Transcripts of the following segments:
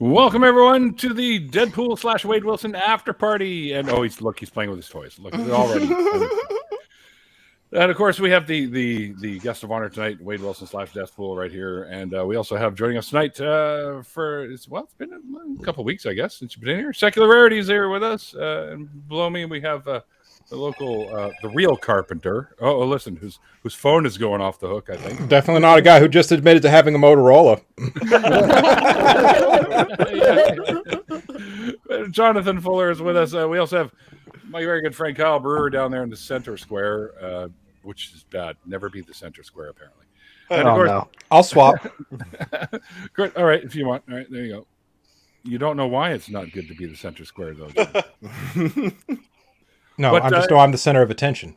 Welcome everyone to the Deadpool / Wade Wilson after party. And he's playing with his toys. Look already. And of course we have the guest of honor tonight, Wade Wilson / Deathpool right here. And we also have joining us tonight it's been a couple of weeks, I guess, since you've been in here. Secular Rarities here with us. And below me we have the local, the real carpenter. Listen, whose phone is going off the hook, I think. Definitely not a guy who just admitted to having a Motorola. Jonathan Fuller is with us. We also have my very good friend Kyle Brewer down there in the center square, which is bad. Never be the center square, apparently. And of course, no. I'll swap. Good. All right, if you want. All right, there you go. You don't know why it's not good to be the center square, though. No, but, I'm the center of attention.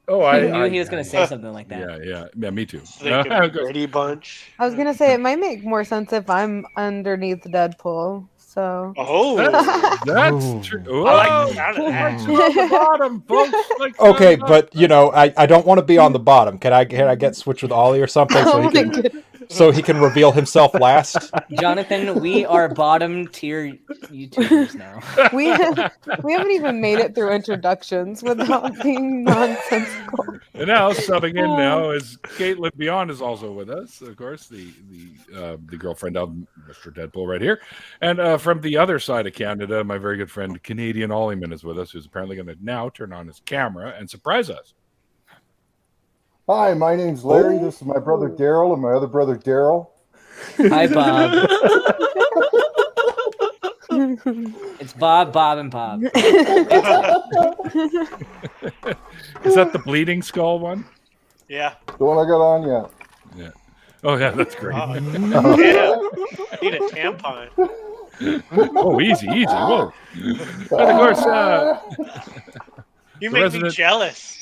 I knew he was going to say something like that. Yeah, me too. Brady Bunch. I was going to say, it might make more sense if I'm underneath Deadpool, so... That's true. I like the sound of that. On the bottom, folks. Okay, but, I don't want to be on the bottom. Can I get switched with Ollie or something so he can reveal himself last? Jonathan, we are bottom tier YouTubers now. We haven't even made it through introductions without being nonsensical. And now subbing in now is Caitlin Beyond is also with us, of course, the girlfriend of Mr. Deadpool right here, and from the other side of Canada, my very good friend Canadian Ollieman is with us, who's apparently going to now turn on his camera and surprise us. Hi, my name's Larry. This is my brother Daryl and my other brother Daryl. Hi, Bob. It's Bob, and Bob. Is that the bleeding skull one? Yeah. The one I got on, yeah. Yeah. Oh, yeah, that's great. Yeah. Need a tampon. Oh, easy. Whoa. And of course, You make me jealous.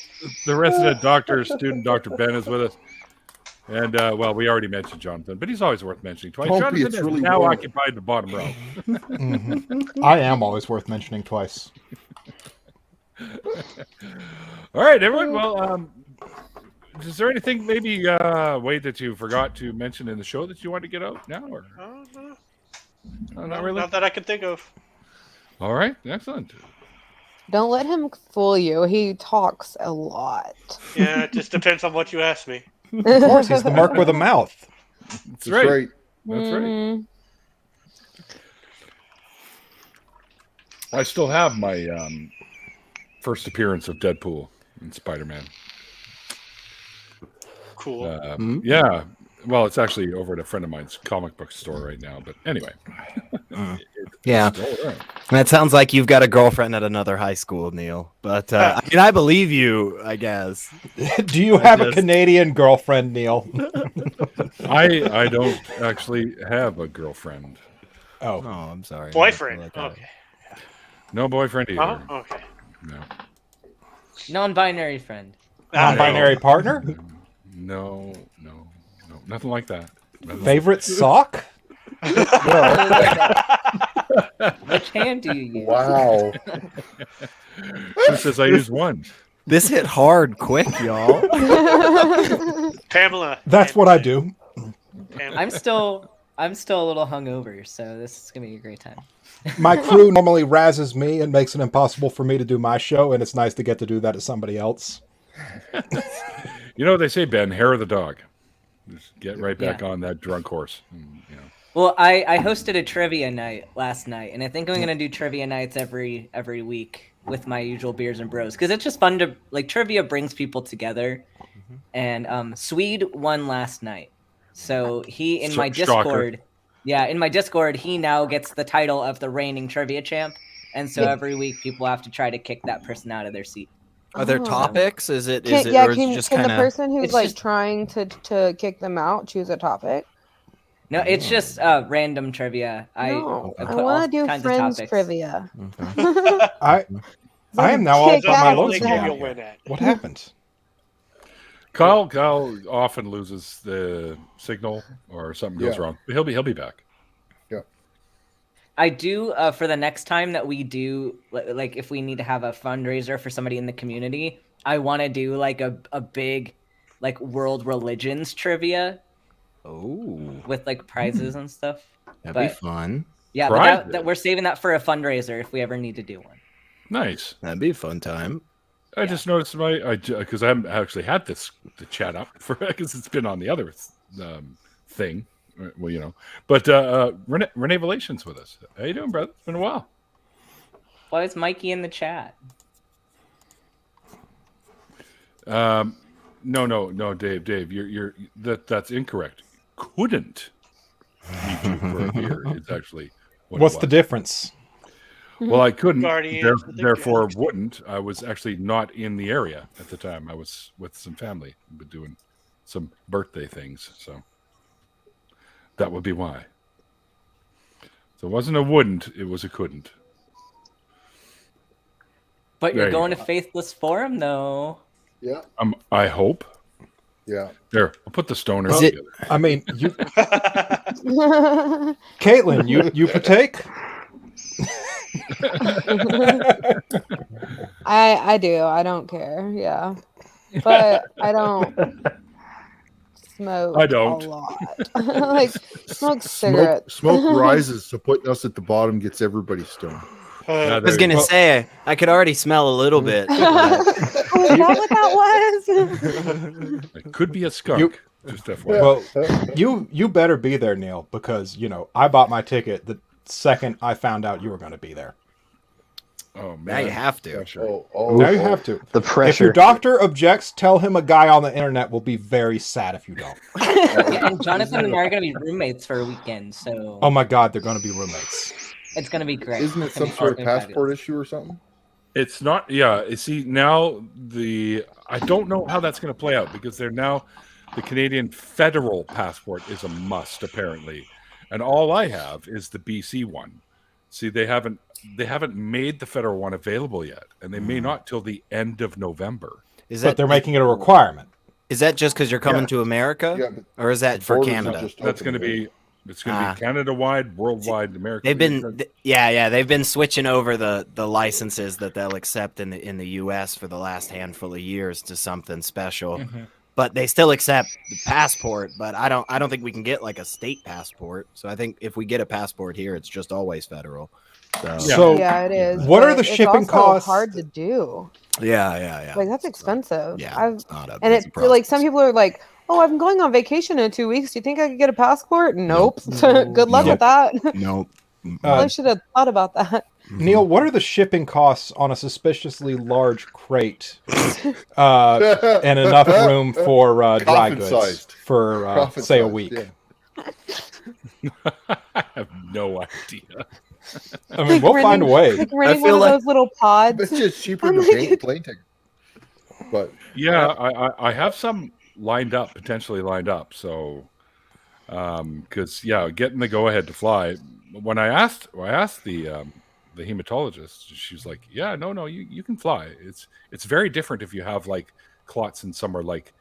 The resident doctor, student Dr. Ben is with us. And, we already mentioned Jonathan, but he's always worth mentioning twice. Jonathan is really now occupied the bottom row. I am always worth mentioning twice. All right, everyone. Well, is there anything maybe, Wade, that you forgot to mention in the show that you want to get out now? Or? Not really? Not that I can think of. All right, excellent. Don't let him fool you. He talks a lot. Yeah, it just depends on what you ask me. Of course, he's the mark with a mouth. That's right. That's Mm. right. I still have my first appearance of Deadpool in Spider-Man. Cool. Yeah. Well, it's actually over at a friend of mine's comic book store right now. But anyway. Yeah. That sounds like you've got a girlfriend at another high school, Neil. But I believe you, I guess. Do you have a Canadian girlfriend, Neil? I don't actually have a girlfriend. Oh, I'm sorry. Boyfriend. Okay. No boyfriend either. Okay. No. Non-binary friend. non-binary partner? No. Nothing like that. Favorite sock? Which hand do you use? Wow. Who says I use one? This hit hard quick, y'all. Pamela. That's what I do. Pamela. I'm still a little hungover, so this is gonna be a great time. My crew normally razzes me and makes it impossible for me to do my show, and it's nice to get to do that to somebody else. You know what they say, Ben? Hair of the dog. Just get right back on that drunk horse. Well, I hosted a trivia night last night, and I think I'm gonna do trivia nights every week with my usual beers and bros, because it's just fun to trivia brings people together. And Swede won last night, so he in my Discord, in my Discord, he now gets the title of the reigning trivia champ, and so every week people have to try to kick that person out of their seat. Are there topics? Is it Can kinda... the person who's trying to kick them out choose a topic? No, it's just random trivia. I want to do friends trivia. I am now all by my lonesome. You'll win at. What happened? Kyle often loses the signal or something goes wrong. He'll be back. Yeah. I do for the next time that we do, like if we need to have a fundraiser for somebody in the community, I want to do like a big like world religions trivia. Oh. With like prizes and stuff. That'd be fun. Yeah, but that we're saving that for a fundraiser if we ever need to do one. Nice. That'd be a fun time. I just noticed because I haven't actually had the chat up for because it's been on the other thing. Well, but Renee Valation's with us. How you doing, brother? It's been a while. Why is Mikey in the chat? No, Dave, you're that's incorrect. Couldn't meet you for a beer. It's actually what's the difference? Well, I couldn't, Guardians of the therefore Galaxy. wouldn't. I was actually not in the area at the time. I was with some family, but doing some birthday things, so that would be why. So it wasn't a wouldn't; it was a couldn't. But There you're you going go. to Faithless Forum, though. Yeah. I hope. Yeah. There, I'll put the stoners Is it- together. I mean, you, Caitlin, you partake? I do. I don't care. Yeah, but I don't smoke. I don't. a lot. Like smoke cigarettes. Smoke rises, so putting us at the bottom gets everybody stoned. Yeah, I was there you gonna go. say I could already smell a little bit. Was that what that was? It could be a skunk. Just FYI. Well, you better be there, Neil, because I bought my ticket the second I found out you were going to be there. Oh man, Now you have to. Now you have to. The If your pressure. doctor objects, tell him a guy on the internet will be very sad if you don't. Yeah, and Jonathan and I are going to be roommates for a weekend, so Oh my God, they're going to be roommates. it's going to be great. Isn't it It's gonna some be sort of fabulous. passport issue or something? It's not. Yeah. You see, now I don't know how that's going to play out because the Canadian federal passport is a must apparently, and all I have is the BC one. See, they haven't made the federal one available yet, and they may not till the end of November. But they're making it a requirement. Is that just because you're coming to America, Yeah, but or is that for borders are Canada? just That's open, going to right? be Canada-wide, worldwide, America. They've been, they've been switching over the licenses that they'll accept in the U.S. for the last handful of years to something special. But they still accept the passport. But I don't think we can get like a state passport. So I think if we get a passport here, it's just always federal. So So Yeah, it is. what are but the it's shipping also costs? Hard to do. yeah. Like that's expensive. Yeah, it's not a And easy it's like some process. people are like, "Oh, I'm going on vacation in 2 weeks. Do you think I could get a passport?" Nope. Good luck with that. Nope. I should have thought about that. Neil, what are the shipping costs on a suspiciously large crate and enough room for dry goods Coffin-sized. for, Coffin say, a size, week? yeah. I have no idea. I mean, we'll find a way. Like renting feel one like- of those little It's pods. just cheaper I'm than like- paying a plane ticket. But Yeah, I have some potentially lined up. So, because getting the go ahead to fly. When I asked the hematologist, she's like, "Yeah, no, you can fly. It's very different if you have like clots in somewhere like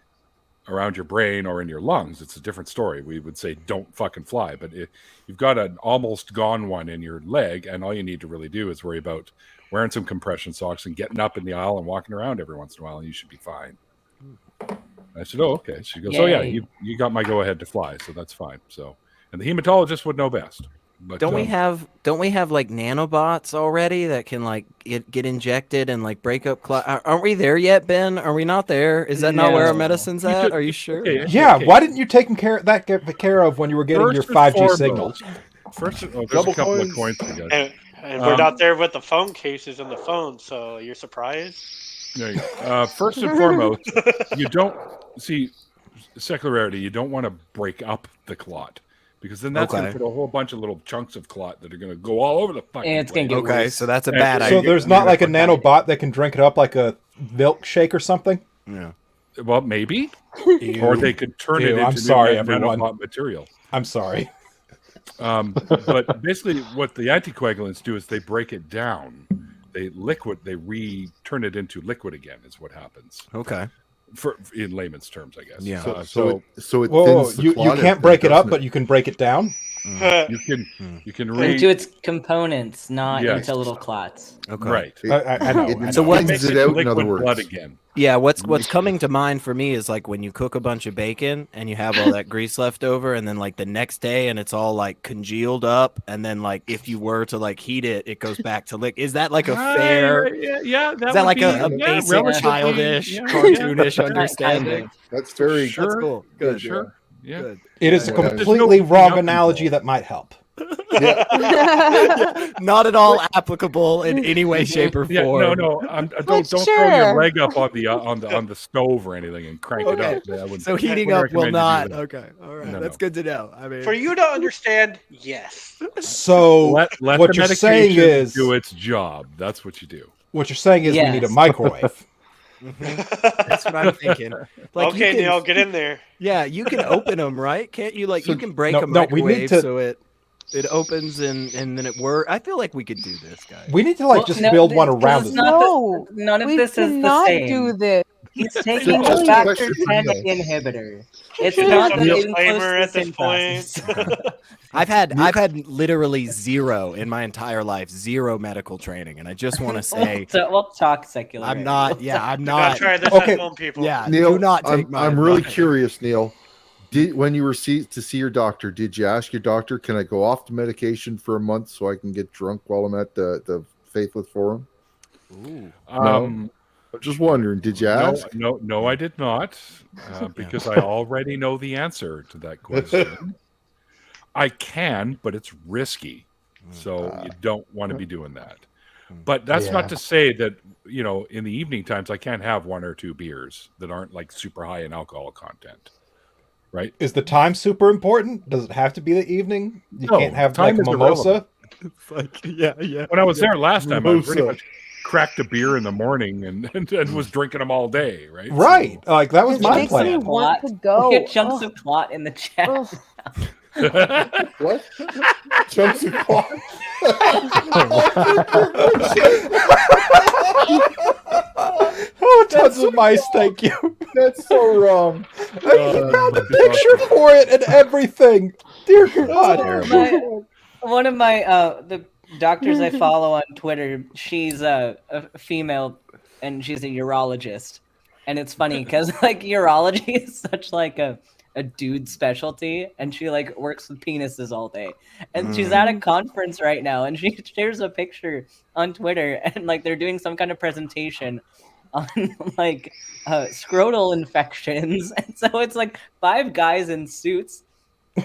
around your brain or in your lungs. It's a different story. We would say don't fucking fly. But if you've got an almost gone one in your leg, and all you need to really do is worry about wearing some compression socks and getting up in the aisle and walking around every once in a while, and you should be fine." I said, "Oh, okay." She goes, "Oh yeah, Yay. you got my go ahead to fly, so that's fine." So, and the hematologist would know best. But Don't we have like nanobots already that can like get injected and like break up aren't we there yet, Ben? Are we not there? Is that not where our No. medicine's You at? could- Are you sure? okay, Yeah, okay. why didn't you take care of when you were getting your First and 5G foremost- signal? There's a Double couple coins. of coins to get. And we're not there with the phone cases and the phone, so you're surprised? There you go. First and foremost, you don't see secularity. You don't want to break up the clot because then that's going Okay. to put a whole bunch of little chunks of clot that are going to go all over the fucking And it's gonna place. get Okay, worse. so that's a And bad so So idea. there's not like a nanobot that can drink it up like a milkshake or something? Yeah. Well, maybe, or they could turn it Ew, into I'm sorry, new everyone. nanobot material. I'm sorry. But basically, what the anticoagulants do is they break it down. They turn it into liquid again. Is what happens Okay. in layman's terms, I guess. Yeah. so it Whoa, thins the you clot can't and break it up, doesn't but you can break it down? You can read into its components, not Yes. into little clots. Okay. right. I know. It- I So know. what- It cleanses makes it it out, in liquid other blood words. again. Yeah, what's coming to mind for me is like when you cook a bunch of bacon and you have all that grease left over, and then like the next day and it's all like congealed up, and then like if you were to like heat it, it goes back to lick. Is that like a fair? Yeah. Is that like a basic relatively- childish, yeah, cartoonish Kind understanding? of. That's very Sure. That's cool. Good. Sure. Yeah. Good. It is a Yeah. completely There's no wrong nothing analogy involved. that might help. Not at all applicable in any way, shape, or Yeah, form. no. Don't But throw your sure. leg up on the stove or anything and crank Okay. it up. Yeah, I wouldn't- So heating wouldn't up will recommend you not. do that. Okay. All right. No, That's no. good to know. I mean, For you to understand, yes. So Let what the you're saying medication is do its job. That's what you do. what you're saying is we need a Yes. microwave. that's what I'm thinking. Like okay, you can, Neil, get in there. Yeah, you can open them, right? Can't you? Like So- you can break No, a no, we need microwave to- so it opens and then it works. I feel like we could do this, guys. We need to like Well, just no, build one because around it's us. not No, None of we this is the cannot same. do this. He's taking just the a factor question for 10 Neil. inhibitor. It's There's not no the disclaimer at this process. I've had literally zero in my entire life, zero medical training, and I just want to say So we'll talk secular. I'm not. Yeah, I'm You gotta not. try this Okay. at home, people. Yeah, Neil, do not take my. I'm really advice. curious, Neil. When you were to see your doctor, did you ask your doctor, can I go off the medication for a month so I can get drunk while I'm at the Faithless Forum? Ooh. I'm just wondering, did you ask? No, I did not, because I already know the answer to that question. I can, but it's risky, so you don't want to be doing that. But that's Yeah. not to say that in the evening times I can't have one or two beers that aren't like super high in alcohol content, right? Is the time super important? Does it have to be the evening? You No, can't have time like a is mimosa. irrelevant. It's like yeah. When I was there last time, I pretty Mimosa. much cracked a beer in the morning and was drinking them all day, right? Right. Like that was It my makes me plan. want to We go. get chunks Ugh, of plot in the chat. ugh. What? Jumps a clock. Oh, tons of mice, thank you. That's so wrong. I found a picture for it and everything. Dear God. One of my the doctors I follow on Twitter, she's a female and she's a urologist, and it's funny because like urology is such like a dude specialty, and she like works with penises all day, and she's at a conference right now, and she shares a picture on Twitter, and like they're doing some kind of presentation on like scrotal infections, and so it's like 5 guys in suits.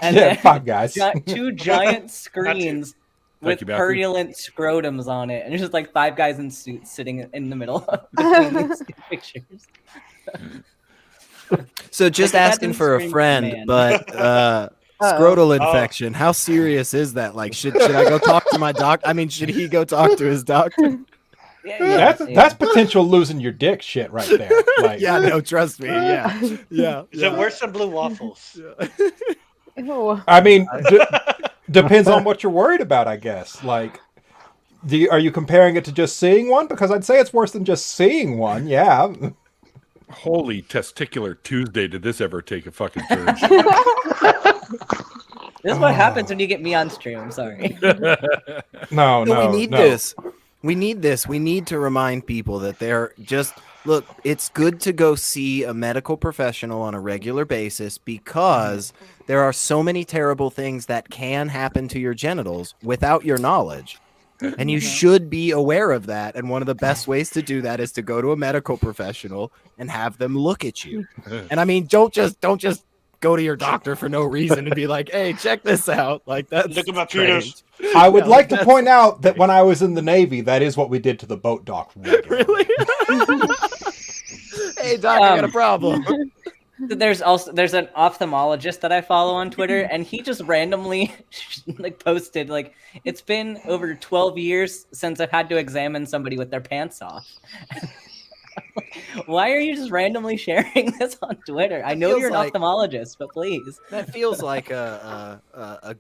And Yeah, then 5 guys. got 2 giant screens with Thank you, Matthew. purulent scrotums on it, and it's just like 5 guys in suits sitting in the middle of between these 2 pictures. So just Like, that asking didn't for a scream friend, command. but scrotal infection. How serious is that? Like, should I go talk to my doc? I mean, should he go talk to his doctor? Yeah, That's potential losing your dick shit right there. Like, Yeah, no, trust me. Yeah. Is it worse than blue waffles? Ew. I mean, depends on what you're worried about, I guess. Like, are you comparing it to just seeing one? Because I'd say it's worse than just seeing one. Yeah. Holy testicular Tuesday! Did this ever take a fucking turn? This is what happens when you get me on stream. I'm sorry. No, we need this. We need this. We need to remind people that they're just look, it's good to go see a medical professional on a regular basis because there are so many terrible things that can happen to your genitals without your knowledge. And you should be aware of that. And one of the best ways to do that is to go to a medical professional and have them look at you. And I mean, don't just go to your doctor for no reason and be like, hey, check this out. Like that's Look at my strange. penis. I would like to point out that when I was in the Navy, that is what we did to the boat dock. Really? Hey, doc, I got a problem. There's an ophthalmologist that I follow on Twitter, and he just randomly like posted like it's been over 12 years since I've had to examine somebody with their pants off. Why are you just randomly sharing this on Twitter? I know feels you're an like- ophthalmologist, but please. That feels like a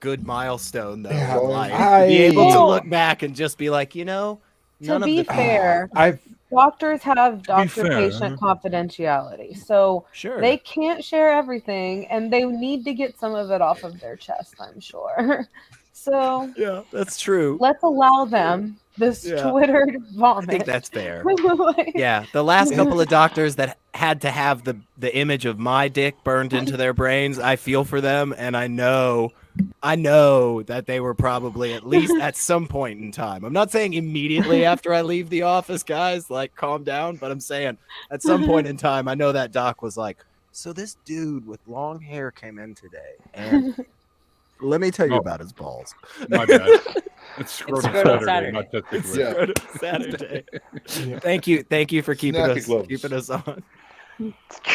good milestone though Yeah, in life. I- Be able to Well- look back and just be like, you know, To none be of the fair, I've doctors have To be fair, doctor-patient confidentiality, so Sure. they can't share everything, and they need to get some of it off of their chest, I'm sure. So Yeah, that's true. let's allow them this Yeah. Twittered vomit. I think that's fair. Like- Yeah, the last couple of doctors that had to have the image of my dick burned into their brains, I feel for them, and I know that they were probably at least at some point in time. I'm not saying immediately after I leave the office, guys, like calm down, but I'm saying at some point in time, I know that doc was like, so this dude with long hair came in today, and let me tell you about his balls. My bad. It's Scrotum Scrotum Saturday, Saturday. not Testicular. Yeah. Saturday. Thank you for keeping Snappy gloves. us on.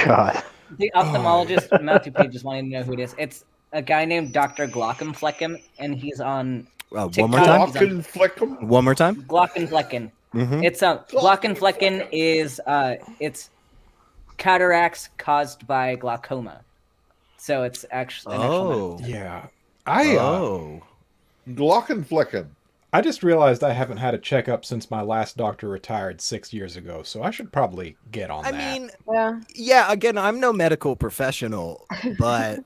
God. The ophthalmologist Matthew Page just wanted to know who it is. It's a guy named Dr. Glockenflecken, and he's on One more TikTok. time. Lock and flick 'em. One more time. Glockenflecken. Mm-hmm. It's Glockenflecken is it's cataracts caused by glaucoma. So it's actually an actual Yeah. Lock and flicken. I just realized I haven't had a checkup since my last doctor retired 6 years ago, so I should probably get on I that. mean, Yeah. yeah. Again, I'm no medical professional, but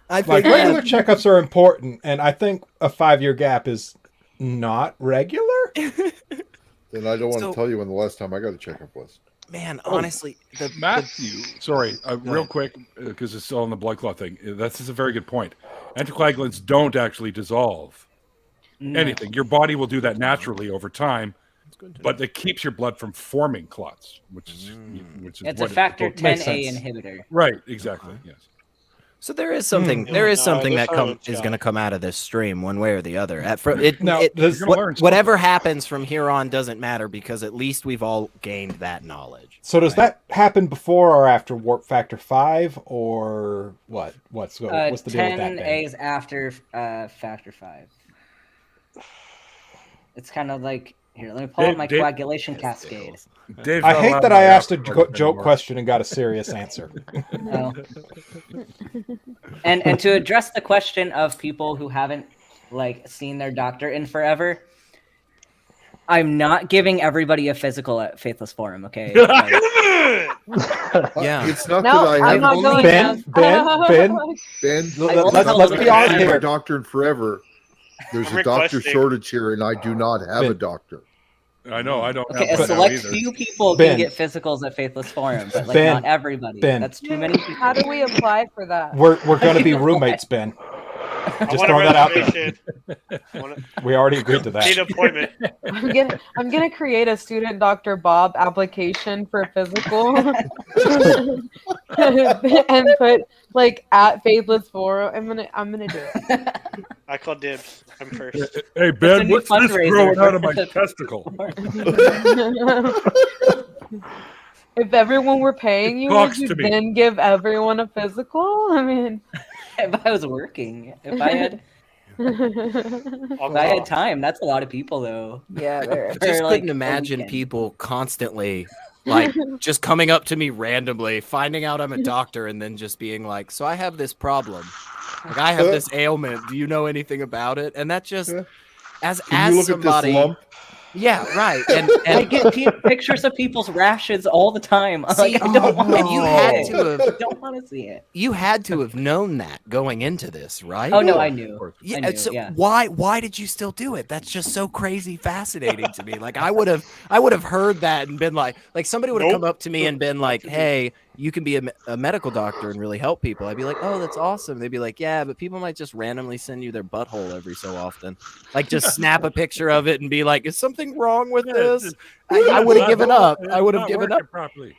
I Like, think regular checkups are important, and I think a 5-year gap is not regular. Then I don't want So- to tell you when the last time I got a checkup was. man, honestly, Matthew, sorry, real quick, because it's still on the blood clot thing. That's a very good point. Anticoagulants don't actually dissolve anything. Your body will do that naturally over time, but it keeps your blood from forming clots, which is It's what a factor makes 10A sense. inhibitor. Right, exactly. Yes. So there is something. Hmm. There is No, something there's that science, is yeah. going to come out of this stream, one way or the other. Now, this- You're gonna learn Whatever happens from here on doesn't matter because at least we've all gained that knowledge. So does that happen before or after Warp Factor 5, or what? What's the deal with that? 10A Ben? is after factor 5. It's kind of like here. Let me pull up my Dave- coagulation cascade. Dave's I not hate allowed that to I have asked a drugs joke anymore. question and got a serious answer. Oh. And to address the question of people who haven't like seen their doctor in forever, I'm not giving everybody a physical at Faithless Forum. Okay. Like, Yeah. It's not No, that I I'm have not only going Ben, down. Ben, Ben. let's be honest I've had my here. doctor in forever. There's a I'm doctor requesting- shortage here, and I do not have Ben. a doctor. I know. I don't okay, have a one now select either. few people Ben. can get physicals at Faithless Forum, but like Ben. not everybody. Ben. That's too many people. How do we apply for that? We're going to be roommates, Ben. I Just want throwing a that out there. reservation. I want We already agreed to to need that. an appointment. I'm gonna create a student Dr. Bob application for physical and put like at Faithless Forum. I'm gonna do it. I call dibs. I'm first. Hey a Ben, new what's this fundraiser growing out of for my the- testicle? If everyone were paying you, would Talks you to me. then give everyone a physical? I mean, If I was working, if I had time, that's a lot of people though. yeah, there. I just For, like, couldn't a imagine weekend. people constantly like just coming up to me randomly, finding out I'm a doctor, and then just being like, "So I have this problem. Like I have this ailment. Do you know anything about it?" And that just as Can you look somebody, at this lump? yeah, right. And I get pictures of people's rashes all the time. I'm See, like, I don't want and you had to I have don't want to see it. you had to have known that going into this, right? Oh no, I knew. Yeah, I knew, so yeah. why did you still do it? That's just so crazy fascinating to me. Like I would have heard that and been like somebody would have come up to me and been like, "Hey, you can be a medical doctor and really help people." I'd be like, "Oh, that's awesome." They'd be like, "Yeah, but people might just randomly send you their butthole every so often. Like just snap a picture of it and be like, is something wrong with this?" I would have given up. I would have given up. Properly.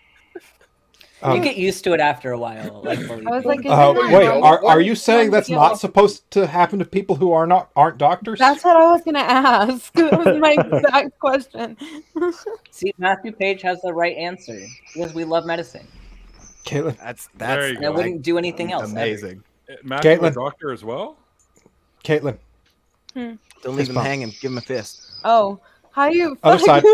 You get used to it after a while. Like, believe I was me. like, is it Wait, not are you saying that's not supposed to happen to people who aren't doctors? That's what I was gonna ask. That was my exact question. See, Matthew Page has the right answer because we love medicine. Caitlin, That's There you And I go. wouldn't do anything else. ever. amazing. Matthew, a Caitlin. doctor as well? Caitlin, Don't leave him bump. hanging. Give him a fist. Oh, how you? other side.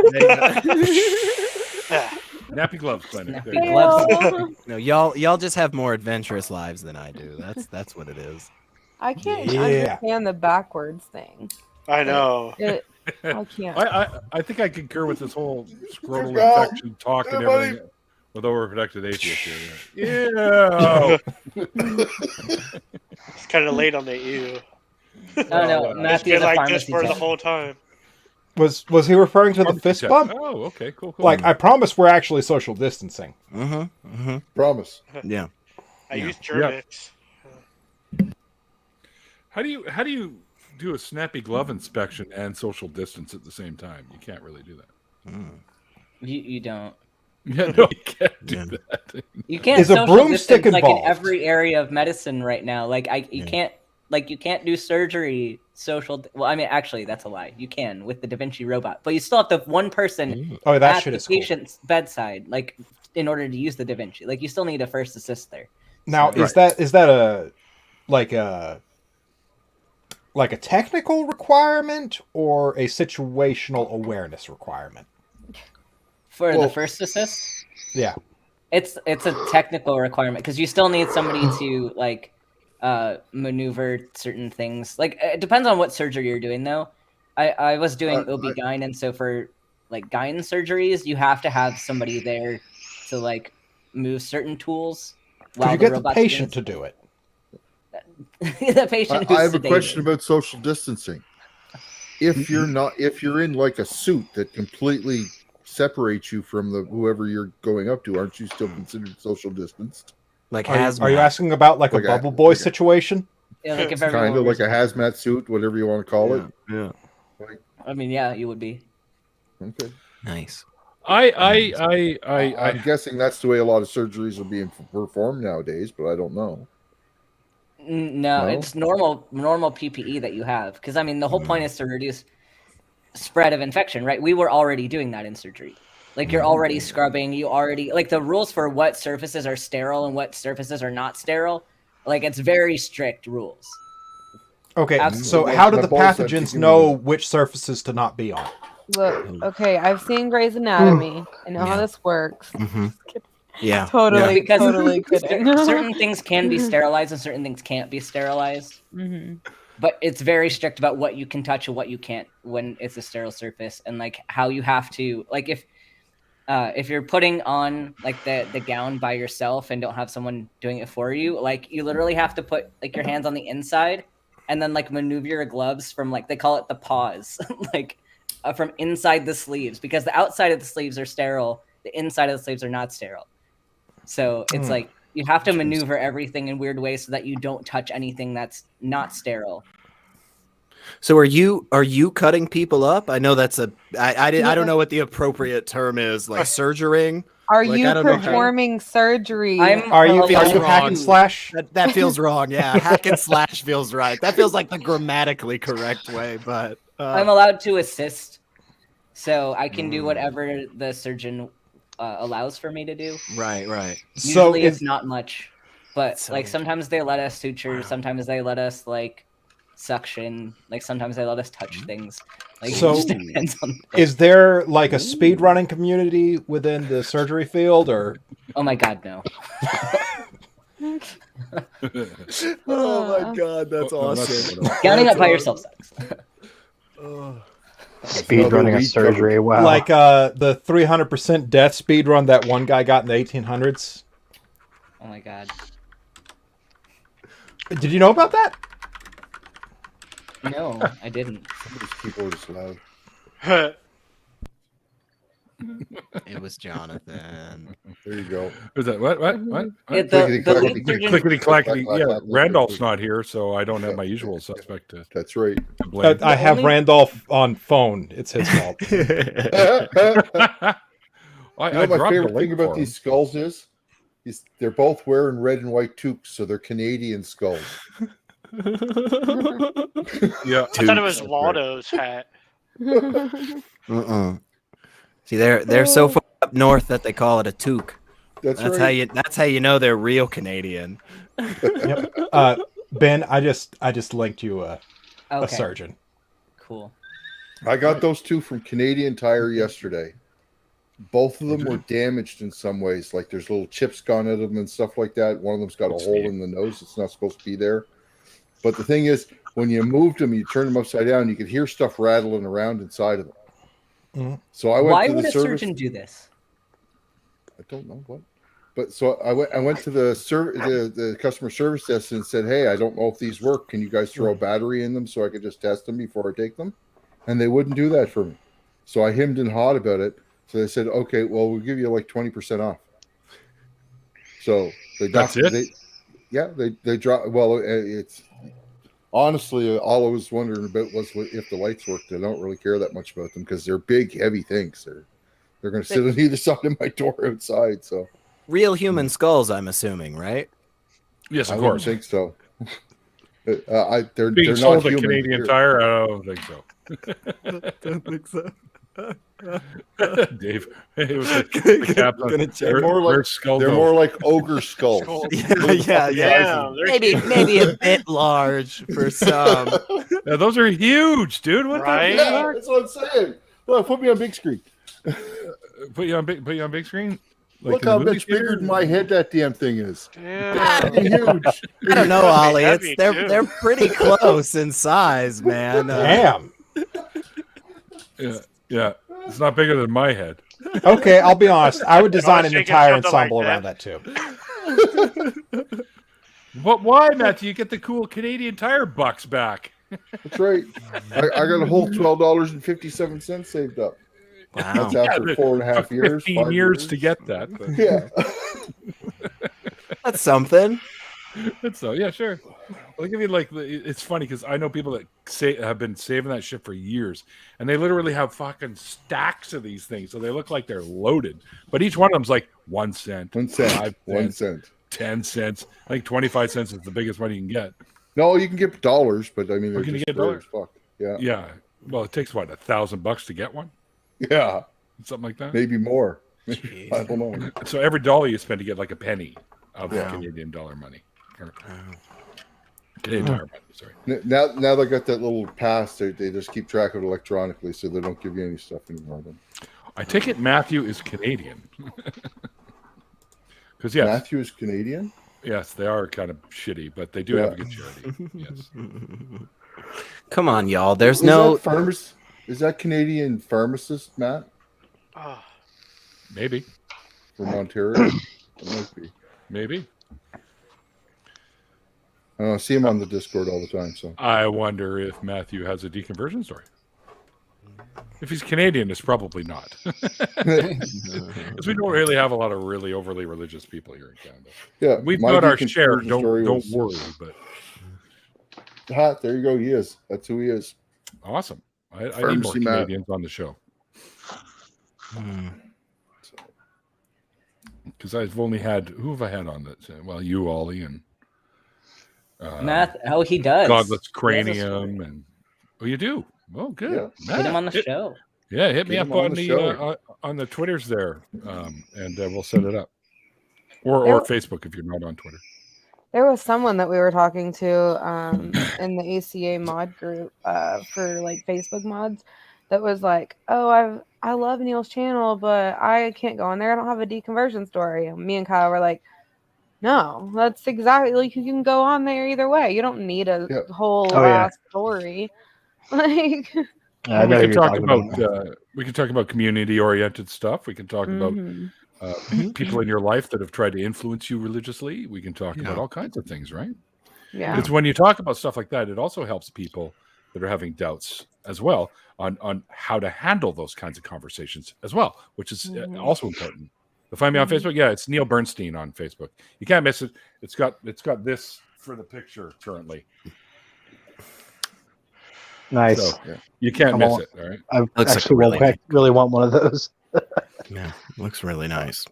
Nappy gloves clinic. Nappy There you go. gloves. No, y'all just have more adventurous lives than I do. That's what it is. I can't Yeah. understand the backwards thing. I know. I can't. I think I concur with this whole scrotal Go. infection talk and Yeah, buddy. everything with overprotected atheists here. Yeah. It's kind of late on the ew. Oh no, It's Matthew's been a like this pharmacy for the tech. whole time. Was he referring to the fist Tech. bump? Oh, okay, cool. Like, I promise we're actually social distancing. Promise. Yeah. I use Germix. How do you do a snappy glove inspection and social distance at the same time? You can't really do that. You don't. Yeah, no, you can't do that. You can't. Is a social broomstick distance, like in involved? every area of medicine right now. Like you can't do surgery. Well, I mean, actually, that's a lie. You can with the Da Vinci robot, but you still have to have one person Oh, that at shit the is cool. patient's bedside, like in order to use the Da Vinci. Like you still need a first assist there. Now, is that a like a technical requirement or a situational awareness requirement? For Well- the first assist, Yeah. it's a technical requirement because you still need somebody to like maneuver certain things. Like it depends on what surgery you're doing though. I was doing OB-GYN, and so for like gyne surgeries, you have to have somebody there to like move certain tools. Could you the get the robot's patient to doing do it? the patient. I have a who's question sedated. about social distancing. If you're in like a suit that completely separates you from whoever you're going up to, aren't you still considered social distanced? Like Are you asking about like a Like a- bubble boy like a- situation? Yeah, like if Kind everyone of was- like a hazmat suit, whatever you want to call it. Yeah. I mean, yeah, you would be. Okay. Nice. I'm guessing that's the way a lot of surgeries are being performed nowadays, but I don't know. No, No? it's normal PPE that you have because I mean the whole point is to reduce spread of infection, right? We were already doing that in surgery. Like you're already scrubbing, you already like the rules for what surfaces are sterile and what surfaces are not sterile. Like it's very strict rules. Okay, Absolutely. so how do My the balls have pathogens to know which surfaces to not be on? Look, okay, I've seen Grey's Anatomy. I know how Yeah. this works. Yeah. Totally, Because totally kidding. certain things can be sterilized and certain things can't be sterilized. Mhm. But it's very strict about what you can touch and what you can't when it's a sterile surface, and like how you have to like if you're putting on like the gown by yourself and don't have someone doing it for you, like you literally have to put like your hands on the inside and then like maneuver your gloves from like they call it the paws, like from inside the sleeves because the outside of the sleeves are sterile, the inside of the sleeves are not sterile. So it's like you have to maneuver everything in weird ways so that you don't touch anything that's not sterile. So are you cutting people up? I know that's I don't know what the appropriate term is, like surgerying. Are Like, you I don't know how- performing surgery? Are you feels hack wrong. and slash? That feels wrong. Yeah, hack and slash feels right. That feels like the grammatically correct way, but I'm allowed to assist, so I can do whatever the surgeon allows for me to do. right. So Usually it's not much, but So like sometimes they let us suture, sometimes they let us like suction, like sometimes they let us touch things. Like So- it just depends on. Is there like a speed running community within the surgery field, or Oh my god, no! Oh my god, that's awesome. Gowning up by yourself sucks. Speed running a weed surgery. Wow. like the 300% death speed run that one guy got in the 1800s? Oh my god. Did you know about that? No, I didn't. Somebody's keyboard is loud. It was Jonathan. There you go. Is that what? The Clickety-clackety, lead surgeon- Clickety clackety. Clack, Yeah, clack, clack, Randolph's clack. not here, so I don't have my usual suspect to That's right. blame. I have only- Randolph on phone. It's his fault. You know I what my dropped the favorite link thing about for these skulls is they're both wearing red and white toques, so they're Canadian skulls. him. Yeah, I thought it was Waldo's hat. See, they're so far up north that they call it a toque. That's That's right. how you know they're real Canadian. Yep. Ben, I just linked you a Okay, surgeon. cool. I got those two from Canadian Tire yesterday. Both of them were damaged in some ways. Like there's little chips gone out of them and stuff like that. One of them's got a hole in the nose. It's not supposed to be there. But the thing is, when you moved them, you turned them upside down, you could hear stuff rattling around inside of them. Mhm. So I went Why to the would a service. surgeon do this? I don't know what. But so I went to the customer service desk and said, "Hey, I don't know if these work. Can you guys throw a battery in them so I could just test them before I take them?" And they wouldn't do that for me. So I hemmed and hawed about it. So they said, "Okay, well, we'll give you like 20% off." So That's it? They drop. Well, it's honestly all I was wondering about was if the lights worked. I don't really care that much about them because they're big, heavy things. They're going to sit on either side of my door outside. So Real human skulls, I'm assuming, right? Yes, I of wouldn't course. think so. They're Being not sold at human Canadian here. Tire, I don't think so. Don't think so. Dave, it was the cap on- Gonna check. They're more like where's skull they're go? more like ogre skulls. Skull. Yeah. Damn, they're Maybe a bit large for some. Yeah, those are huge, dude. What Right? the Yeah, fuck? that's what I'm saying. Look, put me on big screen. Put you on big screen. Like Look in the how movie much bigger theater? than my head that damn thing is. Damn. Huge. I don't know, Ollie. Heavy, too. They're pretty close in size, man. Damn. Yeah, it's not bigger than my head. Okay, I'll be honest. I would design an shake it entire something like ensemble that. around that too. But why, Matthew? You get the cool Canadian Tire bucks back. That's right. I got a whole $12.57 saved up. Wow. That's after 4.5 years. 15 5 years to get that. But Yeah. That's something. That's so yeah, sure. I'll give you like it's funny because I know people that have been saving that shit for years, and they literally have fucking stacks of these things, so they look like they're loaded. But each one of them's like 1 cent, 1 cent. 5 1 cents, cent. 10 cents. I think 25 cents is the biggest one you can get. No, you can get dollars, but I mean, they're can you just get rare dollars? as fuck. Yeah. Yeah. Well, it takes what $1,000 to get one, Yeah. something like that. Maybe more. Jeez. I don't know. So every dollar you spend to get like a penny of Wow. Canadian dollar money. Or Wow. Canadian Tire money. Sorry. Now they got that little pass. They just keep track of it electronically, so they don't give you any stuff anymore. Then. I take it Matthew is Canadian. Because yes, Matthew is Canadian. yes, they are kind of shitty, but they do have a good charity. Yes. Come on, y'all. There's Is no. Is that Canadian pharmacist, Matt, Oh, Maybe. from Ontario? It might be. Maybe. I see him on the Discord all the time. So I wonder if Matthew has a deconversion story. If he's Canadian, it's probably not. Because we don't really have a lot of really overly religious people here in Canada. yeah, We've my got our share. deconversion Don't story worry. was- But there you go. He is. That's who he is. awesome. I need more Pharmacy Matt. Canadians on the show. Hmm. Because I've only had who have I had on that? Well, you, Ollie, and Math. Oh, he does. Godless He has a story. Cranium, and oh, you do. Oh, good. Yeah. Get him on the Hit- show. Yeah, hit me Get up him on on the the show. on the Twitters there, and we'll set it up, or Facebook if you're not on Twitter. There was someone that we were talking to in the ACA mod group for like Facebook mods that was like, "Oh, I love Neil's channel, but I can't go on there. I don't have a deconversion story." And me and Kyle were like, "No, that's exactly like you can go on there either way. You don't need a whole last story." Like, I we know can you're talk talking about we can talk about community oriented stuff. We can talk about mhm. people in your life that have tried to influence you religiously. We can talk about all kinds of things, right? Yeah. It's when you talk about stuff like that, it also helps people that are having doubts as well on how to handle those kinds of conversations as well, which is also important. To find me on Facebook, yeah, it's Neil Bernstein on Facebook. You can't miss it. It's got this for the picture currently. Nice. So you can't Come miss on. it. All right. I Looks like actually a really want one of those. Yeah, looks really nice.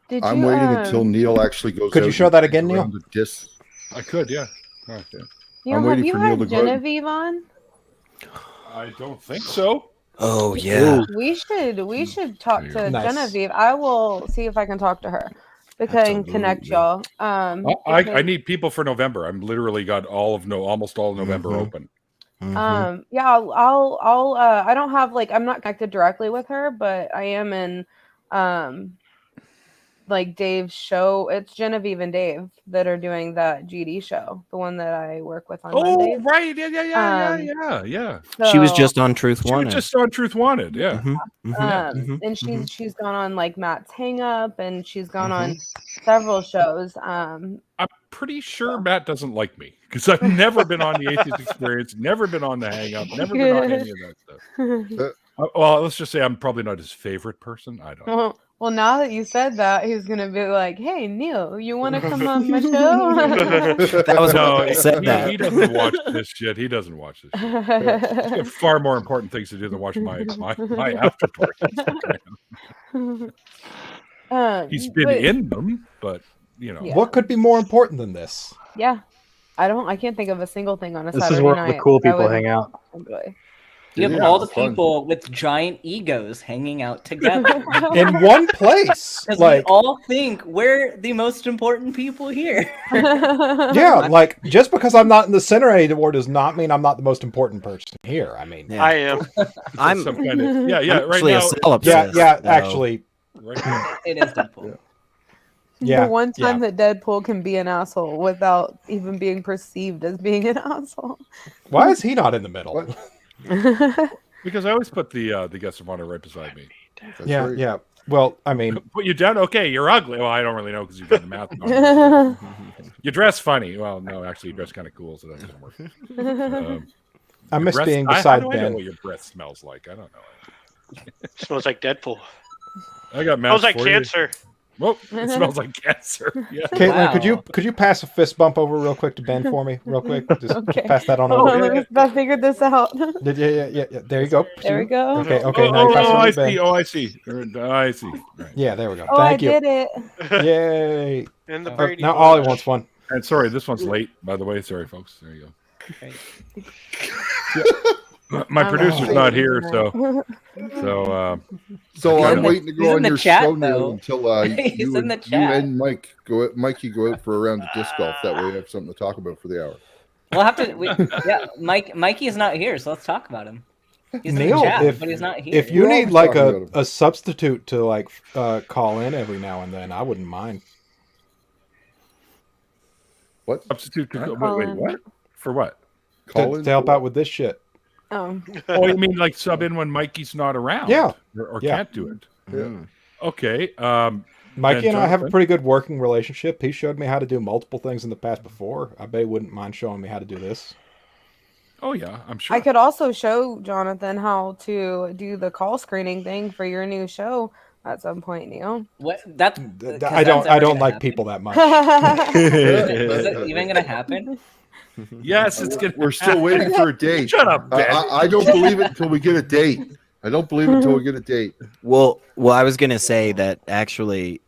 Did I'm you, waiting until Neil actually goes. Could you out show and that again, around Neil? the disc. I could, yeah. All right, yeah. Neil, I'm have waiting you for Neil to had go out. Genevieve on? I don't think so. Oh yeah. We should talk to Nice. Genevieve. I will see if I can talk to her. Because connect y'all. I need people for November. I'm literally got almost all of November Mhm. open. Yeah, I'll I don't have I'm not connected directly with her, but I am in like Dave's show. It's Genevieve and Dave that are doing that GD show, the one that I work with on Oh, Mondays. right. Yeah. She was So, just on Truth She One. was just on Truth Wanted. Yeah. and she's gone on like Matt's Hang Up, and she's gone on several shows. I'm pretty sure Matt doesn't like me because I've never been on the Atheist Experience, never been on the Hang Up, never been on any of that stuff. Well, let's just say I'm probably not his favorite person. I don't know. Well, now that you said that, he's gonna be like, "Hey, Neil, you want to come on my show?" That was No, said that. he doesn't watch this shit. He doesn't watch this shit. He's got far more important things to do than watch my after parties. He's been in them, but you know. Yeah. What could be more important than this? Yeah, I can't think of a single thing on a This Saturday is where night the cool that I people would hang out. enjoy. You have Yeah, all the it's fun. people with giant egos hanging out together. In one place. Because Like, we all think we're the most important people here. yeah, like just because I'm not in the center anymore does not mean I'm not the most important person here. I mean, Yeah. I am. I'm Some kind of, yeah. I'm Right actually now, a celibate. yeah, so- actually, right now, It is Deadpool. yeah. The one time yeah. that Deadpool can be an asshole without even being perceived as being an asshole. Why is he not in the middle? What? because I always put the guest of honor right beside me. That's Yeah, right. yeah. Well, I mean, Put you down. Okay, you're ugly. Well, I don't really know because you've got the mouth on. You dress funny. Well, no, actually, you dress kind of cool, so that doesn't work. I miss breath- being how beside do I know Ben. what your breath smells like? I don't know. Smells like Deadpool. I got mouth Smells like for you. cancer. Whoa, it smells like cancer. Yeah. Caitlin, Wow. could you pass a fist bump over real quick to Ben for me, real quick? Just Okay. pass that on Hold over. on, let me figure this out. Yeah. There you go. There we go. Okay. Oh, Now you pass it I on to see. Ben. Oh, I see. I see. Right. Yeah, there we go. Oh, I Thank you. did it. Yay! And the Oh, Brady. now Bunch. Ollie wants one. And sorry, this one's late, by the way. Sorry, folks. There you go. My I'm producer's hungry not here, tonight. So He's I'm in waiting to he's go in on the your chat, show, Neil, though. until He's you, in the you chat. and Mikey go out for a round of disc golf. That way we have something to talk about for the hour. We'll have to. Mikey is not here, so let's talk about him. He's in Neil, the chat, if- but he's not here. If you We're need always like talking about a substitute to like call in every now and then, I wouldn't mind. What? Substitute. Wait, Colin. what? For what? Call To in? help out with this shit. Oh, Oh, you mean like sub in when Mikey's not around? Yeah. Or Yeah. can't do it. Yeah. Okay. Mikey Ben and I have a Jonathan? pretty good working relationship. He showed me how to do multiple things in the past before. I bet he wouldn't mind showing me how to do this. Oh yeah, I'm sure. I could also show Jonathan how to do the call screening thing for your new show at some point, Neil. What? That's. I don't like people that much. Is it even gonna happen? Yes, it's gonna. We're still waiting for a date. Shut up, Ben. I don't believe it until we get a date. I don't believe it until we get a date. Well, I was gonna say that actually,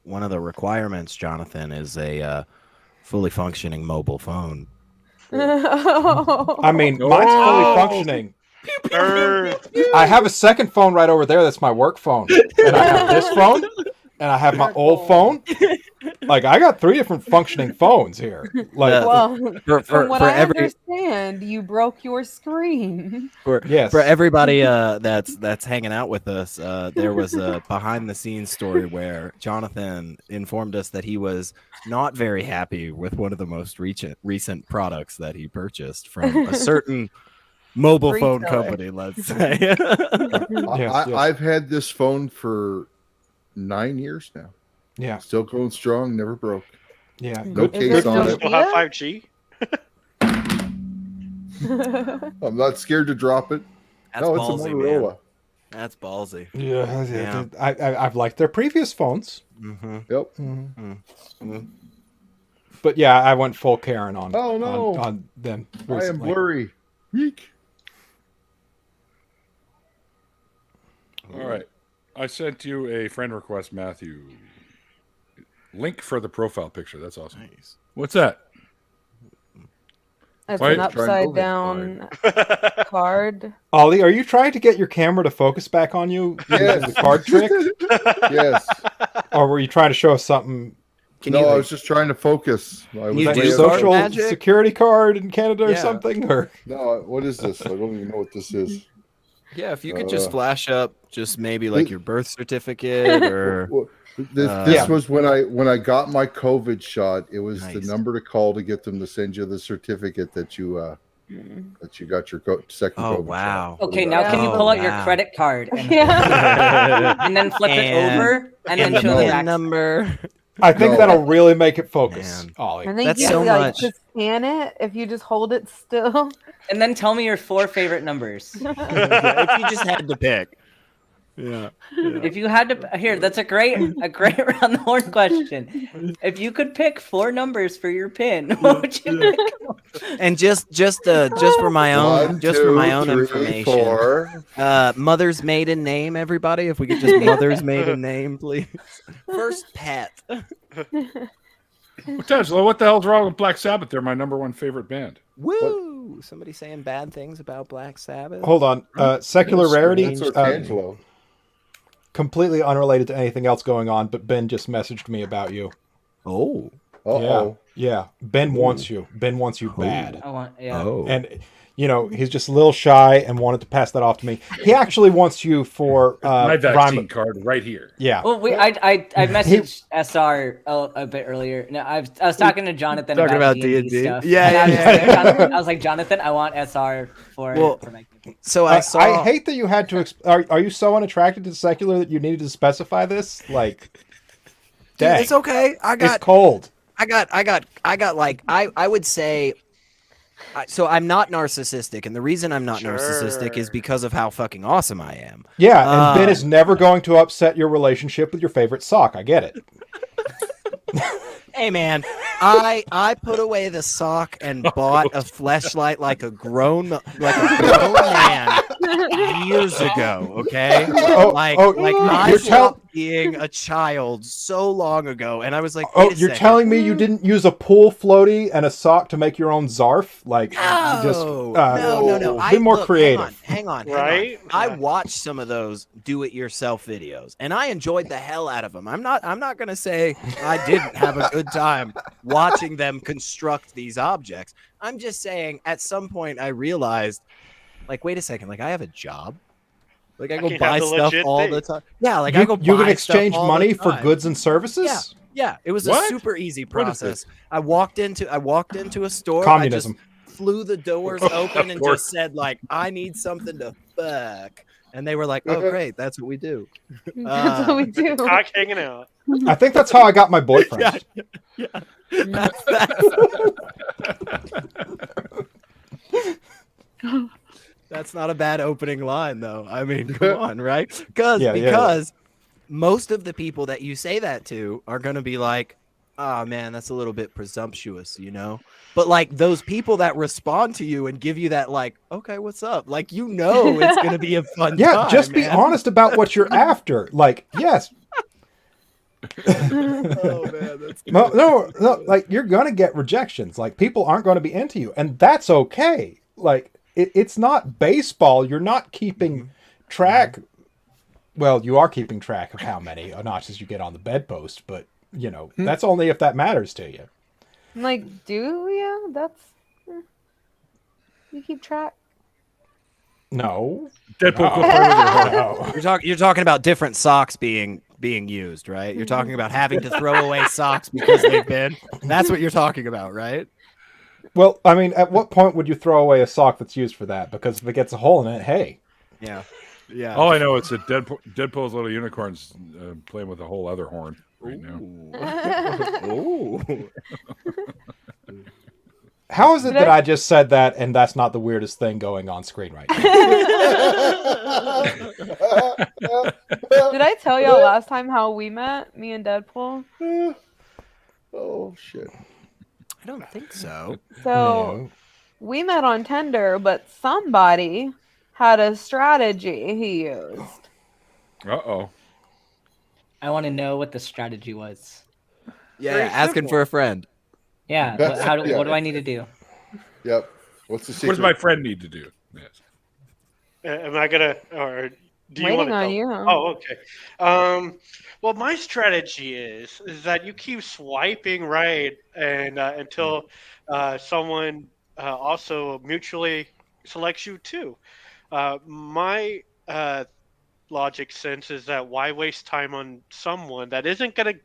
one of the requirements, Jonathan, is a fully functioning mobile phone. I mean, mine's fully functioning. I have a second phone right over there. That's my work phone, and I have this phone, and I have my old phone. Like I got 3 different functioning phones here. Like Well, For from what for I every understand, you broke your screen. yes, for everybody that's hanging out with us, there was a behind the scenes story where Jonathan informed us that he was not very happy with one of the most recent products that he purchased from a certain mobile phone Retailer. company, let's say. Yes. I've had this phone for 9 years now. yeah, Still going strong, never broke. yeah. No Is case it on it. Still have 5G. I'm not scared to drop it. That's No, it's a ballsy, Motorola. man. That's ballsy. Yeah, Yeah. I've liked their previous phones, Mm-hmm. Yep. but yeah, I went full Karen on. Oh, no. on them. I am recently. blurry. Yeek. All right. I sent you a friend request, Matthew. Link for the profile picture. That's awesome. Nice. What's that? It's Why- an try and upside move it. down card. Ollie, are you trying to get your camera to focus back on you Yes. using the card trick, Yes. or were you trying to show us something? No, I was just trying to focus. I was Is that do your way card out- social magic? security card in Canada or Yeah. something? Or No, what is this? I don't even know what this is. Yeah, if you could just flash up, just maybe like your birth certificate or. This was when I got my COVID shot. It was Nice. the number to call to get them to send you the certificate that you got your second COVID wow. shot. Okay, now can you pull out your credit card and, and then flip it over and then show the back number? I think that'll really make it focus, Ollie. I think That's you so like much. to scan it if you just hold it still. And then tell me your 4 favorite numbers. If you just had to pick. Yeah. If you had to here, that's a great round the horn question. If you could pick 4 numbers for your pin, what would you pick? And just for my own 1, 2, 3, information. 4. Mother's maiden name, everybody. If we could just mother's maiden name, please. First pet. Angelo, what the hell's wrong with Black Sabbath? They're my number 1 favorite band. Woo! Somebody saying bad things about Black Sabbath. Hold on. Secular Rarity. That's Angelo. Completely unrelated to anything else going on, but Ben just messaged me about you. Oh. Yeah. Ben wants you. Ben wants you bad. Oh. And he's just a little shy and wanted to pass that off to me. He actually wants you for my vaccine card right here. Yeah. Well, I messaged SR a bit earlier. No, I was talking to Jonathan about D&D stuff. Yeah. I was like, Jonathan, I want SR for my kid. So I hate that you had to. Are you so unattracted to secular that you needed to specify this? Like, dang. Dude, it's okay. It's cold. I got like I would say. So I'm not narcissistic, and the reason I'm not narcissistic is because of how fucking awesome I am. Yeah, and Ben is never going to upset your relationship with your favorite sock. I get it. Hey man, I put away the sock and bought a fleshlight like a grown man years ago. Okay, I stopped being a child so long ago, and I was like, you're telling me you didn't use a pool floaty and a sock to make your own zarf? Like, no. Be more creative. Hang on. Right? I watched some of those do-it-yourself videos, and I enjoyed the hell out of them. I'm not gonna say I didn't have a good time watching them construct these objects. I'm just saying, at some point, I realized, like, wait a second, like, I have a job. Like, I go buy stuff all the time. Yeah, like, I go buy you can exchange stuff all money the for time. goods and services. Yeah. It was a super easy process. I walked into a store. Communism. I just flew the doors open and just said, like, I need something to fuck. And they were like, oh, great. That's what we do. That's what we do. Cock hanging out. I think that's how I got my boyfriend. Yeah. That's not a bad opening line, though. I mean, come on, right? Because most of the people that you say that to are going to be like, oh, man, that's a little bit presumptuous, But, like, those people that respond to you and give you that, like, okay, what's up? Like, it's going to be a fun time. Just be honest about what you're after. Like, yes. Oh, man, that's good. No, like, you're going to get rejections. Like, people aren't going to be into you, and that's okay. Like, it's not baseball. You're not keeping track. Well, you are keeping track of how many notches you get on the bedpost, but, that's only if that matters to you. I'm like, do you? That's... You keep track? No. You're talking about different socks being used, right? You're talking about having to throw away socks because they've been. That's what you're talking about, right? Well, I mean, at what point would you throw away a sock that's used for that? Because if it gets a hole in it, hey. Yeah. All I know is that Deadpool's little unicorn's playing with a whole other horn right now. Ooh. How is it that I just said that and that's not the weirdest thing going on screen right now? Did I tell y'all last time how we met, me and Deadpool? Oh, shit. I don't think so. So, we met on Tinder, but somebody had a strategy he used. Uh-oh. I want to know what the strategy was. Yeah, asking for a friend. Yeah, what do I need to do? Yep. What's the secret? What does my friend need to do? Yes. Am I gonna, or do you Waiting want to? on you. Oh, okay. Well, my strategy is that you keep swiping right and until someone also mutually selects you too. My logic sense is that why waste time on someone that isn't going to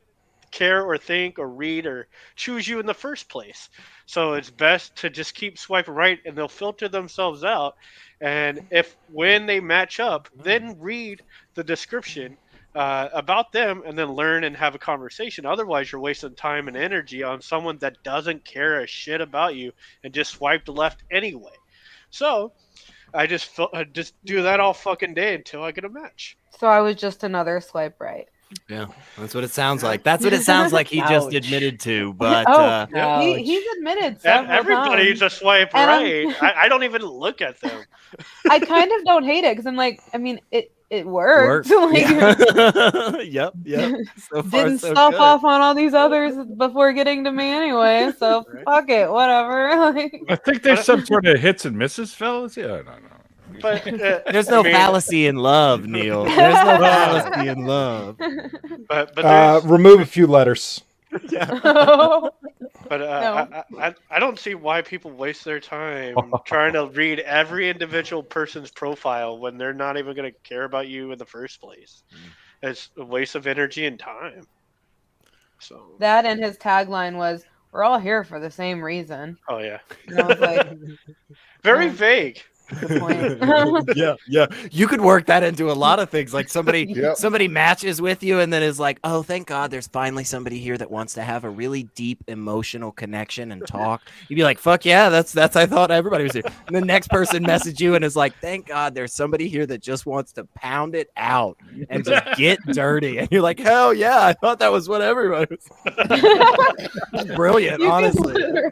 care or think or read or choose you in the first place? So it's best to just keep swiping right, and they'll filter themselves out. And if when they match up, then read the description about them and then learn and have a conversation. Otherwise, you're wasting time and energy on someone that doesn't care a shit about you and just swiped left anyway. So I just do that all fucking day until I get a match. So I was just another swipe right. Yeah, that's what it sounds like. That's what it sounds like he just admitted to. But he's admitted several everybody's times. a swipe And right. I don't even look at them. I kind of don't hate it because I'm like, I mean, it worked. Like, yep. So far, didn't so stop good. off on all these others before getting to me anyway. So fuck it, whatever. Like, I think there's some sort of hits and misses, fellas. Yeah, I don't know. But There's no fallacy in love, Neil. There's no fallacy in love. But remove a few letters. But I don't see why people waste their time trying to read every individual person's profile when they're not even going to care about you in the first place. It's a waste of energy and time. So that and his tagline was, "We're all here for the same reason." Oh yeah. And I was like, very vague. Good point. Yeah. You could work that into a lot of things. Like somebody matches with you and then is like, "Oh, thank God, there's finally somebody here that wants to have a really deep emotional connection and talk." You'd be like, "Fuck yeah, that's I thought everybody was here." And the next person messaged you and is like, "Thank God, there's somebody here that just wants to pound it out and just get dirty." And you're like, "Hell yeah, I thought that was what everybody was." That's brilliant, honestly. You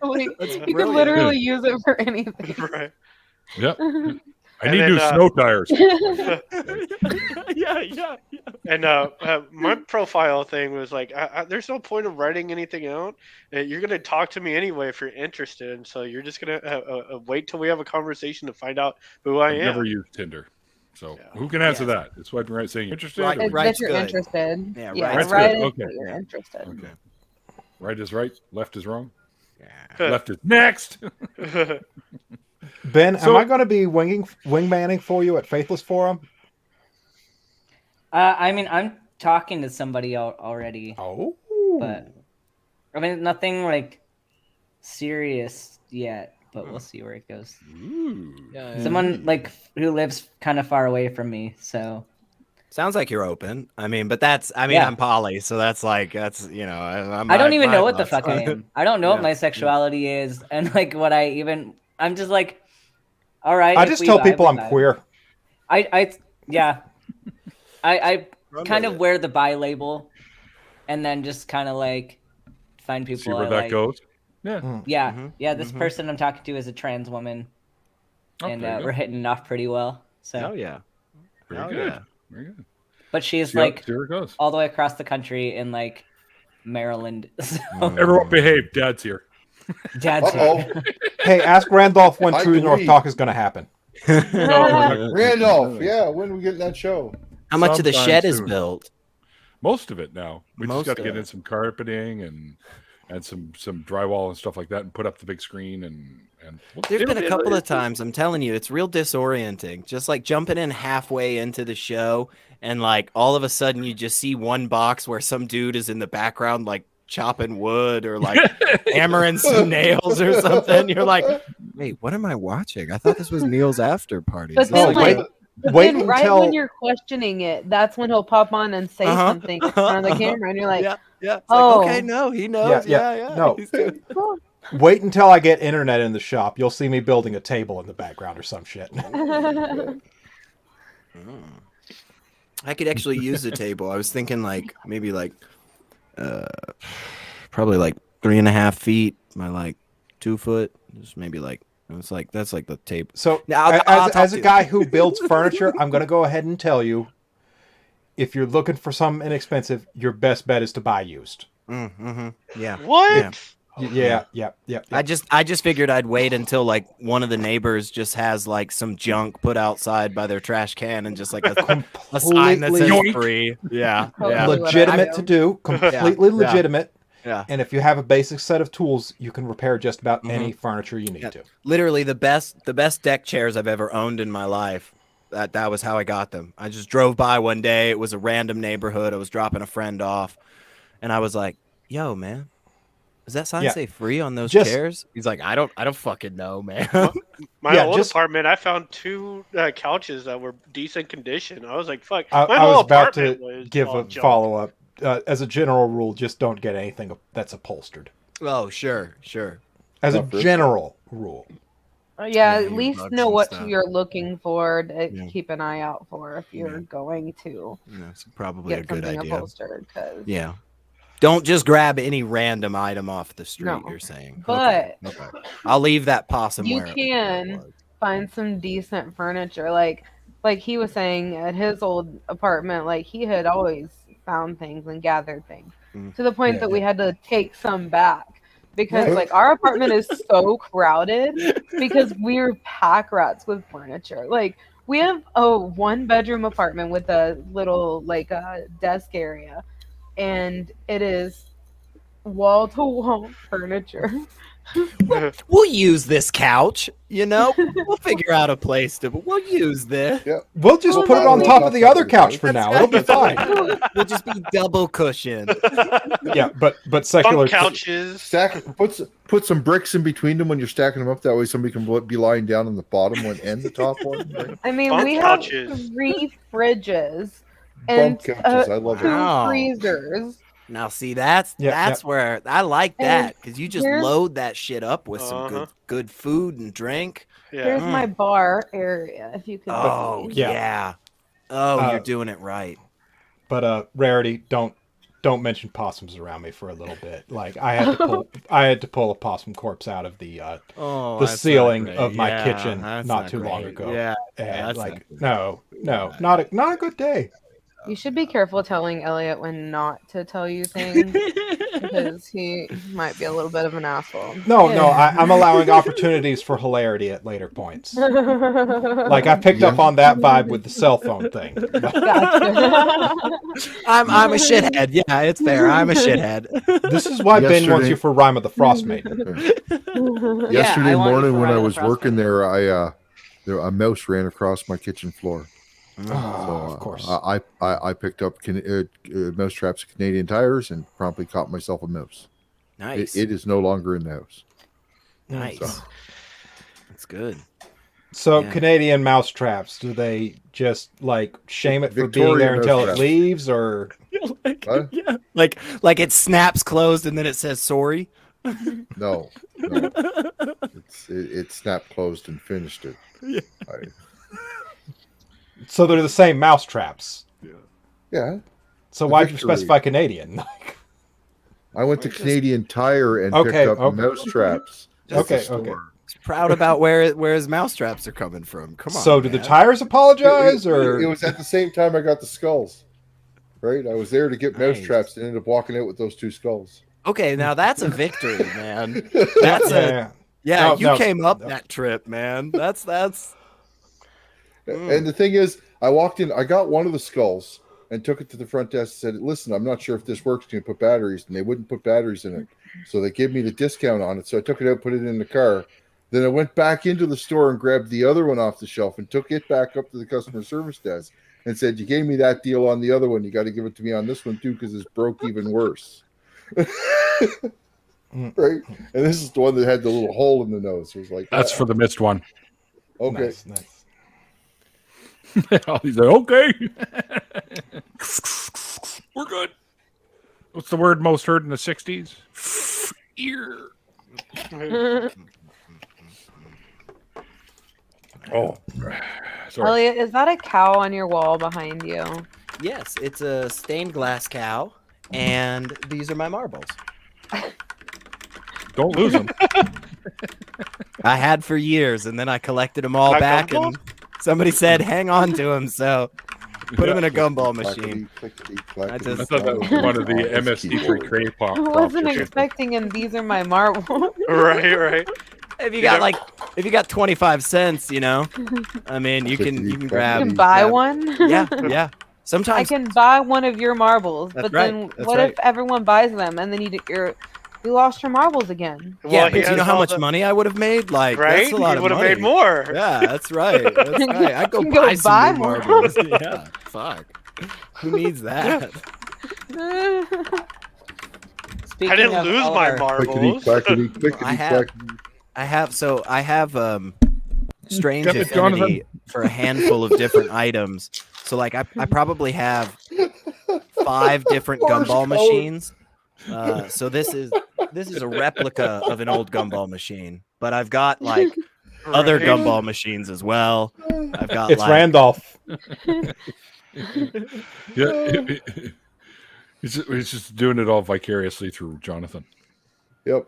can literally use it for anything. Right. Yep. I need new snow tires. Yeah. And my profile thing was like, there's no point of writing anything out. You're gonna talk to me anyway if you're interested, and so you're just gonna wait till we have a conversation to find out who I am. Never used Tinder, so who can answer that? It's swiping right saying you're interested. If you're interested, Right's right. good. Okay. You're interested. Okay. Right is right. Left is wrong. Yeah. Left is next. Ben, am I going to be wingmanning for you at Faithless Forum? I mean, I'm talking to somebody already. Oh. But I mean, nothing like serious yet, but we'll see where it goes. Someone like who lives kind of far away from me, so. Sounds like you're open. I mean, but I'm poly, so that's I don't even know what the fuck I am. I don't know what my sexuality is, and like what I'm just like, all right. I just tell people I'm queer. I kind of wear the bi label, and then just kind of like find people. See where that goes. Yeah. This person I'm talking to is a trans woman, and we're hitting it off pretty well. So. Oh yeah. Very good. Very good. But she's see like where it goes. all the way across the country in like Maryland. So. Everyone behave. Dad's here. Dad's here. Hey, ask Randolph when True North Talk is going to happen. Randolph, yeah, when are we getting that show? How much of the shed is soon. built? Most of it now. We Most just got to of get it. in some carpeting and some drywall and stuff like that, and put up the big screen and. There's been a couple of times, I'm telling you, it's real disorienting. Just like jumping in halfway into the show, and like all of a sudden you just see one box where some dude is in the background, like chopping wood or like hammering some nails or something. You're like, wait, what am I watching? I thought this was Neil's after party. But then, wait right until when you're questioning it, that's when he'll pop on and say something in front of the camera, and you're like, yeah. It's oh, like, okay, no, he knows. Yeah. No. Wait until I get internet in the shop. You'll see me building a table in the background or some shit. I could actually use a table. I was thinking like maybe like probably like 3.5 feet by like 2 foot. Just maybe like it's like that's like the table. So now, as a guy who builds furniture, I'm going to go ahead and tell you, if you're looking for something inexpensive, your best bet is to buy used. Yeah. What? Yeah. I just figured I'd wait until like one of the neighbors just has like some junk put outside by their trash can and just like a sign that says free. Yeah. Legitimate to do. Completely legitimate. Yeah. And if you have a basic set of tools, you can repair just about any furniture you need to. Literally the best deck chairs I've ever owned in my life That was how I got them. I just drove by one day. It was a random neighborhood. I was dropping a friend off, and I was like, "Yo, man, does that sign say free on those chairs?" He's like, "I don't fucking know, man." My old apartment, I found 2 couches that were decent condition. I was like, "Fuck!" My I whole was about apartment to was give all a junk. follow up. As a general rule, just don't get anything that's upholstered. Oh, sure. As a general rule. Yeah, at least bugs know and what stuff. you're looking for to Yeah. keep an eye out for if you're going to It's probably a get good something idea. upholstered. Cause Yeah. Don't just grab any random item off the street. No. You're saying, But okay. I'll leave that possum you where it can was. find some decent furniture. Like he was saying at his old apartment, like he had always found things and gathered things to the point that we had to take some back because like our apartment is so crowded because we're pack rats with furniture. Like we have a 1-bedroom apartment with a little like desk area, and it is wall to wall furniture. We'll use this couch, we'll figure out a place but we'll use this. Yeah. We'll just put it on top of the other couch for now. It'll be fine. We'll just be double cushioned. Yeah, but secular Bunk couches. Put some bricks in between them when you're stacking them up. That way somebody can be lying down on the bottom one and the top one. Right? I mean, Bunk we couches. have 3 fridges and Bunk couches. I love 2 Wow. freezers. Now, see, that's where I like that because you just load that shit up with some good food and drink. Here's my bar area, if you can Oh, see. yeah. Oh, you're doing it right. But Rarity, don't mention possums around me for a little bit. Like I had to pull a possum corpse out of the that's ceiling not of great. my Yeah, kitchen that's not not too long great. ago. Yeah, and that's like not not a good day. You should be careful telling Elliot when not to tell you things because he might be a little bit of an asshole. No, I'm allowing opportunities for hilarity at later points. Like I picked up on that vibe with the cell phone thing. I'm a shithead. Yeah, it's fair. I'm a shithead. This is why Ben wants you for Rhyme of the Frost Maiden. Yesterday I want you morning for when Rhyme I of the was Frost working Maiden. there, a mouse ran across my kitchen floor. Of course. I picked up mouse traps at Canadian Tires and promptly caught myself a mouse. Nice. It is no longer in the house. Nice. So. That's good. So Canadian mouse traps, do they just like shame it for being there Victorian until it mouse leaves, or What? Like it snaps closed and then it says sorry? No. It snapped closed and finished it. so they're the same mouse traps? Yeah. So why'd you specify Canadian? I went to Canadian Tire and picked up mouse traps. Okay. He's proud about where his mouse traps are coming from. Come on. So did the tires apologize, or it was at the same time I got the skulls? Right, I was there to get mouse traps and ended up walking out with those 2 skulls. Okay, now that's a victory, man. That's you came up that trip, man. That's. And the thing is, I walked in, I got one of the skulls and took it to the front desk and said, "Listen, I'm not sure if this works. Can you put batteries?" And they wouldn't put batteries in it, so they gave me the discount on it. So I took it out, put it in the car. Then I went back into the store and grabbed the other one off the shelf and took it back up to the customer service desk and said, "You gave me that deal on the other one. You got to give it to me on this one too because it's broke even worse." Right, and this is the one that had the little hole in the nose. It was like that's for the missed one. Okay, nice. He's like, okay, we're good. What's the word most heard in the '60s? Ear. Oh, sorry. Elliot, is that a cow on your wall behind you? Yes, it's a stained glass cow, and these are my marbles. Don't lose them. I had for years, and then I collected them all back, and somebody said, "Hang on to them." So put them in a gumball machine. I thought that was one of the MST3 crave pop. I wasn't expecting him. These are my marbles. Right. If you got 25 cents, I mean, you can grab. You can buy one. Yeah. Sometimes I can buy one of your marbles, That's but right. then That's what right. if everyone buys them and then you're You lost your marbles again. Yeah, he but you has know how all much the- money I would have made? Like, Right? that's a lot He of would have money. made more. Yeah, that's right. That's right. I'd go You can go buy some buy new more marbles. Yeah, fuck. Who needs that? Speaking I didn't of lose all my our- Clickety, marbles. clackety, clickety, I have- clack. I have strange Damn it, affinity Jonathan. for a handful of different items. So like I probably have 5 different Morse gumball code. machines. So this is a replica of an old gumball machine, but I've got like other Right. gumball machines as well. I've got It's like Randolph. Yeah, he's just doing it all vicariously through Jonathan. Yep.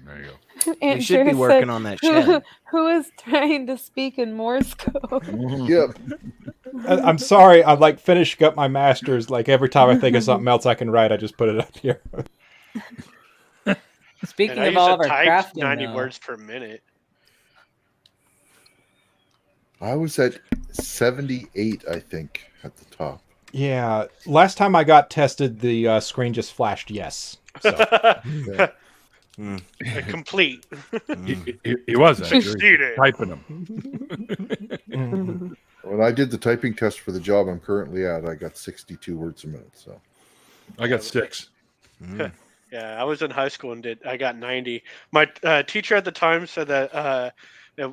There you go. we should be Andrew working said, on that shed. Who is trying to speak in Morse code? Yep. I'm sorry. I'm like finishing up my master's. Like every time I think of something else I can write, I just put it up here. Speaking And I of used all to of our type crafting, 90 though, words per minute. I was at 78, I think, at the top. Yeah. Last time I got tested, the screen just flashed yes. So Complete. He was actually Succeeded. typing them. When I did the typing test for the job I'm currently at, I got 62 words a minute. So I got 6. Yeah, I was in high school and I got 90. My teacher at the time said that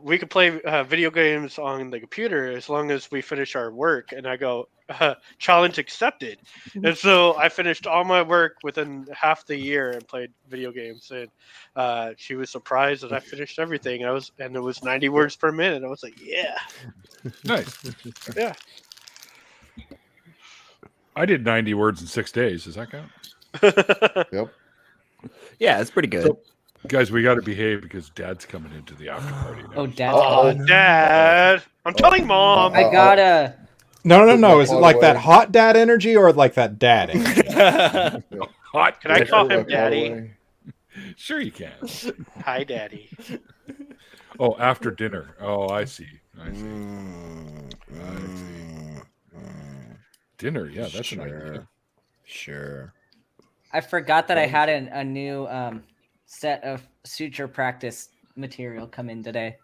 we could play video games on the computer as long as we finish our work. And I go, challenge accepted. And so I finished all my work within half the year and played video games. And she was surprised that I finished everything. And it was 90 words per minute. I was like, yeah. Nice. Yeah. I did 90 words in 6 days. Does that count? yep. Yeah, it's pretty good. So, guys, we got to behave because Dad's coming into the after party now. oh, Dad, Oh, Dad. I'm telling Mom. I gotta. no. Is it All like the that way. hot dad energy or like that dad energy? Hot. Can I call him All the Daddy? way. Sure you can. Hi, Daddy. Oh, after dinner. Oh, I see. I see. Dinner. Yeah, that's an idea. Sure. I forgot that I had a new set of suture practice material come in today,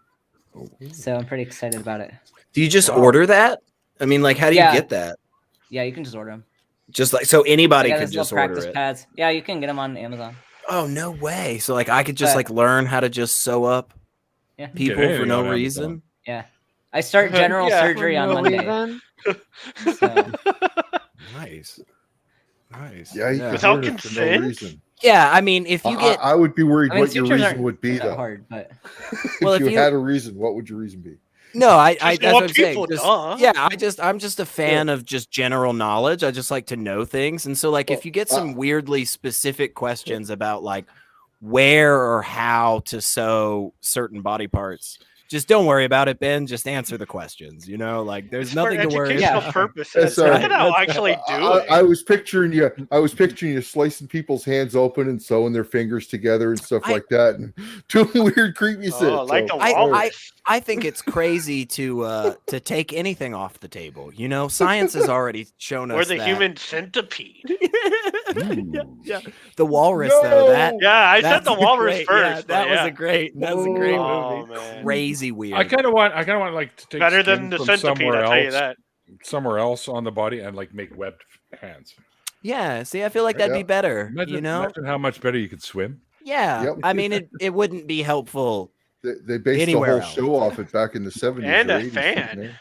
so I'm pretty excited about it. Do you just order that? I mean, like, how do you Yeah. get that? Yeah, you can just order them. Just like so anybody I got could these little just order practice it. pads. Yeah, you can get them on Amazon. Oh no way! So like I could just But- like learn how to just sew up Yeah. people anything for no on Amazon. reason. Yeah, I start general Yeah. surgery on No Monday. reason. So. Nice. Yeah, you can Without order it for consent? no reason. Yeah, I mean, if you get I would be worried I mean, what your sutures reason aren't would be, that though. hard, but Well, if if you you- had a reason, what would your reason be? no, I Just that's want what I'm saying. people, Just- duh. yeah, I'm just a fan of just general knowledge. I just like to know things, and so like if you get some weirdly specific questions about like where or how to sew certain body parts, just don't worry about it, Ben. Just answer the questions. You know, like there's It's nothing for to worry educational about. purposes. That's all Not right. that I'll actually do it. I was picturing you. I was picturing you slicing people's hands open and sewing their fingers together and stuff like that, and doing weird, creepy shit. Oh, like the So- walrus. I think it's crazy to take anything off the table. You know, science has already shown us Or the that. human centipede. Yeah. The walrus though, that Yeah, I said that's the a walrus great- first. yeah, but that was yeah. a great Oh, movie. man. Crazy weird. I kind of want like to take Better skin than the from centipede, somewhere I'll tell you else, that. somewhere else on the body and like make webbed hands. Yeah, see, I feel like that'd be Yeah. better. Imagine, you know? imagine how much better you could swim. Yeah. Yep. I mean, it wouldn't be helpful. They based Anywhere the whole else. show off it back in the 70s And or a 80s. fan. didn't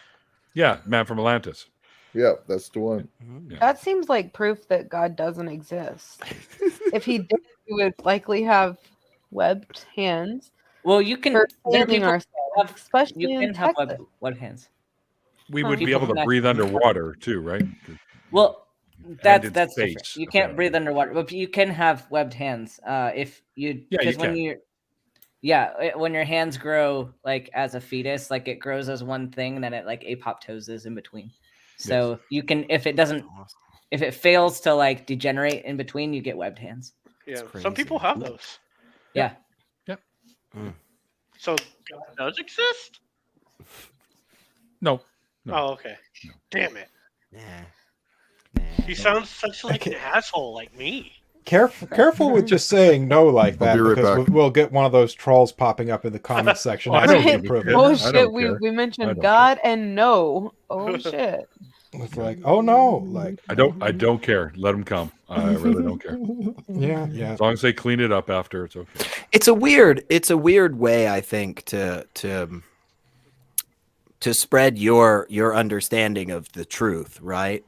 Yeah, man from Atlantis. they? Yeah, that's the one. That seems like proof that God doesn't exist. If he did, he would likely have webbed hands well, you can. for There are standing people ourselves, who have, especially you in can have Texas. web hands. We Huh. would be People able to can breathe actually- underwater too, right? Well, in that's different. space, You can't apparently. breathe underwater, but you can have webbed hands. If you Yeah, you because when can. you when your hands grow like as a fetus, like it grows as one thing, and then it like apoptoses in between. So you can if it fails to like degenerate in between, you get webbed hands. Yeah, crazy. some people have those. Yeah. So God does exist? No. No. Oh, okay. Damn it. Nah. He sounds such like an asshole like me. Careful with just saying no like that, I'll be right because back. we'll get one of those trolls popping up in the comment section. Oh, I asking don't to give a prove shit. it. Oh I shit, don't we care. I mentioned don't God and no. Oh shit. It's like, oh no, like I don't care. Let them come. I really don't care. yeah. As long as they clean it up after, it's okay. It's a weird way, I think, to spread your understanding of the truth, right?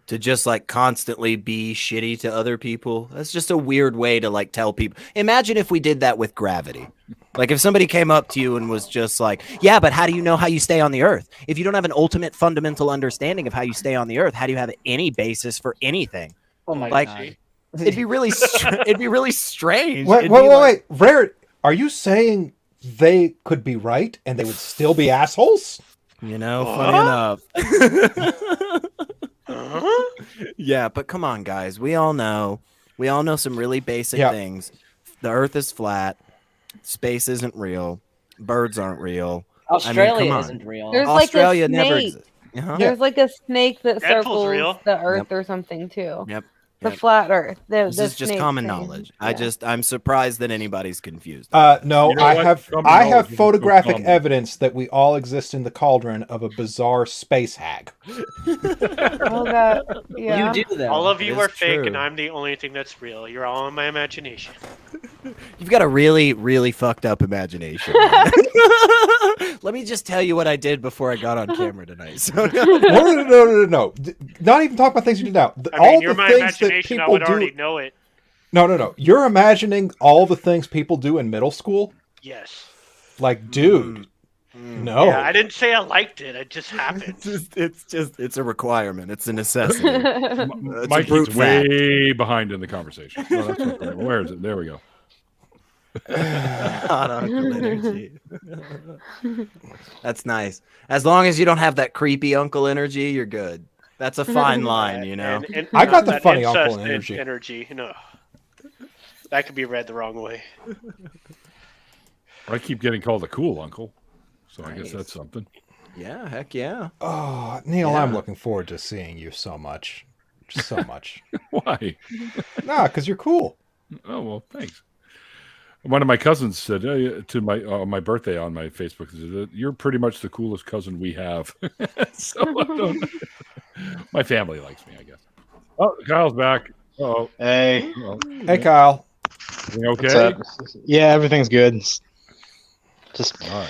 To just like constantly be shitty to other people. That's just a weird way to like tell people. Imagine if we did that with gravity. Like if somebody came up to you and was just like, yeah, but how do you know how you stay on the earth? If you don't have an ultimate fundamental understanding of how you stay on the earth, how do you have any basis for anything? Oh my Like, god. it'd be really strange. Wait, It'd be like- Rare, are you saying they could be right and they would still be assholes? You know, funny enough. Yeah, but come on, guys. We all know some really basic things. The Earth is flat. Space isn't real. Birds aren't real. Australia come on. isn't real. There's Australia like a never snake. exists. Uh-huh. There's like a snake that Deadpool's circles real. the Earth Yep. or something too. Yep. The Yep. flat Earth. This is just common knowledge. I'm surprised that anybody's confused. No, You know I what? have Common I knowledge have is so photographic common. evidence that we all exist in the cauldron of a bizarre space hag. Oh, that, yeah. You do though. All of It you is are fake, true. and I'm the only thing that's real. You're all in my imagination. You've got a really, really fucked up imagination. Let me just tell you what I did before I got on camera tonight. So, No. Not even talk about things you did now. I mean, All you're the my things that imagination. I people would do. already know it. No. You're imagining all the things people do in middle school. Yes. Like, dude, no. Yeah, I didn't say I liked it. It just happened. it's a requirement. It's a necessity. It's a Mikey's brute fact. way behind in the conversation. Oh, that's not great. Where is it? There we go. Hot uncle energy. That's nice. As long as you don't have that creepy uncle energy, you're good. That's a fine line, you know. And I got the that funny uncle incest energy. No, that could be read the wrong way. I keep getting called a cool uncle, so I guess that's something. Yeah, heck yeah. Oh, Neil, Yeah. I'm looking forward to seeing you so much. Just so much. Why? Nah, because you're cool. Oh well, thanks. One of my cousins said to my birthday on my Facebook, said, "You're pretty much the coolest cousin we have." So I don't, my family likes me, I guess. Oh, Kyle's back. Oh, Hey, Hey, Kyle. okay. what's up? Yeah, everything's good. Just All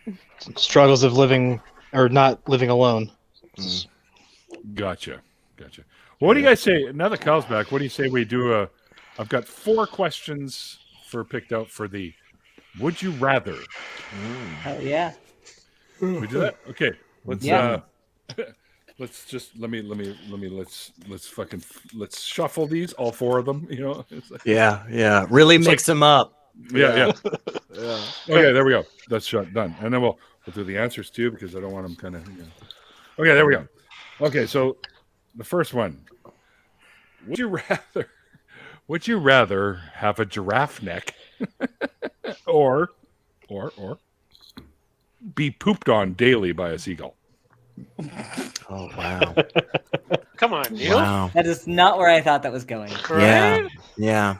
right. struggles of living or not living alone. Gotcha. Well, what do you guys say? Now that Kyle's back, what do you say we do I've got 4 questions picked out for the Would You Rather. Hell yeah. We do that? Okay. Let's Yeah. let's just let's shuffle these, all 4 of them, you know. It's like, Yeah. Really mix them up. yeah. Okay, there we go. That's done. And then we'll do the answers too, because I don't want them kind of, Okay, there we go. Okay, so the first one. Would you rather have a giraffe neck or be pooped on daily by a seagull? Oh wow. Come on, Neil. Wow. That is not where I thought that was going. Yeah.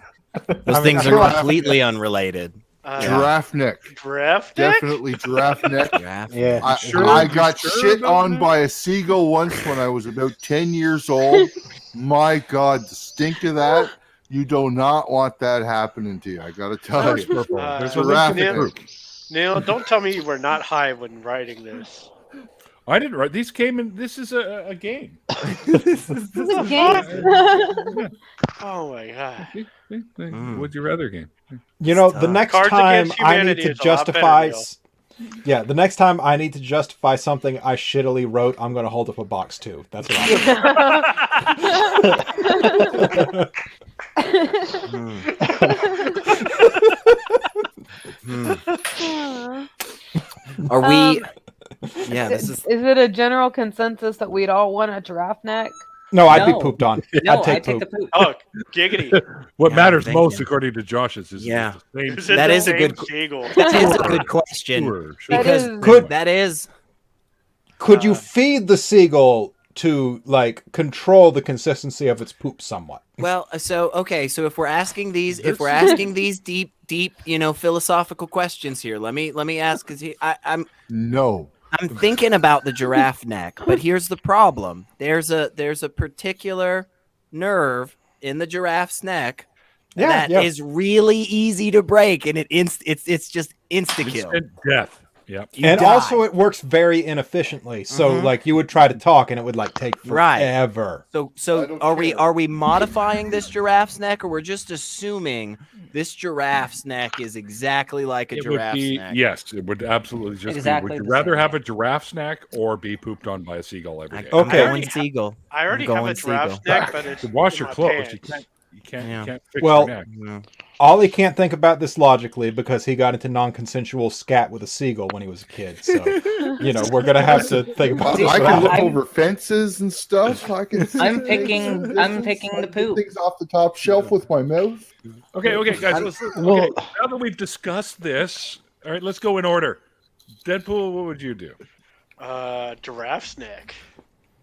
Those I things feel are like- completely unrelated. Giraffe neck. Giraffe neck? Definitely giraffe neck. Yeah. I got shit on by a seagull once when I was about 10 years old. My God, the stink of that. You do not want that happening to you. I got to tell you. There's a Giraffe link in neck. the Neil, don't tell me you were not high when writing this. I didn't write. These came in. This is a game. This is a game. Oh my god. Would you rather game? You know, the next Cards time Against I need Humanity to is a lot justify... better, Yeah, the next time I need to justify something I shittily wrote, I'm going to hold up a box too. That's what Are we Yeah, this Is is it a general consensus that we'd all want a giraffe neck? No, I'd be No. pooped on. No, I'd I take take poop. the poop. Oh, giggity. What Yeah, matters thank most, you. according to Josh, is Yeah. the same. Is it That the is a same good seagull? that is a good question. Sure. That Because is- Could- that is Could you feed the seagull to like control the consistency of its poop somewhat. Well, so if we're asking these deep, philosophical questions here, let me ask, because I'm thinking about the giraffe neck, but here's the problem: there's a particular nerve in the giraffe's neck that is really easy to break, and it's just insta kill, death. Yep. And also it works very inefficiently. So like you would try to talk and it would like take forever. Right. So are we modifying this giraffe's neck, or we're just assuming this giraffe's neck is exactly like a giraffe's neck? Yes, it would absolutely just exactly be. Would you rather have a giraffe's neck or be pooped on by a seagull every day? I'm going seagull. I already have a giraffe's neck, but it's wash your in my clothes. pants. You can't fix your neck. Ollie can't think about this logically because he got into non-consensual scat with a seagull when he was a kid. So, we're gonna have to think about this. I can look over fences and stuff. I'm picking the poop. Things off the top shelf with my mouth. Okay, guys. Now that we've discussed this, all right, let's go in order. Deadpool, what would you do? Giraffe's neck.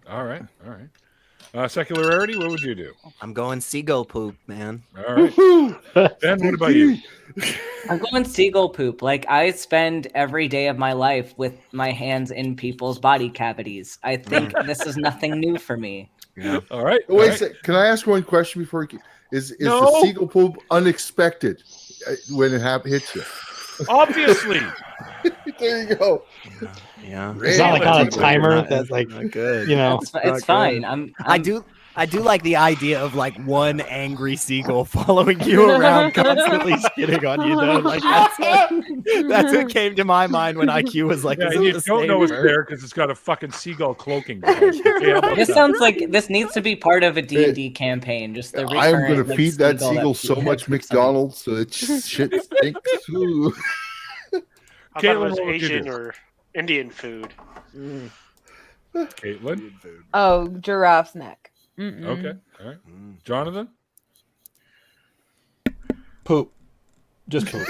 All right. Secular Rarity, what would you do? I'm going seagull poop, man. All right. Ben, what about you? I'm going seagull poop. Like, I spend every day of my life with my hands in people's body cavities. I think this is nothing new for me. Yeah. All right. Wait a second. Can I ask one question before you? Is the seagull poop unexpected when it hits you? Obviously. There you go. Yeah. It's not like on a timer that's like good. It's fine. I do like the idea of like one angry seagull following you around, constantly shitting on you. Though, like that's what came to my mind when IQ was like. And you don't know it's there because it's got a fucking seagull cloaking device. This sounds like this needs to be part of a D&D campaign. Just the I'm going to recurrent, feed that seagull seagull so much McDonald's so it shit stinks. Ooh. I thought it was Asian or Indian food. Caitlin? Oh, giraffe's neck. Okay. All right. Jonathan? Poop. Just poop.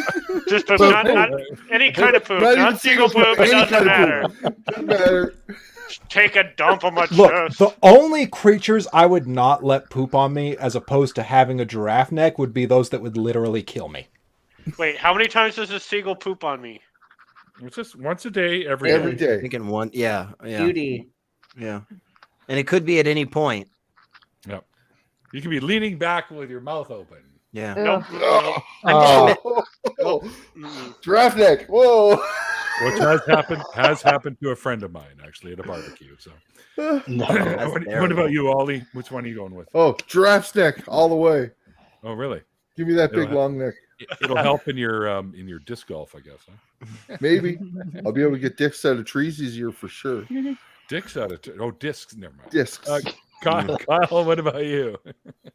Just poop. Not any kind of poop. Not seagull poop. It doesn't matter. Doesn't matter. Take a dump on my Look, chest. the only creatures I would not let poop on me as opposed to having a giraffe neck would be those that would literally kill me. Wait, how many times does a seagull poop on me? It's just once a day, every day. Thinking one, yeah. Beauty. Yeah. And it could be at any point. Yep. You can be leaning back with your mouth open. Yeah. Nope. Giraffe neck. Whoa. Which has happened to a friend of mine actually at a barbecue. So, what about you, Ollie? Which one are you going with? Oh, giraffe's neck all the way. Oh, really? Give me that big long neck. It'll help in your disc golf, I guess. Huh? Maybe I'll be able to get discs out of trees easier for sure. Discs out of discs. Never mind. Discs. Kyle, what about you?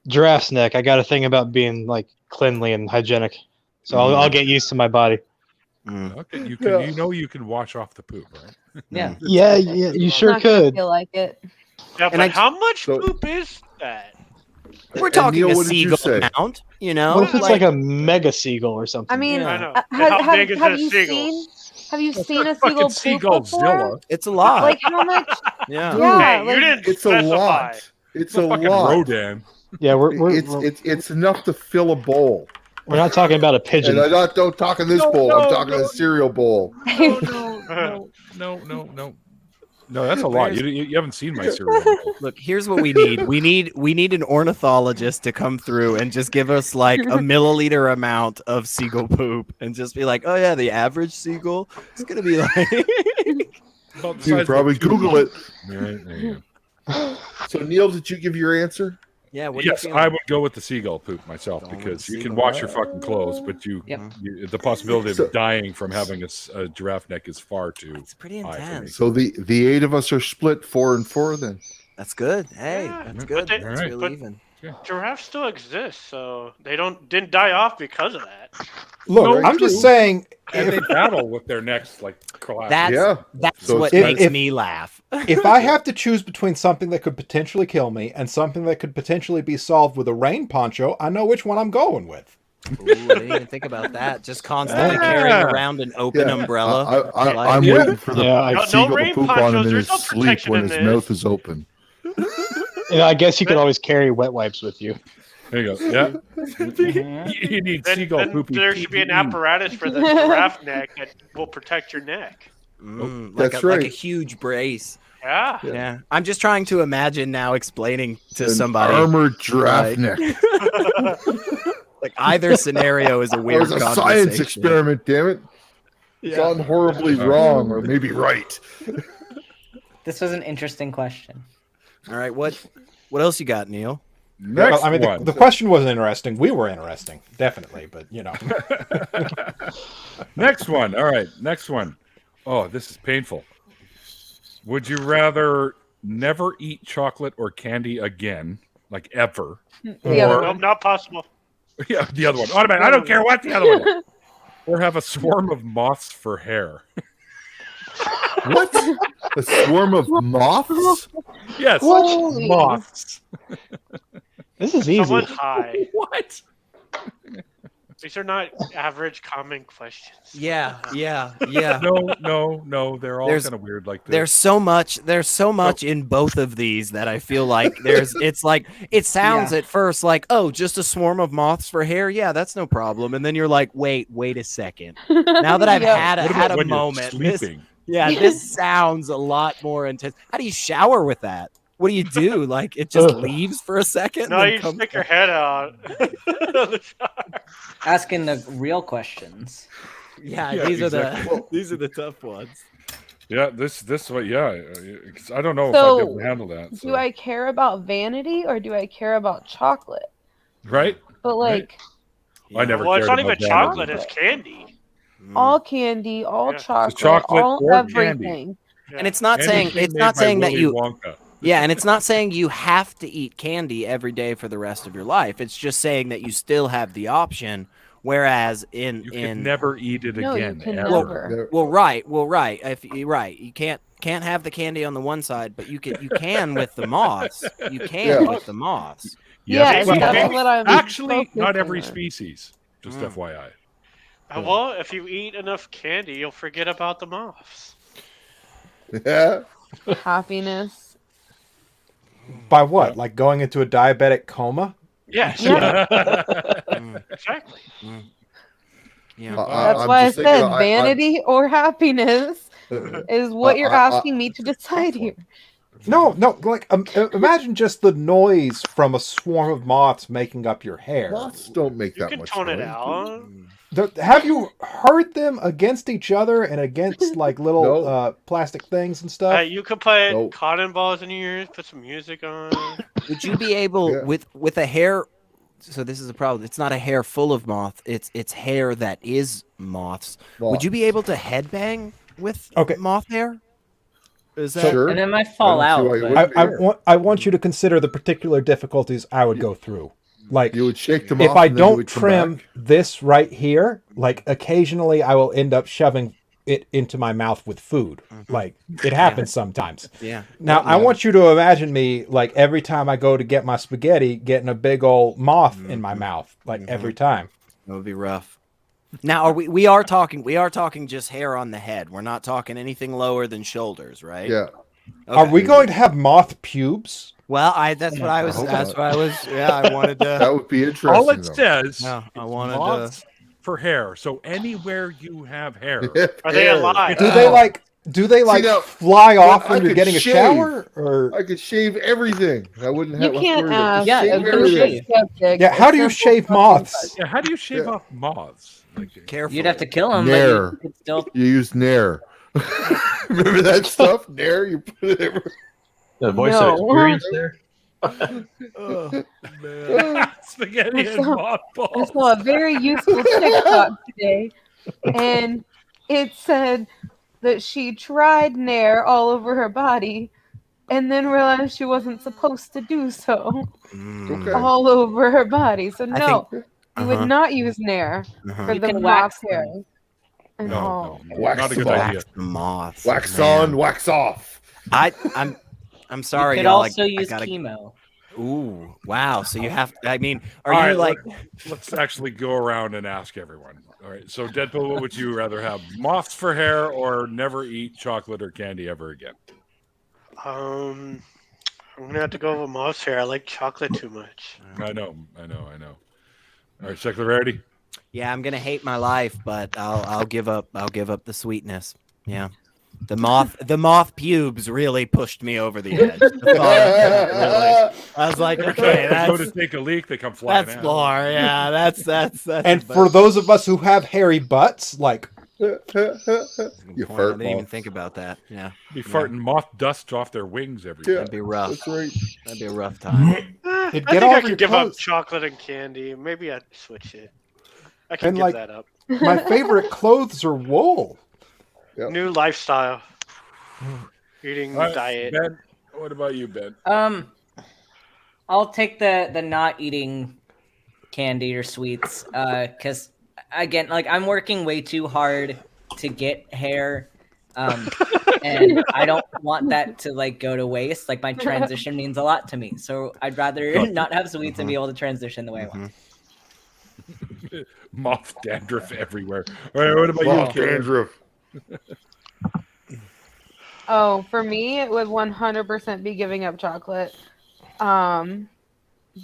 Giraffe's neck. I got a thing about being like cleanly and hygienic, so I'll get used to my body. Okay, you can wash off the poop, right? Yeah. Yeah, you sure could. Feel like it. Yeah, but how much poop is that? We're talking Neil, a what did you seagull say? amount, What if it's like a mega seagull or something? I mean, I know. have big is a you seagull? have you seen a Fucking seagull poop before? Seagullzilla. it's a lot. Like how much? Yeah. Yeah, Hey, like, you didn't It's a specify. lot. It's a Fucking lot. Rodan. Yeah, It's enough to fill a bowl. we're not talking about a pigeon. And I'm not talking this bowl. I'm talking a cereal bowl. No, that's a lot. You haven't seen my cereal bowl. Look, here's what we need. We need an ornithologist to come through and just give us like a milliliter amount of seagull poop and just be like, oh yeah, the average seagull is gonna be like About the You size probably of a Google it. All right, there you go. So Neil, did you give your answer? yeah. What do you Yes, feel? I would go with the seagull poop myself Going with because you can seagull. wash your fucking clothes, but the possibility So- of dying from having a giraffe neck is far too. It's pretty high for me. intense. So the 8 of us are split 4 and 4 then. That's good. Hey, Yeah, that's but good. they- That's Alright. really but- even. Giraffes still exist, so they didn't die off because of that. Look, No, I'm true. just saying, And they battle with their necks like collapse. That's So what if- makes if- me laugh. if I have to choose between something that could potentially kill me and something that could potentially be solved with a rain poncho, I know which one I'm going with. Ooh, I didn't even think about that. Just constantly carrying around an open umbrella. I'm Like- waiting for the Yeah, No seagull rain to poop on him ponchos, in there's his no sleep protection when in his this. mouth is open. And I guess you could always carry wet wipes with you. There you go. Yeah. You need seagull Then poopy. there should be an PPE. apparatus for the giraffe neck that will protect your neck. Like That's like a right. huge brace. Yeah. Yeah. I'm just trying to imagine now explaining to An somebody armored giraffe like- neck. like either scenario is a It weird was a science conversation. experiment, damn it. It's gone horribly wrong, or maybe right. This was an interesting question. All right, what else you got, Neil? Next Well, I mean, one. the question wasn't interesting. We were interesting, definitely, but you know. Next one. All right. Next one. Oh, this is painful. Would you rather never eat chocolate or candy again, like ever? The other Or- one. Nope, not possible. Yeah, the other one. Automatic. I don't care what the other one. Or have a swarm of moths for hair. What? A swarm of moths? Yes. Holy. Moths. This is easy. Someone high. What? These are not average common questions. Yeah. No. They're all There's- kind of weird like this. There's so much in both of these that I feel like it's like it sounds at first like, oh, just a swarm of moths for hair. Yeah, that's no problem. And then you're like, wait a second. Now that I've Yeah. had What had about a when you're moment, this sleeping? this sounds a lot more intense. How do you shower with that? What do you do? Like it just leaves for a second? No, then you just comes stick your back? head out. On the shower. Asking the real questions. Yeah, Yeah, these exactly. these are the tough ones. Yeah, this one, yeah. 'Cause I don't know if So, I'd be able to handle that. Do I care about vanity or do I care about chocolate? Right? But like I never Well, it's cared not even about vanity. chocolate; it's candy. all candy, all Yeah. chocolate, chocolate all or candy. everything. And it's not saying Anything it's made not by saying that Willy you Wonka. Yeah, and it's not saying you have to eat candy every day for the rest of your life. It's just saying that you still have the option. Whereas You can never eat it No, again. you can ever. never. well, right. If you're right, you can't have the candy on the one side, but you can with the moths. You can Yeah. with the moths. Yes, well, that's what I'm actually, not focusing every on. species. Just FYI. Well, if you eat enough candy, you'll forget about the moths. Yeah. Happiness. By what? Like going into a diabetic coma? Yes. Yeah. Exactly. Yeah. That's I'm why I just thinking, said vanity or happiness is what you're I- asking me to decide here. No. Like imagine just the noise from a swarm of moths making up your hair. Moths don't make You that can much tone it noise. out. Have you heard them against each other and against like little No. plastic things and stuff? You could put Nope. cotton balls in your ears, put some music on. Would you be able Yeah. with a hair? So this is a problem. It's not a hair full of moth. It's hair that is moths. Would you be able to headbang with moth hair? Is that Sure. And it might fall I out. don't see why you but- wouldn't. I want you to consider the particular difficulties I would go through. Like You would shake them if off I and then you don't would come trim back. this right here, like occasionally I will end up shoving it into my mouth with food. Like it happens sometimes. Yeah. Now I want you to imagine me like every time I go to get my spaghetti, getting a big old moth in my mouth, like every time. That would be rough. Now are we are talking just hair on the head. We're not talking anything lower than shoulders, right? Yeah. Are Okay. we going to have moth pubes? Well, that's what I was. hope That's not. what I was. Yeah, I wanted That to. would be interesting. All it though. says, Yeah, I wanted to. moths for hair. So anywhere you have hair, Are they alive? Do they like now, fly off I when you're could getting a shave. shower? Or I could shave everything. I wouldn't You have. can't ask. Yeah, shave you Who's can everything. shave. skeptic? yeah, how do you Simple shave fucking moths? yeah, how do you shave Yeah. off moths? Like, Careful. You'd have to kill him, Nair. but you could still. You use Nair. Remember that stuff? Nair. You put it everywhere. The voice No. of experience there. oh, man. Spaghetti and I saw- I mothballs. saw a very useful TikTok today, and it said that she tried Nair all over her body, and then realized she wasn't supposed to do so Mm, Okay. all over her body. So no, you uh-huh. would not use Nair uh-huh. for You the can wax moth hair. them. And No, no, Wax not a them good off. idea. Wax the moths. Wax man. on, wax off. I'm sorry, You could y'all. also use gotta, chemo. Ooh, wow. So you have. I mean, are All you right, like? let's actually go around and ask everyone. All right. So, Deadpool, what would you rather have? Moths for hair or never eat chocolate or candy ever again? I'm gonna have to go with mouse hair. I like chocolate too much. I know. All right, secular rarity. Yeah, I'm gonna hate my life, but I'll give up. I'll give up the sweetness. Yeah, the moth pubes really pushed me over the edge. The thought of that really, I was like, okay, Go that's to take a leak, they come flying that's out. more. Yeah, that's. And for those of us who have hairy butts, like You I fart didn't even moth. think about that. Yeah, Be farting moth dust off their wings every day. Yeah, that'd be rough. that's right. That'd be a rough time. I It'd think get all I of your could give up clothes. chocolate and candy. Maybe I'd switch it. I can And, give like- that up. my favorite clothes are wool. Yep. New lifestyle. Eating All right, diet. Ben, what about you, Ben? I'll take the not eating candy or sweets, because again, like I'm working way too hard to get hair, and I don't want that to like go to waste. Like my transition means a lot to me, so I'd rather not have sweets and be able to transition the way I want. Moth dandruff everywhere. All right, what about Moth you, Kayla? dandruff. Oh, for me, it would 100% be giving up chocolate.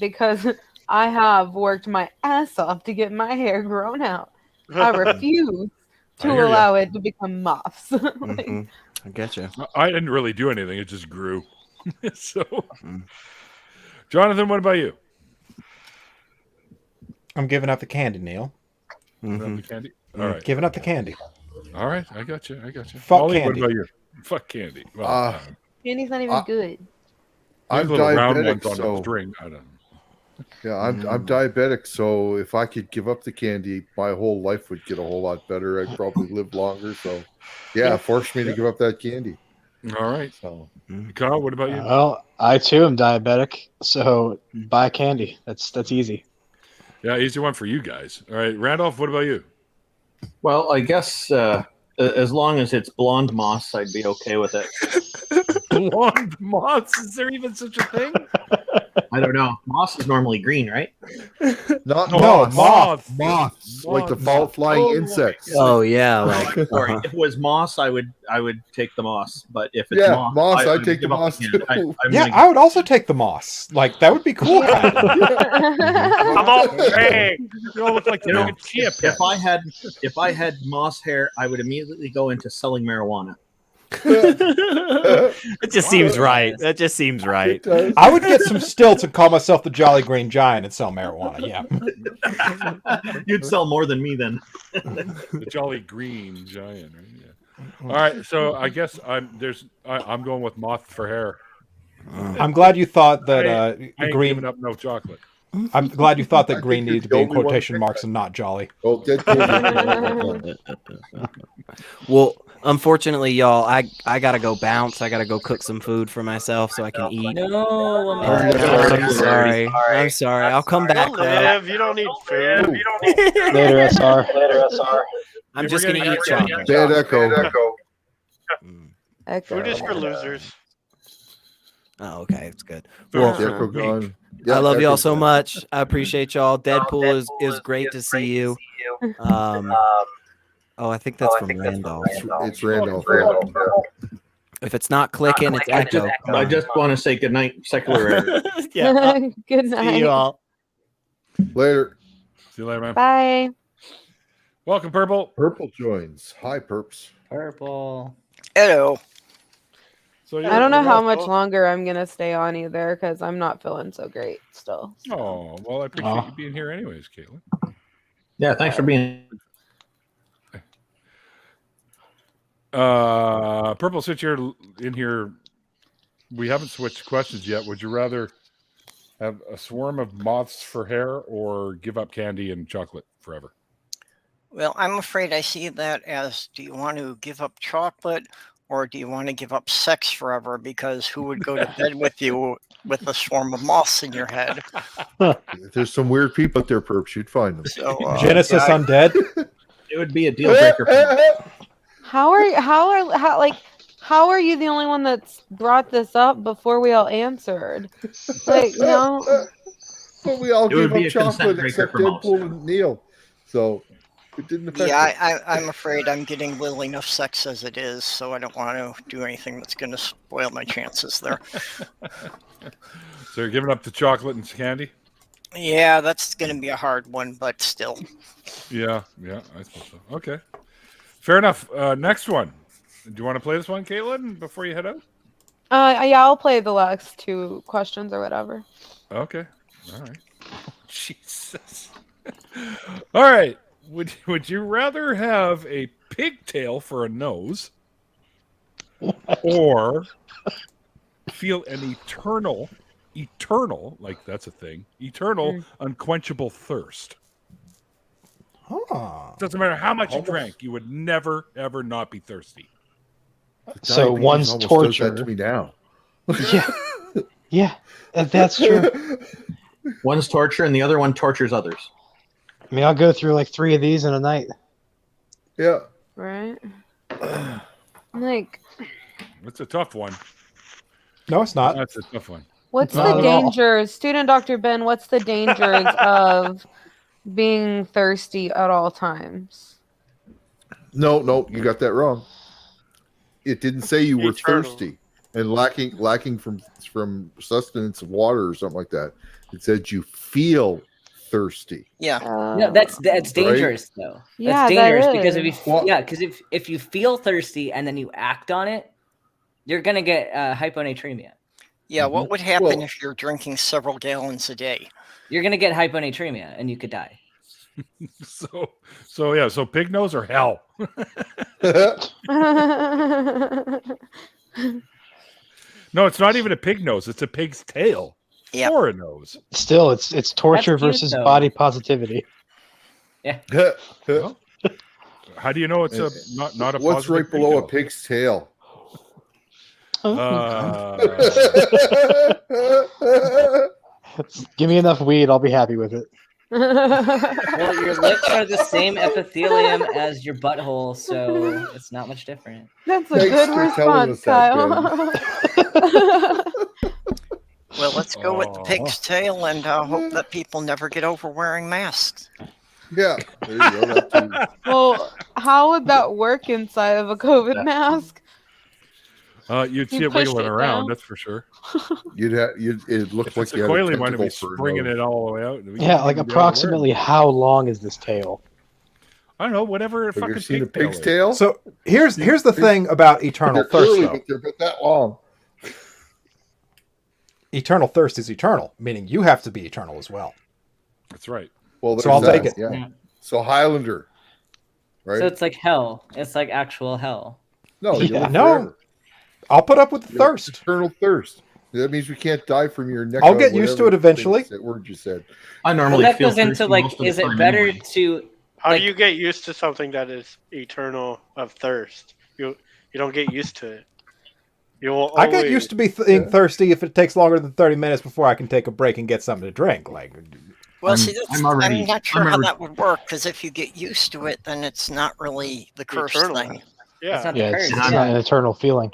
Because I have worked my ass off to get my hair grown out. I refuse I to hear ya. allow it to become moths. Mhm. I get you. I didn't really do anything; it just grew. So, Jonathan, what about you? I'm giving up the candy, Neil. The candy. All right, Giving up the candy. all right. I got you. Fuck Ollie, candy. what about you? Fuck candy. Well, Candy's not even good. I'm little round diabetic, ones on a so string. I don't know. yeah, I'm diabetic. So if I could give up the candy, my whole life would get a whole lot better. I'd probably live longer. So, yeah, force me to give up that candy. All right, So, Kyle, what about you? Well, I too am diabetic, so buy candy. That's easy. Yeah, easy one for you guys. All right, Randolph, what about you? Well, I guess as long as it's blonde moss, I'd be okay with it. Blonde moths? Is there even such a thing? I don't know. Moss is normally green, right? not No, moths. moth. Moths, like the Moths. flying insects. Oh yeah, like Sorry, if it was moss, I would take the moss. But if it's Yeah, moss, moss, I I'd would take the give up moss, candy. too. I'm Yeah, gonna- I would also take the moss. Like that would be cool. Kind of. I'm all hey. You all look like You know, a chia pet. if I had moss hair, I would immediately go into selling marijuana. it just seems right. That just seems right. It does. I would get some stilts and call myself the Jolly Green Giant and sell marijuana. Yeah. You'd sell more than me then. The Jolly Green Giant. Right? Yeah. All right, so I guess I'm going with moth for hair. I'm glad you thought that I ain't green. giving up no chocolate. I'm glad you thought that I green think needed to you're be the in only one quotation to marks and not jolly. Oh, Deadpool. Well, unfortunately, y'all, I gotta go bounce. I gotta go cook some food for myself so I can eat. No, I'm sorry. I'm sorry. I'll come back You'll though. live. You don't need food. Later, SR. Later, SR. I'm Yeah, just we're gonna gonna eat eat chocolate. Bad echo. Echo. Food is for losers. Oh, okay, it's good. Well, The echo gone. I Yeah, love y'all echo's so gone. much. I appreciate y'all. Deadpool is great to see you. Oh, I think that's from Randolph. It's Randolph. If it's not clicking, it's echo. I just want to say goodnight, secular. Yeah. Good See night. you all. Later. See you later, man. Bye. Welcome, Purple. Purple joins. Hi, Perps. Purple. Hello. So I don't know how much longer. longer I'm gonna stay on either because I'm not feeling so great still. Oh, well, I appreciate Aw. you being here anyways, Caitlin. Yeah, thanks for being. Purple, since you're in here, we haven't switched questions yet. Would you rather have a swarm of moths for hair or give up candy and chocolate forever? Well, I'm afraid I see that as, do you want to give up chocolate or do you want to give up sex forever? Because who would go to bed with you with a swarm of moths in your head? There's some weird people out there, Perps. You'd find them. So, Genesis Undead. It would be a deal breaker. For me. How are you the only one that's brought this up before we all answered? Like, no. But we all It would give be up a consent chocolate breaker except for most. Deadpool and Neil. So It didn't affect Yeah, I'm afraid I'm getting little enough sex as it is, so I don't want to do anything that's going to spoil my chances there. So you're giving up the chocolate and candy? Yeah, that's going to be a hard one, but still. Yeah, I suppose so. Okay. Fair enough. Next one. Do you want to play this one, Caitlin, before you head out? Yeah, I'll play the last 2 questions or whatever. Okay. All right. Jesus. All right. Would you rather have a pigtail for a nose or feel an eternal, like that's a thing, eternal unquenchable thirst? Doesn't matter how much you drank, you would never, ever not be thirsty. So one's almost torture. does that to me now. Yeah, that's true. One's torture and the other one tortures others. I mean, I'll go through like 3 of these in a night. Yeah. Right? Like, It's a tough one. No, it's not. That's a tough one. what's Not the at all. dangers, student Dr. Ben? What's the dangers of being thirsty at all times? No, you got that wrong. It didn't say you were Eternal. thirsty and lacking from sustenance of water or something like that. It said you feel thirsty. Yeah. No, that's dangerous though. Yeah, That's dangerous because is. if you feel thirsty and then you act on it, you're gonna get hyponatremia. Yeah, what would happen Well- if you're drinking several gallons a day? You're gonna get hyponatremia and you could die. So pig nose or hell? No, it's not even a pig nose. It's a pig's tail Yep. for a nose. Still, it's torture That's cute, versus though. body positivity. Well, how do you know it's not a What's positive right below a pig pig's tail? tail? Give me enough weed, I'll be happy with it. Well, your lips are the same epithelium as your butthole, so it's not much different. That's a Thanks good for telling response, us that, Kyle. Well, let's go with the pig's tail and hope that people never get over wearing masks. Yeah. There you go. That too. Well, how would that work inside of a COVID mask? You'd see You it pushed wiggling it around, down. that's for sure. It looked If like it's a you had a coily one, it'd be tentacle for a springing nose. it all the way out. Yeah, like approximately how long is this tail? I don't know, whatever. Have you Fucking seen a pigtail pig's is. tail? So here's the thing about eternal They're thirst, curly, though. but they're about that long. Eternal thirst is eternal, meaning you have to be eternal as well. That's right. Well, So I'll there's take that, it. Yeah. So Highlander, right? So it's like hell. It's like actual hell. No, you Yeah. live No. forever. I'll put up with the You have thirst. Eternal thirst. That means we can't die from your neck. I'll get used to it eventually. That word you said. I Well, normally that feel goes into thirsty like, most of the is it time better anyway. to? How Like- do you get used to something that is eternal of thirst? You don't get used to it. You will I get always- used to being thirsty if it takes longer than 30 minutes before I can take a break and get something to drink. Like, Well, I'm- see, that's, I'm already- I'm not sure I'm how already- that would work, because if you get used to it, then it's not really the curse Eternal. thing. Yeah. It's not Yeah, the it's curse. not Yeah. an eternal feeling.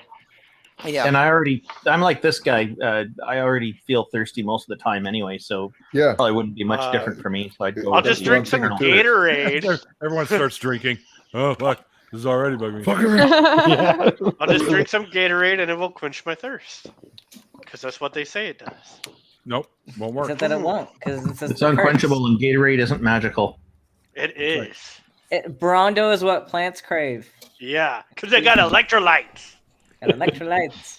Yeah. And I'm like this guy. I already feel thirsty most of the time anyway, so Yeah. probably wouldn't be much different for me. So I'd go. I'll with just the drink some eternal. Gatorade. Everyone starts drinking. Oh, fuck. This is already bugging me. Fuck around. Yeah. I'll just drink some Gatorade and it will quench my thirst. Because that's what they say it does. Nope, won't work. Except that it won't, because it's It's unquenchable, and Gatorade isn't magical. It is. Brawndo is what plants crave. Yeah. Because they got electrolytes. And electrolytes.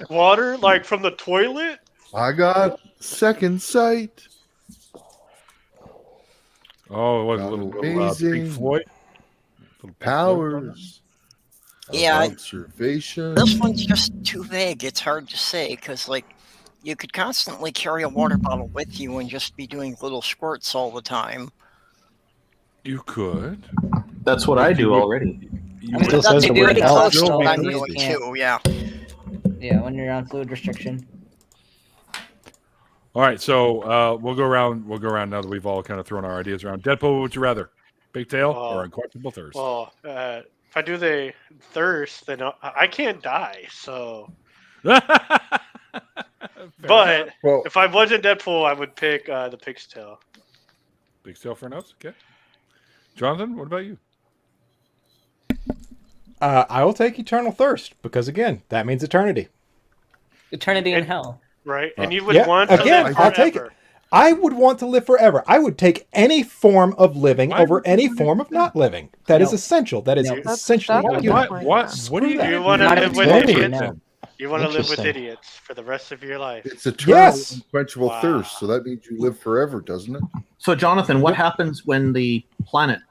Water, like from the toilet? I got second sight. Oh, it was a little Pink Amazing. Floyd. Little Pink Floyd. Powers. Yeah, Observation. this one's just too vague. It's hard to say, because, like, you could constantly carry a water bottle with you and just be doing little squirts all the time. You could. That's what I do already. You I mean, Still it's not says to the do word any hell. close Still to be it, I'm you doing can't. too, yeah. Yeah, when you're on fluid restriction. All right, so we'll go around. We'll go around now that we've all kind of thrown our ideas around. Deadpool, what would you rather, pigtail or unquenchable thirst? Well, if I do the thirst, then I can't die. So, Fair but enough. Well, if I wasn't Deadpool, I would pick the pig's tail. Pigtail for notes. Okay. Jonathan, what about you? I will take eternal thirst because again, that means eternity. Eternity in hell. Right, and you would Yeah, want to again, live I'll take it. forever. I would want to live forever. I would take any form of living over any form of not living. That is essential. That is essentially that's a human. good point, What do you You want to Not live with eternity, idiots? no. You want to live with Interesting. idiots for the rest of your life. It's eternal, Yes. unquenchable Wow. thirst. So that means you live forever, doesn't it? So, Jonathan, what happens when the planet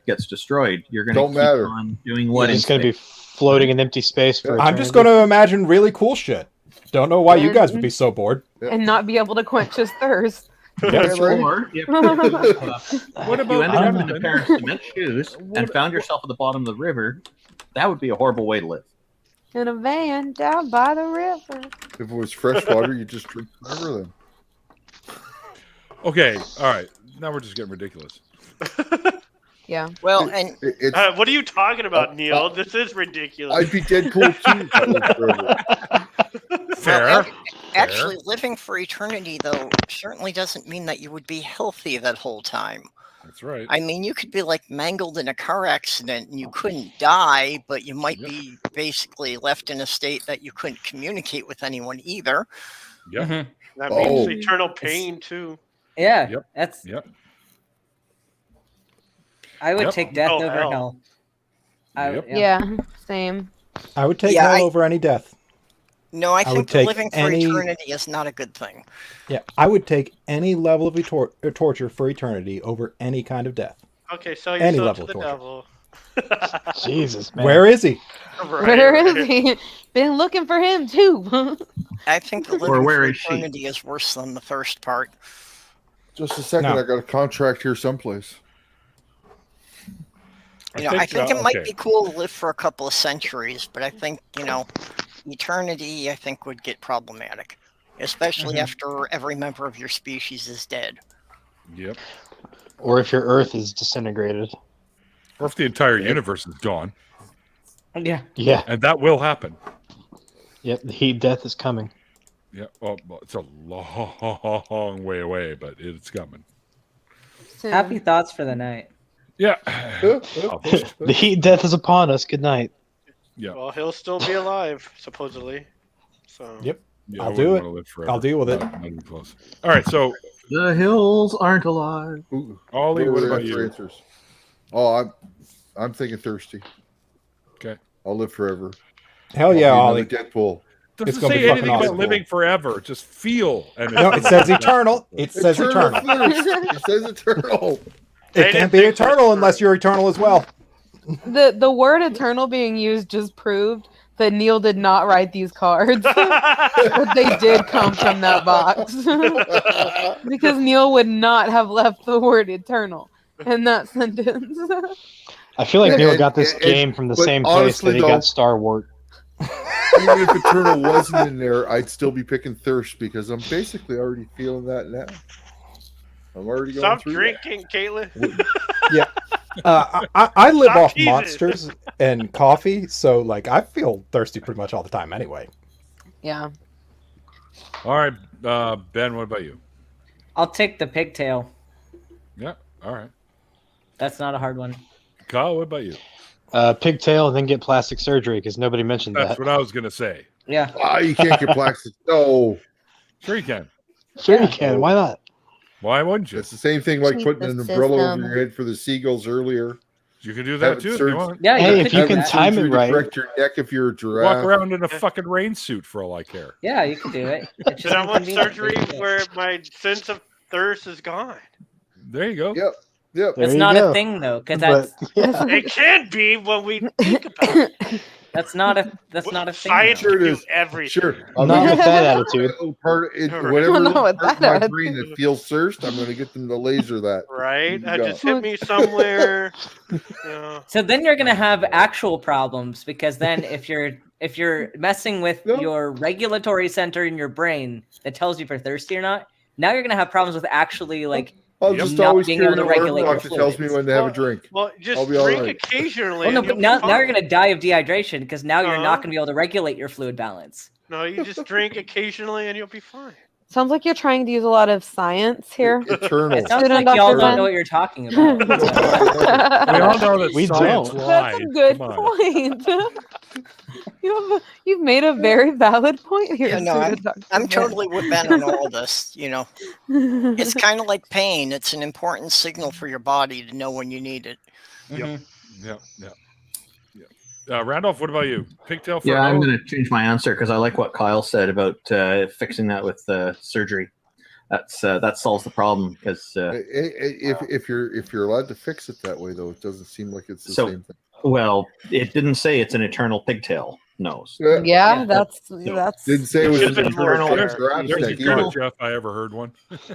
gets destroyed? You're going to Don't keep matter. on doing what? It's in going to be space? floating in empty space for I'm just eternity. going to imagine really cool shit. Don't know why you guys would be so bored. And not be able to quench his thirst. That's right. Or if, What if you about ended up in Jonathan? a pair of cement shoes and found yourself at the bottom of the river, that would be a horrible way to live. In a van down by the river. If it was fresh water, you just drink forever then. Okay, all right. Now we're just getting ridiculous. Yeah. Well, and It's, What are you talking about, Neil? This is ridiculous. I'd be Deadpool too. If I lived forever. Fair. well, actually, living for eternity, though, certainly doesn't mean that you would be healthy that whole time. That's right. I mean, you could be like mangled in a car accident and you couldn't die, but you might be basically left in a state that you couldn't communicate with anyone either. Yeah. Mhm. That means Oh. eternal pain too. Yeah, Yep. that's. Yep. I would Yep. take death Oh, over hell. hell. Yep. Yeah, same. I would take Yeah, hell I- over any death. No, I I would think that take living for any- eternity is not a good thing. Yeah, I would take any level of torture for eternity over any kind of death. Okay, sell your Any soul level to of the torture. devil. Jesus, man. Where is he? Right, Where is right. he? Been looking for him too. I think the Or living where for is she? eternity is worse than the first part. Just a second, No. I got a contract here someplace. I think it might okay. be cool to live for a couple of centuries, but I think, eternity, I think, would get problematic, especially after every member of your species is dead. Yep. Or if your Earth is disintegrated. Or if the entire universe is gone, Yeah. Yeah. and that will happen. Yep. The heat death is coming. Yeah. Well, it's a long way away, but it's coming. Soon. Happy thoughts for the night. Yeah. The heat death is upon us. Good night. Yeah. Well, he'll still be alive, supposedly. So. Yep. Yeah, I'll I do wouldn't it. wanna live forever. I'll deal with it. Not even close. All right. So, The hills aren't alive. Ooh, Ollie, what do we about have for you? answers? Oh, I'm thinking thirsty. Okay. I'll live forever. Hell I'll yeah, be another Ollie. Deadpool. Doesn't It's gonna say be anything fucking about awesome. living forever. Just feel. And No, it says eternal. It says eternal. thirst. It says eternal. It can't be eternal unless you're eternal as well. The word eternal being used just proved that Neil did not write these cards. But they did come from that box. Because Neil would not have left the word eternal in that sentence. I feel like And- Neil got this and- game from the but same place honestly, that he though- got Star Wars. Even if eternal wasn't in there, I'd still be picking thirst because I'm basically already feeling that now. I'm already going Stop through drinking, Caitlin. Yeah. I live Stop off teasing. monsters and coffee, so like I feel thirsty pretty much all the time anyway. Yeah. all right, Ben, what about you? I'll take the pigtail. Yeah. All right. That's not a hard one. Kyle, what about you? Pigtail and then get plastic surgery because nobody mentioned That's that. what I was going to say. Yeah. Ah, you can't get plastic. No, Sure you can. Sure you can. Why not? Why wouldn't you? it's the same thing like Cheat putting the an umbrella system. over your head for the seagulls earlier. You can do that Have it too if you surged. want. Yeah, Hey, you if could you do can that. time it Surgery to right. correct your neck if you're a giraffe. Walk around in a fucking rain suit for all I care. Yeah, you can do it. It's Did I want inconvenient. surgery where my sense of thirst is gone? There you go. Yep. Yep. There It's you not go. a thing though, because But, that's yeah. It can be when we think about it. that's not a thing. Science Sure it can do is. everything. Sure. Not with that attitude. Part it, Right. whatever No, little with part of that my brain that feels thirst, I'm going to get them to laser that. Right? You I go. just hit me somewhere. You know. So then you're gonna have actual problems because then if you're messing with No. your regulatory center in your brain that tells you if you're thirsty or not, now you're gonna have problems with actually like. I'll Yep. just Not always being carry able an to alert regulate clock your that tells me fluids. when to have a Well, drink. Well, I'll just be all drink right. occasionally. Oh no, and but you'll now be you're fine. gonna die of dehydration because now you're Uh-huh. not gonna be able to regulate your fluid balance. No, you just drink occasionally and you'll be fine. Sounds like you're trying to use a lot of science here. Eternal. It sounds Student like y'all Dr. don't Ben. know what you're talking about. We all know that We science don't. lies. That's a good Come on. point. You've made a very valid point here, Yeah, no, Student Dr. I'm Ben. totally with Ben on all this. It's kind of like pain. It's an important signal for your body to know when you need it. Mhm. Yeah. Randolph, what about you? Pigtail for Yeah, I'm no? going to change my answer because I like what Kyle said about fixing that with surgery. That solves the problem because If you're allowed to fix it that way, though, it doesn't seem like it's the So- same thing. well, it didn't say it's an eternal pigtail nose. Yeah, Yeah. that's Didn't say it was Should've an been more eternal clear. graph There's a stick good either. Jeff I ever heard one.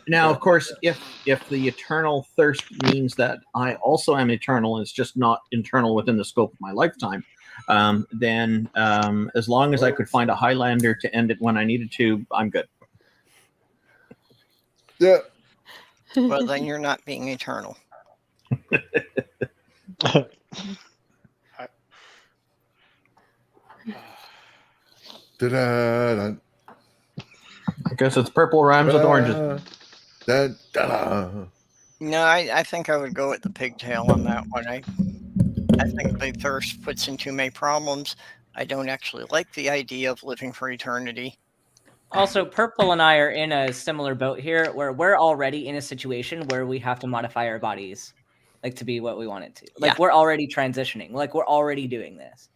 Now, of course, if the eternal thirst means that I also am eternal, and it's just not eternal within the scope of my lifetime, then as long as I could find a Highlander to end it when I needed to, I'm good. Yeah. Well, then you're not being eternal. Da-da-da. I guess it's purple rhymes with oranges. Da-da. No, I think I would go with the pigtail on that one. I think the thirst puts in too many problems. I don't actually like the idea of living for eternity. Also, Purple and I are in a similar boat here where we're already in a situation where we have to modify our bodies like to be what we want it to. Like Yeah. we're already transitioning. Like we're already doing this.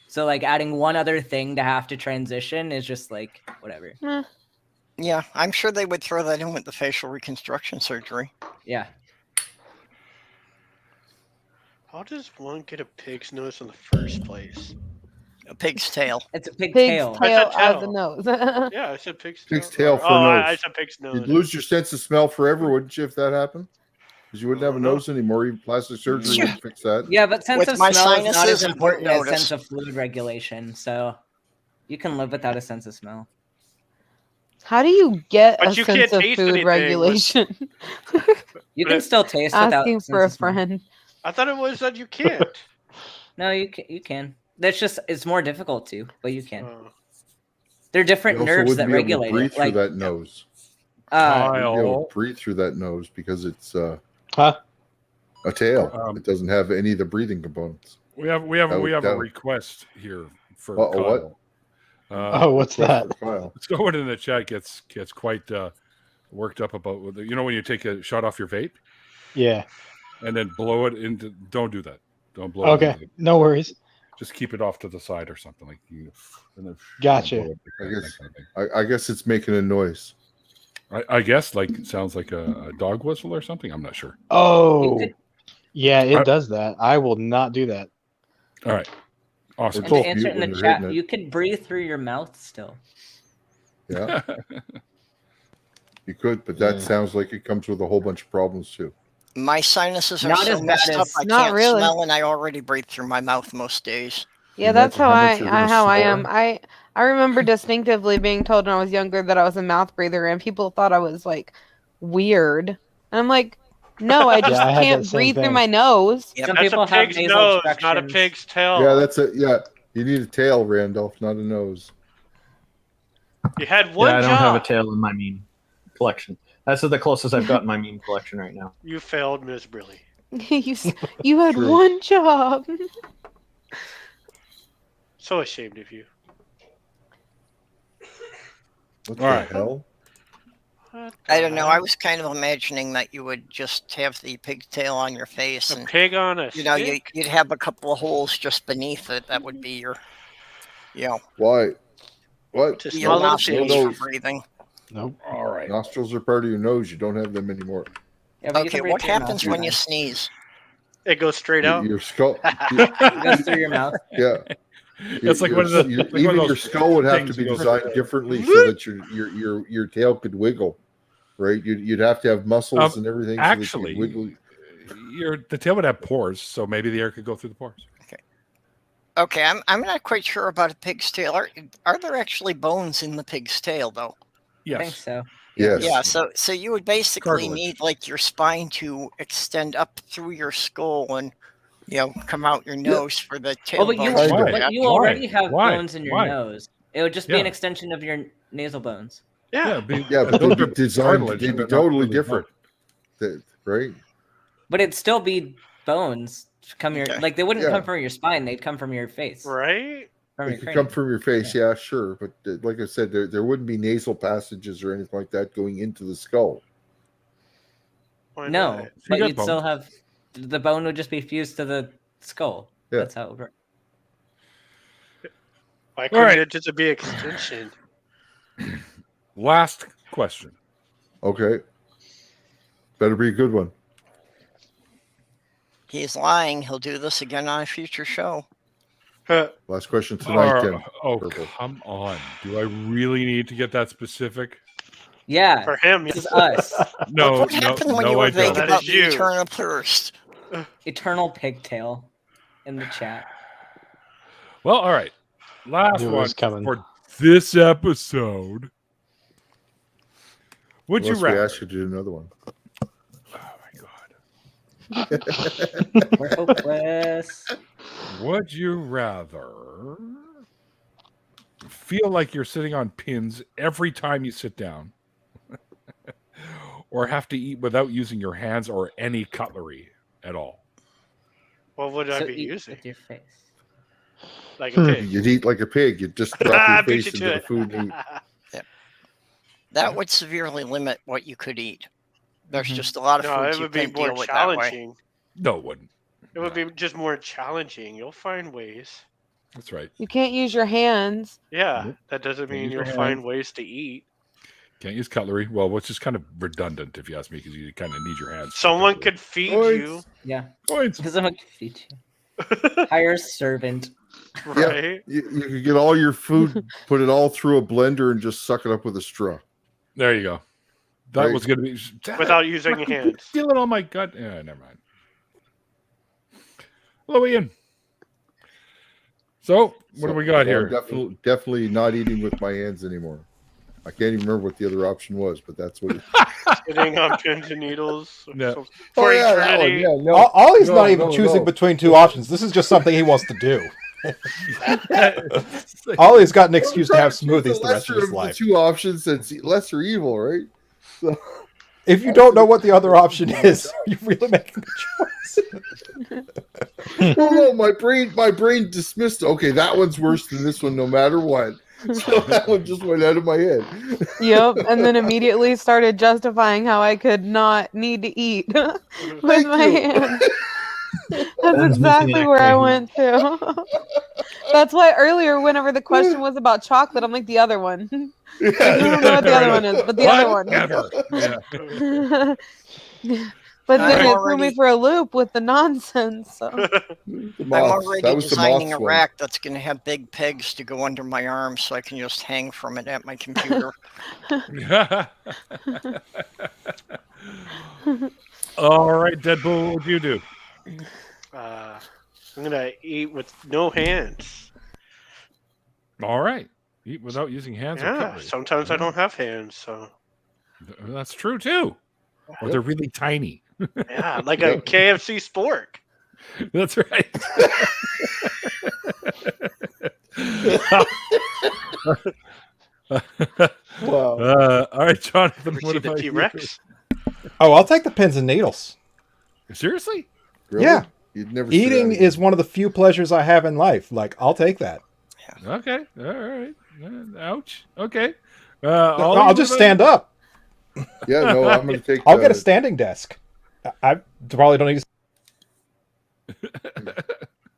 So like adding one other thing to have to transition is just like whatever. Yeah, I'm sure they would throw that in with the facial reconstruction surgery. Yeah. How does one get a pig's nose in the first place? A pig's tail. It's a pig Pig's tail. tail I said as a tail. nose. Yeah, I said pig's Pig's tail for oh, nose. I said pig's nose. You'd lose your sense of smell forever, wouldn't you, if that happened? Because you wouldn't have a nose anymore. Even plastic surgery wouldn't fix that. Yeah, but sense With of my smell is not sinuses, as I wouldn't important as notice. sense of fluid regulation. So you can live without a sense of smell. How do you get But a you can't sense of taste food anything regulation? You But can it- still taste without Asking sense for a of smell. friend. I thought it was that you can't. No, you can. That's just it's more difficult to, but you can. Oh. They're different You also nerves wouldn't that be able to regulate breathe it. through Like that nose. uh, You wouldn't be able Kyle, to breathe through that nose because it's Huh? a tail. It doesn't have any of the breathing components. we have a request here for Uh-oh, what? Kyle. Oh, what's that? Kyle. Someone in the chat gets quite worked up about when you take a shot off your vape Yeah. and then blow it into. Don't do that. Don't blow it. Okay. Into, No worries. just keep it off to the side or something like you. And then Gotcha. blow it, I that guess- kind of thing. I guess it's making a noise. I guess like it sounds like a dog whistle or something. I'm not sure. Oh. could- Yeah, it does that. I will not do that. All right. Awesome. and Cool. to answer it in When the you're chat, hitting it. you can breathe through your mouth still. Yeah, you could, but that Yeah. sounds like it comes with a whole bunch of problems too. My sinuses are Not so as bad messed up as- I Not can't really. smell, and I already breathe through my mouth most days. Yeah, that's Imagine how how I much you're gonna how I am. snore. I remember distinctively being told when I was younger that I was a mouth breather, and people thought I was like weird. And I'm like, no, I just I had can't that same breathe through thing. my nose. Yep. Some That's people a have pig's nasal nose, not a obstructions. pig's tail. Yeah, that's it. Yeah, you need a tail, Randolph, not a nose. You had one Yeah, I don't job. have a tail in my meme collection. That's the closest I've got in my meme collection right now. You failed miserably. You had True. one job. So ashamed of you. What All the right. hell? What I the don't know. hell? I was kind of imagining that you would just have the pigtail on your face, A and pig on a you know, stick? you'd have a couple of holes just beneath it. That would be your, Why? What? To your smell the nostrils pig. for nose. breathing. Nope. All right. Nostrils are part of your nose. You don't have them anymore. Yeah, but you Okay, can breathe what through your mouth happens when you sometimes. sneeze? It goes straight out. Your skull. It goes through your mouth. Yeah. It's like one of the like one even of your those skull would have to things be that goes- designed differently so that your tail could wiggle, right? You'd have to have muscles and everything. Actually, so that you wiggle. the tail would have pores, so maybe the air could go through the pores. Okay, I'm not quite sure about a pig's tail. Are there actually bones in the pig's tail though? I think Yes. so. Yes. Yeah, so you would basically Cartilage. need like your spine to extend up through your skull and come out your nose for the tail. Oh, but you, bones to Why? go but back. you already have Why? bones in your Why? nose. It would just be Yeah. an extension of your nasal bones. Yeah. but they'd be designed. They'd be totally different. Right? But it'd still be bones like they wouldn't come from your spine, they'd come from your face. Right? They could come from your face, yeah, sure. But like I said, there wouldn't be nasal passages or anything like that going into the skull. No, but you'd still have the bone would just be fused to the skull. Yeah. That's how it would work. Why couldn't it just be extension? Last question. Okay. Better be a good one. He's lying. He'll do this again on a future show. Last question tonight, Tim. Oh, come on. Do I really need to get that specific? Yeah. For him, it's us. No, what happened when you were vague That about is the you. eternal thirst? Eternal pigtail in the chat. Well, all right. Last Knew it one was coming. for this episode. Would you Unless we rather? ask you to do another one. We're hopeless. Would you rather feel like you're sitting on pins every time you sit down, or have to eat without using your hands or any cutlery at all? What would I So be eat using? with your face. Like a pig. You'd eat like a pig. You'd just drop your Beat face you into to the food and eat. That would severely limit what you could eat. There's just a lot of No, foods it you would be can't more deal with that way. challenging. No, it wouldn't. It would be just more challenging. You'll find ways. That's right. You can't use your hands. Yeah, Nope. that doesn't Can't mean use you'll your find hands. ways to eat. Can't use cutlery. Well, which is kind of redundant if you ask me, because you kind of need your hands. Someone could feed you, Yeah. Points. Because I'm a feed you. Hire a servant. right? You could get all your food, put it all through a blender, and just suck it up with a straw. There you go. That Right. was going to be Without using your hands. Feel it on my gut. Yeah, never mind. Hello, Ian. So, what do we got here? Definitely not eating with my hands anymore. I can't even remember what the other option was, but that's what it Sitting on pins and needles. Yeah. For Oh, yeah, that one, eternity. yeah, no. Ollie's No, not even no, choosing no. between two options. This is just something he wants to do. Ollie's got an excuse to have smoothies the rest of his life. The two options that's lesser evil, right? So, If you don't know what the other option is, you're really making a choice. no, my brain dismissed. Okay, that one's worse than this one, no matter what. So that one just went out of my head. Yep, and then immediately started justifying how I could not need to eat with my hands. That's Ben's exactly missing where I acting. went to. That's why earlier, whenever the question was about chocolate, I'm like, the other one. I don't know what the other one is, but the other one. Whatever. Yeah. But then I'm it threw me already- for a loop with the nonsense. So. The I'm moths. already That was the designing a moths one. rack that's going to have big pegs to go under my arm so I can just hang from it at my computer. All right, Deadpool, what would you do? I'm gonna eat with no hands. All right. Eat without using hands or Yeah, cutlery. sometimes I don't have hands, so That's true, too. Or they're really tiny. yeah, like a KFC spork. That's right. Wow. All right, Jonathan, Ever what see the about T you? Rex? Oh, I'll take the pins and needles. Seriously? Really? Yeah. You'd never sit Eating down is one of the few pleasures I have in life. Like, I'll take that. Okay. All right. Ouch. Okay. I'll just stand up. Yeah, no, I'm going to take. I'll get a standing desk. I probably don't need to.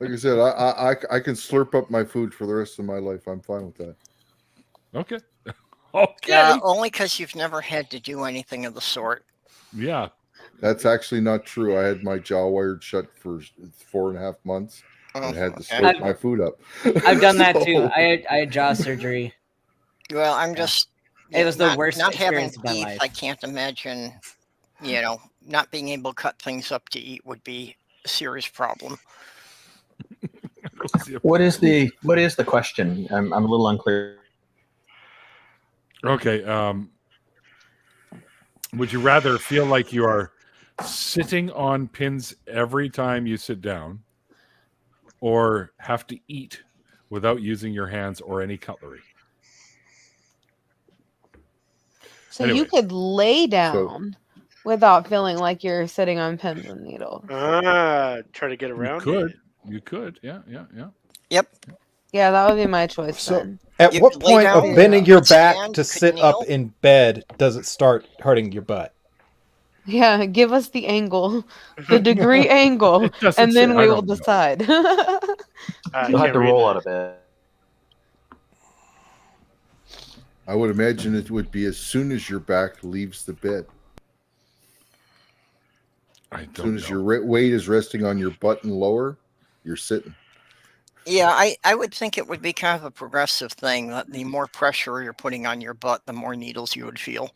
Like I said, I can slurp up my food for the rest of my life. I'm fine with that. Okay. Okay. Yeah, only because you've never had to do anything of the sort. Yeah. That's actually not true. I had my jaw wired shut for 4.5 months and had to okay. slurp my food up. I've done that too. So- I had jaw surgery. Well, I'm just. It was the not- worst Not having experience of my teeth, life. I can't imagine. Not being able to cut things up to eat would be a serious problem. What is the question? I'm a little unclear. Okay. Would you rather feel like you are sitting on pins every time you sit down, or have to eat without using your hands or any cutlery? So you could lay down without feeling like you're sitting on pins and needles. Try to get around it. You could. Yeah. Yep. Yeah, that would be my choice So, then. at You what could lay point of down, bending your back stand, to could sit kneel. up in bed does it start hurting your butt? Yeah, give us the angle, the degree angle, doesn't and then say- we I will don't know. decide. You'll have to roll out of bed. I would imagine it would be as soon as your back leaves the bed. As soon as your weight is resting on your butt and lower, you're sitting. Yeah, I would think it would be kind of a progressive thing. That the more pressure you're putting on your butt, the more needles you would feel.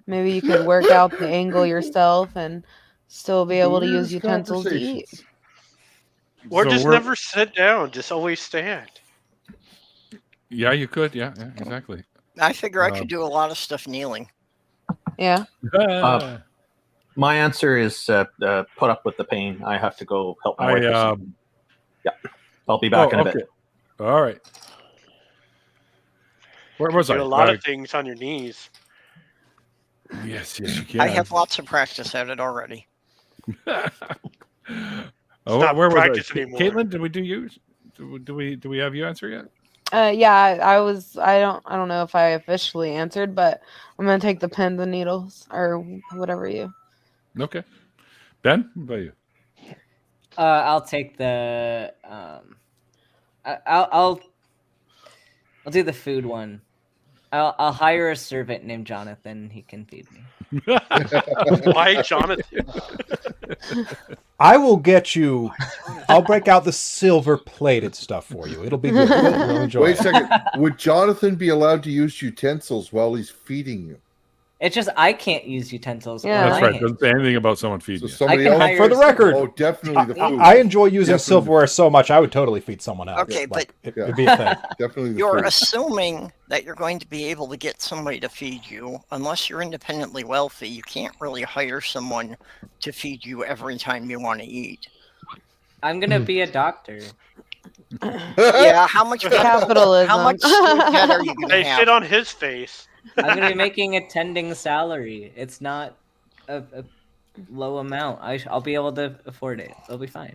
Maybe you could work out the angle yourself and still be able to use utensils to eat. Or So just we're- never sit down. Just always stand. Yeah, you could. Yeah, exactly. I figure I could do a lot of stuff kneeling. Yeah. My answer is put up with the pain. I have to go help my wife. with something. Yeah, I'll be back in a bit. All right. Where was I? Do a lot of things on your knees. Yes, you can. I have lots of practice at it already. not where was practice I? anymore. Caitlin, did we do you? Do we have you answer yet? Yeah, I don't know if I officially answered, but I'm gonna take the pins and needles or whatever you. Okay. Ben, what about you? I'll take the I'll do the food one. I'll hire a servant named Jonathan. He can feed me. Why Jonathan? I will get you. I'll break out the silver-plated stuff for you. It'll be good. You'll enjoy Wait a it. second. Would Jonathan be allowed to use utensils while he's feeding you? It's just I can't use utensils. Yeah. That's right. Doesn't say anything about someone feeding So you. somebody can else. hire For the record, Oh, definitely the food. I enjoy using Definitely. silverware so much. I would totally feed someone else. Okay, but it'd be a thing. Definitely the you're food. assuming that you're going to be able to get somebody to feed you. Unless you're independently wealthy, you can't really hire someone to feed you every time you want to eat. I'm gonna be a doctor. Yeah, how much Capitalism. How much student debt are you going They to shit have? on his face. I'm gonna be making attending salary. It's not a low amount. I'll be able to afford it. It'll be fine.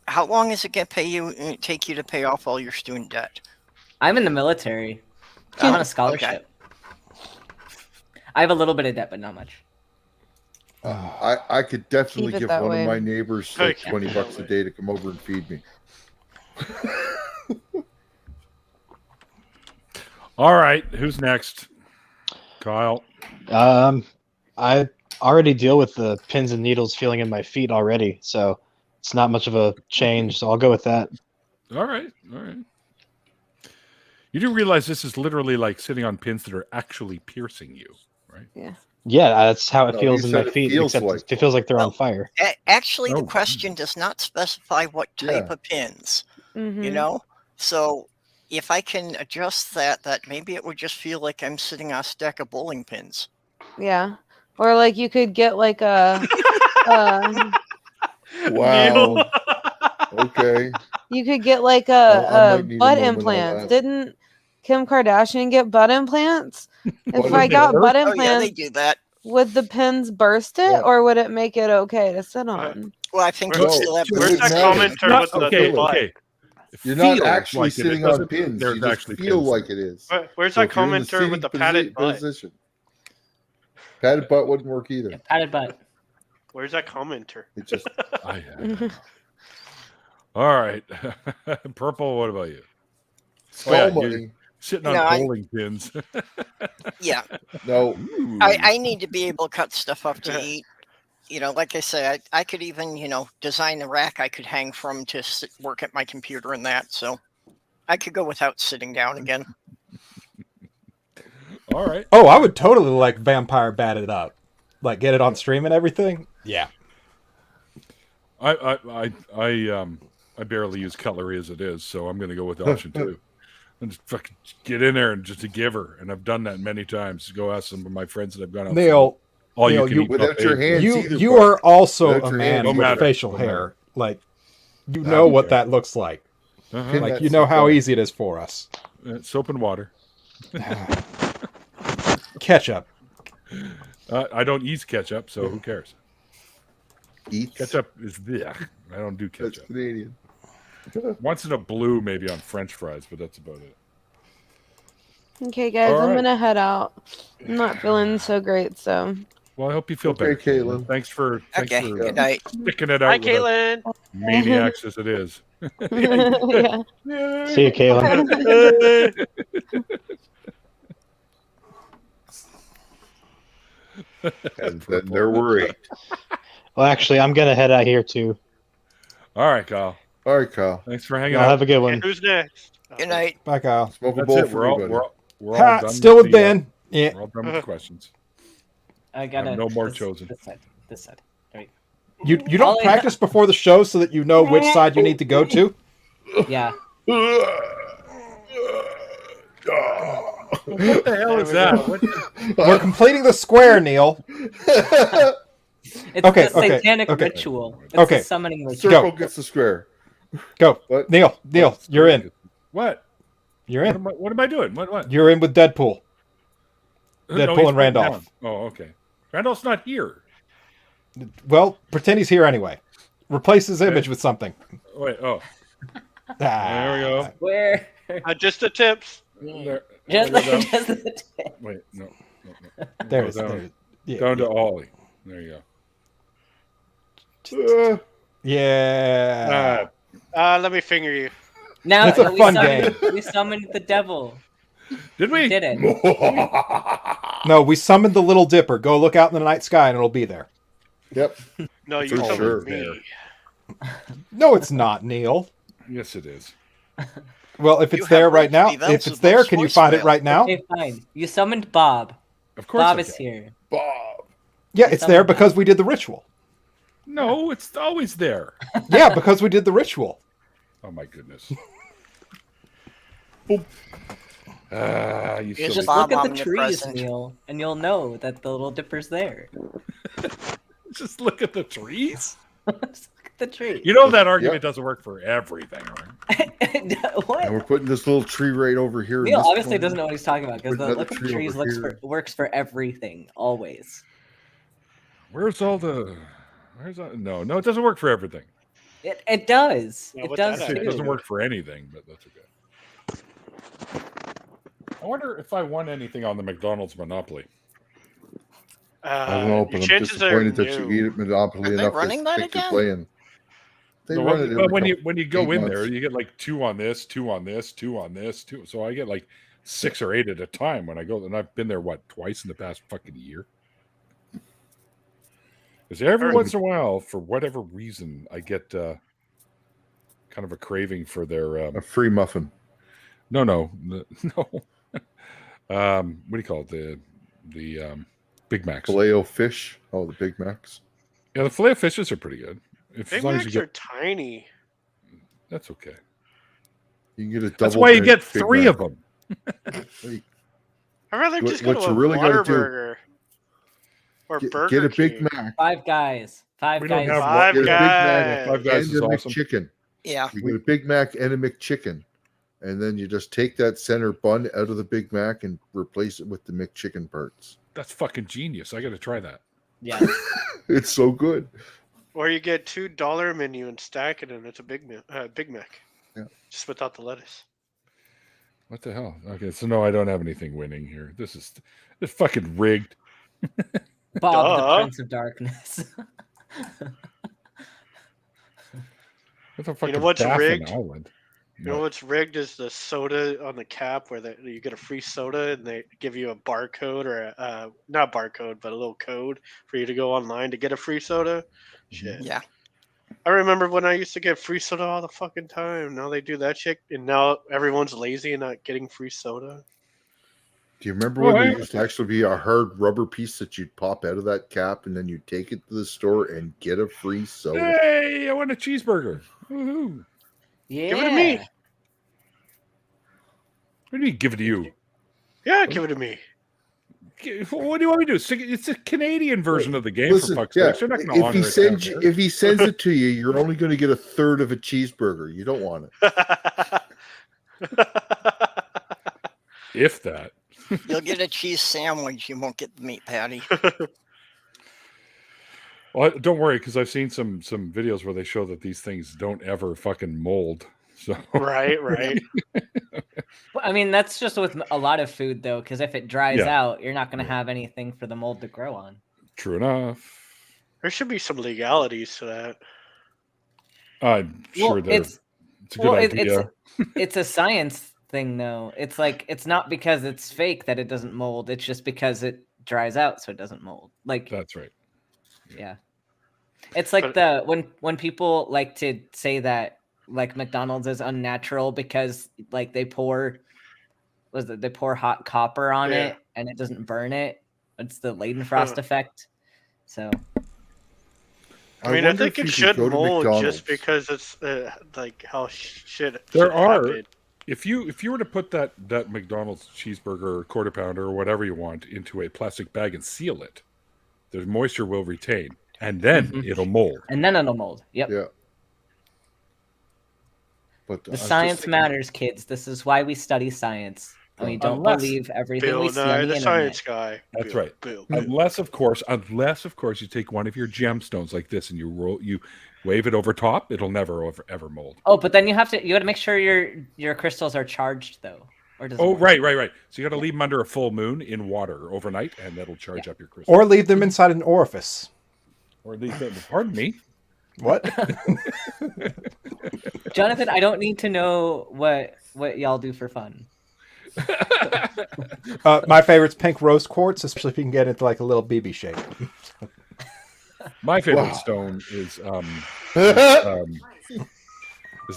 How long is it going to take you to pay off all your student debt? I'm in the military. I'm on a scholarship. I have a little bit of debt, but not much. I could definitely Keep it give that one way. of my neighbors Okay, like keep it $20 that a way. day to come over and feed me. All right. Who's next? Kyle. I already deal with the pins and needles feeling in my feet already, so it's not much of a change. So I'll go with that. All right. You do realize this is literally like sitting on pins that are actually piercing you, right? Yeah. Yeah, that's how it No, feels you in said my it feet. feels Except like. it feels like they're on fire. Actually, Oh. the question does not specify what type Yeah. of pins, Mhm. you know? So if I can adjust that maybe it would just feel like I'm sitting on a stack of bowling pins. Yeah. Or like you could get like a Wow. Okay. you could get like I a might need a butt moment on implants. that. Didn't Kim Kardashian get butt implants? If Butt I got implants? butt Oh yeah, they implants, do that. would the pins burst it Yeah. or would it make it okay to sit on? Well, I think Where- you'd still have Where's that Wouldn't matter. commenter with the Okay. butt? Okay. It You're not feels actually like it. It sitting on doesn't- pins. There's You just actually feel pins. like it is. Where's So that if you're in the commenter sitting with the padded butt? position. Padded butt wouldn't work either. Yeah, padded butt. Where's that commenter? It just All right. Purple, what about you? skull yeah, money. Sitting on No, bowling pins. Yeah, No, I need to be able to cut stuff up to eat. You know, like I say, I could even, design a rack I could hang from to work at my computer and that. So I could go without sitting down again. All right. Oh, I would totally like Vampire Batted Up. Like get it on stream and everything. Yeah. I barely use cutlery as it is, so I'm going to go with option 2. And just fucking get in there and just a giver, and I've done that many times. Go ask some of my friends that I've gone out. Neil, all Neil, you can you- eat without buffet. your hands You either, you bud. are also Without a your man hands, with no matter. facial No hair. Like you I know don't what care. that looks like. Uh-huh. Pin Like that you know how stuff. easy it is for us. Soap and water. ketchup. I don't eat ketchup, so who cares? Eats. Ketchup is I don't do That's ketchup. Canadian. Once in a blue, maybe on French fries, but that's about it. Okay, guys, All I'm right. gonna head out. I'm not feeling so great, so. Well, I hope you feel Okay, better, Caitlin. Thanks for Okay, good night. sticking it Hi, out with us Caitlin. maniacs as it is. Yeah. See you, Caitlin. And then there were 8. Well, actually, I'm gonna head out here too. All right, Kyle. All right, Kyle. Thanks for hanging Y'all out. have a good And one. who's next? Good night. Bye, Kyle. Smoke a That's bowl it. for We're all, everybody. we're all Ha, done. still with the, Ben. Yeah. We're all done with the questions. I gotta no more this, chosen. This side. This side. There You All don't I practice before the show so that you know which side you need to go to? you go. Yeah. What the hell is that? What We're completing the square, Neil. It's Okay, the okay, satanic okay. ritual. It's Okay. the summoning ritual. Circle gets the square. Go. What? Neil, you're in. What? You're in. What am I doing? What? You're in with Deadpool. No, Deadpool he's and Randolph. down. Oh, okay. Randolph's not here. Well, pretend he's here anyway. Replace his image with something. Wait. Oh, Ah. there we go. Where? Just the tips. There. Just, There we go. just the tip. Wait. No. There Go it is. down, There it is. Yeah, down to Ollie. There you yeah. go. Let me finger you. Now That's a we fun summoned, we summoned the devil. Did we? We did it. No, we summoned the Little Dipper. Go look out in the night sky and it'll be there. Yep. No, you For summoned sure. me. No, it's not, Neil. Yes, it is. Well, if You it's there have right now, reached the if it's there, can you find it voicemail. right now? Okay, fine. You summoned Bob. Of course. Bob I is can. here. Bob. Yeah, it's there because we did the ritual. No, it's always there. Yeah, because we did the ritual. Oh my goodness. You It's silly. Just Bob look at the trees, omnipresent. Neil, and you'll know that the Little Dipper's there. Just look at the trees. Just look at the tree. You know that argument Yep. doesn't work for everything, right? What? And we're putting this little tree right over here. in Neil this obviously corner. doesn't know what he's talking about because Put the another look at the tree trees over looks here. works for everything, always. Where's all the? No, it doesn't work for everything. It does. Yeah, It what does that It too. doesn't work for anything, but that's okay. I wonder if I won anything on the McDonald's Monopoly. I don't know, but your I'm chances are disappointed that you eat it Monopoly Are they enough running to that think you're again? playing. They No, run it but every when you go 8 in months. there, you get like 2 on this, 2 on this, 2 on this, 2. So I get like 6 or 8 at a time when I go. And I've been there twice in the past fucking year. Because every once in a while, for whatever reason, I get kind of a craving for their A free muffin. no. What do you call it? The Big Macs. Filet-o fish. Oh, the Big Macs. Yeah, the filet fishes are pretty good. If Big as long as Macs you are get, tiny. that's okay. You can get a double. That's why you get Big 3 Mac. of them. I'd rather What- just go what to you a really gotta do- Whataburger or Burger Get a Big King. Mac. Five Guys. Five We don't Guys. have Five Get a Big Guys. Mac Five Guys and is a awesome. McChicken. Yeah. You get a Big Mac and a McChicken, and then you just take that center bun out of the Big Mac and replace it with the McChicken parts. That's fucking genius. I got to try that. Yeah. It's so good. Or you get $2 menu and stack it, and it's a Big Mac. Yeah. Just without the lettuce. What the hell? Okay, so no, I don't have anything winning here. This is fucking rigged. Bob, Duh. the Prince of Darkness. What's a fucking what's Baffin rigged? Island? You know what's rigged is the soda on the cap where you get a free soda and they give you a barcode or not barcode, but a little code for you to go online to get a free soda. Shit. Yeah. I remember when I used to get free soda all the fucking time. Now they do that shit, and now everyone's lazy and not getting free soda. Do you remember Oh, when I- there used to actually be a hard rubber piece that you'd pop out of that cap and then you'd take it to the store and get a free soda? Hey, I want a cheeseburger. Woohoo. Yeah. Give it to me. What do you mean, give it to you? Yeah, give it to me. What do you want me to do? It's a Canadian version of the game, Listen, for fuck's yeah, sake. They're not going to honor if he it sends down you, there. if he sends it to you, you're only going to get a third of a cheeseburger. You don't want it. If that. You'll get a cheese sandwich. You won't get the meat patty. Well, don't worry, because I've seen some videos where they show that these things don't ever fucking mold. So Right. Well, I mean, that's just with a lot of food, though, because if it dries Yeah. out, you're not going to have anything for the mold to grow on. True enough. There should be some legalities to that. I'm sure Well, it's a good idea. It's a science thing, though. It's like it's not because it's fake that it doesn't mold. It's just because it dries out, so it doesn't mold. Like That's right. yeah, it's like when people like to say that like McDonald's is unnatural because like they pour hot copper on it and it doesn't burn it. It's the Leidenfrost effect. So I mean, I think it should mold just because it's like how shit. There are. Happen. If you were to put that McDonald's cheeseburger, quarter pounder, or whatever you want into a plastic bag and seal it, the moisture will retain, and then it'll mold. And then it'll mold. Yep. Yeah. But the science matters, kids. This is why we study science. And we don't believe everything we see on the internet. Science guy. That's right. Unless, of course, you take one of your gemstones like this and you wave it over top, it'll never ever mold. Oh, but then you got to make sure your crystals are charged though. Or does right. So you got to leave them under a full moon in water overnight, and that'll charge up your crystals. Or leave them inside an orifice. Or leave them. Pardon me. What? Jonathan, I don't need to know what y'all do for fun. My favorite's pink rose quartz, especially if you can get it into like a little BB shape. My favorite stone is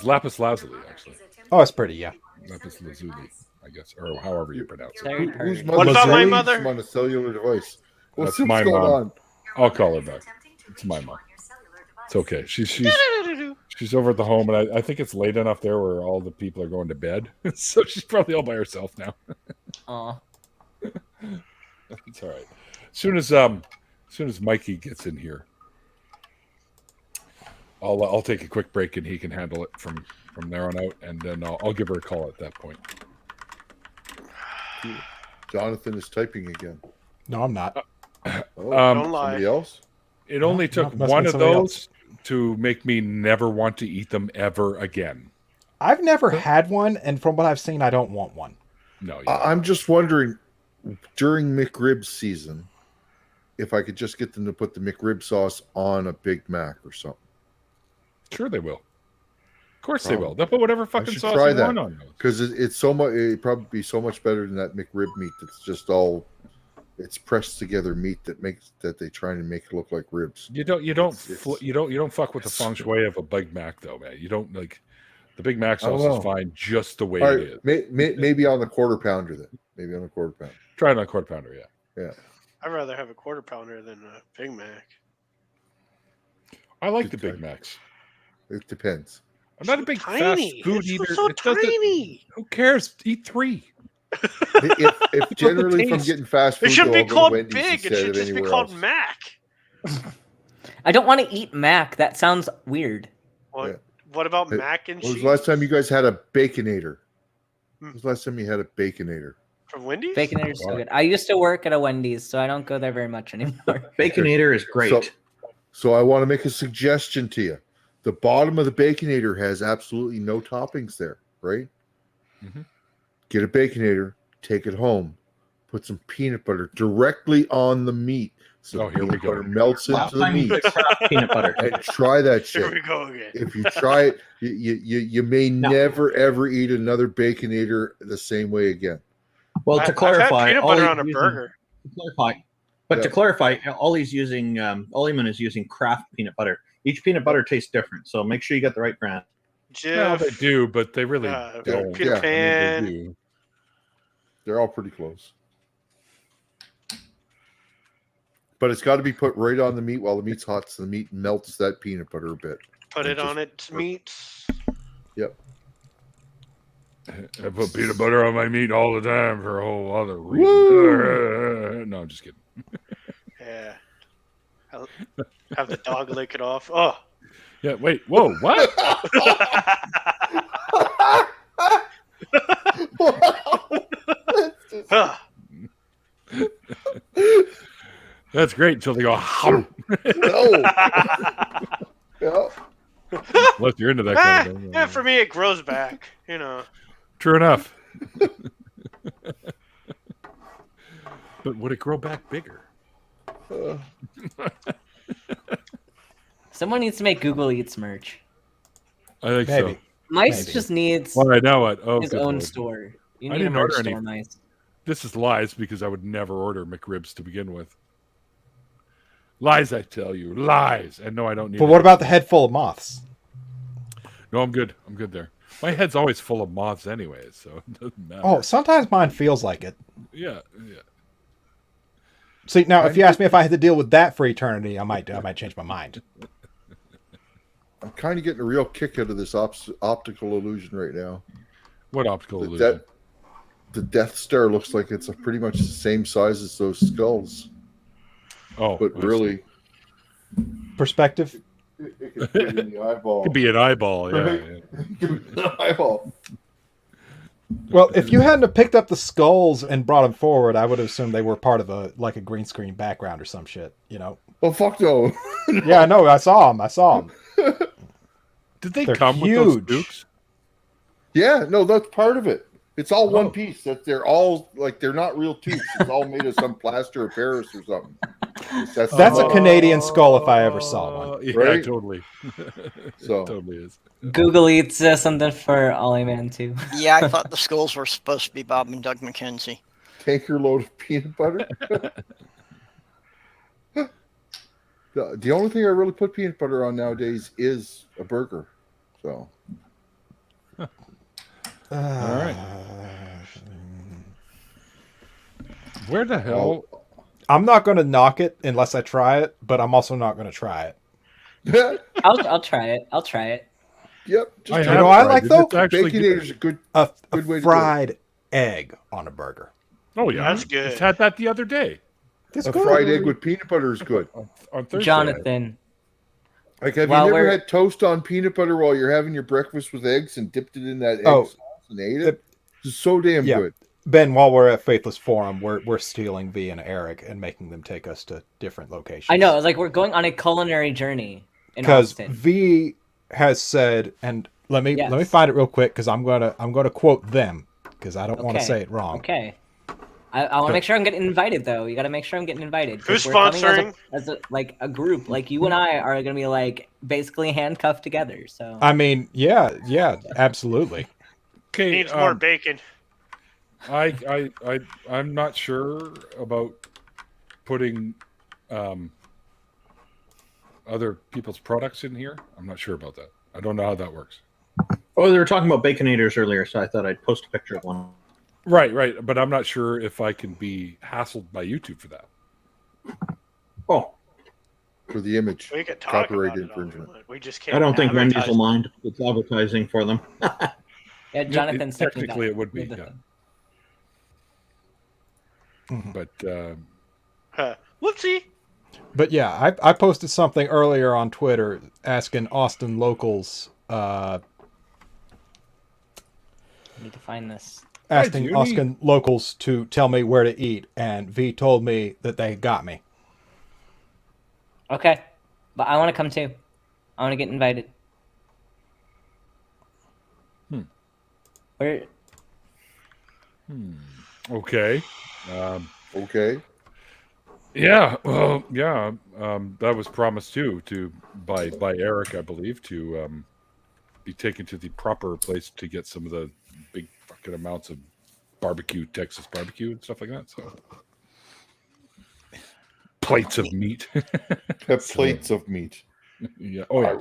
lapis lazuli, actually. Oh, it's pretty, yeah. Lapis lazuli, I guess, or however you pronounce it. Who's what about my mother? I'm on a cellular device. That's my mom. I'll call her back. It's my mom. It's okay. She's over at the home, and I think it's late enough there where all the people are going to bed, so she's probably all by herself now. Aw. It's all right. As soon as Mikey gets in here, I'll take a quick break and he can handle it from there on out, and then I'll give her a call at that point. Jonathan is typing again. No, I'm not. Don't lie. Somebody else? It only took one of those to make me never want to eat them ever again. I've never had one, and from what I've seen, I don't want one. No, I'm just wondering, during McRib season, if I could just get them to put the McRib sauce on a Big Mac or something. Sure they will. Of course they will. They'll put whatever fucking sauce try you that, want on those. because it's so much. It'd probably be so much better than that McRib meat. That's just all. It's pressed together meat that they try and make it look like ribs. You don't fuck with the feng shui of a Big Mac though, man. You don't like the Big Mac sauce is fine just the way it is. Maybe on the quarter pounder then. Maybe on a quarter pounder. Try it on a quarter pounder, yeah. Yeah. I'd rather have a quarter pounder than a Big Mac. I like the Big Macs. It depends. I'm not a big Tiny. fast food It's eater. so It doesn't- tiny. Who cares? Eat 3. If generally from getting fast food, It should be I'll go to called Wendy's Big. It instead should of just be anywhere called else. Mac. I don't want to eat Mac. That sounds weird. Well, Yeah. what about mac and When was cheese? the last time you guys had a Baconator? When was the last time you had a Baconator? From Wendy's? Baconator is so good. I used to work at a Wendy's, so I don't go there very much anymore. Baconator is great. So I want to make a suggestion to you. The bottom of the Baconator has absolutely no toppings there, right? Mhm. Get a Baconator, take it home, put some peanut butter directly on the meat. So Here we peanut go. butter melts into the Time you meat. put Kraft peanut butter. And try that Here shit. we go again. If you try it, you may never ever eat another Baconator the same way again. Well, I've to had clarify, peanut all butter he's on a using- burger. To clarify, all he's using, Oleman is using Kraft peanut butter. Each peanut butter tastes different, so make sure you get the right brand. Well, Jeff, they do, but they really don't. Peter Yeah, Pan. They do. They're all pretty close. But it's got to be put right on the meat while the meat's hot, so the meat melts that peanut butter a bit. Put it Just- on its meats. Yep. I put peanut butter on my meat all the time for a whole other reason. No, I'm just kidding. Yeah. Have the dog lick it off. Oh. Yeah, wait. Whoa, what? Ah, That's great until they go. Hum. No. Yeah. Unless you're into that kind of thing. Yeah, for me, it grows back. You know. True enough. But would it grow back bigger? Someone needs to make Google Eats merch. I think Maybe. so. Mice just needs Well, I know what. Oh, his good own Lord. store. You I need a didn't merch order any. store, Mice. This is lies because I would never order McRibs to begin with. Lies, I tell you, lies. And no, I don't need. But what about the head full of moths? No, I'm good. I'm good there. My head's always full of moths, anyways, so it doesn't matter. Oh, sometimes mine feels like it. Yeah. See, now if you ask me if I had to deal with that for eternity, I might change my mind. I'm kind of getting a real kick out of this optical illusion right now. What optical illusion? The Death Star looks like it's pretty much the same size as those skulls. Oh, but really, perspective. It could fit in the eyeball. Could be an eyeball, yeah. Right? It could be an eyeball. Well, if you hadn't have picked up the skulls and brought them forward, I would have assumed they were part of a green screen background or some shit. You know? Well, fuck no. Yeah, I know. I saw them. Did they They're come huge. with those spooks? Yeah, no, that's part of it. It's all one piece. That they're all like they're not real tooths. It's all made of some plaster of Paris or something. That's a Canadian skull if I ever saw one. Yeah, Right? Totally. So It totally is. Google Eats something for Ollie Man too. Yeah, I thought the skulls were supposed to be Bob and Doug McKenzie. tanker load of peanut butter. The only thing I really put peanut butter on nowadays is a burger. So. All right. Where the hell? I'm not going to knock it unless I try it, but I'm also not going to try it. I'll try it. I'll try it. Yep. You know what I like though? Baconator's a good way to do it. fried egg on a burger. Oh yeah, That's good. Just had that the other day. That's a good. fried egg with peanut butter is good. On Thursday. Jonathan. Like, have While you never we're- had toast on peanut butter while you're having your breakfast with eggs and dipped it in that egg Oh. sauce and ate it? It's so damn Yeah. good. Ben, while we're at Faithless Forum, we're stealing V and Eric and making them take us to different locations. I know, like we're going on a culinary journey in Because Austin. V has said, and let me find it real quick because I'm gonna quote them because I don't want to Okay. say it wrong. Okay. I want to make sure I'm getting invited though. You got to make sure I'm getting invited. 'cause Who's we're coming sponsoring? As a group. Like you and I are gonna be like basically handcuffed together. So I mean, yeah, absolutely. Okay. Needs more bacon. I'm not sure about putting other people's products in here. I'm not sure about that. I don't know how that works. Oh, they were talking about baconators earlier, so I thought I'd post a picture of one. Right. But I'm not sure if I can be hassled by YouTube for that. Oh, For the image. We could talk Copyright about it all we infringement. want. We just can't. I don't think Wendy's advertise. will mind. It's advertising for them. yeah, Jonathan's Technically, it would be. the- Yeah. Mm-hmm. But Whoopsie. But yeah, I posted something earlier on Twitter asking Austin locals, I need to find this. asking Junie. Austin locals to tell me where to eat, and V told me that they got me. Okay, but I want to come too. I want to get invited. Where? okay. Okay. Yeah. Well, yeah. That was promised too by Eric, I believe, to be taken to the proper place to get some of the big fucking amounts of Texas barbecue and stuff like that. So plates of meat. Plates of meat. Yeah. Oh yeah.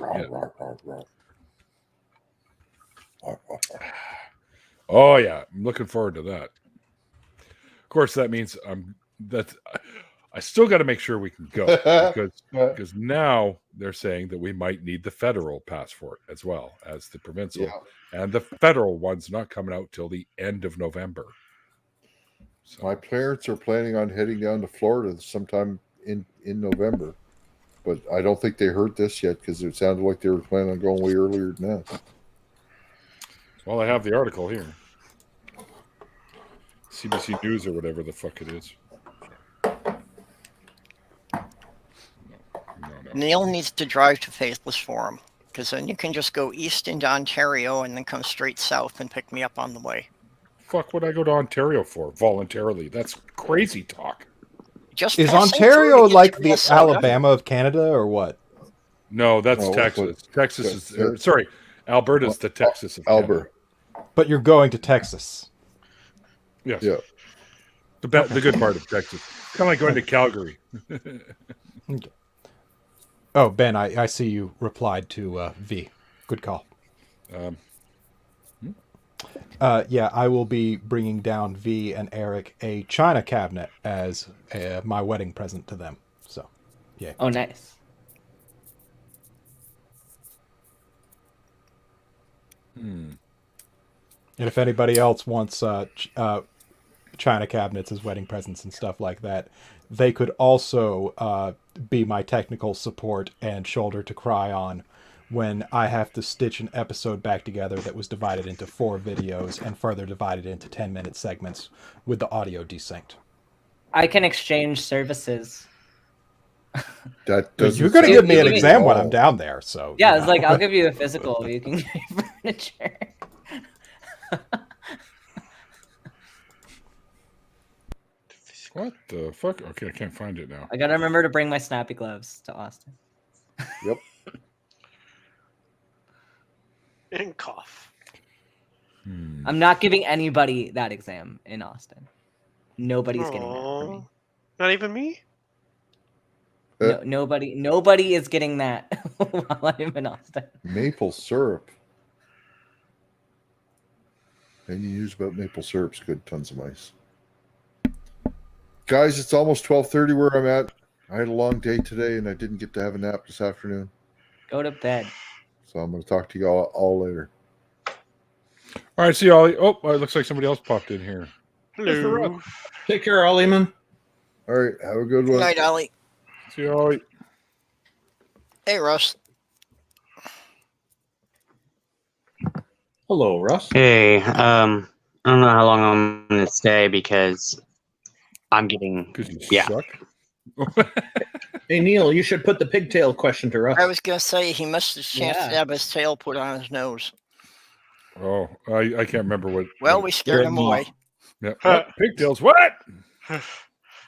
Oh yeah. I'm looking forward to that. Of course, that means I still got to make sure we can go because now they're saying that we might need the federal passport as well as the provincial, and the federal one's not coming out till the end of November. So, My parents are planning on heading down to Florida sometime in November, but I don't think they heard this yet because it sounded like they were planning on going way earlier than that. well, I have the article here. CBC News or whatever the fuck it is. Neil needs to drive to Faithless Forum, because then you can just go east into Ontario and then come straight south and pick me up on the way. Fuck would I go to Ontario for voluntarily? That's crazy talk. Just Is passing through Ontario to get like to the Minnesota. Alabama of Canada or what? No, that's No, Texas. but- Texas but- is sorry, Alberta's the Texas of Canada. Albert. But you're going to Texas. Yes. Yeah. The good part of Texas. Kind of like going to Calgary. Okay. Oh, Ben, I see you replied to V. Good call. Yeah, I will be bringing down V and Eric a china cabinet as my wedding present to them. So, yeah. Oh, nice. And if anybody else wants china cabinets as wedding presents and stuff like that, they could also be my technical support and shoulder to cry on when I have to stitch an episode back together that was divided into 4 videos and further divided into 10-minute segments with the audio desynced. I can exchange services. That doesn't You're going to sound give me an good at exam when all. I'm down there, so... Yeah, you it's know. like, I'll give you a physical. You can get furniture. What the fuck? Okay, I can't find it now. I gotta remember to bring my snappy gloves to Austin. Yep. And cough. I'm not giving anybody that exam in Austin. Nobody's getting that from me. Not even me? No, nobody is getting that while I'm in Austin. Maple syrup. Any news about maple syrup's good. Tons of ice. Guys, it's almost 12:30 where I'm at. I had a long day today, and I didn't get to have a nap this afternoon. Go to bed. So I'm going to talk to you all later. All right, see you, Ollie. Oh, it looks like somebody else popped in here. Hello. Take care, Ollie, man. All right, have a good Good one. night, Ollie. See you, Ollie. Hey, Russ. Hello, Russ. Hey, I don't know how long I'm gonna stay because I'm getting Because you yeah. suck. Hey, Neil, you should put the pigtail question to Russ. I was going to say he missed his chance to Yeah. have his tail put on his nose. Oh, I can't remember what. Well, we scared him away. Yeah. What? Pigtails. What? That's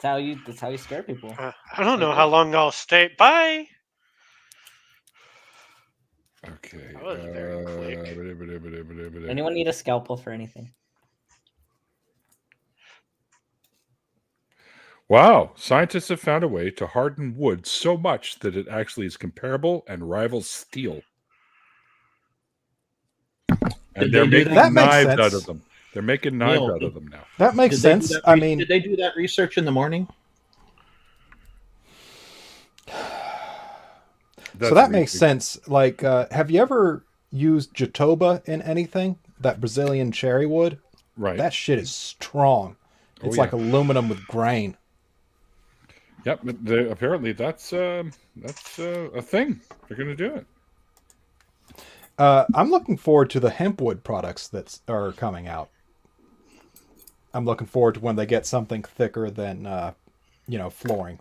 how you scare people. I don't know how long I'll stay. Bye. Okay. That was very quick. Anyone need a scalpel for anything? Wow. Scientists have found a way to harden wood so much that it actually is comparable and rivals steel. And Did they're they do making that? That makes knives sense. out of them. They're making knives Neil, out of them now. That makes Did they do sense. that I mean... did they do that research in the morning? That's So that makes amazing. sense. Like, have you ever used Jatoba in anything? That Brazilian cherry wood? Right. That shit is strong. Oh, It's yeah. like aluminum with grain. Yep. But apparently that's a thing. They're going to do it. I'm looking forward to the hempwood products that are coming out. I'm looking forward to when they get something thicker than, flooring.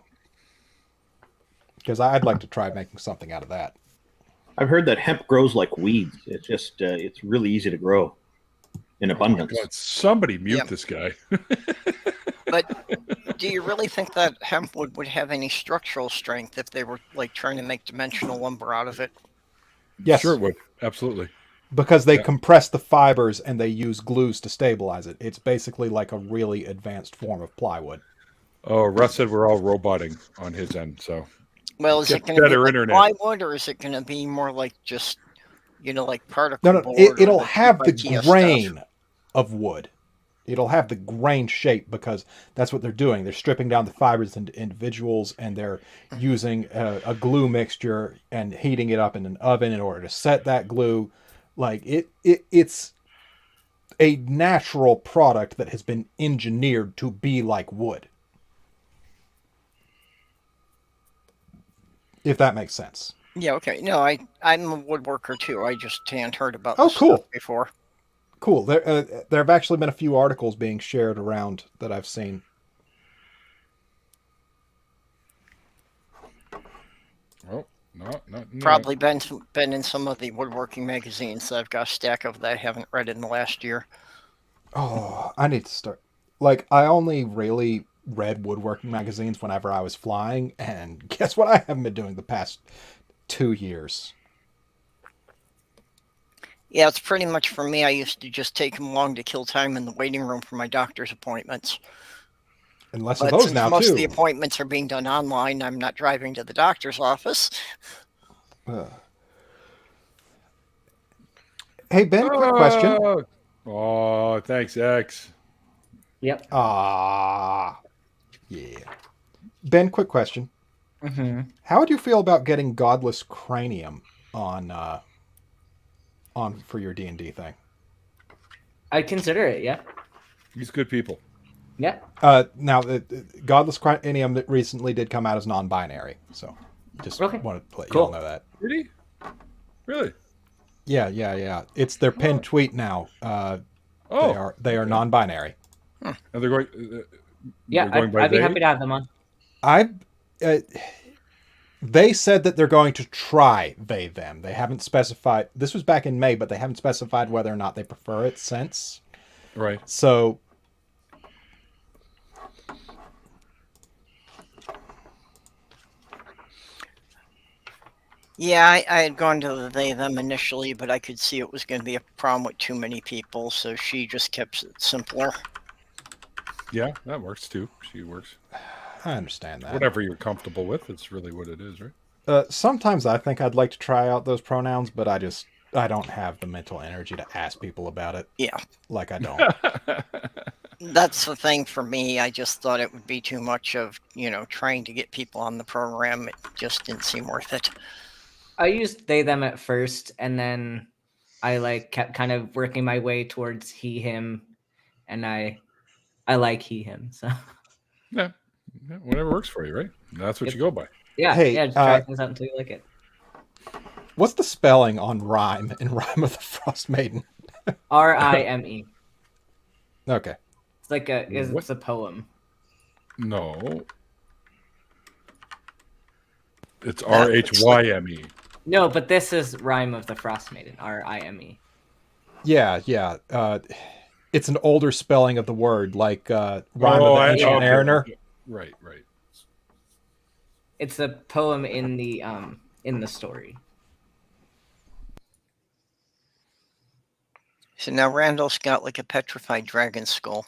Because I'd like to try making something out of that. I've heard that hemp grows like weeds. It's just it's really easy to grow in abundance. Oh my God, somebody mute Yeah. this guy. But do you really think that hemp would have any structural strength if they were like trying to make dimensional lumber out of it? Yes. Sure it would. Absolutely. Because they Yeah. compress the fibers and they use glues to stabilize it. It's basically like a really advanced form of plywood. Oh, Russ said we're all roboting on his end, so Well, is Get it going to be better like internet. plywood, or is it going to be more like just, like particle No, board? or it'll the have the 2x2 stuff? grain of wood. It'll have the grain shape because that's what they're doing. They're stripping down the fibers into individuals and they're using a glue mixture and heating it up in an oven in order to set that glue. Like it's a natural product that has been engineered to be like wood. If that makes sense. Yeah, okay. No, I'm a woodworker too. I just hadn't heard about Oh, this cool. stuff before. Cool. There have actually been a few articles being shared around that I've seen. well, Probably been in some of the woodworking magazines. I've got a stack of that I haven't read in the last year. Oh, I need to start. Like, I only really read woodworking magazines whenever I was flying, and guess what I haven't been doing the past 2 years? Yeah, it's pretty much for me. I used to just take them along to kill time in the waiting room for my doctor's appointments. And less But of those since now, most too. of the appointments are being done online, I'm not driving to the doctor's office. Hey, Ben, quick question. Oh, thanks, X. Yep. Yeah. Ben, quick question. Mm-hmm. How would you feel about getting Godless Cranium on for your D&D thing? I'd consider it, yeah. He's good people. Yeah. Now, Godless Cranium that recently did come out as non-binary, so just wanted to let you all know that. Really? Really? Yeah. It's their pinned tweet now. They are non-binary. And they're going. Yeah, I'd be happy to have them on. They said that they're going to try them. They haven't specified. This was back in May, but they haven't specified whether or not they prefer it since. Right. So. Yeah, I had gone to the they-them initially, but I could see it was going to be a problem with too many people, so she just kept it simpler. Yeah, that works too. She works. I understand that. Whatever you're comfortable with, it's really what it is, right? Sometimes I think I'd like to try out those pronouns, but I don't have the mental energy to ask people about it. Yeah. Like I don't. That's the thing for me. I just thought it would be too much of, trying to get people on the program. It just didn't seem worth it. I used they them at first, and then I kept kind of working my way towards he him, and I like he him. So yeah, whatever works for you, right? That's what you go by. Yeah, Hey, just try things out until you like it. What's the spelling on rhyme in Rime of the Frost Maiden? Rime. Okay. It's like it's a poem. No. It's Rhyme. No, but this is Rime of the Frost Maiden. Rime. Yeah. It's an older spelling of the word, like Rime of the Ancient Mariner. Right. It's a poem in the story. So now Randall's got like a petrified dragon skull.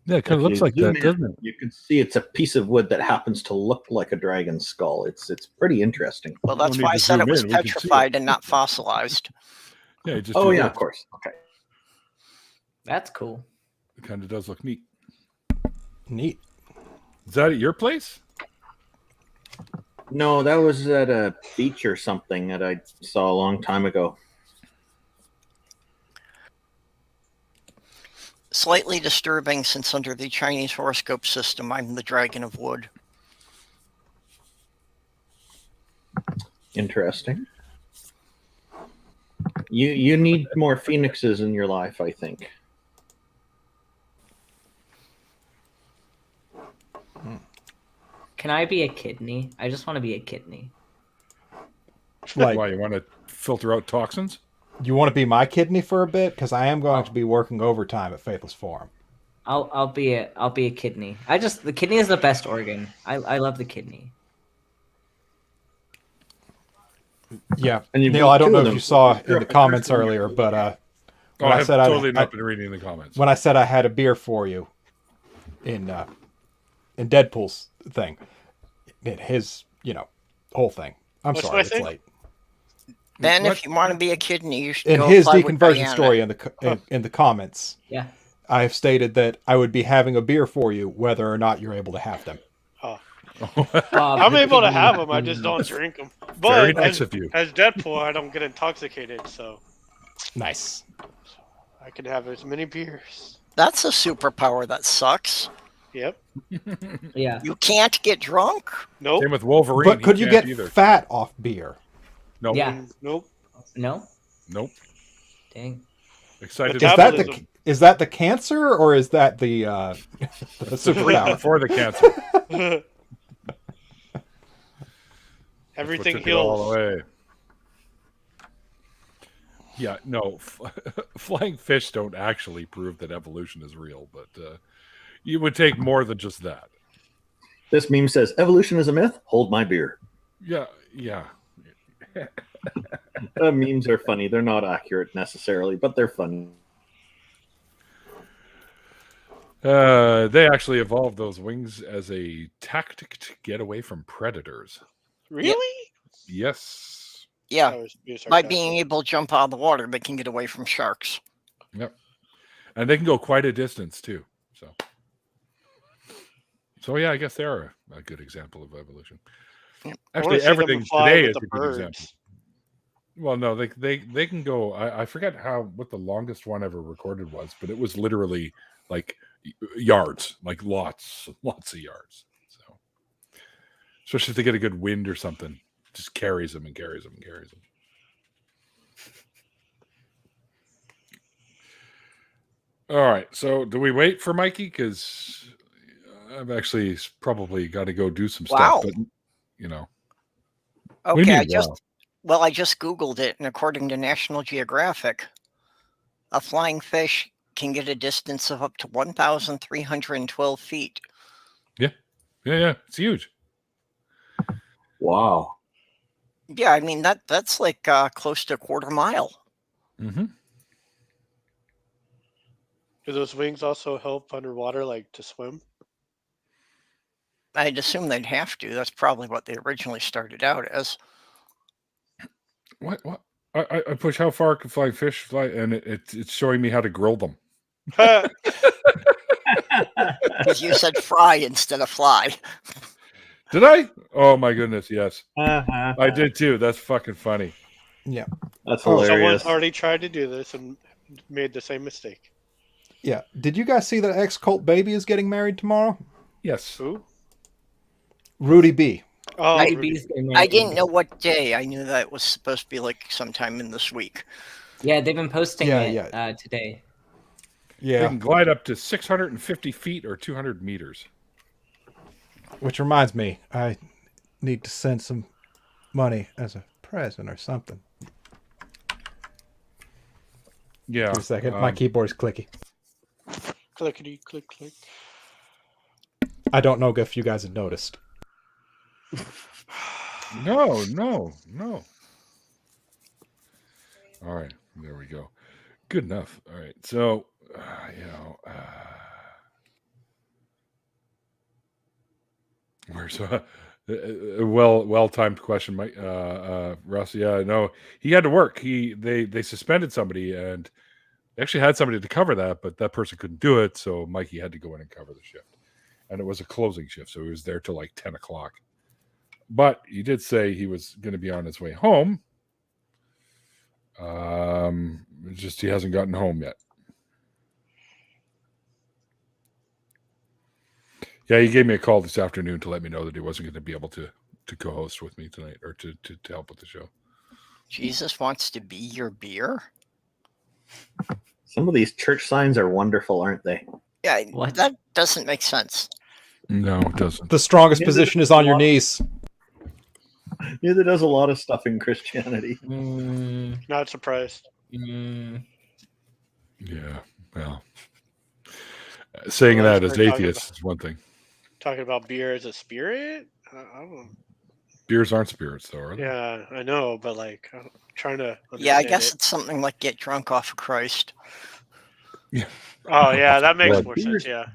Yeah, it kind of looks like that, doesn't it? You can see it's a piece of wood that happens to look like a dragon skull. It's pretty interesting. Well, that's why I said it was petrified and not fossilized. Yeah, just of course. Okay. That's cool. It kind of does look neat. Neat. Is that at your place? No, that was at a beach or something that I saw a long time ago. Slightly disturbing since under the Chinese horoscope system, I'm the dragon of wood. Interesting. You need more phoenixes in your life, I think. Can I be a kidney? I just want to be a kidney. Like, why, you want to filter out toxins? You want to be my kidney for a bit? Because I am going to be working overtime at Faithless Forum. I'll be a kidney. The kidney is the best organ. I love the kidney. Yeah, and Neil, I don't know if you saw in the comments earlier, but when I said totally not been reading the comments. When I said I had a beer for you in Deadpool's thing, in his whole thing. I'm What's sorry, it's late. Ben, if you want to be a kidney, you should in go his apply with deconversion Diana. story in the comments. Yeah, I have stated that I would be having a beer for you whether or not you're able to have them. I'm able to have them. I just don't drink them. But Very nice of you. As Deadpool, I don't get intoxicated, so nice. I can have as many beers. That's a superpower that sucks. Yep. Yeah. You can't get drunk? Nope. Same with Wolverine. But could you can't get either. fat off beer? Nope. Yeah. Nope. No. Nope. Dang. Excited. Is that the cancer or is that the superpower for the cancer? Everything took it all heals. away. Yeah, no, flying fish don't actually prove that evolution is real, but you would take more than just that. This meme says evolution is a myth. Hold my beer. Yeah. Memes are funny. They're not accurate necessarily, but they're funny. They actually evolved those wings as a tactic to get away from predators. Really? Yes. Yeah. By being able to jump out of the water, they can get away from sharks. Yep. And they can go quite a distance too. So yeah, I guess they are a good example of evolution. Actually, everything today is a good example. Well, no, they can go. I forget what the longest one ever recorded was, but it was literally like yards, like lots of yards. So, especially if they get a good wind or something, just carries them and carries them and carries them. All right. So, do we wait for Mikey? Because I've actually probably got to go do some stuff. But Okay, I just Googled it, and according to National Geographic, a flying fish can get a distance of up to 1,312 feet. Yeah. It's huge. Wow. Yeah, I mean that's like close to a quarter mile. Mm-hmm. Do those wings also help underwater, like to swim? I'd assume they'd have to. That's probably what they originally started out as. What? I push how far can flying fish fly, and it's showing me how to grill them. Because you said fry instead of fly. Did I? Oh my goodness, yes. I did too. That's fucking funny. Yeah. That's hilarious. Someone's already tried to do this and made the same mistake. Yeah. Did you guys see that ex-cult baby is getting married tomorrow? Yes. Who? Rudy B. Oh, I didn't know what day. I knew that it was supposed to be like sometime in this week. Yeah, they've been posting it today. Yeah. They can glide up to 650 feet or 200 meters. Which reminds me, I need to send some money as a present or something. Yeah. Wait a second. My keyboard is clicky. Clickety, click, click. I don't know if you guys have noticed. No. All right. There we go. Good enough. All right. So, where's well-timed question, Mike? Russ. Yeah, no, he had to work. They suspended somebody and actually had somebody to cover that, but that person couldn't do it, so Mikey had to go in and cover the shift. And it was a closing shift, so he was there till like 10 o'clock. But he did say he was going to be on his way home. Just he hasn't gotten home yet. Yeah, he gave me a call this afternoon to let me know that he wasn't going to be able to co-host with me tonight or to help with the show. Jesus wants to be your beer? Some of these church signs are wonderful, aren't they? Yeah, that doesn't make sense. No, it doesn't. The strongest position is on your knees. Neither does a lot of stuff in Christianity. Not surprised. Yeah, well, saying that as atheists is one thing. Talking about beer as a spirit? I don't know. Beers aren't spirits, though, are they? Yeah, I know, but like, I'm trying to. Yeah, I guess it's something like get drunk off of Christ. Yeah. Oh, yeah, that makes more sense. Yeah.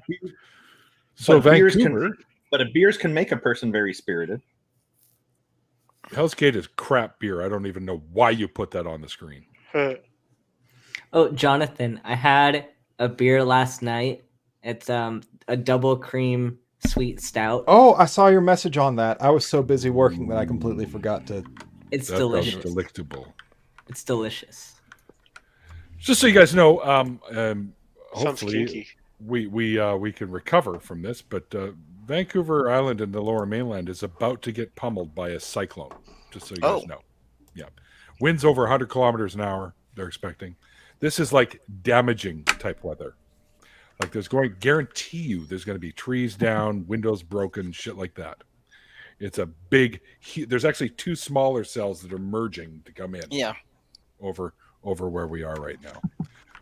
So but Vancouver, beers can make a person very spirited. Hell's Gate is crap beer. I don't even know why you put that on the screen. Oh, Jonathan, I had a beer last night. It's a double cream sweet stout. Oh, I saw your message on that. I was so busy working that I completely forgot to. It's delicious. Delectable. It's delicious. Just so you guys know, hopefully we can recover from this, but Vancouver Island and the Lower Mainland is about to get pummeled by a cyclone. Just so you guys know. Yeah, winds over 100 kilometers an hour. They're expecting. This is like damaging type weather. Like guarantee you there's going to be trees down, windows broken, shit like that. It's a big. There's actually two smaller cells that are merging to come in. Yeah. Over where we are right now.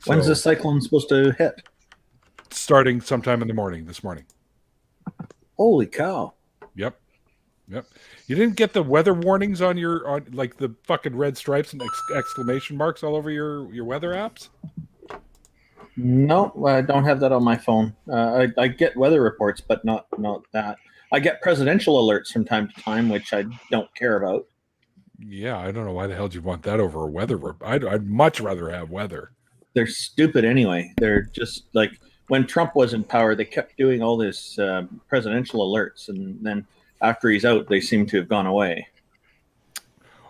When's So, the cyclone supposed to hit? Starting sometime in the morning. This morning. Holy cow! Yep. You didn't get the weather warnings on like the fucking red stripes and exclamation marks all over your weather apps? No, I don't have that on my phone. I get weather reports, but not that. I get presidential alerts from time to time, which I don't care about. Yeah, I don't know why the hell do you want that over a weather. I'd much rather have weather. They're stupid anyway. They're just like when Trump was in power, they kept doing all this presidential alerts, and then after he's out, they seem to have gone away.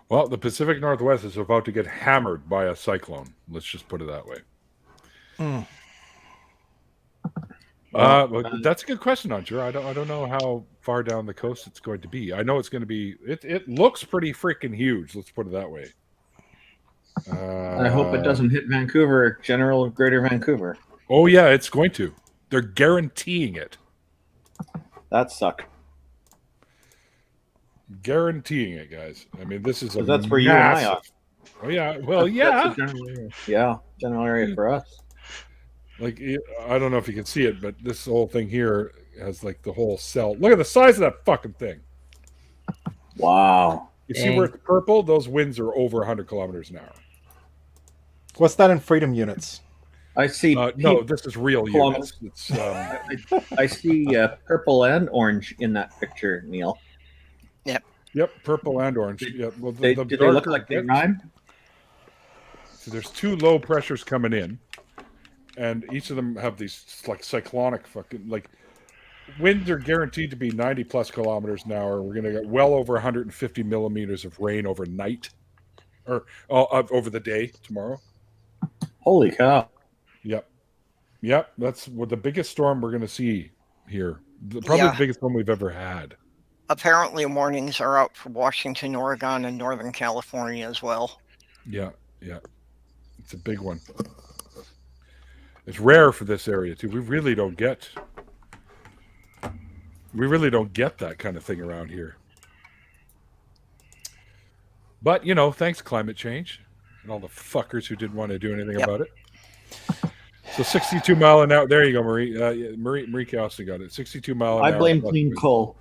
Well, the Pacific Northwest is about to get hammered by a cyclone. Let's just put it that way. That's a good question, Hunter. I don't know how far down the coast it's going to be. I know it's going to be. It looks pretty freaking huge. Let's put it that way. I hope it doesn't hit Vancouver, general Greater Vancouver. Oh yeah, it's going to. They're guaranteeing it. That sucks. Guaranteeing it, guys. I mean, this is that's where you and I are. Oh yeah. Well, yeah. General area for us. Like, I don't know if you can see it, but this whole thing here has like the whole cell. Look at the size of that fucking thing. Wow. You see where it's purple? Those winds are over 100 kilometers an hour. What's that in freedom units? I see. No, this is real units. It's, I see purple and orange in that picture, Neil. Yep, purple and orange. Yeah, well, do they look like they rhyme? So there's two low pressures coming in, and each of them have these like cyclonic fucking like winds are guaranteed to be 90 plus kilometers an hour. We're going to get well over 150 millimeters of rain overnight, or over the day tomorrow. Holy cow! Yep. That's the biggest storm we're going to see here. Probably the biggest one we've ever had. Apparently, warnings are out for Washington, Oregon, and Northern California as well. Yeah. It's a big one. It's rare for this area too. We really don't get that kind of thing around here. But thanks climate change and all the fuckers who didn't want to do anything about it. So 62 mile an hour. There you go, Marie. Marie Calston got it. 62 mile an hour. I blame clean coal.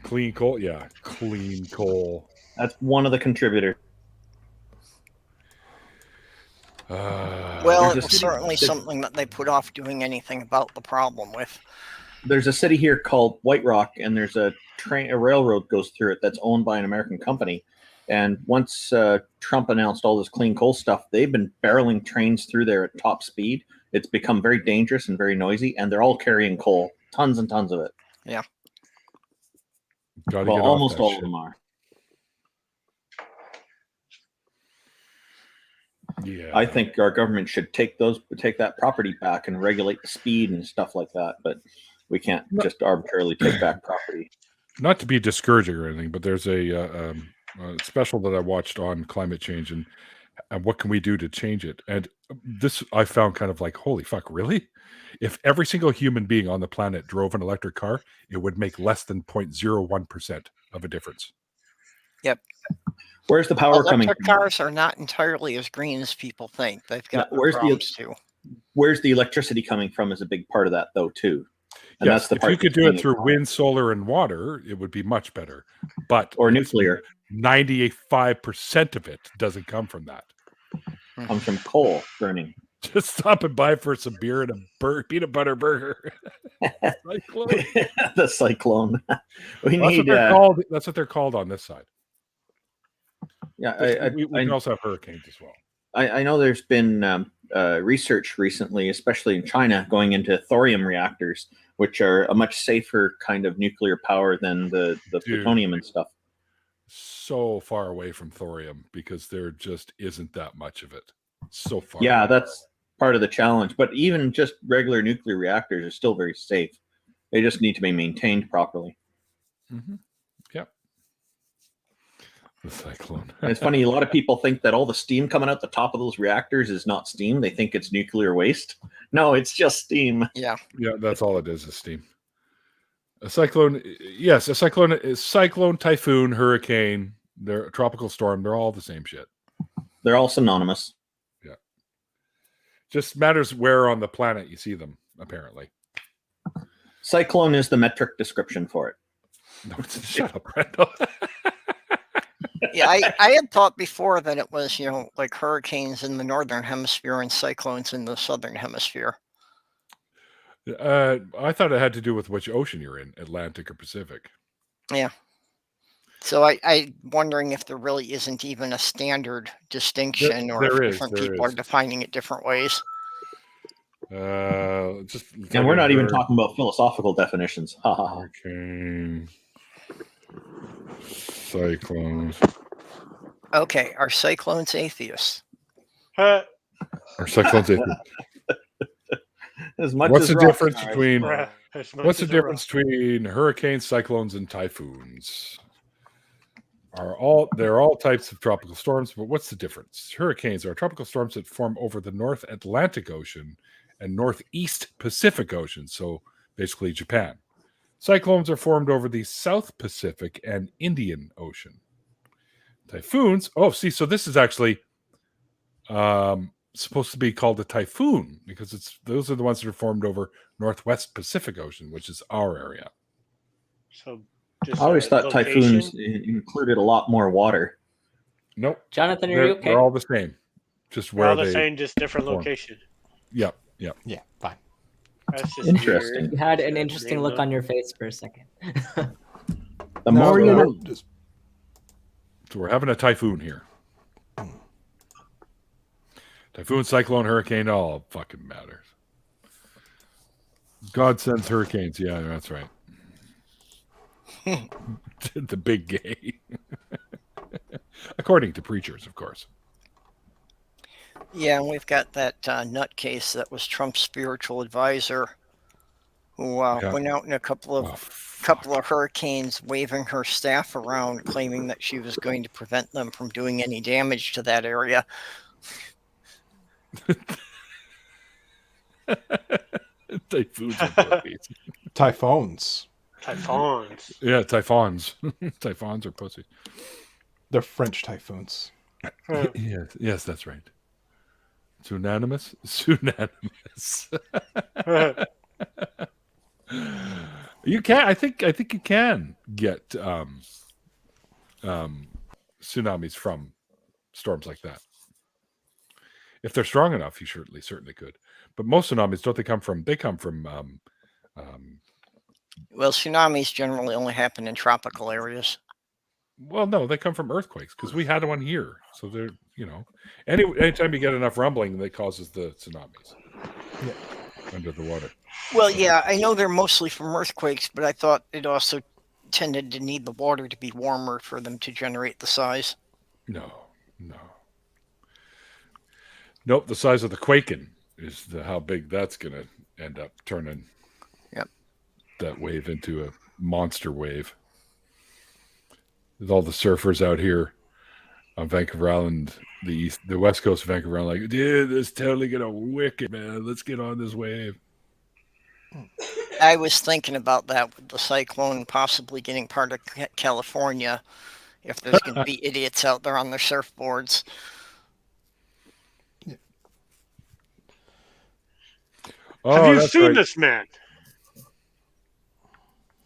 Clean coal, yeah, clean coal. That's one of the contributors. Well, it's certainly something that they put off doing anything about the problem with. There's a city here called White Rock, and there's a railroad goes through it that's owned by an American company. And once Trump announced all this clean coal stuff, they've been barreling trains through there at top speed. It's become very dangerous and very noisy, and they're all carrying coal, tons and tons of it. Yeah. Well, almost all of them are. Yeah. I think our government should take that property back and regulate the speed and stuff like that. But we can't just arbitrarily take back property. Not to be discouraging or anything, but there's a special that I watched on climate change and what can we do to change it. And this I found kind of like, holy fuck, really? If every single human being on the planet drove an electric car, it would make less than 0.01% of a difference. Yep. Where's the power coming from? Electric cars are not entirely as green as people think. They've got problems too. Where's the electricity coming from is a big part of that, though, too. And yes, that's the if part you could do it through wind, solar, and water, it would be much better. But or nuclear. 95% of it doesn't come from that. Comes from coal burning. Just stop and buy for some beer and a peanut butter burger. Cyclone. The cyclone. That's what they're called on this side. Yeah, we can also have hurricanes as well. I know there's been research recently, especially in China, going into thorium reactors, which are a much safer kind of nuclear power than the plutonium and stuff. So far away from thorium because there just isn't that much of it. So far. Yeah, that's part of the challenge. But even just regular nuclear reactors are still very safe. They just need to be maintained properly. Mm-hmm. Yep. The cyclone. It's funny. A lot of people think that all the steam coming out the top of those reactors is not steam. They think it's nuclear waste. No, it's just steam. Yeah. Yeah, that's all it is steam. A cyclone, yes, a cyclone is cyclone, typhoon, hurricane. They're a tropical storm. They're all the same shit. They're all synonymous. Yeah. Just matters where on the planet you see them, apparently. Cyclone is the metric description for it. No, shut up, Randall. Yeah, I had thought before that it was, like hurricanes in the northern hemisphere and cyclones in the southern hemisphere. I thought it had to do with which ocean you're in, Atlantic or Pacific. Yeah. So I'm wondering if there really isn't even a standard distinction, or if different people are defining it different ways. And we're not even talking about philosophical definitions. Hurricane, cyclones. Okay, are cyclones atheists? Are cyclones atheists? What's the difference between hurricanes, cyclones, and typhoons? They're all types of tropical storms, but what's the difference? Hurricanes are tropical storms that form over the North Atlantic Ocean and Northeast Pacific Ocean, so basically Japan. Cyclones are formed over the South Pacific and Indian Ocean. Typhoons, so this is actually supposed to be called a typhoon because those are the ones that are formed over Northwest Pacific Ocean, which is our area. So I always thought typhoons included a lot more water. Nope. Jonathan, are you okay? They're all the same. Just where all the they same, just different form. location. Yep. Yeah, fine. That's just Interesting. weird. You had an interesting look on your face for a second. The more you know. So we're having a typhoon here. Typhoon, cyclone, hurricane, all fucking matters. God sends hurricanes. Yeah, that's right. The big gay. According to preachers, of course. Yeah, and we've got that nutcase that was Trump's spiritual advisor, who went out in a couple of hurricanes, waving her staff around, claiming that she was going to prevent them from doing any damage to that area. Typhoons. Typhoons. Yeah, typhoons. Typhoons are pussies. They're French typhoons. Yes, that's right. Synonymous. You can. I think you can get tsunamis from storms like that. If they're strong enough, you certainly could. But most tsunamis, don't they come from? They come from. Well, tsunamis generally only happen in tropical areas. Well, no, they come from earthquakes because we had one here. So they're, anytime you get enough rumbling, that causes the tsunamis under the water. Well, yeah, I know they're mostly from earthquakes, but I thought it also tended to need the water to be warmer for them to generate the size. No. Nope, the size of the quaking is how big that's going to end up turning that wave into a monster wave. With all the surfers out here on Vancouver Island, the west coast of Vancouver Island, like, dude, this is totally going to wick it, man. Let's get on this wave. I was thinking about that with the cyclone possibly getting part of California, if there's going to be idiots out there on their surfboards. Have you seen this man?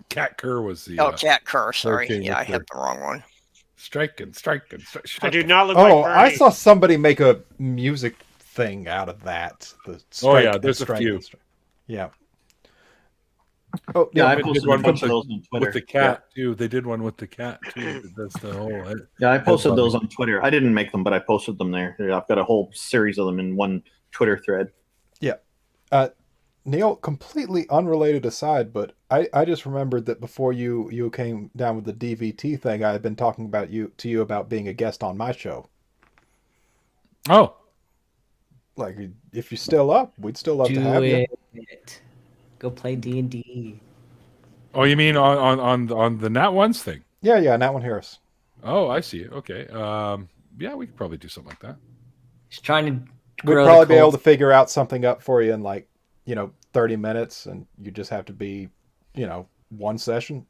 Cat Kerr was the. Cat Kerr. Sorry, I had the wrong one. Striking. I do not look like Bernie. I saw somebody make a music thing out of that. There's a few. Yeah. Oh, yeah, I posted a bunch of those on Twitter. With the cat, too. They did one with the cat, too. That's the whole... Yeah, I posted those on Twitter. I didn't make them, but I posted them there. I've got a whole series of them in one Twitter thread. Yeah. Neil, completely unrelated aside, but I just remembered that before you came down with the DVT thing, I had been talking to you about being a guest on my show. Oh. Like, if you're still up, we'd still love to have you. Go play D&D. Oh, you mean on the Nat Ones thing? Yeah, Nat One Harris. Oh, I see. Okay. Yeah, we could probably do something like that. He's trying to. We'd probably be able to figure out something up for you in 30 minutes, and you just have to be, one session.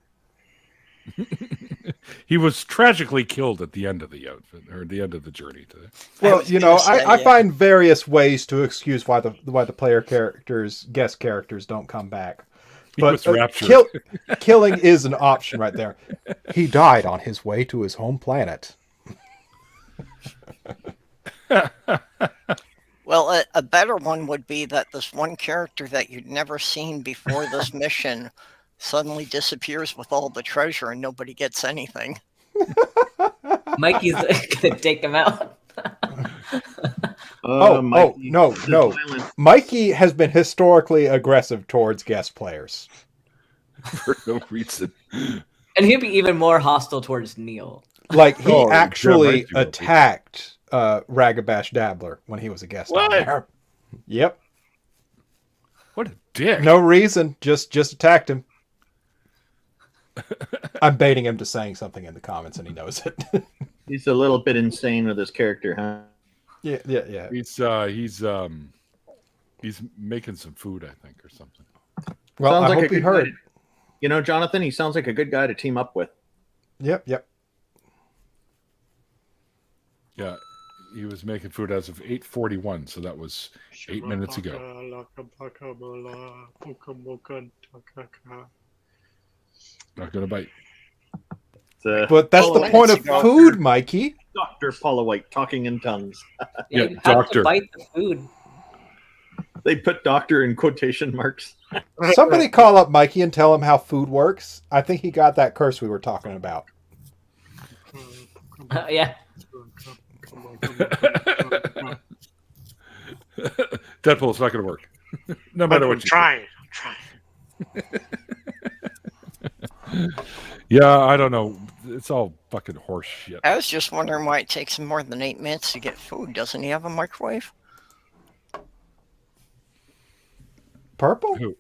He was tragically killed at the end of the outfit or the end of the journey today. Well, I find various ways to excuse why the player characters, guest characters, don't come back. But killing is an option right there. He died on his way to his home planet. Well, a better one would be that this one character that you'd never seen before this mission suddenly disappears with all the treasure and nobody gets anything. Mikey's gonna take him out. No. Mikey has been historically aggressive towards guest players. For no reason. And he'd be even more hostile towards Neil. Like, he actually attacked Ragabash Dabbler when he was a guest on there. Yep. What a dick. No reason, just attacked him. I'm baiting him to saying something in the comments, and he knows it. He's a little bit insane with his character, huh? Yeah. He's making some food, I think, or something. Well, sounds I like hope a good he heard. guy. You know, Jonathan, he sounds like a good guy to team up with. Yep. Yeah, he was making food as of 8:41, so that was 8 minutes ago. Not gonna bite. But that's the point of food, Mikey. Dr. Paula White talking in tongues. Yeah, you have to bite the food. They put doctor in quotation marks. Somebody call up Mikey and tell him how food works. I think he got that curse we were talking about. Yeah. Deadpool's not going to work. No matter what you trying. Yeah, I don't know. It's all fucking horse shit. I was just wondering why it takes him more than 8 minutes to get food. Doesn't he have a microwave? Purple? Who?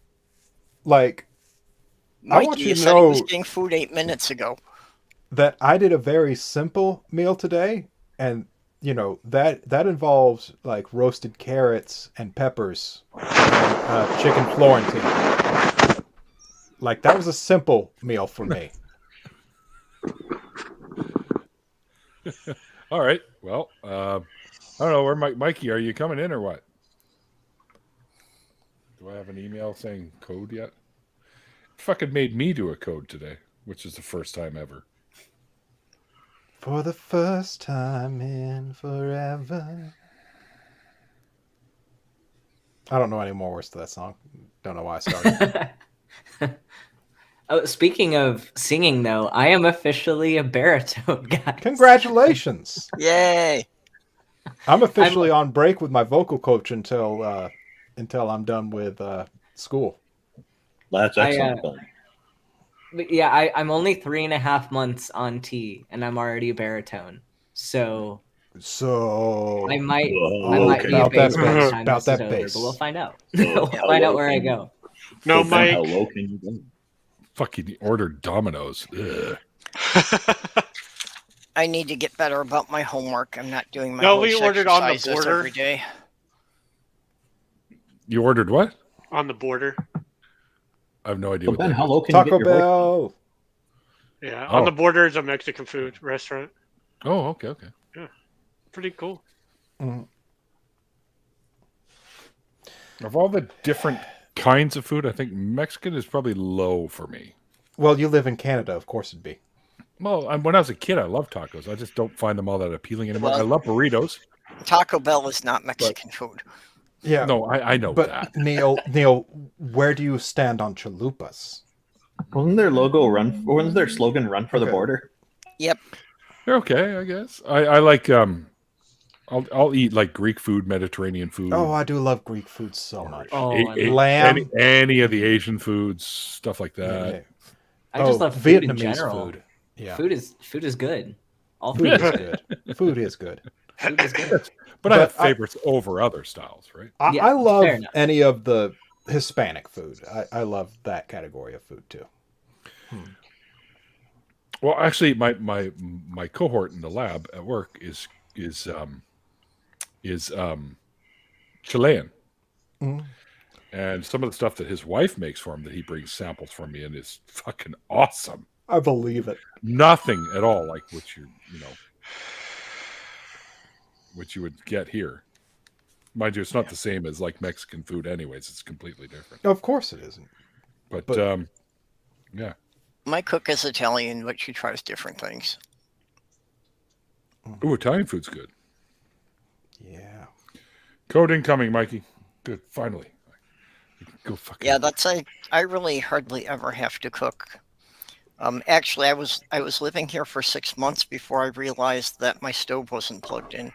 Like, I want Mikey, you to said he know was getting food 8 minutes ago. that I did a very simple meal today, and that involves like roasted carrots and peppers and chicken Florentine. Like, that was a simple meal for me. All right. Well, I don't know where Mikey. Are you coming in or what? Do I have an email saying code yet? It fucking made me do a code today, which is the first time ever. For the first time in forever. I don't know any more words to that song. Don't know why I started. Oh, speaking of singing, though, I am officially a baritone guy. Congratulations! Yay! I'm officially on break with my vocal coach until I'm done with school. That's excellent. Yeah, I'm only 3.5 months on T, and I'm already a baritone. So I might be a bass by the time this is over, but we'll find out. We'll find out where I go. No, Mike. How low can you go? Fucking ordered Domino's. I need to get better about my homework. I'm not doing my we ordered on the border every day. You ordered what? On the border. I have no idea. Well, what Ben, that how is. low can Taco you get your Bell. Yeah, Oh. on the border is a Mexican food restaurant. Oh, okay. Yeah, pretty cool. Mm. Of all the different kinds of food, I think Mexican is probably low for me. Well, you live in Canada, of course it'd be. Well, when I was a kid, I loved tacos. I just don't find them all that appealing anymore. Well, I love burritos. Taco Bell is not Mexican food. Yeah. No, I know But that. Neil, where do you stand on chalupas? Wasn't their wasn't their slogan "Run for the border"? Yep. They're okay, I guess. I like I'll eat like Greek food, Mediterranean food. Oh, I do love Greek food so much. Oh, lamb. Any of the Asian foods, stuff like that. I just love food in Vietnamese general. food. Yeah. Food is good. All Food food is good. Food is good. Food is good. But I have favorites over other styles, right? Yeah, I love fair enough. any of the Hispanic food. I love that category of food too. Well, actually, my cohort in the lab at work is Chilean, Mm. And some of the stuff that his wife makes for him that he brings samples for me and is fucking awesome. I believe it. Nothing at all like what what you would get here. Mind you, it's not the same as like Mexican food anyways. It's completely different. Of course it isn't. But yeah. My cook is Italian, but she tries different things. Ooh, Italian food's good. Yeah. Code incoming, Mikey. Good, finally. Go fucking. Yeah, I really hardly ever have to cook. Actually, I was living here for 6 months before I realized that my stove wasn't plugged in.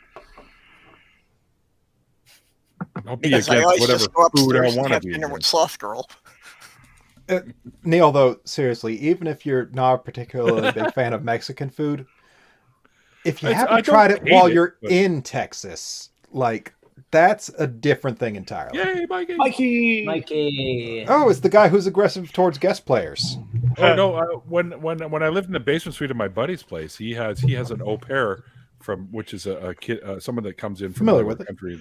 I'll be Because I against always whatever just go food I upstairs and want to have be dinner with against. Sloth Girl. Neil, though, seriously, even if you're not a particularly big fan of Mexican food, if you I haven't don't tried it hate while it, you're but- in Texas, like, that's a different thing entirely. Yay, Mikey! Mikey. Oh, it's the guy who's aggressive towards guest players. Oh no! When I lived in the basement suite of my buddy's place, he has an au pair which is a kid, someone that comes in from Familiar another with it. country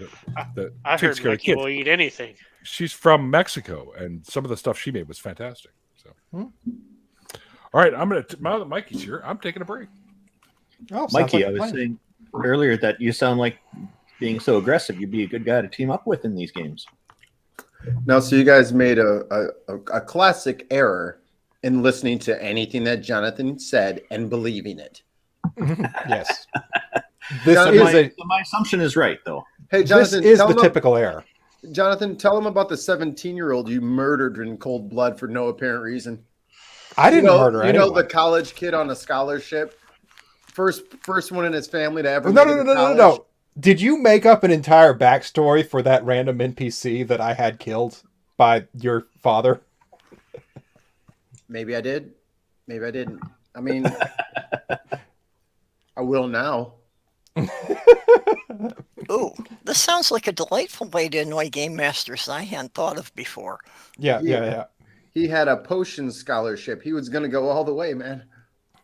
that I takes heard care of Mikey kids. will eat anything. She's from Mexico, and some of the stuff she made was fantastic. So, Hmm. all right, now that Mikey's here, I'm taking a break. Oh, sounds Mikey, like I a was plan. saying earlier that you sound like being so aggressive. You'd be a good guy to team up with in these games. Now, so you guys made a classic error in listening to anything that Jonathan said and believing it. Yes. This Jonathan, my assumption is right, though. Hey, Jonathan, this is tell the him typical error. Jonathan, tell him about the 17-year-old you murdered in cold blood for no apparent reason. I didn't murder You know anyone. the college kid on a scholarship, first one in his family to ever. No, make no, it no, to no, no, college. no. Did you make up an entire backstory for that random NPC that I had killed by your father? Maybe I did. Maybe I didn't. I mean, I will now. Ooh, this sounds like a delightful way to annoy game masters that I hadn't thought of before. Yeah. He had a potion scholarship. He was going to go all the way, man.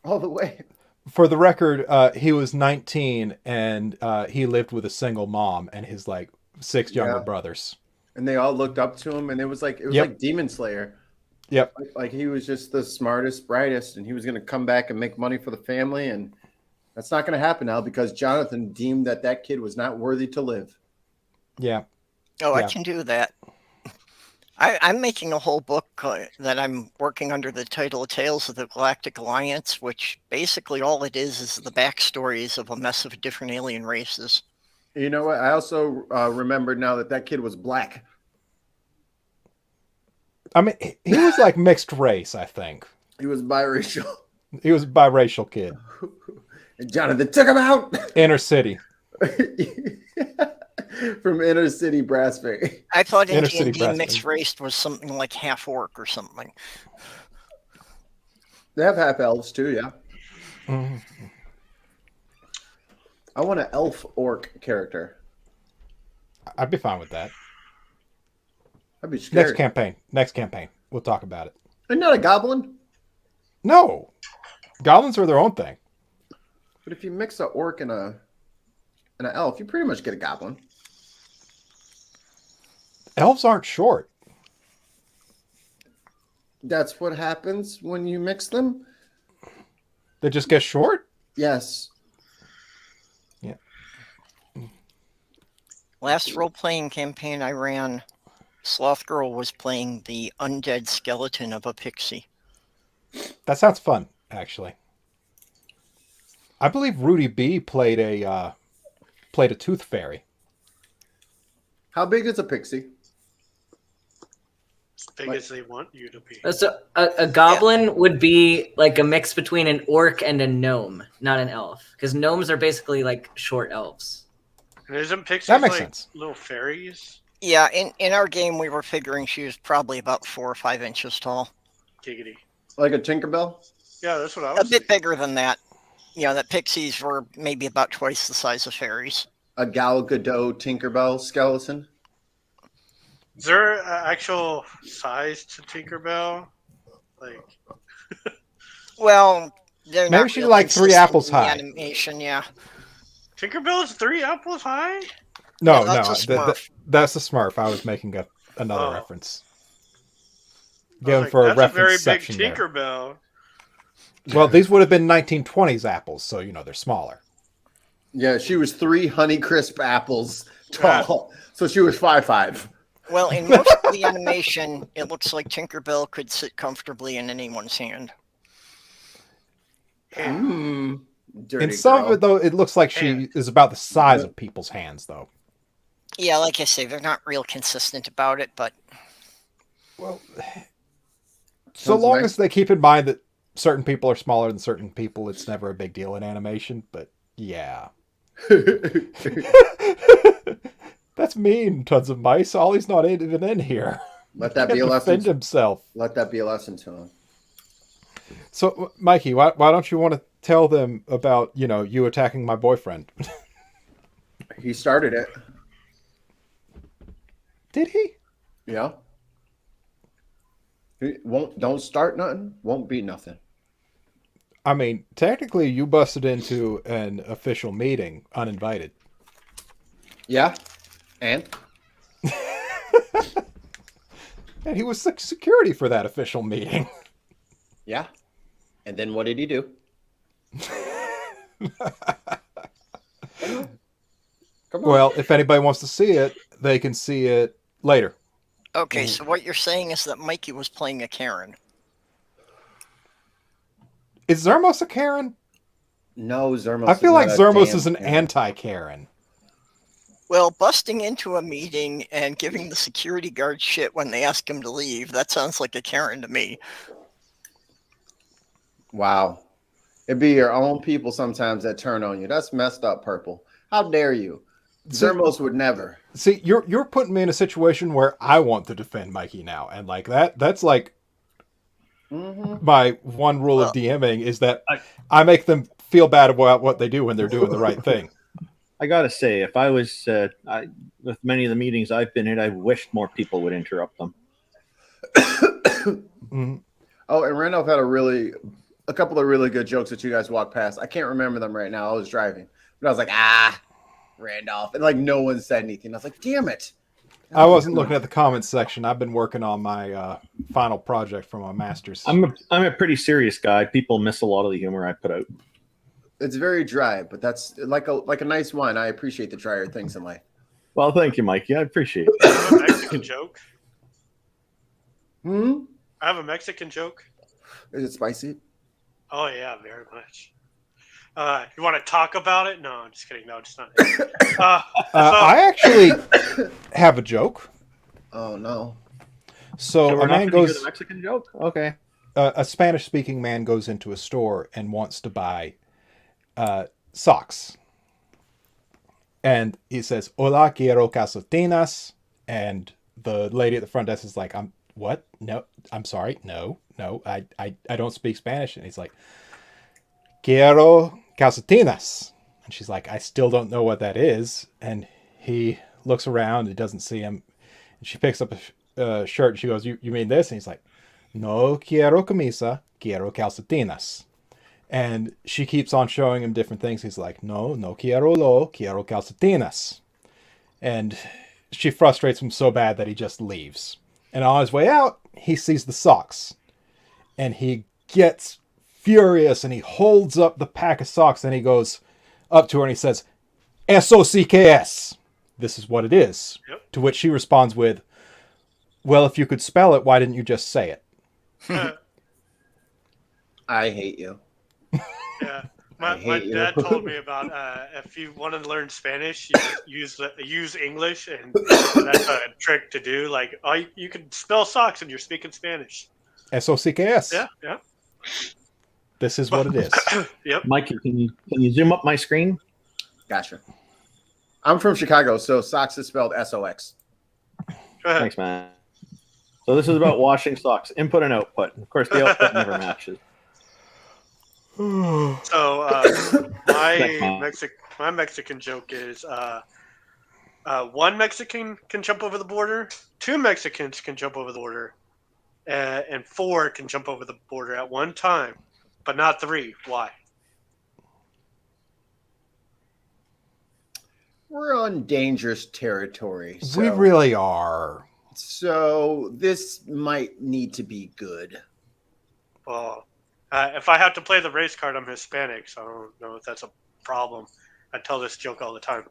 All the way. For the record, he was 19 and he lived with a single mom and his like 6 younger brothers. And they all looked up to him, and it was like Demon Slayer. Yep. Like he was just the smartest, brightest, and he was going to come back and make money for the family, and that's not going to happen now because Jonathan deemed that kid was not worthy to live. Yeah. Oh, I can do that. I'm making a whole book that I'm working under the title of Tales of the Galactic Alliance, which basically all it is the backstories of a mess of different alien races. You know what? I also remembered now that kid was black. I mean, he was like mixed race, I think. He was biracial. He was a biracial kid. And Jonathan took him out. Inner city. From inner city Brassbury. I thought Inner in city D&D Brass- mixed race was something like half orc or something. They have half elves too, yeah. Mm-hmm. I want an elf orc character. I'd be fine with that. I'd be scared. Next campaign. We'll talk about it. You're not a goblin? No. Goblins are their own thing. But if you mix an orc and an elf, you pretty much get a goblin. Elves aren't short. That's what happens when you mix them? They just get short? Yes. Yeah. Last role-playing campaign I ran, Sloth Girl was playing the undead skeleton of a pixie. That sounds fun, actually. I believe Rudy B played a tooth fairy. How big is a pixie? As big as they want you to be. So a goblin would be like a mix between an orc and a gnome, not an elf, because gnomes are basically like short elves. And isn't pixies That makes like sense. little fairies? Yeah, in our game we were figuring she was probably about 4 or 5 inches tall. Giggity. Like a Tinkerbell? Yeah, that's what I A was bit bigger than that. You know, that pixies were maybe about twice the size of fairies. A Gal Gadot Tinkerbell skeleton? Is there an actual size to Tinkerbell? Like, Well, they're Maybe not she's real like 3 consistent apples in the high. Animation, yeah. Tinkerbell is 3 apples high? No, Yeah, that's a no, Smurf. that's a Smurf. I was making a another Oh. reference. I was Given like, for a that's a very big reference there. Tinkerbell. Well, these would have been 1920s apples, so they're smaller. Yeah, she was 3 Honeycrisp apples tall, so she was 5'5". Well, in most of the animation, it looks like Tinkerbell could sit comfortably in anyone's hand. Dirty In some girl. of it, though, it looks like she is about the size of people's hands, though. Yeah, like I say, they're not real consistent about it, but Well, so Sounds long nice. as they keep in mind that certain people are smaller than certain people, it's never a big deal in animation. But yeah, that's mean. Tons of mice. Ollie's not even in here. Let that He be a can't lesson. defend himself. Let that be a lesson to him. So, Mikey, why don't you want to tell them about you attacking my boyfriend? He started it. Did he? Yeah. He don't start nothing. Won't be nothing. I mean, technically, you busted into an official meeting uninvited. Yeah. And And he was security for that official meeting. yeah. And then what did he do? Come on. Well, if anybody wants to see it, they can see it later. okay, so what you're saying is that Mikey was playing a Karen. Is Zermos a Karen? No, Zermos. I feel is like not a Zermos damn is an Karen. anti-Karen. Well, busting into a meeting and giving the security guard shit when they ask him to leave, that sounds like a Karen to me. Wow. It'd be your own people sometimes that turn on you. That's messed up, Purple. How dare you? Zermos would never. See, you're putting me in a situation where I want to defend Mikey now, and like that's like my one rule of DMing is that I make them feel bad about what they do when they're doing the right thing. I gotta say, if I was with many of the meetings I've been in, I wished more people would interrupt them. Oh, and Randolph had a couple of really good jokes that you guys walked past. I can't remember them right now. I was driving, but I was like, Randolph, and like no one said anything. I was like, damn it. I wasn't looking at the comments section. I've been working on my final project for my master's. I'm a pretty serious guy. People miss a lot of the humor I put out. It's very dry, but that's like a nice wine. I appreciate the drier things in life. Well, thank you, Mikey. I appreciate it. I have a Mexican joke. I have a Mexican joke. Is it spicy? Oh yeah, very much. You want to talk about it? No, I'm just kidding. No, it's not. I actually have a joke. Oh no! So we're a not man gonna goes. do the Mexican joke. Okay. A Spanish-speaking man goes into a store and wants to buy socks, and he says, "Hola, quiero calcetinas," and the lady at the front desk is like, "What? No, I'm sorry. No, I don't speak Spanish." And he's like, "Quiero calcetinas," and she's like, "I still don't know what that is." And he looks around, he doesn't see him, and she picks up a shirt, and she goes, "You mean this?" And he's like, "No quiero camisa, quiero calcetinas." And she keeps on showing him different things. He's like, no quiero calcetinas. And she frustrates him so bad that he just leaves. And on his way out, he sees the socks. And he gets furious and he holds up the pack of socks and he goes up to her and he says, "Eso sí que es." This is what it is. Yep. To which she responds with, "Well, if you could spell it, why didn't you just say it?" I hate you. Yeah, my dad told me about if you want to learn Spanish, you use English, and that's a trick to do. Like, you can spell socks and you're speaking Spanish. Eso sí que es. Yeah. This is what it is. Yep. Mikey, can you zoom up my screen? Gotcha. I'm from Chicago, so socks is spelled SOX. Thanks, man. So this is about washing socks, input and output. Of course, the output never matches. So my Mexican joke is one Mexican can jump over the border, 2 Mexicans can jump over the border, and 4 can jump over the border at one time, but not 3. Why? We're on dangerous territory. So. We really are. So this might need to be good. Well, if I have to play the race card, I'm Hispanic, so I don't know if that's a problem. I tell this joke all the time.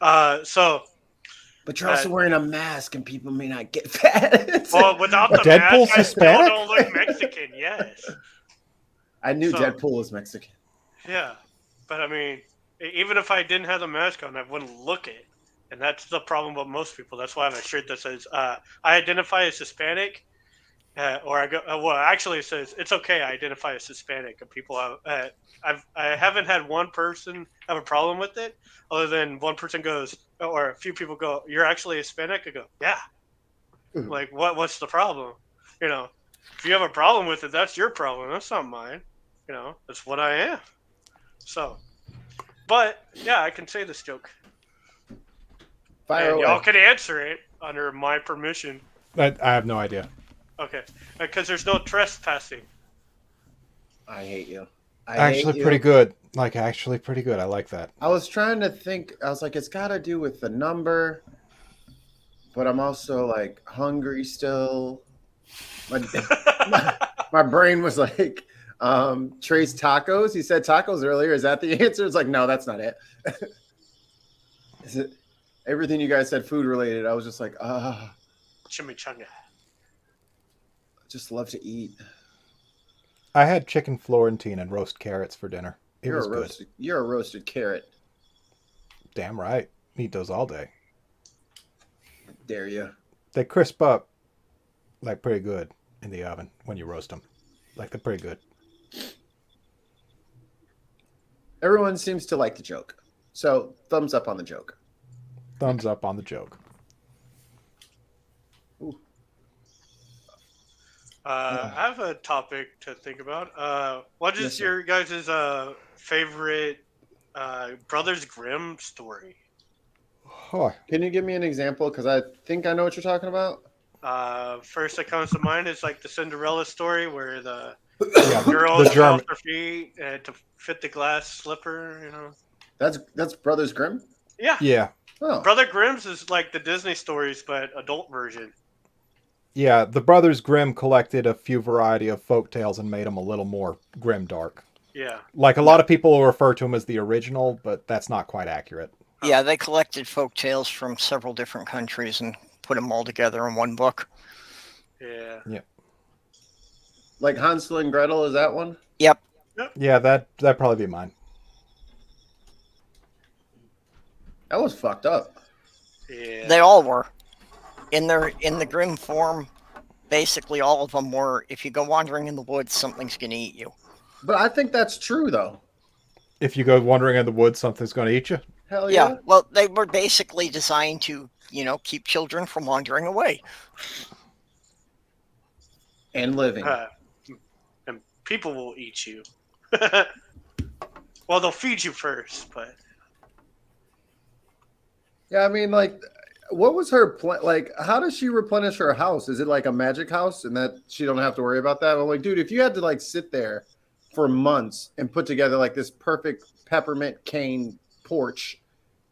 But you're also wearing a mask, and people may not get that. Well, without the Deadpool's mask, I still Hispanic? don't look Mexican. Yes. I knew Deadpool was Mexican. Yeah, but I mean, even if I didn't have the mask on, I wouldn't look it, and that's the problem with most people. That's why I have a shirt that says I identify as Hispanic, or I go. Well, actually, it says it's okay. I identify as Hispanic, and people have. I haven't had one person have a problem with it, other than one person goes, or a few people go, "You're actually Hispanic." I go, "Yeah." Like, what's the problem? You know, if you have a problem with it, that's your problem. That's not mine. You know, that's what I am. So, but yeah, I can say this joke. Fire and away. y'all can answer it under my permission. I have no idea. Okay, because there's no trespassing. I hate you. Actually, pretty good. Like, actually, pretty good. I like that. I was trying to think. I was like, it's got to do with the number, but I'm also like hungry still. My brain was like, Trace tacos. He said tacos earlier. Is that the answer? It's like, no, that's not it. Is it everything you guys said food related? I was just like, Chimichanga. Just love to eat. I had chicken Florentine and roast carrots for dinner. It was good. You're a roasted carrot. Damn right. Eat those all day. Dare you? They crisp up like pretty good in the oven when you roast them. Like, they're pretty good. Everyone seems to like the joke. So, thumbs up on the joke. Thumbs up on the joke. I have a topic to think about. What is your guys' favorite Brothers Grimm story? Oh. Can you give me an example? Because I think I know what you're talking about. First that comes to mind is like the Cinderella story where the Yeah, girls the fell off German. their feet to fit the glass slipper, you know. That's Brothers Grimm? Yeah. Yeah. Oh. Brother Grimm's is like the Disney stories, but adult version. Yeah, the Brothers Grimm collected a few variety of folk tales and made them a little more grim dark. Yeah. Like, a lot of people will refer to them as the original, but that's not quite accurate. Yeah, they collected folk tales from several different countries and put them all together in one book. Yeah. Yeah. Like Hansel and Gretel, is that one? Yep. Yeah, that'd probably be mine. That was fucked up. Yeah. They all were. In the Grimm form, basically all of them were, if you go wandering in the woods, something's going to eat you. But I think that's true, though. If you go wandering in the woods, something's going to eat you. Hell yeah. Yeah, well, they were basically designed to, keep children from wandering away. And living. And people will eat you. Well, they'll feed you first, but... Yeah, I mean, like, what was her plan? Like, how does she replenish her house? Is it like a magic house and that she don't have to worry about that? I'm like, dude, if you had to, like, sit there for months and put together, like, this perfect peppermint cane porch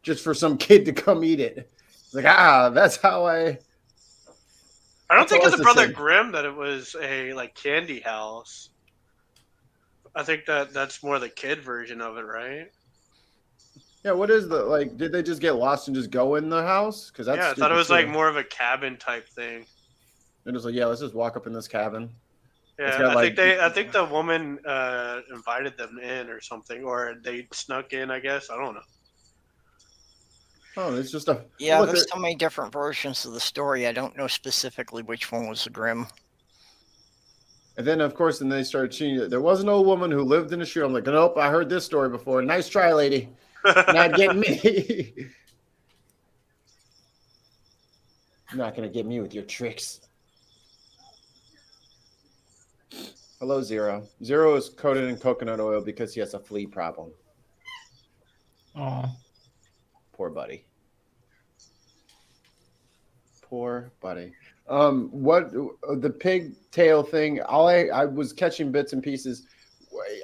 just for some kid to come eat it. It's like, that's how I don't think all it's I a have to Brother say. Grimm that it was a, like, candy house. I think that's more the kid version of it, right? Yeah, what is the, like, did they just get lost and just go in the house? Because that's Yeah, I thought it stupid, was too. like more of a cabin type thing. It was like, yeah, let's just walk up in this cabin. It's Yeah, got, like- I think the woman invited them in or something, or they snuck in, I guess. I don't know. Oh, it's just a... Yeah, look, there's so many different versions of the story. I don't know specifically which one was the Grimm. And then, of course, then they started cheating. There was an old woman who lived in a shoe. I'm like, nope, I heard this story before. Nice try, lady. Not getting me. You're not going to get me with your tricks. Hello, Zero. Zero is coated in coconut oil because he has a flea problem. Aw. Poor buddy. Poor buddy. What the pigtail thing? I was catching bits and pieces.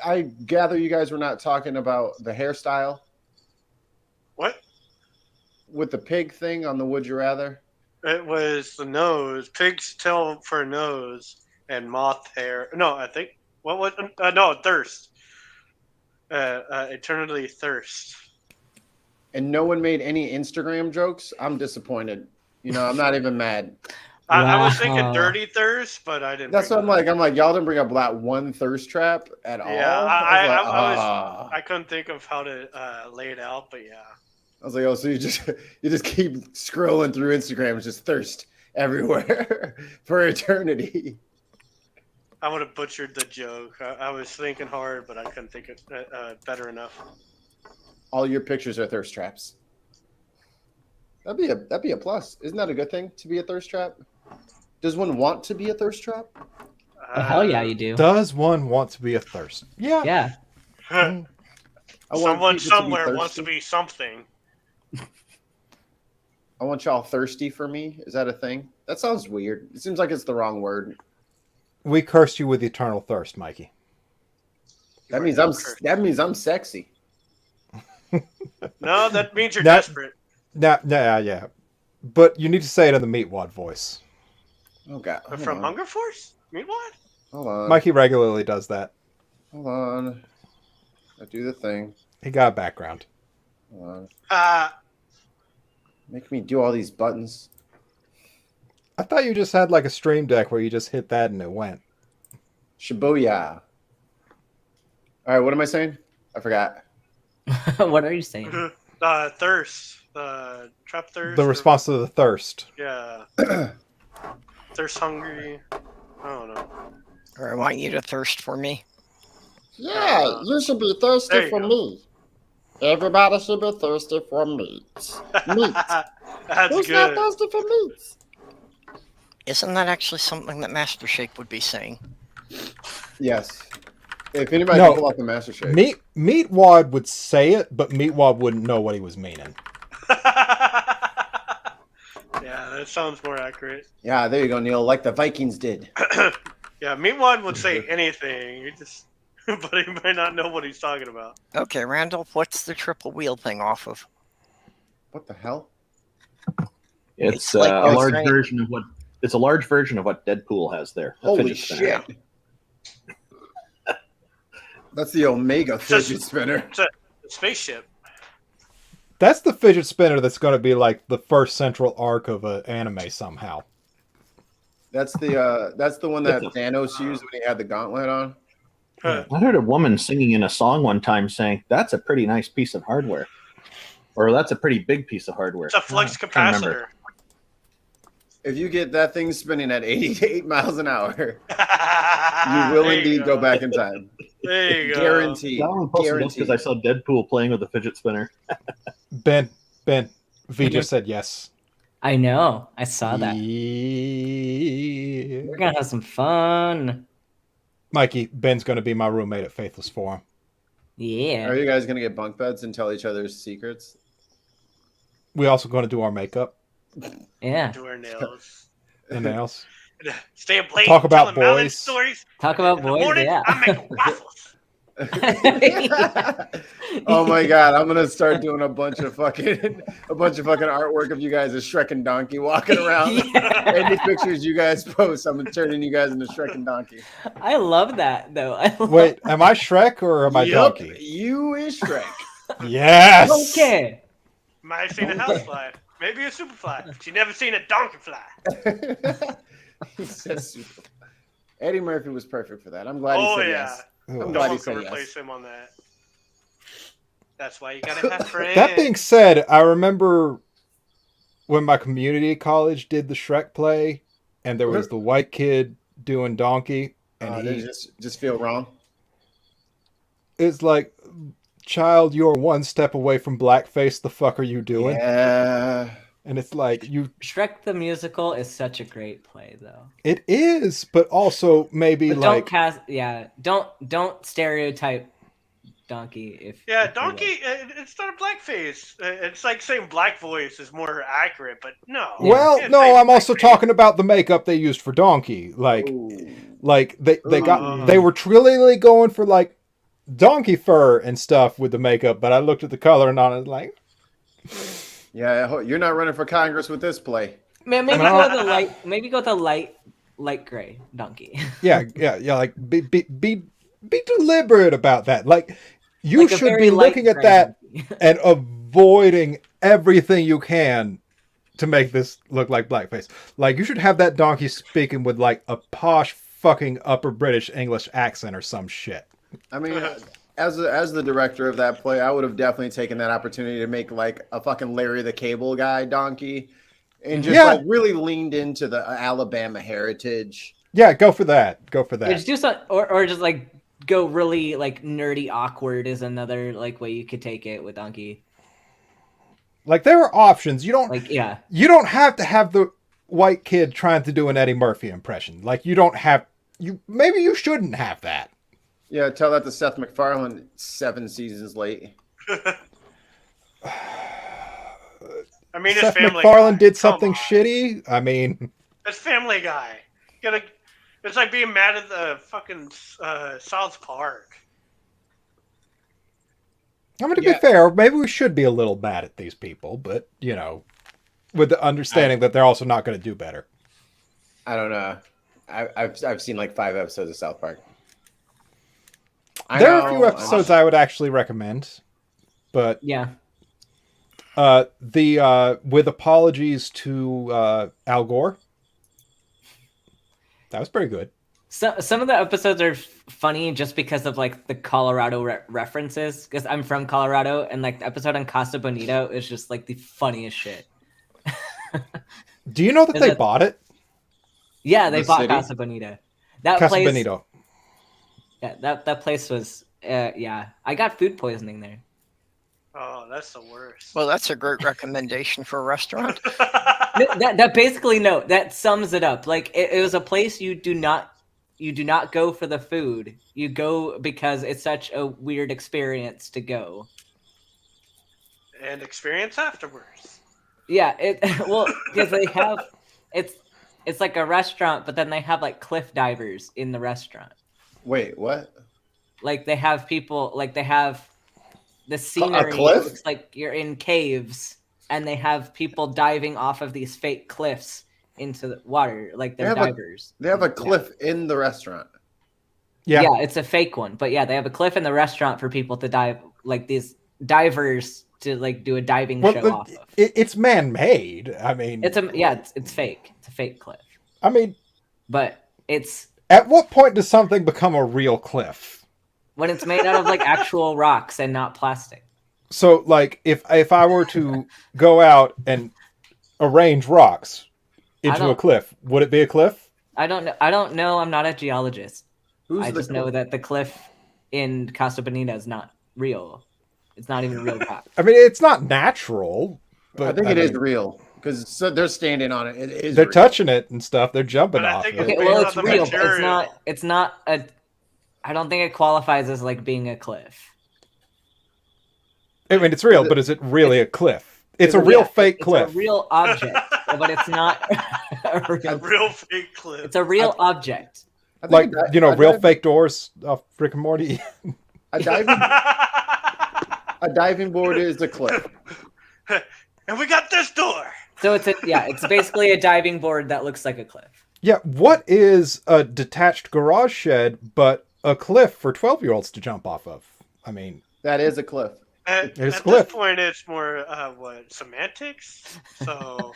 I gather you guys were not talking about the hairstyle. What? With the pig thing on the Would You Rather? It was the nose, pig's tail for a nose, and moth hair. No, I think what was no thirst. Eternally thirst. And no one made any Instagram jokes. I'm disappointed. I'm not even mad. I was thinking dirty thirst, but I didn't. That's what I'm like. I'm like, y'all didn't bring up that one thirst trap at all. Yeah, I I couldn't think of how to lay it out, but yeah. I was like, oh, so you just keep scrolling through Instagram, it's just thirst everywhere for eternity. I would have butchered the joke. I was thinking hard, but I couldn't think it better enough. All your pictures are thirst traps. That'd be a plus. Isn't that a good thing to be a thirst trap? Does one want to be a thirst trap? Hell yeah, you do. Does one want to be a thirst? Yeah. Yeah. Someone somewhere wants to be something. I want y'all thirsty for me. Is that a thing? That sounds weird. It seems like it's the wrong word. We cursed you with eternal thirst, Mikey. That means I'm sexy. No, that means you're desperate. Yeah. But you need to say it in the Meatwad voice. Oh God. From Hunger Force? Meatwad? Hold on. Mikey regularly does that. Hold on. I do the thing. He got a background. Hold on. Make me do all these buttons. I thought you just had like a stream deck where you just hit that and it went. Shibuya. All right, what am I saying? I forgot. What are you saying? Thirst. Trap thirst. The response to the thirst. Yeah. Thirst hungry. I don't know. Or I want you to thirst for me. Yeah, you should be thirsty for me. Everybody should be thirsty for meat. Meat. That's Who's good. not thirsty for meat? Isn't that actually something that Master Shake would be saying? Yes. If anybody can pull off the Master Shake. Meatwad would say it, but Meatwad wouldn't know what he was meaning. Yeah, that sounds more accurate. Yeah, there you go, Neil. Like the Vikings did. Yeah, Meatwad would say anything. But he might not know what he's talking about. Okay, Randolph, what's the triple wheel thing off of? What the hell? It's like a large right. version of what. It's a large version of what Deadpool has there. a Holy fidget spinner. shit. That's the Omega fidget spinner. It's a spaceship. That's the fidget spinner that's going to be like the first central arc of an anime somehow. That's the one that Thanos used when he had the gauntlet on. Yeah. I heard a woman singing in a song one time saying, "That's a pretty nice piece of hardware," or "That's a pretty big piece of hardware." It's a flux I can't remember. capacitor. If you get that thing spinning at 88 miles an hour, you will indeed go back in time. There you go. Guaranteed. That one posted just because I saw Deadpool playing with a fidget spinner. Ben, V just said yes. I know. I saw that. Yeah. We're gonna have some fun. Mikey, Ben's going to be my roommate at Faithless Forum. Yeah. Are you guys going to get bunk beds and tell each other's secrets? We also going to do our makeup. Yeah. Do our nails. And nails. Stay up late. Talk about telling Melon boys. Stories. Talk about In the boys, morning, yeah. I make waffles. Oh my god, I'm gonna start doing a bunch of fucking artwork of you guys as Shrek and Donkey walking around. Any pictures you guys post, I'm turning you guys into Shrek and Donkey. I love that though. Wait, am I Shrek or am I Yup, Donkey? you is Shrek. Yes. Okay. Might have seen a housefly, maybe a superfly, but you never seen a donkey fly. He says super. Eddie Murphy was perfect for that. I'm glad he said yes. I'm No glad he one said can yes. replace him on that. That's why you gotta have friends. That being said, I remember when my community college did the Shrek play, and there was the white kid doing Donkey, and Did he it just feel wrong? it's like, child, you're one step away from blackface. The fuck are you doing? Yeah. And it's like you. Shrek the musical is such a great play, though. It is, but also maybe But like don't stereotype Donkey. If Donkey, it's not a blackface. It's like saying black voice is more accurate, but no. Well, It's no, like I'm also talking about the makeup they used for Donkey. Like they were truly going for like donkey fur and stuff with the makeup, but I looked at the color and on it like, yeah, you're not running for Congress with this play. Man, maybe go with a light. Maybe go with a light gray donkey. Yeah. Like be deliberate about that. Like you Like a should very be light looking at gray that and avoiding everything you can to make this look like blackface. Like you should have that donkey speaking with like a posh fucking upper British English accent or some shit. I mean, as the director of that play, I would have definitely taken that opportunity to make like a fucking Larry the Cable Guy donkey, and just like really leaned into the Alabama heritage. Yeah, go for that. Go for that. Just do some, or just like go really like nerdy awkward is another like way you could take it with donkey. Like there are options. You don't like You don't have to have the white kid trying to do an Eddie Murphy impression. Like you don't have maybe you shouldn't have that. Yeah, tell that to Seth MacFarlane 7 seasons late. I mean, Seth it's Family MacFarlane Guy. did something shitty. I mean, It's Family Guy. It's like being mad at the fucking South Park. I mean, to be fair, maybe we should be a little mad at these people, but with the understanding that they're also not going to do better. I don't know. I've seen like 5 episodes of South Park. There are a few episodes I would actually recommend, but with apologies to Al Gore, that was pretty good. So some of the episodes are funny just because of like the Colorado references. Because I'm from Colorado, and like the episode on Casa Bonito is just like the funniest shit. Do you know that they bought it? Yeah, they bought Casa Bonito. Casa Bonito. Yeah, that place was. I got food poisoning there. Oh, that's the worst. Well, that's a great recommendation for a restaurant. that basically that sums it up. Like it was a place you do not go for the food. You go because it's such a weird experience to go. And experience afterwards. Yeah, because they have it's like a restaurant, but then they have like cliff divers in the restaurant. Wait, what? Like they have people, like they have the scenery. A cliff? Looks like you're in caves, and they have people diving off of these fake cliffs into the water, like they're divers. They have a cliff in the restaurant. Yeah, it's a fake one, but yeah, they have a cliff in the restaurant for people to dive, like these divers to like do a diving show off of. It's man-made. I mean, it's fake. It's a fake cliff. I mean, but it's at what point does something become a real cliff? When it's made out of like actual rocks and not plastic. So, like, if I were to go out and arrange rocks into a cliff, would it be a cliff? I don't know. I'm not a geologist. I just know that the cliff in Casa Bonita is not real. It's not even real rock. I mean, it's not natural, but I think it is real because they're standing on it. It is. They're real. touching it and stuff. They're jumping off it. Okay, well, it's real, but it's not a. I don't think it qualifies as like being a cliff. I mean, it's real, but is it really a cliff? It's a real fake cliff. It's a real object, but it's not a real fake cliff. It's a real object. Like, real fake doors off Rick and Morty. A diving board is a cliff. And we got this door. So it's basically a diving board that looks like a cliff. Yeah, what is a detached garage shed but a cliff for 12-year-olds to jump off of? I mean, that is a cliff. At this point, it's more semantics. So,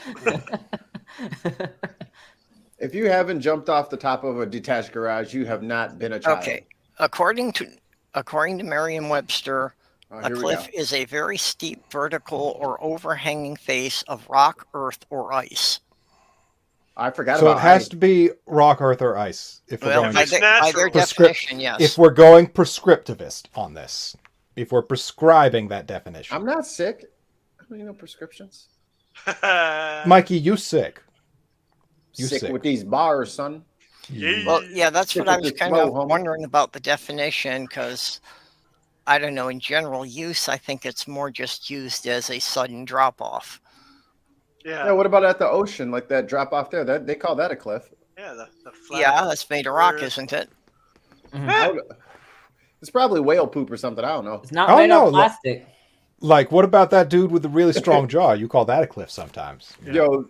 if you haven't jumped off the top of a detached garage, you have not been a child. Okay, according to Merriam-Webster, a cliff is a very steep vertical or overhanging face of rock, earth, or ice. I forgot so about it has ice. to be rock, earth, or ice. If we're going by their definition, yes. If we're going prescriptivist on this. If we're prescribing that definition. I'm not sick. I don't need no prescriptions. Mikey, you sick. You sick with these bars, son. Well, yeah, that's what I was kind of wondering about the definition, because I don't know, in general use, I think it's more just used as a sudden drop-off. Yeah, what about at the ocean, like that drop-off there? They call that a cliff. Yeah, the flat. Yeah, that's made of rock, isn't it? Mm-hmm. It's probably whale poop or something. I don't know. It's not made of plastic. Like, what about that dude with the really strong jaw? You call that a cliff sometimes. Yo,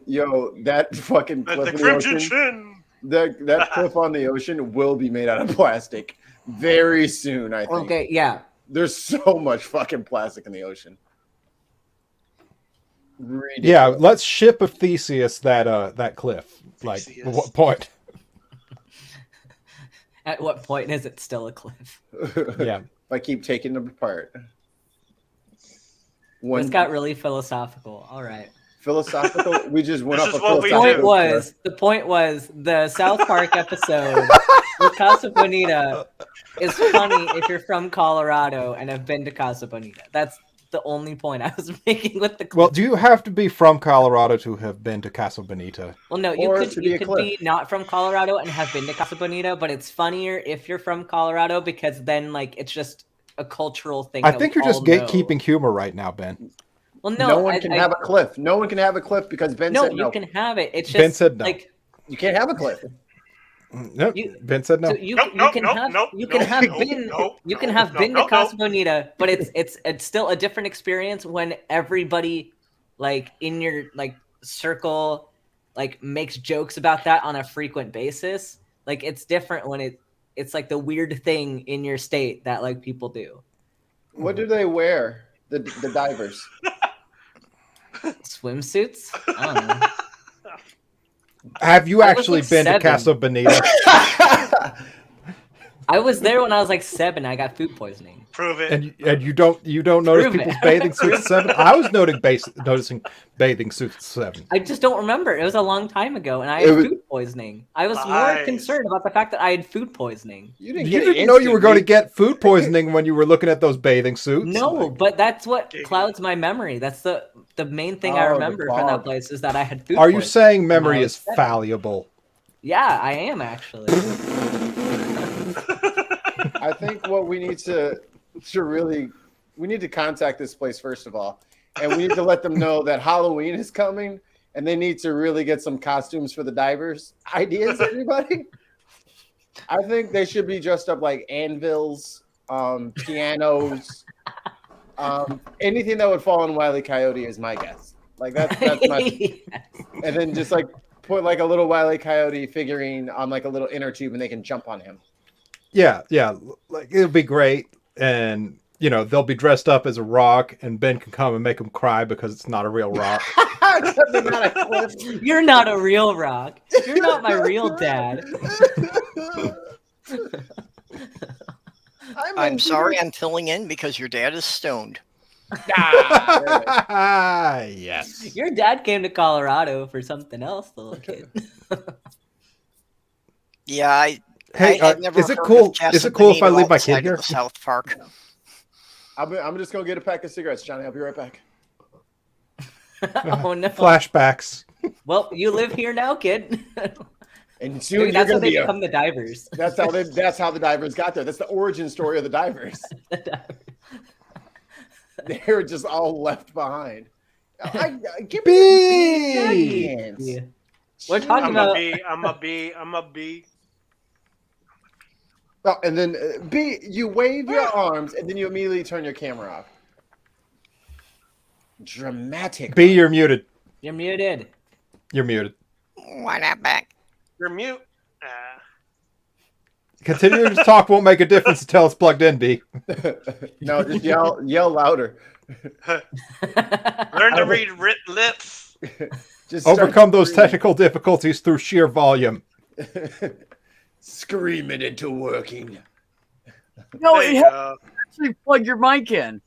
that fucking cliff The in the Crimson ocean. Chin. That cliff on the ocean will be made out of plastic very soon, I think. Okay, yeah. There's so much fucking plastic in the ocean. Ridiculous. Yeah, let's ship a Theseus that cliff. Like, at what point? At what point is it still a cliff? Yeah. If I keep taking them apart. This got really philosophical. All right. Philosophical? We just went This up is a what we philosophical do. The point was the South Park episode with Casa Bonita is funny if you're from Colorado and have been to Casa Bonita. That's the only point I was making with the cliff. Well, do you have to be from Colorado to have been to Casa Bonita? Well, no, you could be not from Colorado and have been to Casa Bonita, but it's funnier if you're from Colorado because then like it's just a cultural thing. I that think we you're just all know. gatekeeping humor right now, Ben. Well, No one can have a cliff. No one can have a cliff because Ben No, said no. you can have it. It's just Ben said no. like you can't have a cliff. Nope. Ben said no. So you can have been to Casa Bonita, but it's still a different experience when everybody like in your like circle like makes jokes about that on a frequent basis. Like it's different when it's like the weird thing in your state that like people do. What do they wear? The divers. Swimsuits? I don't know. Have you I was, actually like, been 7. to Casa Bonita? I was there when I was like 7. I got food poisoning. Prove it. And you don't notice Prove it. people's bathing suits at 7? I was noticing bathing suits at 7. I just don't remember. It was a long time ago, and I had food poisoning. I was more concerned about the fact that I had food poisoning. You You didn't know you were going to get food poisoning when you were looking at those bathing suits. No, but that's what clouds my memory. That's the main thing I Oh, the remember from that fog. place is that I had food Are you poisoning saying when memory I was is 7. fallible? Yeah, I am actually. I think what we need to really we need to contact this place first of all, and we need to let them know that Halloween is coming, and they need to really get some costumes for the divers. Ideas, everybody? I think they should be dressed up like anvils, pianos, anything that would fall on Wile E. Coyote is my guess. Like that's my, and then just like put like a little Wile E. Coyote figurine on like a little inner tube, and they can jump on him. Yeah. Like it'll be great, and they'll be dressed up as a rock, and Ben can come and make them cry because it's not a real rock. You're not a real rock. You're not my real dad. I'm sorry I'm filling in because your dad is stoned. Yes. Your dad came to Colorado for something else, the little kid. Yeah, Hey, I've never is it heard cool? of Is it cool if I leave my outside kid of here? the South Park. I'm just gonna get a pack of cigarettes, Johnny. I'll be right back. Oh no! Flashbacks. Well, you live here now, kid. And soon Maybe you're that's how gonna they be become the divers. That's how the divers got there. That's the origin story of the divers. They were just all left behind. Give me a chance. We're talking about. I'm a B. Oh, and then B, you wave your arms, and then you immediately turn your camera off. Dramatic. B, you're muted. You're muted. You're muted. Why not back? You're mute. Continuing to talk won't make a difference until it's plugged in, B. No, just yell louder. Learn to read lips. Just Overcome those technical difficulties through sheer volume. Scream it into working. No, There it you has go. to actually plug your mic in.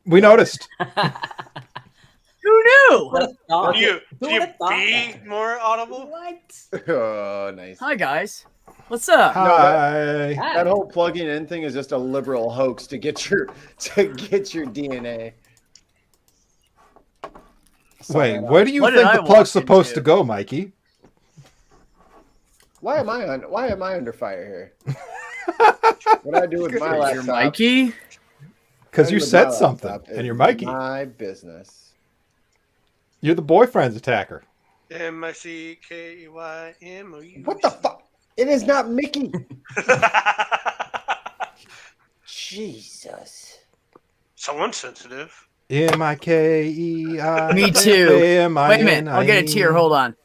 We noticed. Who knew? Do you be more audible? What? Oh, nice. Hi guys, what's up? No, that whole plugging in thing is just a liberal hoax to get your DNA. Wait, where do you What did think I the plug's walk supposed into? to go, Mikey? Why am I under fire here? What I do with my laptop? Your Mikey? Because you with said my something, laptop and is you're Mikey. My business. You're the boyfriend's attacker. MICKEYMOU. What the fuck? It is not Mickey. Jesus. Someone's sensitive. M-I-K-E-I. Me too. Wait a M-I-N-I-N. minute. I'll get a tear. Hold on.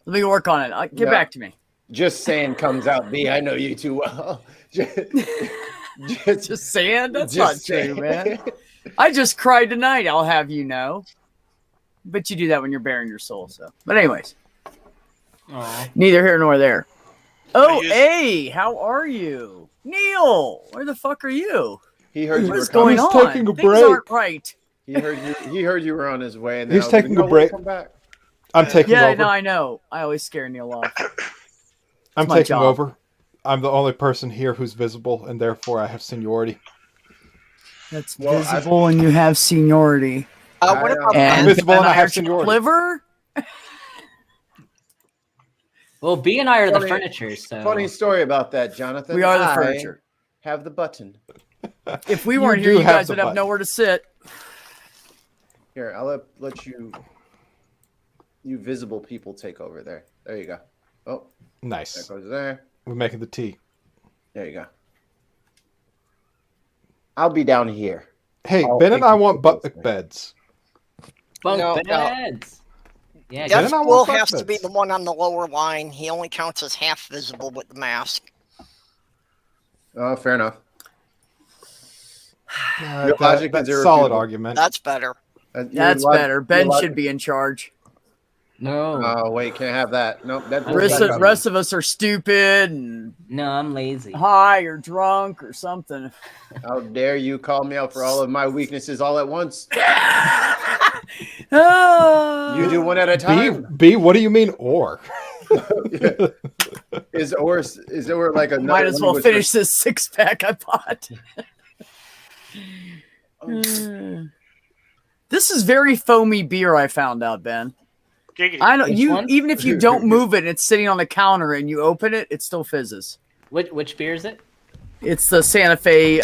Let me work on it. Get No. back to me. Just saying comes out B. I know you too well. Just saying? That's just not true, saying. man. I just cried tonight, I'll have you know. But you do that when you're bearing your soul, so. But anyways. Aw. Neither here nor there. Oh, used- hey, how are you? Neil, where the fuck are you? He heard you What were is going coming. on? taking a Things break. aren't right. He heard you were on his way, and then He's I was like, taking "No, a break. Come back. I'm taking Yeah, over. no, I know. I always scare Neil off. I'm my taking job. over. I'm the only person here who's visible, and therefore I have seniority. That's Well, visible and you have seniority. What about I'm visible and I have seniority. Liver? Well, B and I are the Funny- furniture, so Funny story about that, Jonathan. We are the I furniture. Have the button. If we You weren't here, do you have guys the would have button. nowhere to sit. Here, I'll let you visible people take over there. There you go. Oh, Nice. that goes there. We're making the tea. There you go. I'll be down here. Hey, I'll Ben and take I you want to bunk those things. beds. bunk No, no. beds. Yeah, Ben Yes, and I want Will bunk has to be beds. the one on the lower line. He only counts as half visible with the mask. Oh, fair enough. Uh, Your logic that's is solid irrefutable. argument. That's better. That's better. Ben should be in charge. No. Oh wait, can't have that. Nope. That The Rest of us are stupid and No, I'm lazy. high or drunk or something. How dare you call me out for all of my weaknesses all at once? Ah. You do one at a time. B, what do you mean or? Is or like a Might as well finish this 6-pack I bought. This is very foamy beer, I found out, Ben. Giggity. I know Which you. one? Even if you don't move it, and it's sitting on the counter, and you open it, it still fizzes. Which beer is it? It's the Santa Fe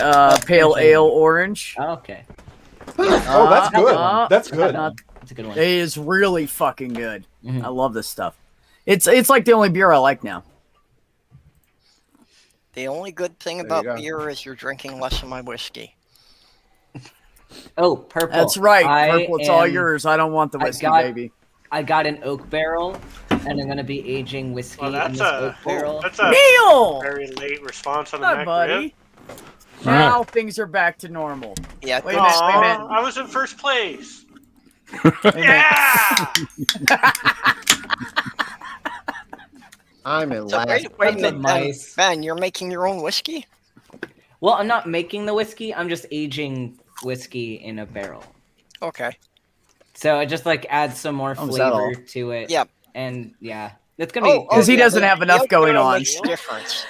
Pale Ale Orange. Oh, okay. Oh, that's good. That's good. That's a good one. It is really fucking good. Mhm. I love this stuff. It's like the only beer I like now. The only good thing There you about go. beer is you're drinking less of my whiskey. Oh, purple. That's right. I Purple, it's all am- yours. I don't want the whiskey, baby. I got an oak barrel, and I'm gonna be aging whiskey Well, in this oak barrel. that's a Neil! very late response on the Hi, Mac buddy. Rib. Now things are back to normal. Yeah. Wait a minute. Wait a minute. Aw, I was in first place. Wait a minute. Yeah. I'm in So last. wait a Bunch of minute, mice. Ben. You're making your own whiskey? Well, I'm not making the whiskey. I'm just aging whiskey in a barrel. Okay. So I just like add some more Oh, is that all? flavor to it. Yep. And yeah, it's gonna be. Because he yeah, doesn't the- have the enough oak going barrel on. Makes a difference.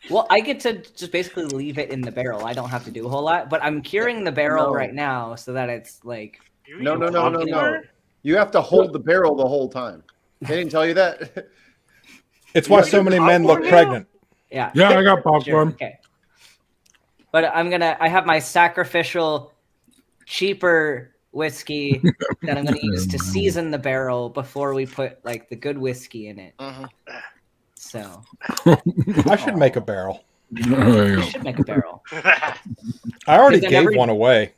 Well, I get to just basically leave it in the barrel. I don't have to do a whole lot, but I'm curing the barrel No. right now so that it's like. No. You have to hold the barrel the whole time. They didn't tell you that. It's why so many men look pregnant. Yeah. Yeah, I got Sure, popcorn. okay. But I have my sacrificial, cheaper whiskey that I'm going to use to season the barrel before we put like the good whiskey in it. Mhm. So I should make a barrel. you should make a barrel. I already 'Cause then gave every- one away.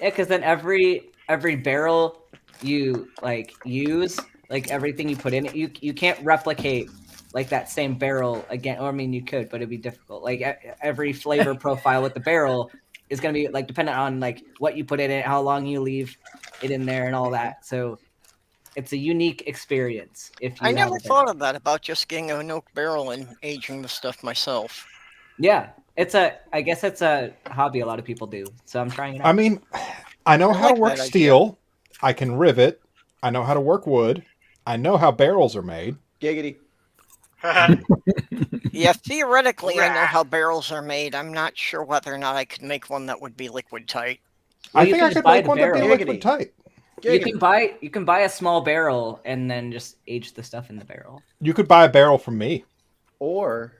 Yeah, because then every barrel you like use, like everything you put in it, you can't replicate like that same barrel again. Or I mean, you could, but it'd be difficult. Like every flavor profile with the barrel is going to be like dependent on like what you put in it, how long you leave it in there, and all that. So it's a unique experience. If you I have never a barrel. thought of that about just getting an oak barrel and aging the stuff myself. Yeah, I guess it's a hobby a lot of people do. So I'm trying it out. I mean, I know how like to work that idea. steel. I can rivet. I know how to work wood. I know how barrels are made. Giggity. Yeah, theoretically, I know how barrels are made. I'm not sure whether or not I could make one that would be liquid tight. Well, I you think can I just could buy make the one that'd be barrel. liquid tight. You can buy a small barrel and then just age the stuff in the barrel. You could buy a barrel from me. Or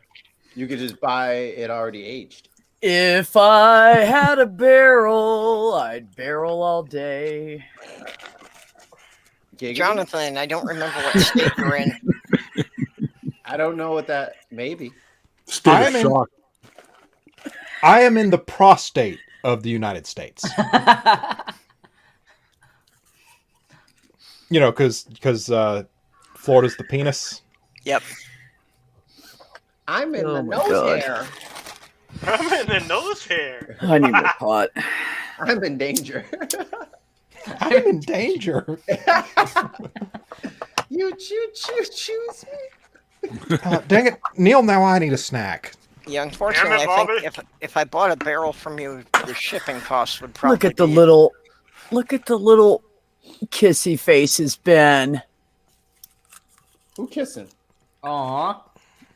you could just buy it already aged. If I had a barrel, I'd barrel all day. Giggity? Jonathan, I don't remember what state you're in. I don't know what that. Maybe. State I'm of in- shock. I am in the prostate of the United States. You know, because Florida's the penis. Yep. I'm in Oh the my nose God. hair. I'm in the nose hair. I need more pot. I'm in danger. I'm in danger. You choose me. Dang it, Neil! Now I need a snack. Yeah, unfortunately, Damn it, I Bobby. think if I bought a barrel from you, the shipping costs would probably Look at the be- little kissy faces, Ben. Who kissing? Aw.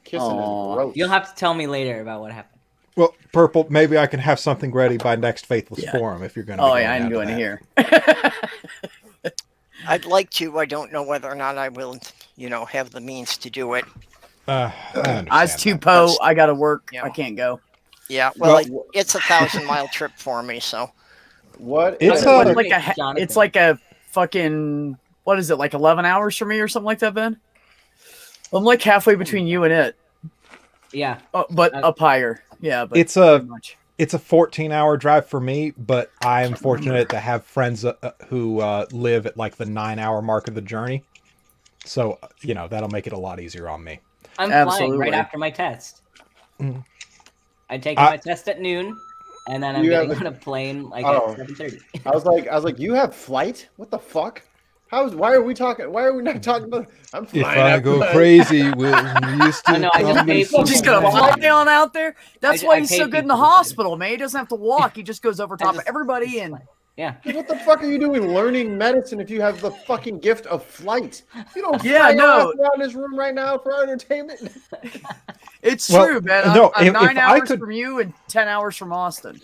Kissing Aw. is gross. You'll have to tell me later about what happened. Well, Purple, maybe I can have something ready by next Faithless Yeah. Forum if you're going to. Oh yeah, I'm going to here. I'd like to. I don't know whether or not I will, have the means to do it. I understand I was too that. po. I got to work. I can't go. Yeah, well, Well- it's a 1,000-mile trip for me, so. What? It's It's a- like it's like a fucking, what is it, like 11 hours for me or something like that, Ben? I'm like halfway between you and it. Yeah. But up higher. Yeah, but It's a 14-hour drive for me, but I am fortunate to have friends who live at like the 9-hour mark of the journey. So, that'll make it a lot easier on me. I'm flying Absolutely. right after my test. Mm. I take my test at noon, and then I'm You getting have on a plane like Oh. at 7:30. I was like, you have flight? What the fuck? Why are we talking? Why are we not talking about? I'm If flying I after go my- crazy, we'll used to. I know, I just come paid and for Just see gonna me. fly down out there. That's I why he's so paid good in the people to hospital, man. He doesn't have to walk. He just goes over top of everybody and Yeah. What the fuck are you doing learning medicine if you have the fucking gift of flight? You don't Yeah, fly no. around this room right now for our entertainment. it's Well, true, man. no, I'm if 9 I hours could- from you and 10 hours from Austin.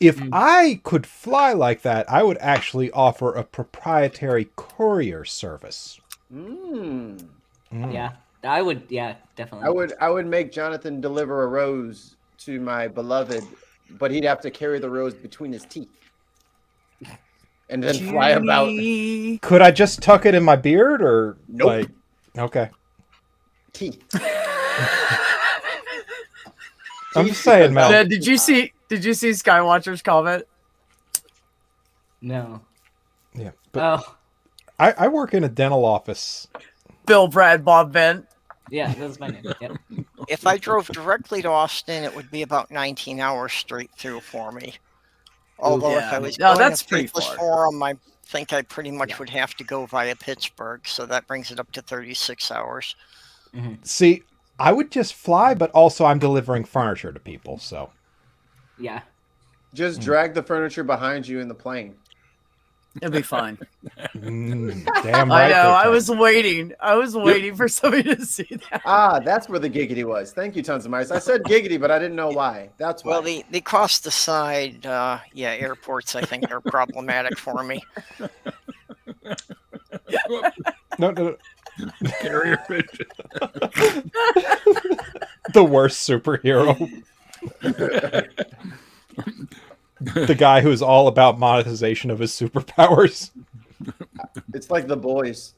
If I could fly like that, I would actually offer a proprietary courier service. Mm. Yeah. I would. Yeah, definitely. I would make Jonathan deliver a rose to my beloved, but he'd have to carry the rose between his teeth. And then fly about. Could I just tuck it in my beard, or Nope. like? Okay. Teeth. I'm just saying, Mel. Ben, did you see Skywatcher's comment? No. Yeah, but Oh. I work in a dental office. Bill, Brad, Bob, Ben. Yeah, that's my name. Yep. If I drove directly to Austin, it would be about 19 hours straight through for me. Although if Yeah. I was No, going that's to pretty Faithless far. Forum, I think I pretty much would have to go via Pittsburgh, so that brings it up to 36 hours. See, I would just fly, but also I'm delivering furniture to people, so. Yeah. Just drag the furniture behind you in the plane. It'll be fine. Damn I right. know. they I can. was waiting. I was waiting for somebody to see that. Ah, that's where the giggity was. Thank you, Tons of Mice. I said giggity, but I didn't know why. That's why. Well, the cost aside, airports I think are problematic for me. No. Carrier pigeon. The worst superhero. The guy who's all about monetization of his superpowers. It's like The Boys.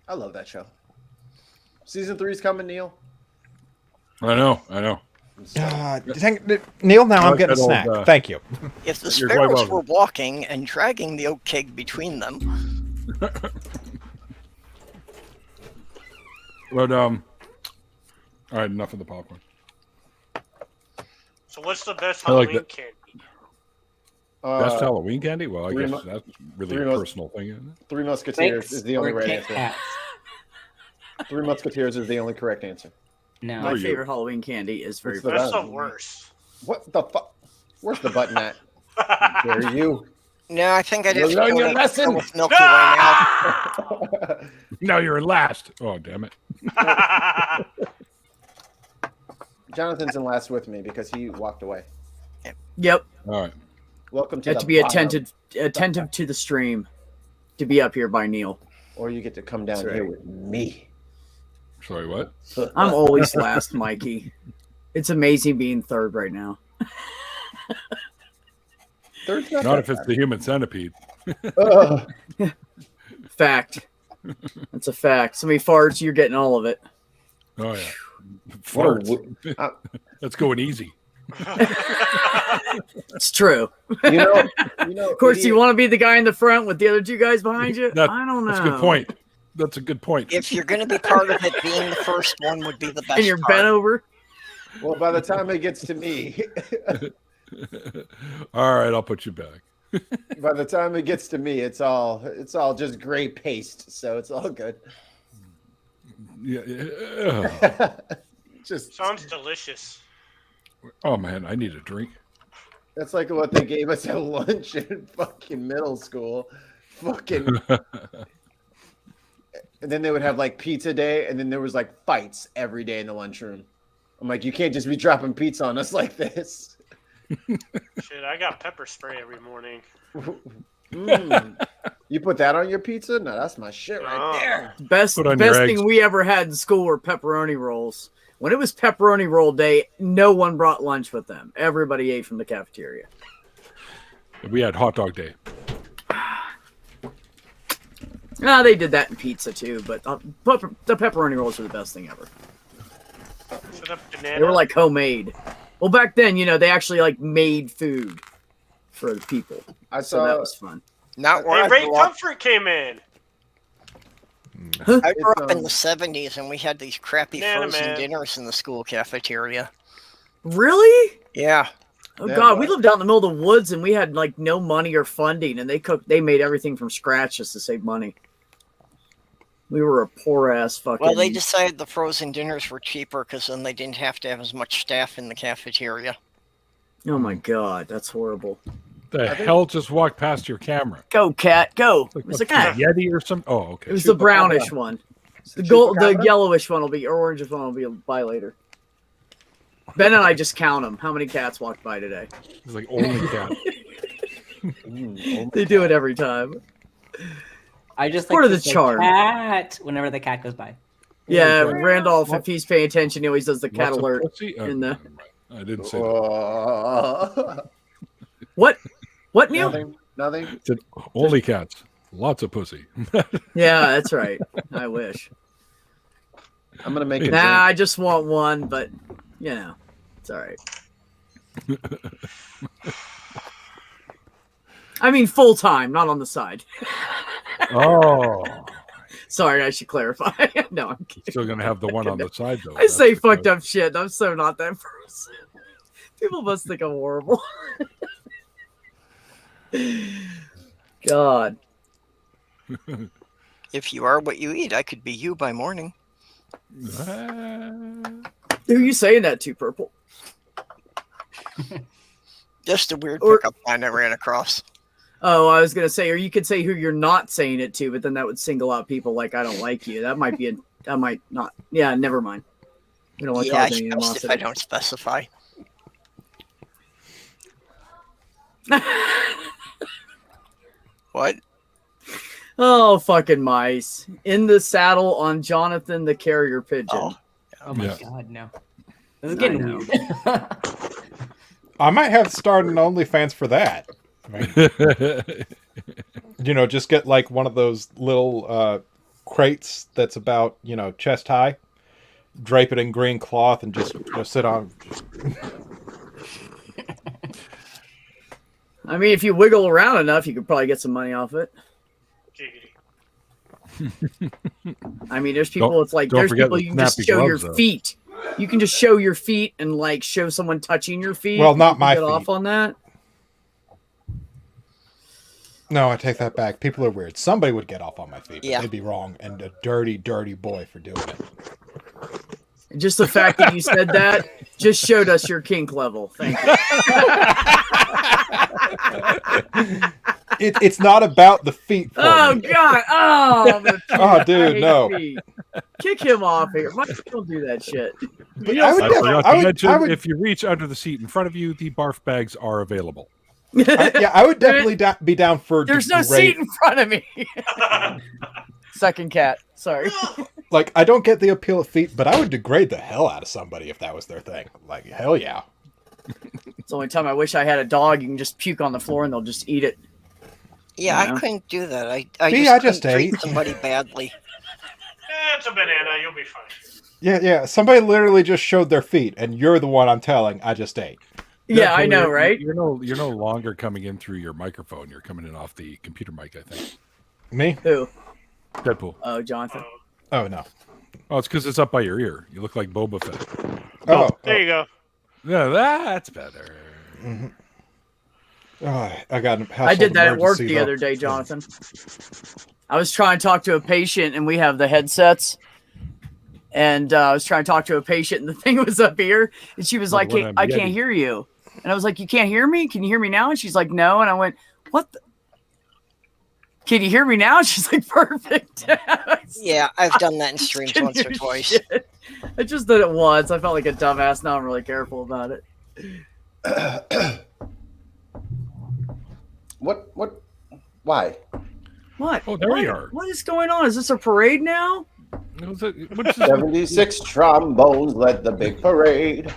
I love that show. Season 3's coming, Neil. I know. Neil, now I I'm like getting a that snack. old, Thank you. If the You're quite sparrows welcome. were walking and dragging the oak keg between them, But all right, enough of the popcorn. So what's the best I like Halloween that. candy? Best Halloween candy? Well, I Three guess Mu- that's really Three a Mus- personal thing, isn't it? Three Musketeers Quakes is the only or right Kit answer. Kats? Three Musketeers is the only correct answer. No. My you? favorite Halloween candy is very. What's the That's best? the worst. What the fuck? Where's the button at? Dare you? no, I think I just learn your go lesson. with Milky Way now. Now you're last. Oh, damn it. Jonathan's in last with me because he walked away. Yep. All right. Welcome to You the have to be bottom. attentive to the stream to be up here by Neil. Or you get to come down That's here right. with me. Sorry, what? I'm always last, Mikey. It's amazing being third right now. Third's Not that if it's the human centipede. bad. Ugh. Fact. That's a fact. Somebody farts, you're getting all of it. Oh, yeah. Farts. That's going easy. It's true. You know, Of course, you want to be the guy in the front with the other two guys behind you. I don't know. That's a good point. That's a good point. If you're going to be part of it, being the first one would be the best. And you're part. bent over. Well, by the time it gets to me, All right, I'll put you back. by the time it gets to me, it's all just gray paste, so it's all good. Yeah. Just sounds delicious. Oh man, I need a drink. That's like what they gave us at lunch in fucking middle school. Fucking. And then they would have like pizza day, and then there was like fights every day in the lunchroom. I'm like, you can't just be dropping pizza on us like this. Shit, I got pepper spray every morning. You put that on your pizza? No, that's my shit right there. Best thing we ever had in school were pepperoni rolls. When it was pepperoni roll day, no one brought lunch with them. Everybody ate from the cafeteria. We had hot dog day. They did that in pizza too, but the pepperoni rolls were the best thing ever. They were like homemade. Well, back then, they actually like made food for the people. So that was fun. Not where Hey, I Ray grew up. Comfort came in. I grew up in the 70s, and we had these crappy Banana frozen man. dinners in the school cafeteria. Really? Yeah. Oh God, we lived out in the middle of the woods, and we had like no money or funding, and they made everything from scratch just to save money. We were a poor ass fucking. Well, they decided the frozen dinners were cheaper because then they didn't have to have as much staff in the cafeteria. Oh my God, that's horrible. The hell just walked past your camera? Go, cat, go! Like, It's a what's cat. the Yeti or something? Oh, okay. It was the brownish one. The yellowish one will be, or orangish one will be by later. Ben and I just count them. How many cats walked by today? It's like only cat. They do it every time. I just Part like of to the say charm. cat whenever the cat goes by. Yeah, Randolph, if he's paying attention, he always does the cat Lots of alert pussy? Oh, in the. I didn't say that. What? What, Neil? Nothing. I said only cats. Lots of pussy. Yeah, that's right. I wish. I'm gonna make it. Nah, I just want one, but it's all right. I mean, full time, not on the side. Oh. Sorry, I should clarify. No, I'm kidding. Still gonna have the one on the side though. I say fucked up shit. I'm so not that person. People must think I'm horrible. God. If you are what you eat, I could be you by morning. Who are you saying that to, Purple? Just a weird pickup line I ran across. Oh, I was gonna say, or you could say who you're not saying it to, but then that would single out people like I don't like you. That might be that might not. Yeah, never mind. We don't want to Yeah, I cause any post if I animosity. don't specify. What? Oh, fucking mice. In the saddle on Jonathan the carrier pigeon. Oh my Yeah. God, no. This is getting weird. I might have to start an OnlyFans for that. I mean, just get like one of those little crates that's about, chest high, drape it in green cloth, and just sit on. I mean, if you wiggle around enough, you could probably get some money off it. I mean, there's people. It's like don't there's forget people the you can just snappy show your gloves, though. feet. You can just show your feet and like show someone touching your feet. Well, not You can my get feet. off on that. No, I take that back. People are weird. Somebody would get off on my feet. But Yeah. they'd be wrong, and a dirty, dirty boy for doing it. Just the fact that you said that just showed us your kink level. Thank you. It's not about the feet. For Oh me. God! Oh, the feet. Oh, I dude, hate no. feet. Kick him off here. Mike, don't do that shit. I would I def- forgot I to would- mention, I would- if you reach under the seat in front of you, the barf bags are available. I would definitely be down for. There's no degrade- seat in front of me. Second cat. Sorry. Like, I don't get the appeal of feet, but I would degrade the hell out of somebody if that was their thing. Like, hell yeah. It's the only time I wish I had a dog. You can just puke on the floor and they'll just eat it. Yeah, Yeah. I couldn't do that. I See, just I just couldn't treat ate. somebody badly. That's a banana. You'll be fine. Yeah. Somebody literally just showed their feet, and you're the one I'm telling I just ate. Yeah, I know, you're- right? You're no longer coming in through your microphone. You're coming in off the computer mic, I think. Me? Who? Deadpool. Oh, Jonathan. Oh no. Oh, it's because it's up by your ear. You look like Boba Fett. Oh, There you go. Yeah, that's better. Mm-hmm. Oh, I got. I did that at work emergency, the though. other day, Jonathan. I was trying to talk to a patient, and we have the headsets. And I was trying to talk to a patient, and the thing was up here, and she was like, what "I I'm can't Yeti. hear you." And I was like, "You can't hear me? Can you hear me now?" And she's like, "No." And I went, "What? Can you hear me now?" And she's like, "Perfect." Yeah, I've done that in streams once or twice. Shit. I just did it once. I felt like a dumbass. Now I'm really careful about it. What? Why? What? Oh, there you are. What is going on? Is this a parade now? 76 trombones led the big parade.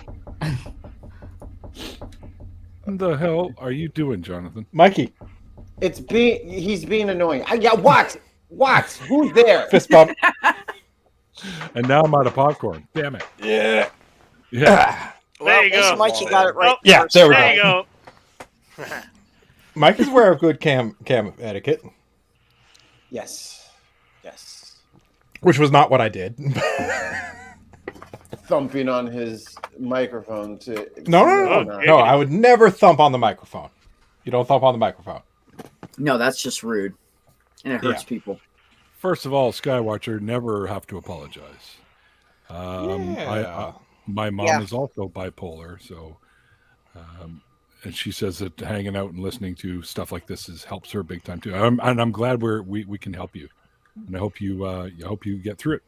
What the hell are you doing, Jonathan? Mikey. He's being annoying. Yeah, what? Who's there? Fist bump. And now I'm out of popcorn. Damn it. Yeah. Yeah. Well, this Mikey got it right. Yeah, first there we time. go. Mike is aware of good cam etiquette, Yes. which was not what I did. Thumping on his microphone to. No. I would never thump on the microphone. You don't thump on the microphone. No, that's just rude, and it hurts people. First of all, Skywatcher, never have to apologize. My mom is also bipolar, so and she says that hanging out and listening to stuff like this helps her big time too. And I'm glad we can help you, and I hope you get through it.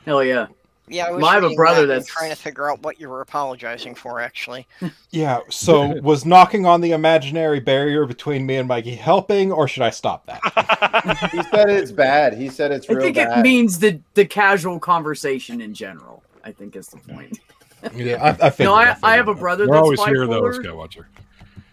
Hell yeah. Yeah, I was Well, I have a reading brother that and that's trying to figure out what you were apologizing for, actually. Yeah, so was knocking on the imaginary barrier between me and Mikey helping, or should I stop that? He said it's bad. He said it's I real think bad. it means the casual conversation in general. I think is the point. Yeah, I figured. I have a brother We're that's always bipolar, here though, Skywatcher.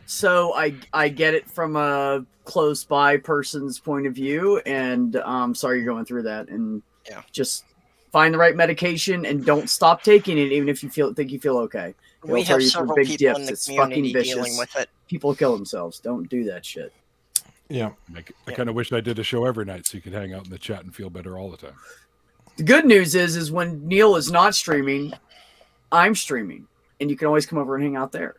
so I get it from a close by person's point of view, and sorry you're going through that, and just find the right medication and don't stop taking it, even if you think you feel okay. It'll We tell have you for several big people in dips. the It's fucking community vicious. dealing with it. People kill themselves. Don't do that shit. Yeah. I kind of wish I did a show every night so you could hang out in the chat and feel better all the time. The good news is when Neil is not streaming, I'm streaming, and you can always come over and hang out there.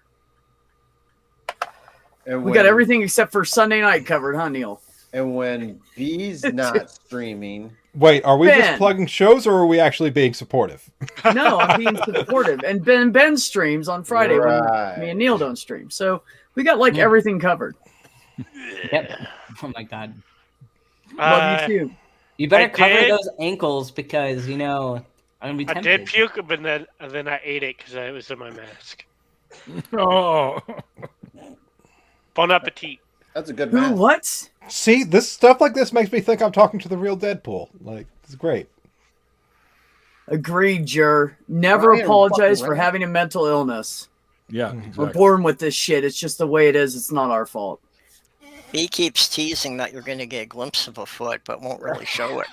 And We got everything except for Sunday night covered, huh, Neil? And when B's not streaming. Wait, are we Ben. just plugging shows, or are we actually being supportive? No, I'm being supportive. And Ben streams on Friday Right. when me and Neil don't stream. So we got like everything covered. Yep. Oh my god. Love you too. You better I cover did- those ankles because I'm gonna be I tempted. did puke, but then I ate it because it was in my mask. Oh. Bon appetit. That's a good Who? match. What? See, this stuff like this makes me think I'm talking to the real Deadpool. Like, it's great. Agreed, Jer. Never Ryan, apologize fucking for Ryan. having a mental illness. Yeah, We're exactly. born with this shit. It's just the way it is. It's not our fault. He keeps teasing that you're going to get a glimpse of a foot, but won't really show it.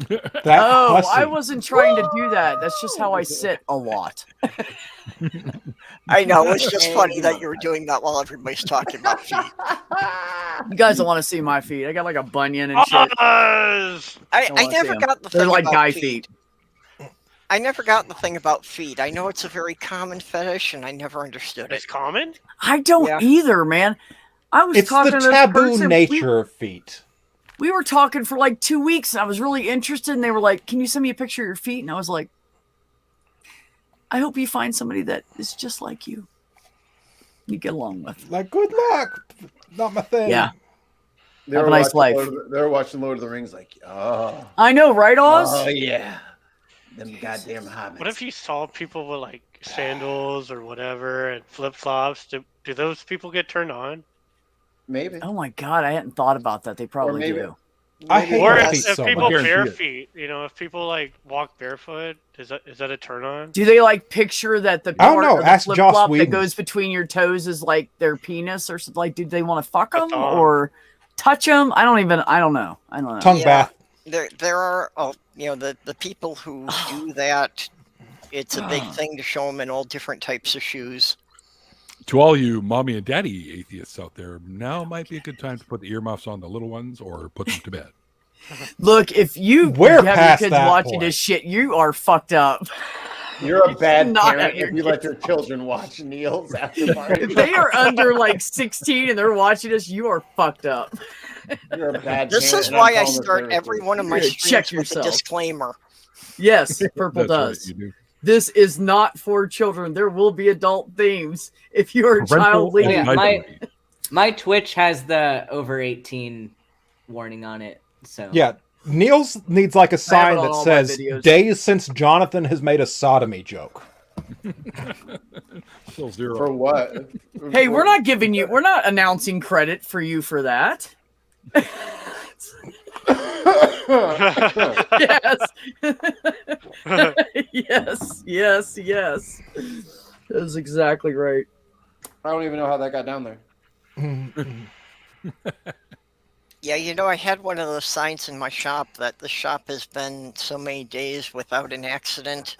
That Oh, hussy. I wasn't trying to do that. That's just how I sit a lot. I know, it's just funny that you were doing that while everybody's talking about feet. You guys don't want to see my feet. I got like a bunion and shit. I Don't wanna see never 'em. got the They're thing like about guy feet. feet. I never got the thing about feet. I know it's a very common fetish, and I never understood It's it. common? I don't Yeah. either, man. I was It's talking the to this taboo person. nature of feet. We were talking for like 2 weeks, and I was really interested. And they were like, "Can you send me a picture of your feet?" And I was like, "I hope you find somebody that is just like you. You get along with." Like, good luck. Not my thing. Yeah. They Have were a nice watching life. They were watching Lord of the Rings like, oh. I know, right, Oz? Oh, yeah. Them goddamn hobbits. What if you saw people with like sandals or whatever and flip flops? Do those people get turned on? Maybe. Oh my god, I hadn't thought about that. They probably maybe- do. I hate Or my if, feet if so people much. bare feet, if people like walk barefoot, is that a turn on? Do they like picture that the I don't part know. of the Ask flip Joss flop that Whedon. goes between your toes is like their penis or something? Like, do they want to fuck them thumb. or touch them? I don't know. Tongue Yeah. bath. There are the people who do that, it's a big thing to show them in all different types of shoes. To all you mommy and daddy atheists out there, now might be a good time to put the earmuffs on the little ones or put them to bed. Look, if you We're have your past kids that watching point. this shit, you are fucked up. You're a bad Not parent your if you let your children watch Neil's after party. If they are under like 16 and they're watching this, you are fucked up. You're a bad This parent, is and I'm why I calling the start services. every one of my Yeah, streams check with yourself. a disclaimer. Yes, Purple That's does. right, you do. This is not for children. There will be adult themes. If you're a child leading, Yeah, my Twitch has the over 18 warning on it. So Yeah, Niels needs like a sign on that all my says videos. "Days since Jonathan has made a sodomy joke." Still zero. For what? hey, we're not announcing credit for you for that. yes. yes. That's exactly right. I don't even know how that got down there. Yeah, I had one of those signs in my shop that the shop has been so many days without an accident.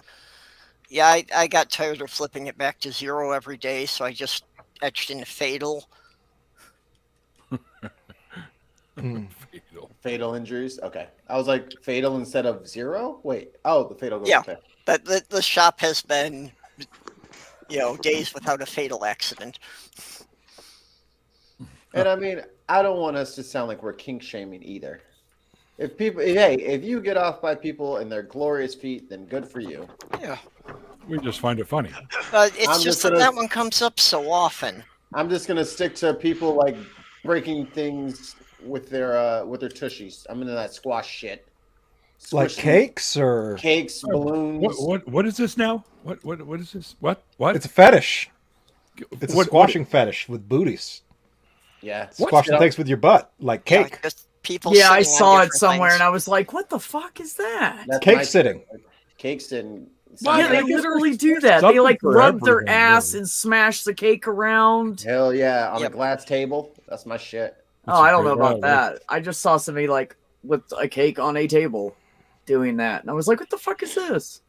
Yeah, I got tired of flipping it back to 0 every day, so I just etched in fatal. Fatal injuries. Okay, I was like fatal instead of 0. Wait, the fatal goes Yeah, okay. but the shop has been, days without a fatal accident. And I mean, I don't want us to sound like we're kink shaming either. If you get off by people in their glorious feet, then good for you. Yeah. We just find it funny. It's just that one comes up so often. I'm just gonna stick to people like breaking things with their tushies. I'm into that squash shit. Like Squishy cakes or cakes, balloons. What is this now? What is this? What? It's a fetish. It's a What- squashing fetish with booties. Yeah, Squashing things with your butt, like cake. People Yeah, I sitting on saw it different somewhere things. and I was like, what the fuck is that? That's Cake my- sitting. Cake sitting. Yeah, they literally do that. They something like for rub their everything, ass really. and smash the cake around. Hell yeah, on a glass table. That's my shit. Oh, I don't know great- about yeah, that. I just saw somebody like with a cake on a table doing that. And I was like, what the fuck is this?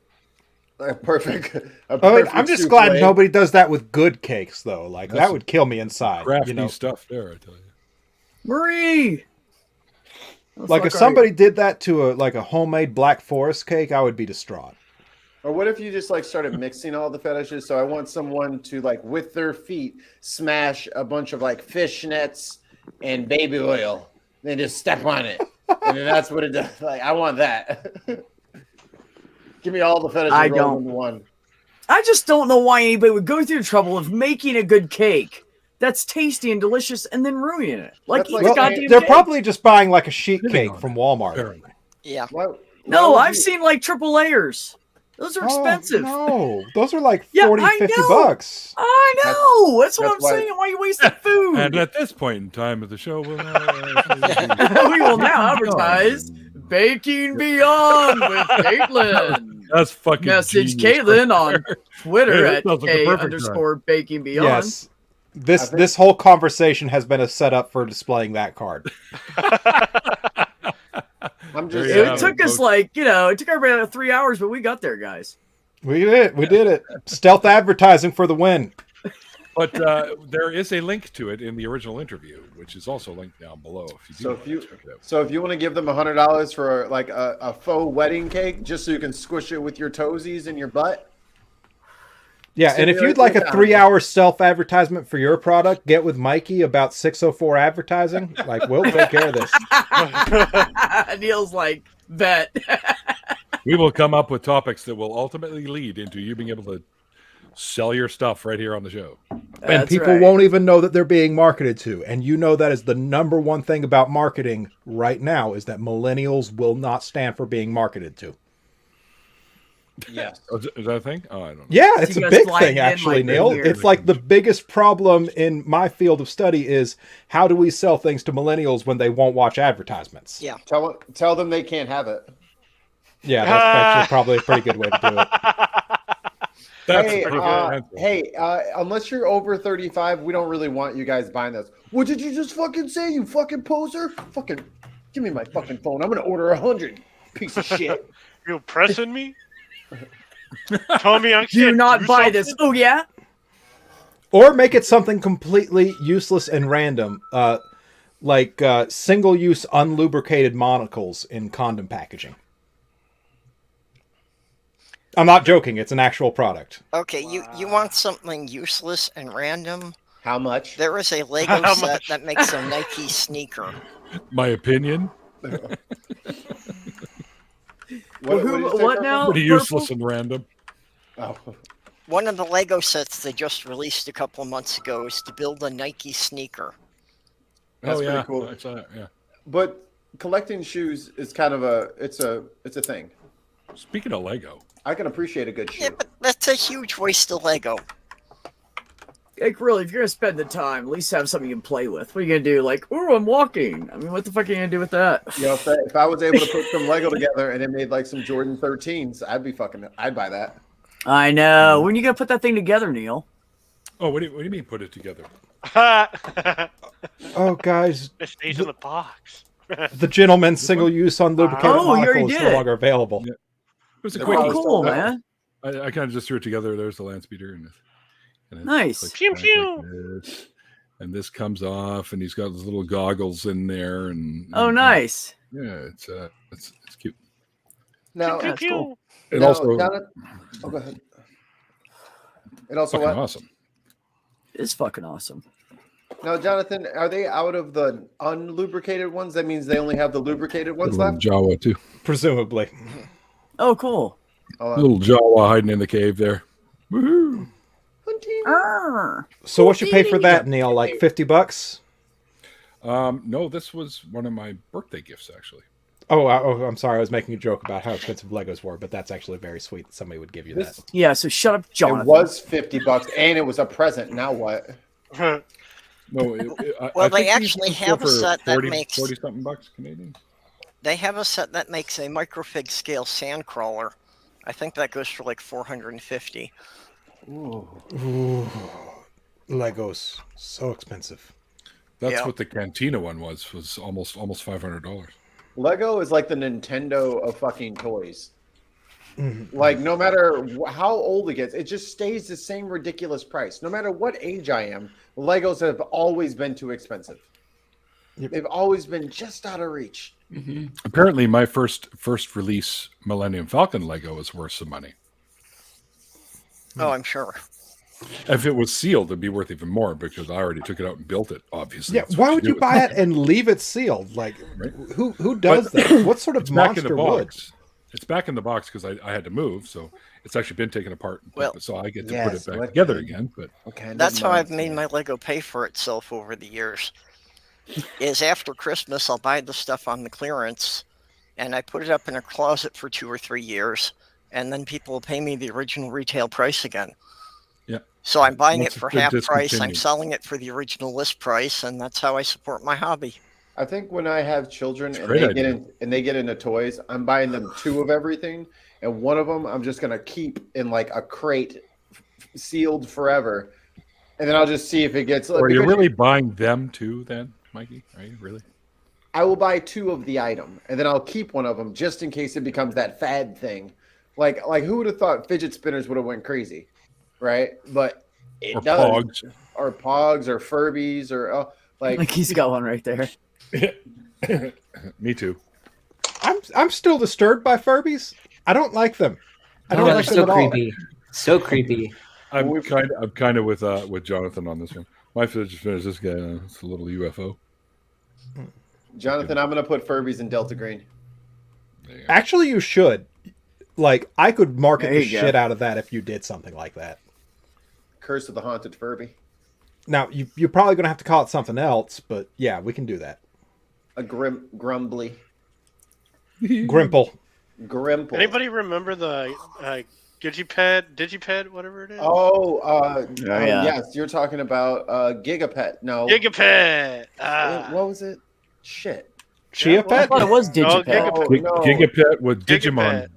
A perfect. I'm just glad souffle. nobody does that with good cakes, though. Like That's that would kill me inside. Crafty stuff there, I tell you. Marie! The Like fuck if are somebody did that to a homemade Black Forest cake, I would be distraught. Or what if you just like started mixing all the fetishes? So I want someone to like with their feet smash a bunch of like fishnets and baby oil, then just step on it, and then that's what it does. Like I want that. Give me all the fetishes I rolled don't. into one. I just don't know why anybody would go through the trouble of making a good cake that's tasty and delicious and then ruining it. Like, That's eat like the Well, goddamn they're cake. probably just buying like a sheet cake from Walmart. Apparently. Yeah. No, would I've you- seen like triple layers. Those are expensive. No, those are like Yeah, 40, I 50 know. bucks. I know. That's what I'm that's why- saying. Why are you wasting food? And at this point in time of the show, we'll We will now advertise Baking Beyond with Caitlin. That's fucking Message genius. Caitlin on Twitter Hey, at that sounds like a perfect _Baking Beyond. Yes. This whole conversation has been a setup for displaying that card. I'm There just. you It have took it, us folks. like, it took everybody about 3 hours, but we got there, guys. We did it. Stealth advertising for the win. But there is a link to it in the original interview, which is also linked down below. If you do So want if to you check it out. so if you want to give them $100 for like a faux wedding cake, just so you can squish it with your toesies in your butt. Yeah, and if you'd like a Simulate 3-hour self advertisement for your product, get with Mikey about 604 advertising. Like, we'll take care of this. Neil's like, bet. We will come up with topics that will ultimately lead into you being able to sell your stuff right here on the show. And people won't even know that they're being marketed to. And you know that is the number one thing about marketing right now is that millennials will not stand for being marketed to. Yes. Is that a thing? Oh, I don't know. Yeah, it's You a guys big flying thing, in actually, like Neil. weird. It's like the biggest problem in my field of study is how do we sell things to millennials when they won't watch advertisements? Yeah. Tell them they can't have it. Yeah, that's actually probably a pretty good way to do it. That's Hey, pretty good. unless you're over 35, we don't really want you guys buying those. What did you just fucking say, you fucking poser? Fucking give me my fucking phone. I'm gonna order 100. Piece of shit. You pressing me? Tell me I can't Do not do buy something? this. Oh yeah. Or make it something completely useless and random, like single-use unlubricated monocles in condom packaging. I'm not joking. It's an actual product. Okay, you want something useless and random? How much? There is a Lego How set much? that makes a Nike sneaker. My opinion. What now? Pretty useless and random. Oh. One of the Lego sets they just released a couple of months ago is to build a Nike sneaker. That's yeah, pretty cool. I saw that, yeah. But collecting shoes is kind of it's a thing. Speaking of Lego, I can appreciate a good shoe. Yeah, but that's a huge waste of Lego. Like, really, if you're gonna spend the time, at least have something you can play with. What are you gonna do? Like, oh, I'm walking. I mean, what the fuck are you gonna do with that? You know, if I was able to put some Lego together and it made like some Jordan 13s, I'd buy that. I know. When are you gonna put that thing together, Neil? oh, what do you mean put it together? Oh, guys, It stays in the box. the gentleman's single-use unlubricated Oh, you already monocle is did no it. longer available. Yeah. It was a They're quick. probably Cool, still- man. I kind of just threw it together. There's the land speeder, and it Nice. clicks Pew, back pew. like this. And this comes off, and he's got his little goggles in there, and Oh, nice. yeah, it's cute. Now, Pew, pew, pew. It now, also Jonathan, oh, go ahead. It also fucking what? awesome. It's fucking awesome. Now, Jonathan, are they out of the unlubricated ones? That means they only have the lubricated ones Little left. Jawa too. Presumably. Oh, cool. Little Jawa hiding in the cave there. Woohoo! So what you pay for that, Neil? Like $50? No, this was one of my birthday gifts actually. Oh, I'm sorry. I was making a joke about how expensive Legos were, but that's actually very sweet that somebody would give you that. Yeah, so shut up, Jonathan. It was $50 and it was a present. Now what? No, Well, they think actually these have go a for set that 40 makes- 40 something bucks Canadian. They have a set that makes a microfig scale sandcrawler. I think that goes for like $450. Ooh, Legos so expensive. That's Yeah. what the Cantina one was almost $500. Lego is like the Nintendo of fucking toys. Mhm. Like, no matter how old it gets, it just stays the same ridiculous price. No matter what age I am, Legos have always been too expensive. Yep. They've always been just out of reach. Apparently, my first release Millennium Falcon Lego is worth some money. Oh, I'm sure. If it was sealed, it'd be worth even more because I already took it out and built it. Obviously, Yeah, That's why what would do you with buy it. it and leave it sealed? Like, Right. who does that? What sort of It's back in the monster would? box. It's back in the box because I had to move, so it's actually been taken apart. Well, so I get to yes, put it back what together kind- again. But That's how I've made my Lego pay for itself over the years. Is after Christmas, I'll buy the stuff on the clearance, and I put it up in a closet for 2 or 3 years, and then people will pay me the original retail price again. yeah, So I'm buying Once it for it's been half price, I'm discontinued. selling it for the original list price, and that's how I support my hobby. I think when I have children It's a and great they idea. get into toys, I'm buying them 2 of everything, and one of them I'm just gonna keep in like a crate, sealed forever, and then I'll just see if it gets. are you because really buying them too, then, Mikey? Are you really? I will buy 2 of the item, and then I'll keep one of them just in case it becomes that fad thing. Like who would have thought fidget spinners would have went crazy, right? But it Or does. Pogs. Or Pogs, or Furbies, or Like he's got one right there. Me too. I'm still disturbed by Furbies. I don't like them. I don't Oh, they're like them so at all. creepy. So creepy. I'm kind of with Jonathan on this one. My fidget spinner is this guy. It's a little UFO. Jonathan, I'm gonna put Furbies in Delta Green. Actually, you should. Like, I could market There the you go. shit out of that if you did something like that. Curse of the Haunted Furby. Now, you're probably going to have to call it something else, but yeah, we can do that. A grumbly. Grimple. Grimple. Anybody remember the Digiped, whatever it is? Oh, yeah. yes, you're talking about Gigapet. No. Gigapet. What was it? Shit. Chia I Pet? thought it was No, Digipet. Gigapet. Gigapet with Digimon. Gigapet.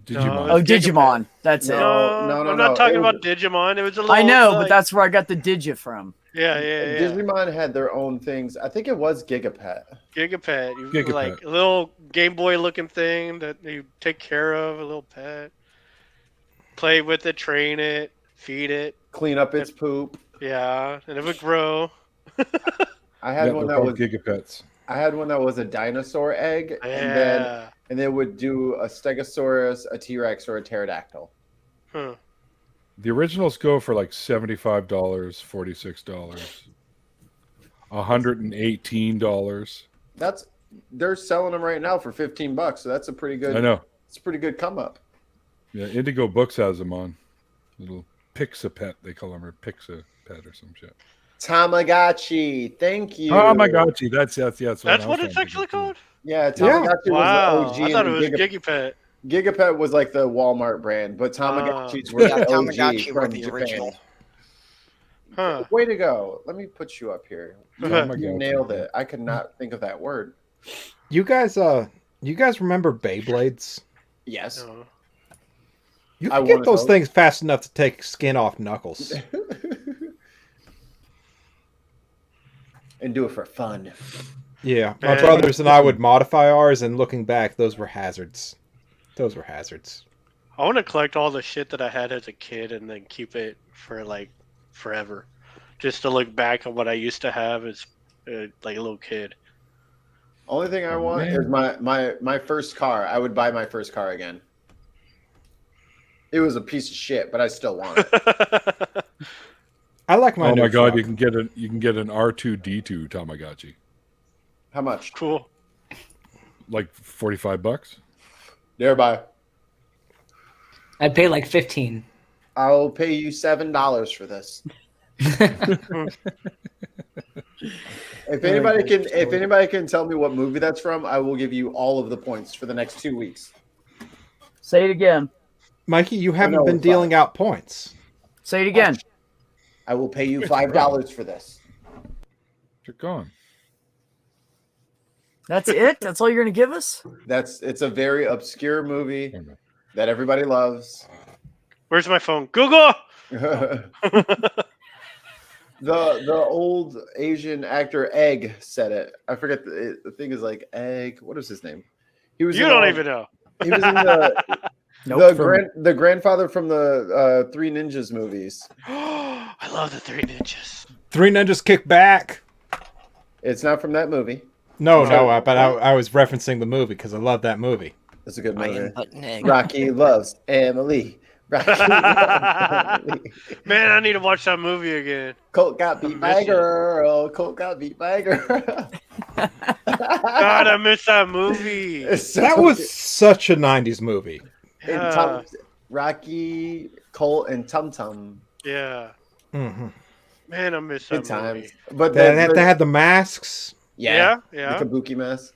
Digimon. Oh, Digimon. That's it. No, I'm not talking about Digimon. It was a little. I know, like, but that's where I got the Digi from. Yeah, yeah. Digimon had their own things. I think it was Gigapet. Gigapet. Gigapet. Like a little Game Boy looking thing that you take care of, a little pet. Play with it, train it, feed it. Clean up its poop. Yeah, and it would grow. I had one that was Gigapets. I had one that was a dinosaur egg, and then would do a Stegosaurus, a T-Rex, or a pterodactyl. Huh. The originals go for like $75, $46, $118. They're selling them right now for $15, so that's a pretty good. I know. It's a pretty good come up. Yeah, Indigo Books has them on. Little Pixapet, they call them, or Pixapet or some shit. Tamagotchi, thank you. Tamagotchi, that's what it's actually called? Yeah, Tamagotchi was the OG. I thought it was Gigapet. Gigapet was like the Walmart brand, but Tamagotchis were the OG Tamagotchi were from the Japan. original. Huh. Way to go. Let me put you up here. You Tamagotchi. nailed it. I could not think of that word. You guys remember Beyblades? Yes. You I can get wanted those those. things fast enough to take skin off Knuckles. And do it for fun. Yeah, my brothers and I would modify ours, and looking back, those were hazards. Those were hazards. I want to collect all the shit that I had as a kid and then keep it for like forever, just to look back on what I used to have as like a little kid. Only thing I want is my first car. I would buy my first car again. It was a piece of shit, but I still want it. I like my. Oh new my god, truck. you can get an R2D2 Tamagotchi. How much? Cool. Like $45. Thereby. I'd pay like 15. I'll pay you $7 for this. If anybody can tell me what movie that's from, I will give you all of the points for the next 2 weeks. Say it again. Mikey, you haven't been dealing out points. Say it again. I will pay you $5 for this. You're gone. That's it? That's all you're going to give us? It's a very obscure movie that everybody loves. Where's my phone? Google. The old Asian actor Egg said it. I forget the thing is like Egg. What is his name? He was. You don't even know. He was in the grandfather from the Three Ninjas movies. I love the Three Ninjas. Three Ninjas Kick Back. It's not from that movie. No, but I was referencing the movie because I love that movie. That's a good movie. Egg. Rocky loves Emily. Rocky loves Emily. Man, I need to watch that movie again. Colt got beat by a girl. Colt got beat by a girl. God, I miss that movie. That was such a 90s movie. And Rocky, Colt, and Tum Tum. Yeah. Mm-hmm. Man, I miss that Good times. movie. But they had the masks. Yeah. The kabuki mask.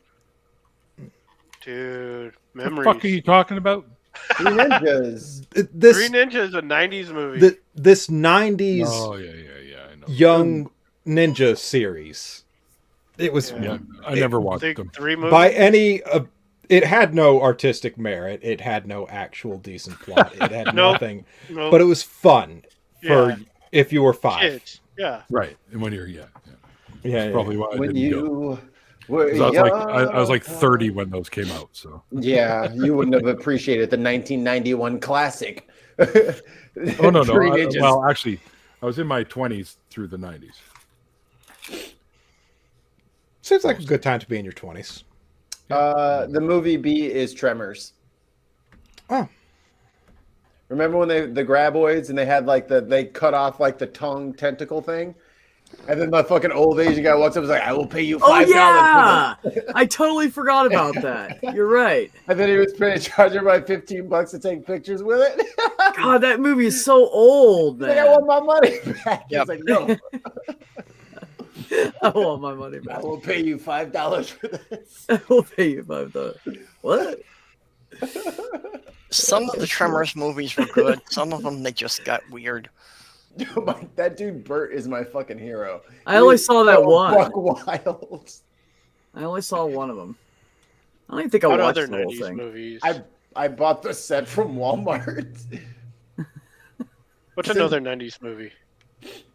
Dude, What memories. the fuck are you talking about? Three Ninjas. Three Ninjas, a 90s movie. This 90s Oh yeah, I know. young ninja series. It was I never watched them. Three movies? by any it had no artistic merit, it had no actual decent plot, it had nothing, but it was fun for if you were 5. Kids. Yeah. Right. And when you're yeah, probably why I When didn't go. you were 'Cause I was like young. 30 when those came out. So Yeah, you wouldn't have appreciated the 1991 classic. oh no. Three Ninjas. Well, actually, I was in my 20s through the 90s. Seems like a good time to be in your 20s. The movie B is Tremors. Oh. Remember when the graboids and they had like they cut off like the tongue tentacle thing? And then the fucking old Asian guy walks up and is like, I will pay you $5 Oh, yeah. for this. I totally forgot about that. You're right. And then he was charging by $15 to take pictures with it. God, that movie is so old, He's like, I man. want my money back. He's like, no. I want my money back. I will pay you $5 for this. I will pay you $5. What? Some of the Tremors movies were good. Some of them, they just got weird. That dude Bert is my fucking hero. I only saw that one. Buck wild. I only saw one of them. I don't even think I What watched other the whole 90s thing. movies? I bought the set from Walmart. What's another 90s movie?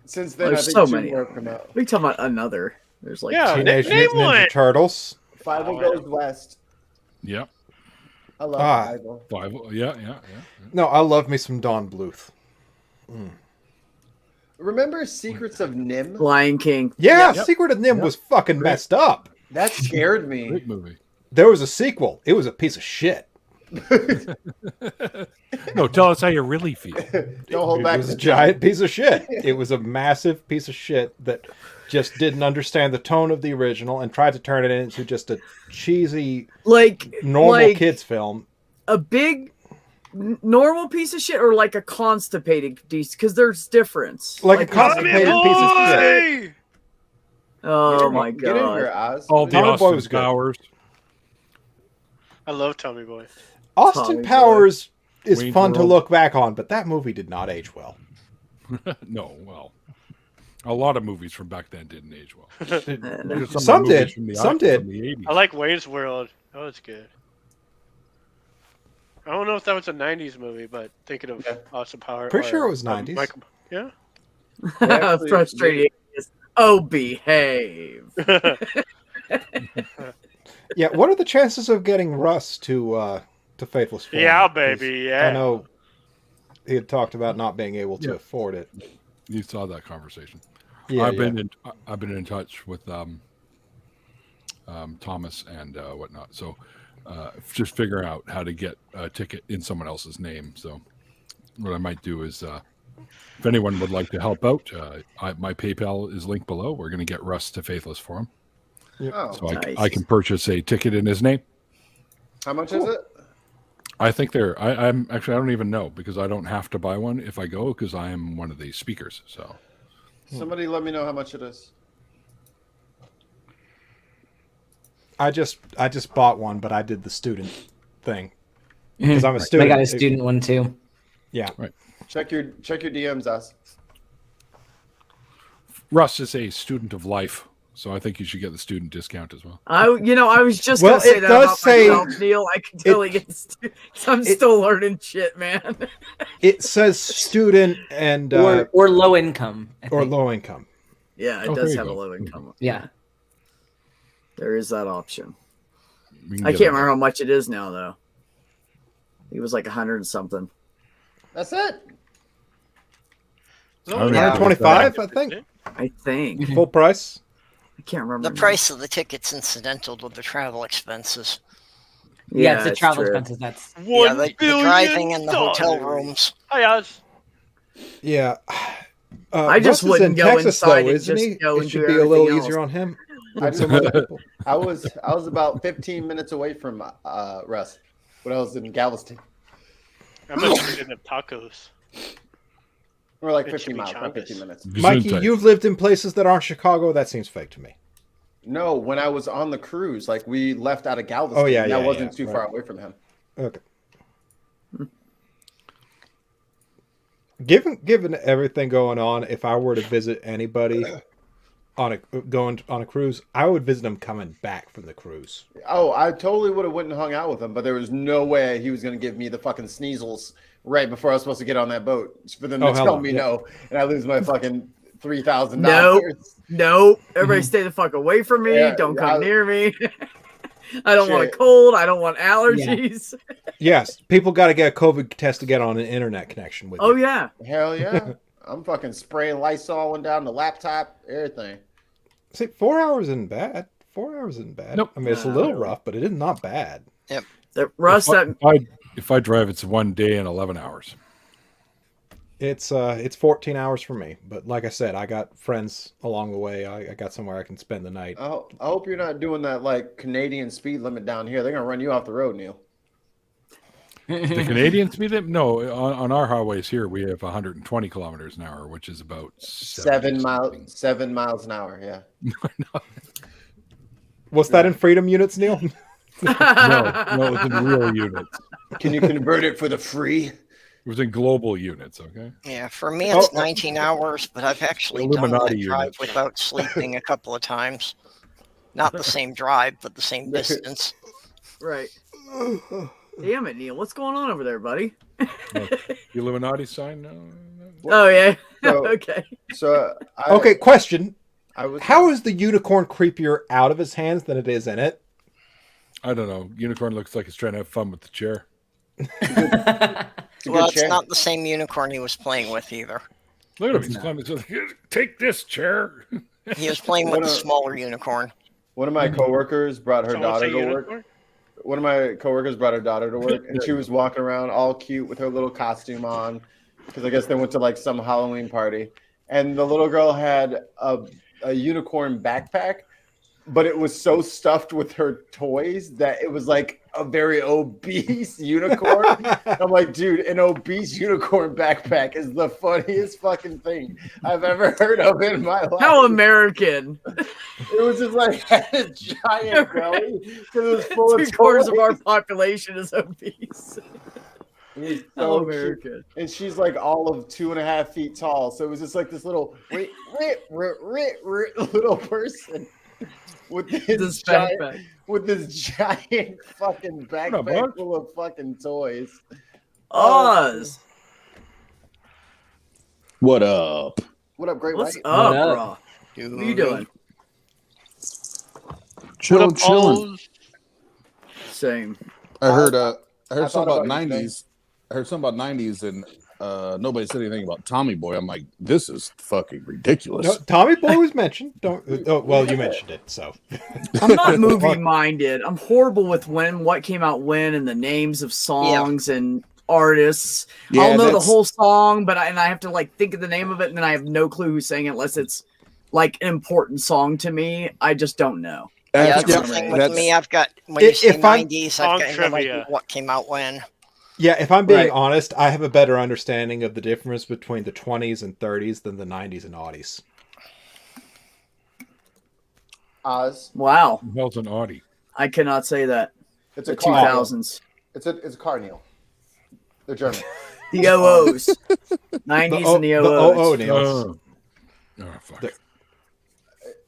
Since then, There's I think so 2 many. more have come out. We talking about another. There's like Teenage Mutant Ninja Turtles. Five Goes West. Yep. I love Five. Yeah. No, I love me some Don Bluth. Remember Secrets of Nim? Lion King. Yeah, Secret of Nim was fucking messed up. That scared me. Great movie. There was a sequel. It was a piece of shit. No, tell us how you really feel. Don't hold back. It was a giant piece of shit. It was a massive piece of shit that just didn't understand the tone of the original and tried to turn it into just a cheesy, normal kids film. A big normal piece of shit, or like a constipated piece, because there's difference. Like a constipated piece of shit. Oh my Get in god! here, Oz. All the Tommy Boy Austin was good. Powers. I love Tommy Boy. Austin Powers is Wayne's fun to World. look back on, but that movie did not age well. No, well, a lot of movies from back then didn't age well. Look at Some of the movies did. from the Some from did. the 80s. I like Wayne's World. That was good. I don't know if that was a '90s movie, but thinking of Austin Powers. Pretty sure it was 90s. Yeah. Frustrating. Oh, behave. Yeah, what are the chances of getting Russ to Faithless Four? Yeah, baby. Yeah. I know he had talked about not being able to afford it. You saw that conversation. Yeah, I've been in touch with Thomas and whatnot. So just figuring out how to get a ticket in someone else's name. So what I might do is, if anyone would like to help out, my PayPal is linked below. We're going to get Russ to Faithless for him. Oh, So nice. I can purchase a ticket in his name. How much is it? I think I'm actually, I don't even know, because I don't have to buy one if I go, because I am one of the speakers. So Somebody let me know how much it is. I just bought one, but I did the student thing because I'm a student. I got a student one too. Yeah. Right. Check your DMs, Oz. Russ is a student of life, so I think you should get the student discount as well. I was just Well, gonna say it that does about say- myself, Neil. I can totally get this. I'm still learning shit, man. It says student and or low income. I or think. low income. Yeah, it Oh, there does you have a go. low income. Yeah. There is that option. We can I get can't it. remember how much it is now, though. It was like 100 and something. That's it. I don't know. 125, I think. I think. Full price. I can't remember. The price of the ticket's incidental to the travel expenses. Yeah, it's the it's travel true. expenses. That's Yeah, the driving and the hotel rooms. Hi, Oz. Yeah. I just Russ is wouldn't in go Texas, inside and isn't just he? go It and should do be a little everything easier else. on him. I than some other people. was about 15 minutes away from Russ when I was in Galveston. I'm a student of tacos. We're like And 15 miles, not chimichangas. 15 minutes. Mikey, you've lived in places that aren't Chicago. That seems fake to me. No, when I was on the cruise, like we left out of Galveston. Oh, yeah, and yeah, that wasn't yeah, too right. far away from him. Okay. Given everything going on, if I were to visit anybody going on a cruise, I would visit them coming back from the cruise. Oh, I totally would have went and hung out with him, but there was no way he was going to give me the fucking sneezels right before I was supposed to get on that boat for them to Oh, hell tell no, me yeah. no, and I lose my fucking $3,000. Nope. Everybody stay the fuck away from me. Yeah, Don't yeah, come near me. I don't want a Shit. cold. I don't want allergies. Yes, people got to get a COVID test to get on an internet connection with Oh you. yeah. Hell yeah. I'm fucking spraying Lysol down the laptop, everything. See, 4 hours isn't bad. 4 hours isn't bad. Nope. I mean, it's a little rough, but it is not bad. Yep. Russ, If I drive, it's 1 day and 11 hours. It's 14 hours for me, but like I said, I got friends along the way. I got somewhere I can spend the night. I hope you're not doing that like Canadian speed limit down here. They're gonna run you off the road, Neil. The Canadian speed limit? No, on our highways here, we have 120 kilometers an hour, which is about 7 miles an hour. Yeah. Was that in freedom units, Neil? No, it's in real units. Can you convert it for the free? It was in global units, okay? Yeah, for me it's 19 hours, but I've actually done Illuminati that drive units. without sleeping a couple of times. Not the same drive, but the same distance. Right. Damn it, Neil. What's going on over there, buddy? The Illuminati sign? No. Oh yeah. So, Okay. So Okay, question. I was How is the unicorn creepier out of his hands than it is in it? I don't know. Unicorn looks like it's trying to have fun with the chair. Well, it's not the same unicorn he was playing with either. Look at him. He's climbing. Take this chair. He was playing with a smaller unicorn. One of my coworkers brought her Someone daughter say to unicorn? work. One of my coworkers brought her daughter to work, and she was walking around all cute with her little costume on, because I guess they went to like some Halloween party. And the little girl had a unicorn backpack, but it was so stuffed with her toys that it was like a very obese unicorn. I'm like, dude, an obese unicorn backpack is the funniest fucking thing I've ever heard of in my life. How American. It was just like had a giant belly because it was full of 3/4 of our toys. population is obese. It was How so American. cute. And she's like all of 2.5 feet tall. So it was just like this little little person with this giant, backpack. with this giant fucking backpack full of fucking toys. Oz. What up? What up, Great What's White? up, bro? What are you doing? Chilling. Same. I heard I something thought about about you today. 90s. I heard something about 90s and nobody said anything about Tommy Boy. I'm like, this is fucking ridiculous. No, Tommy Boy was mentioned. Well, you mentioned it, so. I'm not movie minded. I'm horrible with what came out when and the names of songs and artists. Yeah, I'll know the that's- whole song, but I have to like think of the name of it, and then I have no clue who's saying it unless it's like an important song to me. I just don't know. Yeah, That's- that's the thing with me. I've got when you If say I'm- 90s, Song I've got no idea trivia. what came out when. Yeah, if I'm being Right. honest, I have a better understanding of the difference between the 20s and 30s than the 90s and aughties. Oz. Wow, Hell's an Audi. I cannot say that. It's The a car. 2000s, It's a car, Neil. They're German. the OOs, 90s and the OOs. The OO nails. Oh, fuck.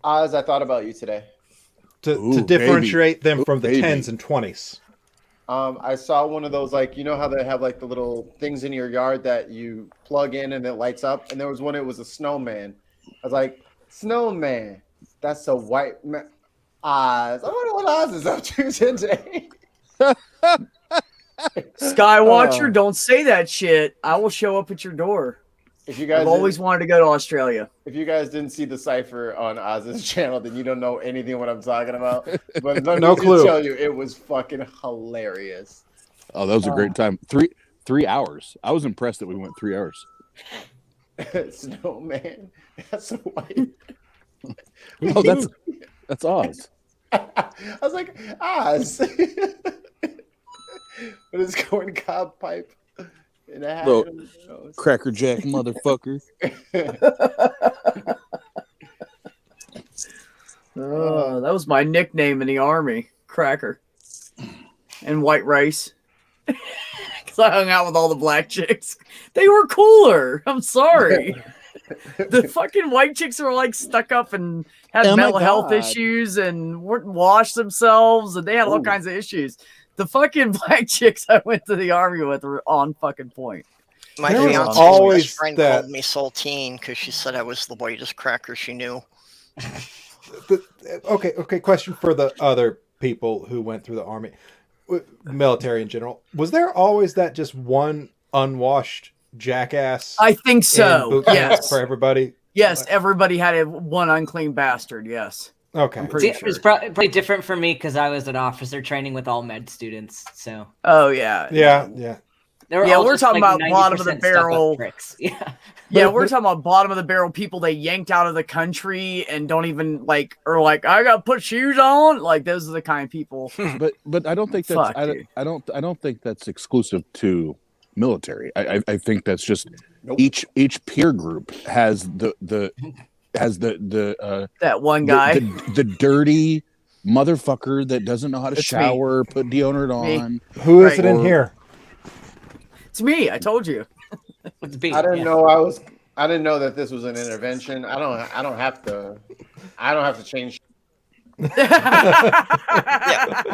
Oz, I thought about you today. To Ooh, differentiate them baby. from the Ooh, 10s and 20s. I saw one of those, like, you know how they have like the little things in your yard that you plug in and it lights up, and there was one. It was a snowman. I was like, snowman. That's a white man. Oz. I wonder what Oz is up to today. Skywatcher, don't say that shit. I will show up at your door. If you guys I've always wanted to go to Australia. If you guys didn't see the cipher on Oz's channel, then you don't know anything what I'm talking about. But let No me clue. just tell you, it was fucking hilarious. Oh, that was a great time. 3 hours. I was impressed that we went 3 hours. Snowman. That's a white. Oh, that's Oz. I was like, Oz. With his corn cob pipe in a hat. Little Cracker Jack motherfucker. Oh, that was my nickname in the army, Cracker, and White Rice. Because I hung out with all the black chicks. They were cooler. I'm sorry. The fucking white chicks were like stuck up and had Oh my mental health God. issues and wouldn't wash themselves, and they had all Ooh. kinds of issues. The fucking black chicks I went to the army with were on fucking point. My There was fiance's always best friend that- called me Saltine because she said I was the whitest cracker she knew. Okay, question for the other people who went through the army, military in general. Was there always that just one unwashed jackass? I think in so. boot camp Yes. for everybody. Yes, everybody had one unclean bastard. Yes. Okay. I'm pretty See, sure. It's probably different for me because I was an officer training with all med students. So Oh yeah. Yeah. they were Yeah, all we're just, talking like, about bottom of the 90% stuck up barrel. pricks. Yeah. Yeah, we're talking about bottom of the barrel people they yanked out of the country and don't even like, or like, I got to put shoes on. Like those are the kind of people. But I don't think that's Fuck, I dude. don't think that's exclusive to military. I think that's just each peer group has the That one guy. the dirty motherfucker that doesn't know how to It's me. shower, put deodorant Me. on. Who is Right. it in here? It's me. I told you. With B, I didn't yeah. know I didn't know that this was an intervention. I don't have to change. Yeah.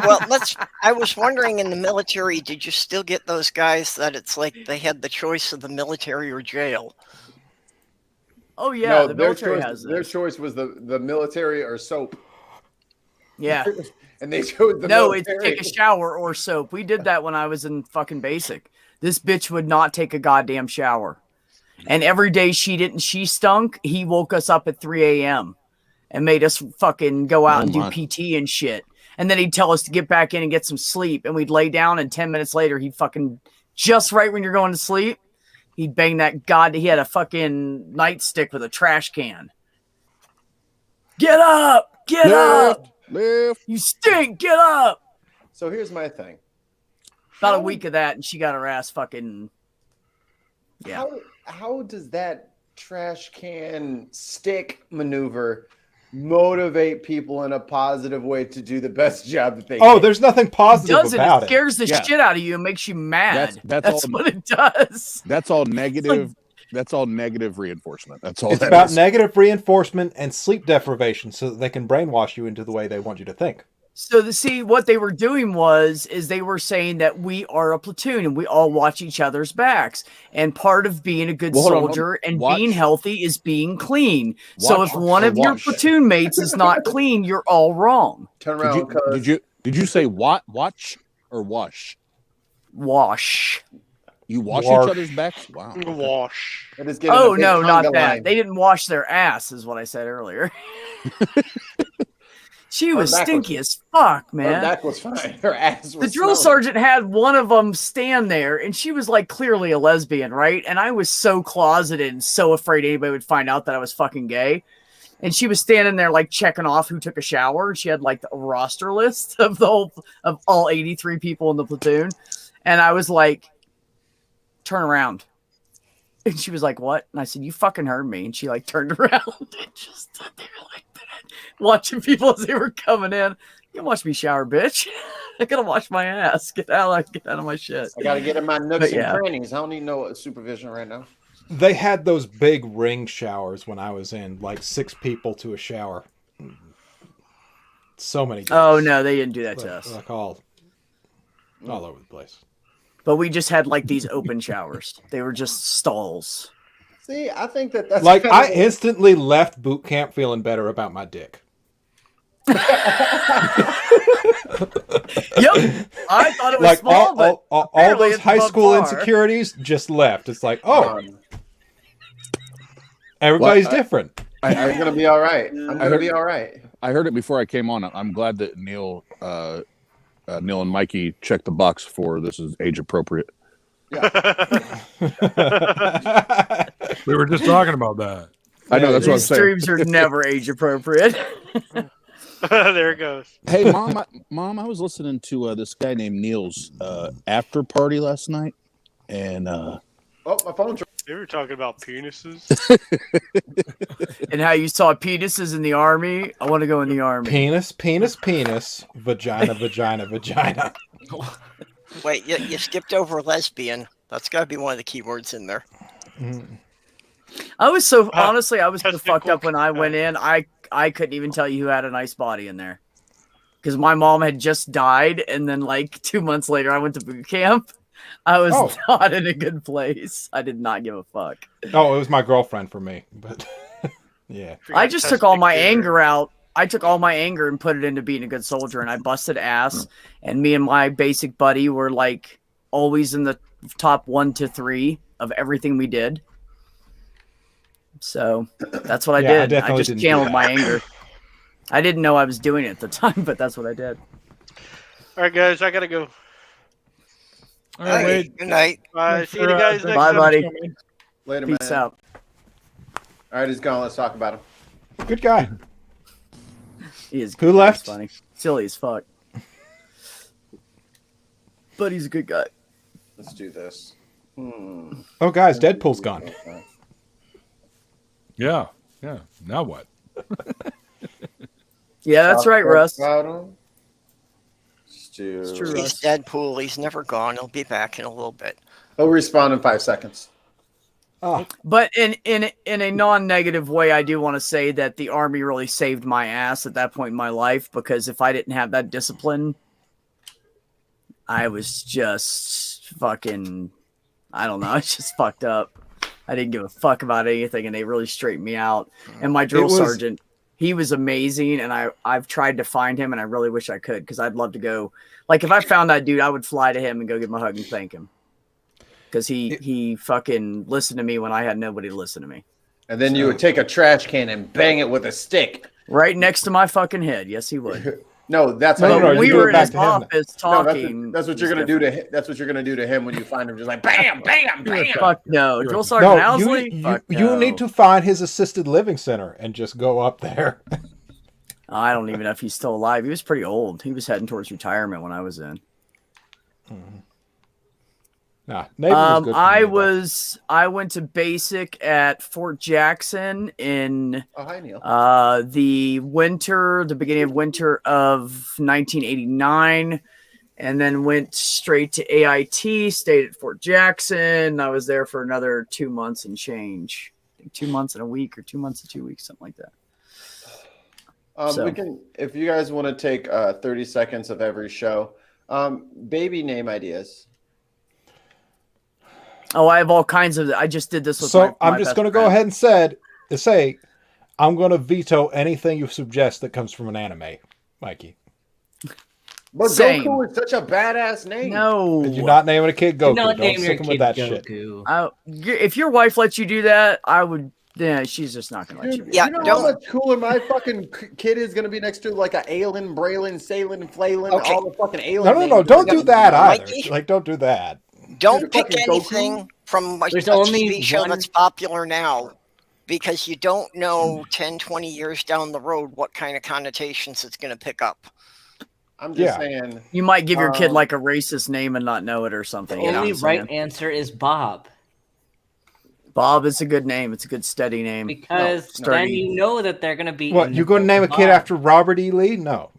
Well, I was wondering in the military, did you still get those guys that it's like they had the choice of the military or jail? Oh yeah, No, the their military choice. has Their this. choice was the military or soap. Yeah. And they chose the No, it's military. take a shower or soap. We did that when I was in fucking basic. This bitch would not take a goddamn shower. And every day she stunk, he woke us up at 3 a.m. and made us fucking go out and do PT and shit. And then he'd tell us to get back in and get some sleep. And we'd lay down, and 10 minutes later, he'd fucking, just right when you're going to sleep, he'd bang that god. He had a fucking nightstick with a trash can. Get up! Get up! Lift. You stink! Get up! So here's my thing. About a week of that, and she got her ass fucking. Yeah. How does that trash can stick maneuver motivate people in a positive way to do the best job that they can? There's nothing positive about it scares the shit out of you and makes you mad. That's all, what it does. That's all negative. That's all negative reinforcement. That's all. It's about negative reinforcement and sleep deprivation, so that they can brainwash you into the way they want you to think. So see what they were doing is they were saying that we are a platoon and we all watch each other's backs. And part of being a good soldier and being healthy is being clean. So if one of your platoon mates is not clean, you're all wrong. Turn around. Did you say watch or wash? Wash. You wash each other's backs? Wow. Wash. Oh no, not that. They didn't wash their ass, is what I said earlier. She was stinky as fuck, man. Her back was fine. Her ass was The drill sergeant had one of them stand there, and she was like clearly a lesbian, right? And I was so closeted and so afraid anybody would find out that I was fucking gay. And she was standing there like checking off who took a shower. And she had like a roster list of of all 83 people in the platoon. And I was like, turn around. And she was like, what? And I said, you fucking heard me. And she like turned around and just stood there like that, watching people as they were coming in. You can watch me shower, bitch. I gotta wash my ass. Get out of my shit. I gotta get in my nooks and crannies. I don't need no supervision right now. They had those big ring showers when I was in, like 6 people to a shower. So many. Oh no, they didn't do that to us. Like all over the place. But we just had like these open showers. They were just stalls. See, I think that's like I instantly left boot camp feeling better about my dick. Yep, I thought it was like small, but all those high school insecurities just left. It's like, everybody's different. I'm gonna be all right. I'm gonna be all right. I heard it before I came on. I'm glad that Neil and Mikey checked the box for this is age appropriate. Yeah. We were just talking about that. I know, that's what I'm These saying. streams are never age appropriate. There it goes. Hey, Mom, I was listening to this guy named Neil's after party last night, and my phone. They were talking about penises. And how you saw penises in the army. I want to go in the army. Penis, vagina, vagina. Wait, you skipped over lesbian. That's got to be one of the key words in there. I was so honestly, I was so fucked up when I went in. I couldn't even tell you who had a nice body in there, because my mom had just died, and then like 2 months later, I went to boot camp. I was not in a good place. I did not give a fuck. Oh, it was my girlfriend for me, but yeah. I just took all my anger out. I took all my anger and put it into being a good soldier, and I busted ass. And me and my basic buddy were like always in the top 1 to 3 of everything we did. So that's what I did. I just channeled my anger. I didn't know I was doing it at the time, but that's what I did. All right, guys, I gotta go. All right, Wade. Good night. Bye. See you guys next Bye, buddy. episode. Later, Peace man. out. All right, he's gone. Let's talk about him. Good guy. He is. Who good. left? He's funny. Silly as fuck. But he's a good guy. Let's do this. Oh, guys, Deadpool's gone. Yeah. Now what? Yeah, that's right, Russ. It's true, He's Russ. Deadpool. He's never gone. He'll be back in a little bit. He'll respawn in 5 seconds. But in a non-negative way, I do want to say that the Army really saved my ass at that point in my life, because if I didn't have that discipline, I was just fucking, I don't know, I was just fucked up. I didn't give a fuck about anything, and they really straightened me out. And my drill was- sergeant, he was amazing, and I've tried to find him, and I really wish I could because I'd love to go. Like if I found that dude, I would fly to him and go give him a hug and thank him because he fucking listened to me when I had nobody to listen to me. And then you would take a trash can and bang it with a stick. Right next to my fucking head. Yes, he would. No, that's No, how no, you're we gonna were do in it his back to him. office talking. No, that's what you're It's gonna do to him. That's what you're gonna do to him when you find him. Just like bam, bam, bam. Fuck no, Drill Sergeant No, Housley. Fuck you no. need to find his assisted living center and just go up there. I don't even know if he's still alive. He was pretty old. He was heading towards retirement when I was in. Nah, Navy was good for me, I went to basic at Fort Jackson in Oh, hi, Neil. the beginning of winter of 1989, and then went straight to AIT, stayed at Fort Jackson. I was there for another 2 months and change. I think 2 months and a week or 2 months and 2 weeks, something like that. So- We can, if you guys want to take 30 seconds of every show, baby name ideas. Oh, I have all kinds of. I just did this with. So my I'm just best going to go friend. ahead and say, I'm going to veto anything you suggest that comes from an anime, Mikey. But Same. Goku is such a badass name. No, You're not naming a kid Goku. not Don't name your stick him with kid that Goku. shit. If your wife lets you do that, I would. Yeah, she's just not gonna let you. Do Yeah, You know how don't. much cooler my fucking kid is gonna be next to like a Aelin, Braylon, Salin, Flaylin, Okay. all the fucking Aelin. No. Don't do that either. Mikey? Like, don't do that. Don't Dude, pick fucking anything from a There's TV only show one- that's popular now because you don't know 10, 20 years down the road what kind of connotations it's going to pick up. I'm just Yeah. saying. You might give your kid Um, like a racist name and not know it or something. The You know only what I'm right saying? answer is Bob. Bob is a good name. It's a good steady name. Because then Sturdy. you know that they're going to be. What, in you the going to name a Bob. kid after Robert E. Lee? No.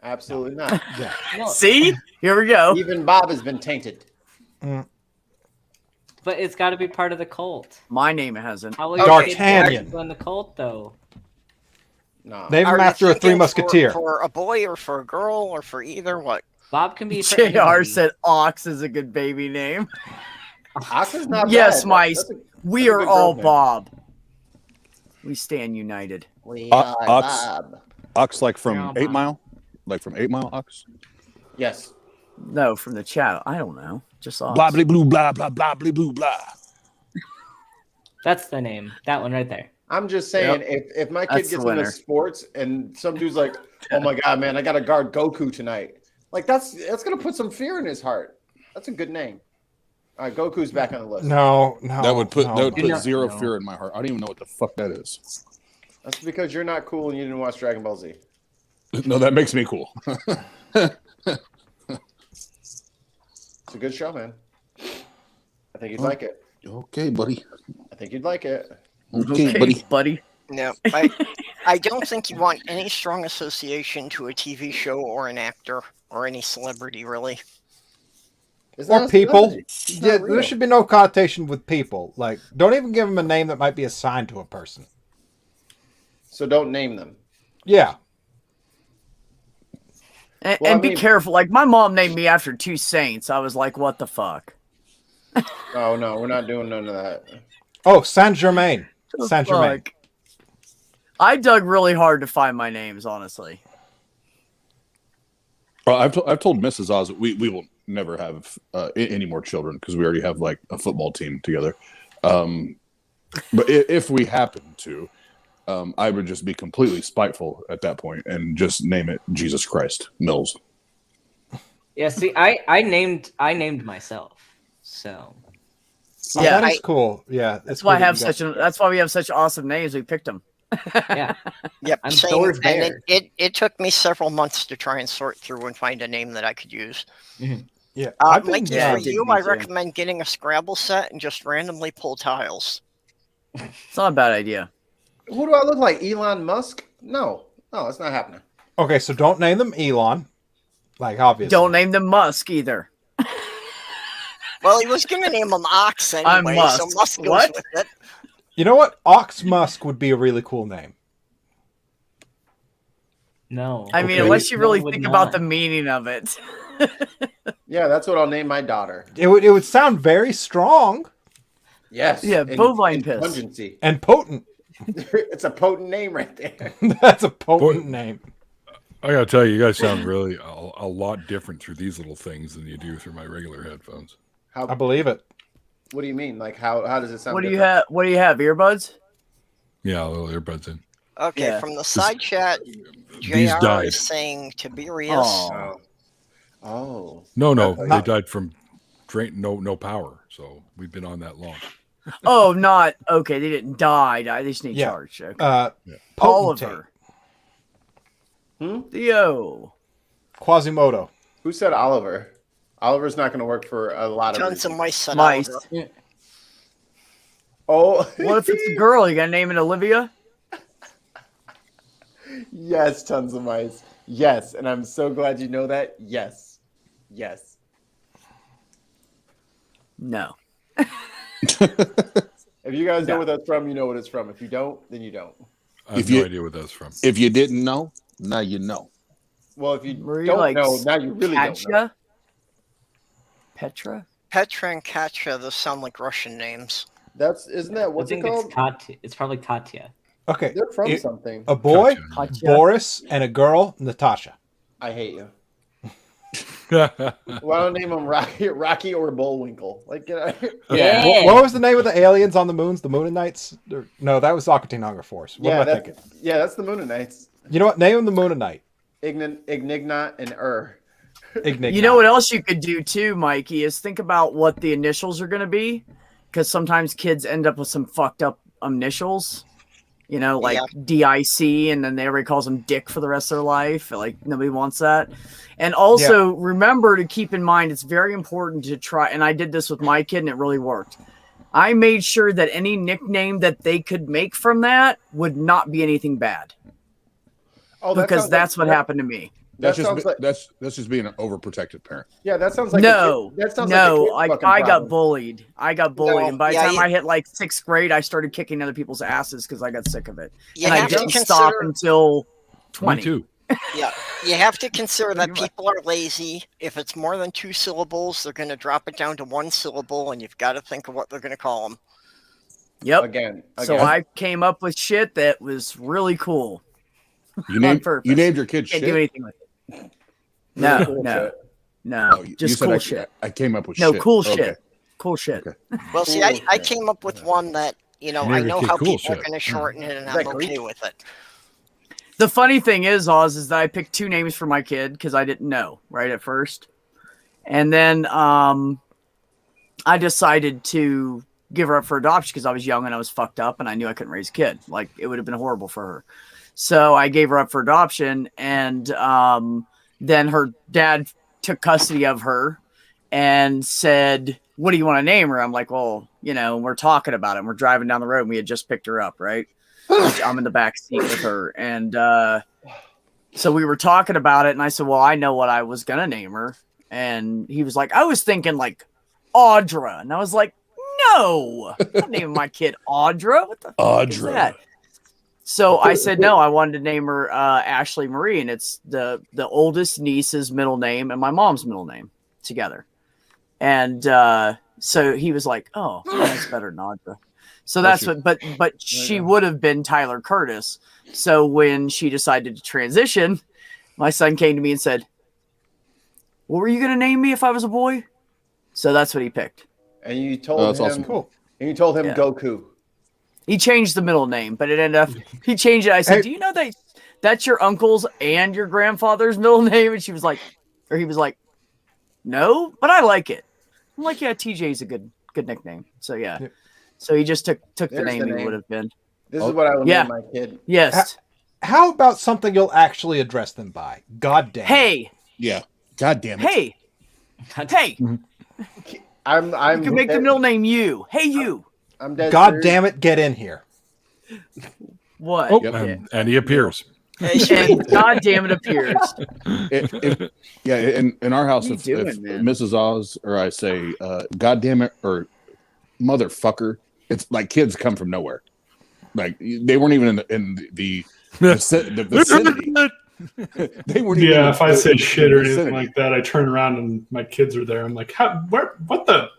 Absolutely not. Yeah. No, See, here we go. Even Bob has been tainted. but it's got to be part of the cult. My name hasn't. How will your kid D'Artagnan. go in the cult, though? No. Name Are him you after a thinking Three Musketeer. For a boy or for a girl or for either? What? Bob can be for JR anybody. said Ox is a good baby name. Ox is not Yes, bad. Mice. That's a- We that's a are good all girl name. Bob. We stand united. We Ox- are Ox. Bob. Ox like from Yeah, 8 Bob. Mile? Like from 8 Mile Ox? Yes. No, from the chat. I don't know. Just Ox. Blah, blah, blue, blah, blah, blah, blah, blue, blah. That's the name. That one right there. I'm just saying, if my kid That's the gets into winner. sports and some dude's like, "Oh my god, man, I got to guard Goku tonight," like that's gonna put some fear in his heart. That's a good name. All right, Goku's back on the list. No. That would put No. zero No. fear in my heart. I don't even know what the fuck that is. That's because you're not cool and you didn't watch Dragon Ball Z. No, that makes me cool. It's a good show, man. I think you'd like it. Okay, buddy. I think you'd like it. Okay, buddy. No, I don't think you want any strong association to a TV show or an actor or any celebrity, really. Is that Or a people. celebrity? It's not Yeah, real. there should be no connotation with people. Like, don't even give them a name that might be assigned to a person. So don't name them. Yeah. And, Well, and I be mean- careful. Like my mom named me after two saints. I was like, what the fuck? Oh no, we're not doing none of that. Oh, Saint Germain. Saint Germain. Fuck. I dug really hard to find my names, honestly. Well, I've told Mrs. Oz that we will never have any more children because we already have like a football team together. But if we happen to, I would just be completely spiteful at that point and just name it Jesus Christ Mills. Yeah, see, I named myself. So Oh, Yeah, that is cool. Yeah, That's cool why I that have you got- such. That's why we have such awesome names. We picked them. yeah, Yep, I'm same. Thor's And bear. it took me several months to try and sort through and find a name that I could use. Yeah, I've been, Mikey, yeah, for it did you, me I too. recommend getting a Scrabble set and just randomly pull tiles. It's not a bad idea. Who do I look like? Elon Musk? No, that's not happening. Okay, so don't name them Elon. Like, obviously. Don't name them Musk either. Well, he was going to name him Ox I'm anyway, so Musk. Musk goes What? with it. You know what? Ox Musk would be a really cool name. no. I mean, Okay. unless you No, really it would think about not. the meaning of it. Yeah, that's what I'll name my daughter. It would sound very strong. Yes. Yeah, bovine piss. Pungency. And potent. It's a potent name right there. That's a potent name. I gotta tell you, you guys sound really a lot different through these little things than you do through my regular headphones. I believe it. What do you mean? Like how does it sound? What do you have? What do you have? Earbuds? Yeah, a little earbuds in. Okay, Yeah. from the side chat, These JR died. is saying Tiberius. Oh. No, they died from no power. So we've been on that long. Oh, not okay. They didn't die. They just need Yeah. charged. Okay. Oliver. Theo. Quasimodo. Who said Oliver? Oliver's not going to work for a lot of Tons reasons. of mice said Mice. Oliver. Oh. What if it's a girl? You got to name it Olivia? Yes, tons of mice. Yes, and I'm so glad you know that. Yes. Yes. No. If you guys know what that's from, you know what it's from. If you don't, then you don't. I have no idea what that's from. If you didn't know, now you know. Well, if you Were don't like know, now you really don't know. Katya? Petra? Petra and Katya, those sound like Russian names. Isn't that what's I it think called? it's Katya. It's probably Katya. Okay. They're from something. A boy, Katya. Boris, and a girl, Natasha. I hate you. Well, I don't name them Rocky or Bullwinkle. Like, get out of here. Yeah. What was the name of the aliens on the moons? The Moonanites? No, that was Aquatine Hunger Force. What am I thinking? Yeah, that's the Moonanites. You know what? Name them the Moonanite. Ignignat and Ignignat. You know what else you could do too, Mikey, is think about what the initials are going to be. Because sometimes kids end up with some fucked up initials. You know, like DIC, and then everybody calls them Dick for the rest of their life. Like, nobody wants that. And also, remember to keep in mind, it's very important to try, and I did this with my kid, and it really worked. I made sure that any nickname that they could make from that would not be anything bad. Oh, that because sounds that's like- what happened to me. That's That just sounds like- that's just being an overprotective parent. Yeah, that sounds like No, that sounds no, like a kid fucking I got problem. bullied. I got bullied, No, and by the yeah, time you- I hit like 6th grade, I started kicking other people's asses because I got sick of it, You and I have to didn't stop consider- until 20. Me too. Yeah, you have to consider that people are lazy. If it's more than 2 syllables, they're going to drop it down to 1 syllable, and you've got to think of what they're going to call them. Yep. Again. So I came up with shit that was really cool. You On named purpose. you named your kid Can't shit. do anything with it. No, Really cool no, shit. no. Oh, you Just said cool I- shit. I came up with no shit. cool Okay. shit. Cool shit. Well, see, I came up with one that, you know, You I named your know kid how cool people are shit. going to shorten it, and Is I'm that Greek? okay with it. The funny thing is, Oz, is that I picked 2 names for my kid because I didn't know right at first, and then I decided to give her up for adoption because I was young and I was fucked up and I knew I couldn't raise a kid. Like, it would have been horrible for her. So I gave her up for adoption, and then her dad took custody of her and said, "What do you want to name her?" I'm like, "Well, you know, we're talking about it. And we're driving down the road and we had just picked her up, right? I'm in the back seat with her." And so we were talking about it, and I said, "Well, I know what I was going to name her." And he was like, "I was thinking like Audra." And I was like, "No, I'm not naming my kid Audra. What the fuck is that?" So I said, no, I wanted to name her Ashley Marie, and it's the oldest niece's middle name and my mom's middle name together. And so he was like, "Oh, that's better than Audra." So that's what, but she would have been Tyler Curtis. So when she decided to transition, my son came to me and said, "What were you going to name me if I was a boy?" So that's what he picked. And you told that's him, awesome. Cool. And you told him Yeah. Goku. He changed the middle name, but it ended up, he changed it. I said, Hey. "Do you know that that's your uncle's and your grandfather's middle name?" And she was like, or he was like, "No, but I like it." I'm like, "Yeah, TJ's a good nickname." So yeah. So he just took the There's name the he name. would have been. This is what I would Yeah. name my kid. Yes. How about something you'll actually address them by? God damn. Hey, Yeah. God damn it. hey, hey. I'm You can make the middle name you. Hey, you. I'm dead God serious. damn it, get in here. What? Oh, Yeah. and he appears. And God damn it appears. Yeah, in our house, What if, are you if doing, man? Mrs. Oz or I say, "God damn it" or "motherfucker," it's like kids come from nowhere. Like they weren't even in the vicinity. They weren't even. Yeah, if I say shit or anything vicinity. like that, I turn around and my kids are there. I'm like, "How? Where? What the?"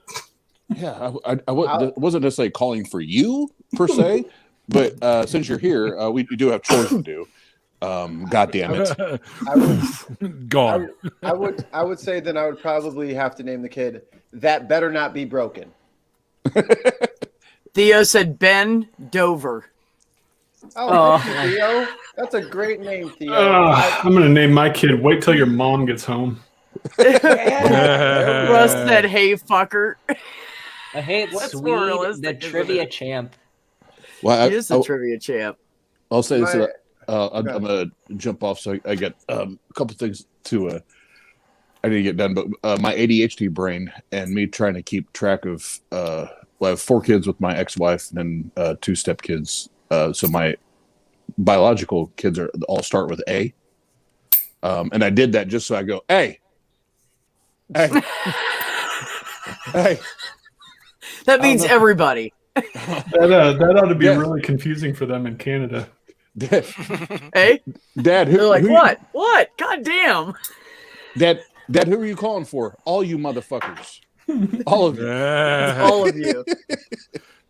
Yeah, I wasn't necessarily calling for you per se, but since you're here, we do have chores to do. God damn it! Gone. I would say then I would probably have to name the kid that better not be broken. Theo said Ben Dover. Oh, thank you, Theo. That's a great name, Theo. I'm gonna name my kid. Wait till your mom gets home. Russ said, "Hey, fucker." Hey, it's What's Swede, more the realistic, isn't trivia it? champ. Well, He is the trivia champ. I'll say this. I'm gonna jump off, so I got a couple things to. I need to get done, but my ADHD brain and me trying to keep track of. Well, I have 4 kids with my ex-wife and then 2 stepkids. So my biological kids all start with A. And I did that just so I go, hey, hey. That means everybody. That ought to be really confusing for them in Canada. Hey, Dad, they're like, what? What? God damn. Dad, who are you calling for? All you motherfuckers. All of you. All of you.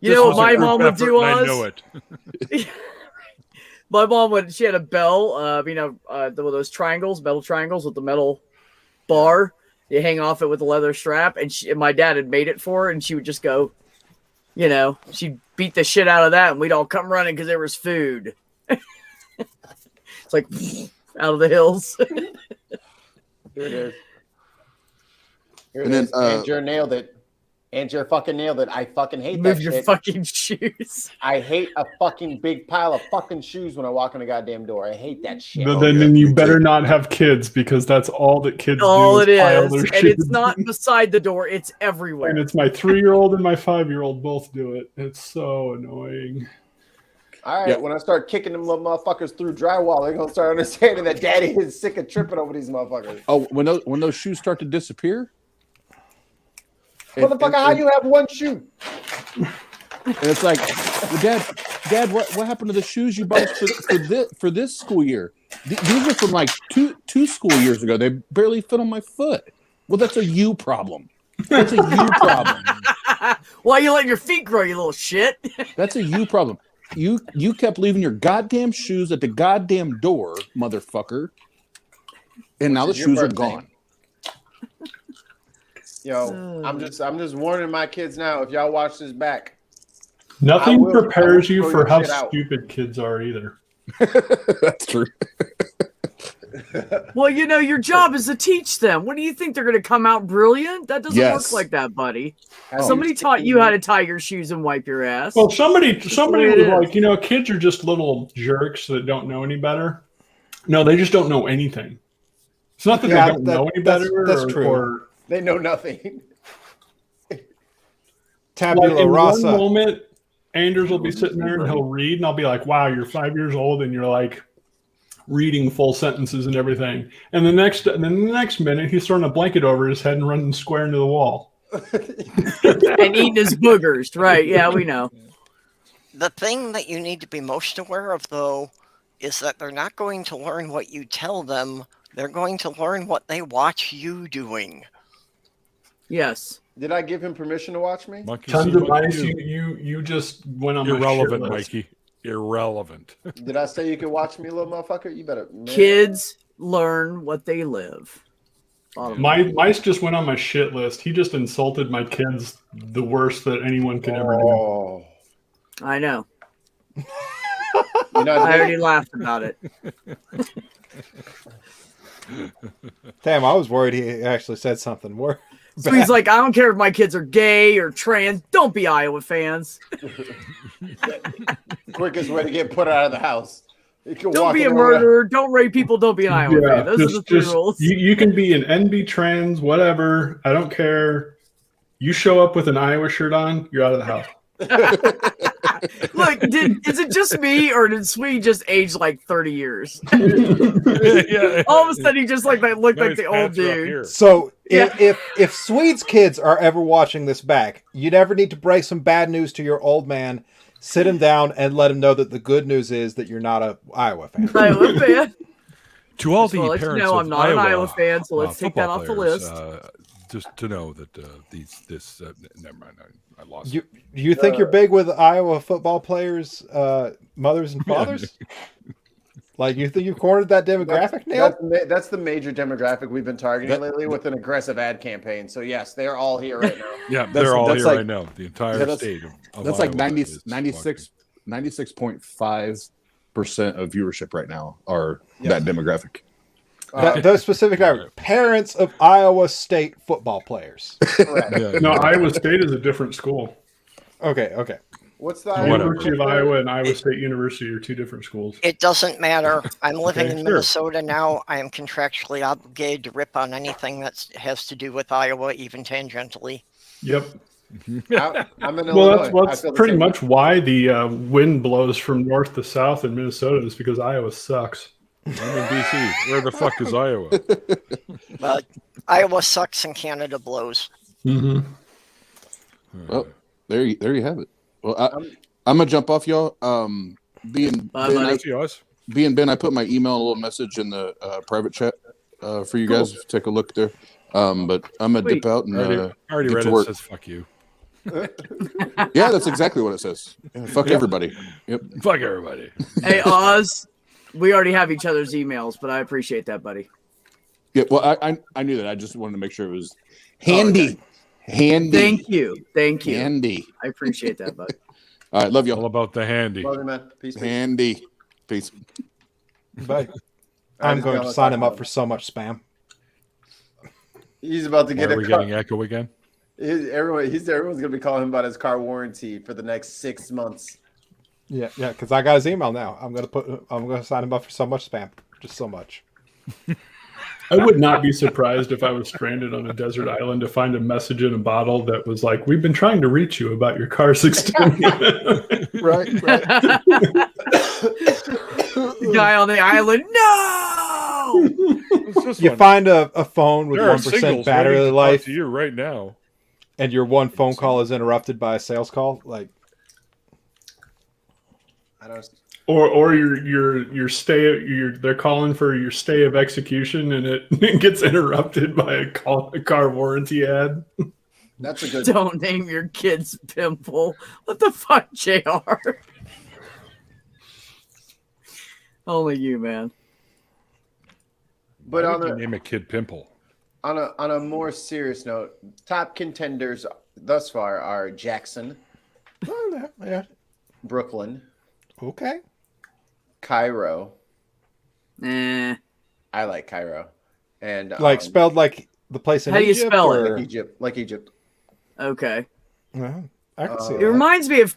You know what my mom would do, Oz? I know it. My mom she had a bell, those triangles, metal triangles with the metal bar. You hang off it with a leather strap, and my dad had made it for her, and she would just go, she'd beat the shit out of that, and we'd all come running because there was food. It's like out of the hills. Here it is. Here And it then, is. Andrew nailed it. Andrew fucking nailed it. I fucking hate that Move your shit. fucking shoes. I hate a fucking big pile of fucking shoes when I walk in a goddamn door. I hate that shit. But then you better not have kids because that's all that kids All do. it Pile is. their And shit. it's not beside the door. It's everywhere. And it's my 3-year-old and my 5-year-old both do it. It's so annoying. All right, when I start kicking them little motherfuckers through drywall, they're gonna start understanding that daddy is sick of tripping over these motherfuckers. Oh, when those shoes start to disappear? Motherfucker, how you have one shoe? And it's like, well, Dad, what happened to the shoes you bought us for this school year? These are from like two school years ago. They barely fit on my foot. Well, that's a you problem. That's a you problem. Why you letting your feet grow, you little shit? That's a you problem. You kept leaving your goddamn shoes at the goddamn door, motherfucker. And now the shoes are gone. Yo, I'm just warning my kids now. If y'all watch this back, Nothing I will prepares you throw for your how shit out. stupid kids are either. That's true. Well, your job is to teach them. What do you think they're going to come out brilliant? That doesn't Yes. work like that, buddy. Oh. Somebody taught you how to tie your shoes and wipe your ass. Well, somebody That's the was way it like, kids are just little jerks that don't know any better. No, they just don't know anything. It's not that they don't know any better. That's true. Or they know nothing. Tabula like in rasa. one moment, Anders will be sitting there and he'll read, and I'll be like, "Wow, you're 5 years old, and you're like reading full sentences and everything." And the next minute, he's throwing a blanket over his head and running square into the wall. And eating his boogers. Right, yeah, we know. The thing that you need to be most aware of, though, is that they're not going to learn what you tell them. They're going to learn what they watch you doing. Yes. Did I give him permission to watch me? Tons of mice. You just went on Irrelevant, my shit list. Mikey. Irrelevant. Did I say you could watch me, little motherfucker? You better. Man. Kids learn what they live. Mice just went on my shit list. He just insulted my kids the worst that anyone could ever do. I know. You know, I already laughed about it. Damn, I was worried he actually said something more. So he's like, I don't care if my kids are gay or trans. Don't be Iowa fans. Quickest way to get put out of the house. Don't be a murderer. Don't rape people. Don't be an Iowa fan. Those are the 3 rules. You can be an NB trans, whatever. I don't care. You show up with an Iowa shirt on, you're out of the house. Look, is it just me, or did Swede just age like 30 years? Yeah. All of a sudden, he just looked like the old dude. So if Swede's kids are ever watching this back, you never need to break some bad news to your old man. Sit him down and let him know that the good news is that you're not a Iowa fan. Iowa fan. To all the Well, let's parents know of I'm not an Iowa, Iowa fan, so let's take that football off the players, list. just to know that never mind. I lost. You think you're big with Iowa football players, mothers and fathers? Like, you think you've cornered that demographic, Neil? That's the major demographic we've been targeting lately with an aggressive ad campaign. So yes, they're all here right now. Yeah, they're all here right now. The entire state of that's Iowa like 96.5% of viewership right now are that demographic. Those specific parents of Iowa State football players. No, Iowa State is a different school. Okay. What's the University of Iowa and Iowa State University are two different schools. It doesn't matter. I'm living Okay, in sure. Minnesota now. I am contractually obligated to rip on anything that has to do with Iowa, even tangentially. Yep. I'm in Well, Illinois. that's pretty much why the wind blows from north to south in Minnesota is because Iowa sucks. I'm in DC. Where the fuck is Iowa? But Iowa sucks and Canada blows. Mm-hmm. Well, there you have it. Well, I'm gonna jump off, y'all. Ben, I put my email and a little message in the private chat for you guys to take a look there. But I'm gonna dip out and I already get read to it. work. Says fuck you. Yeah, that's exactly what it says. Yeah, fuck everybody. Yep. Fuck everybody. Hey, Oz, we already have each other's emails, but I appreciate that, buddy. Yeah. Well, I knew that. I just wanted to make sure it was handy. Okay. Handy. Thank you. Handy. I appreciate that, buddy. All right, love you. All about the handy. Love you, man. Peace. Handy. Peace. Bye. I'm going to sign him up for so much spam. He's about to get Are we getting echo again? Everyone's going to be calling him about his car warranty for the next 6 months. Yeah, because I got his email now. I'm gonna sign him up for so much spam, just so much. I would not be surprised if I was stranded on a desert island to find a message in a bottle that was like, "We've been trying to reach you about your car's extending." Right. Guy on the island, no! You find a phone with There are 1% singles battery ready to talk life to you right now, and your one phone call is interrupted by a sales call. Like, I don't. Or your stay. They're calling for your stay of execution, and it gets interrupted by a car warranty ad. That's a good. Don't name your kids Pimple. What the fuck, JR? Only you, man. But on name a kid Pimple. On a more serious note, top contenders thus far are Jackson, yeah, Brooklyn, okay, Cairo. I like Cairo, and like spelled like the place in how do you Egypt. spell it? Or... Like Egypt. Okay. Well, I can see It that. reminds me of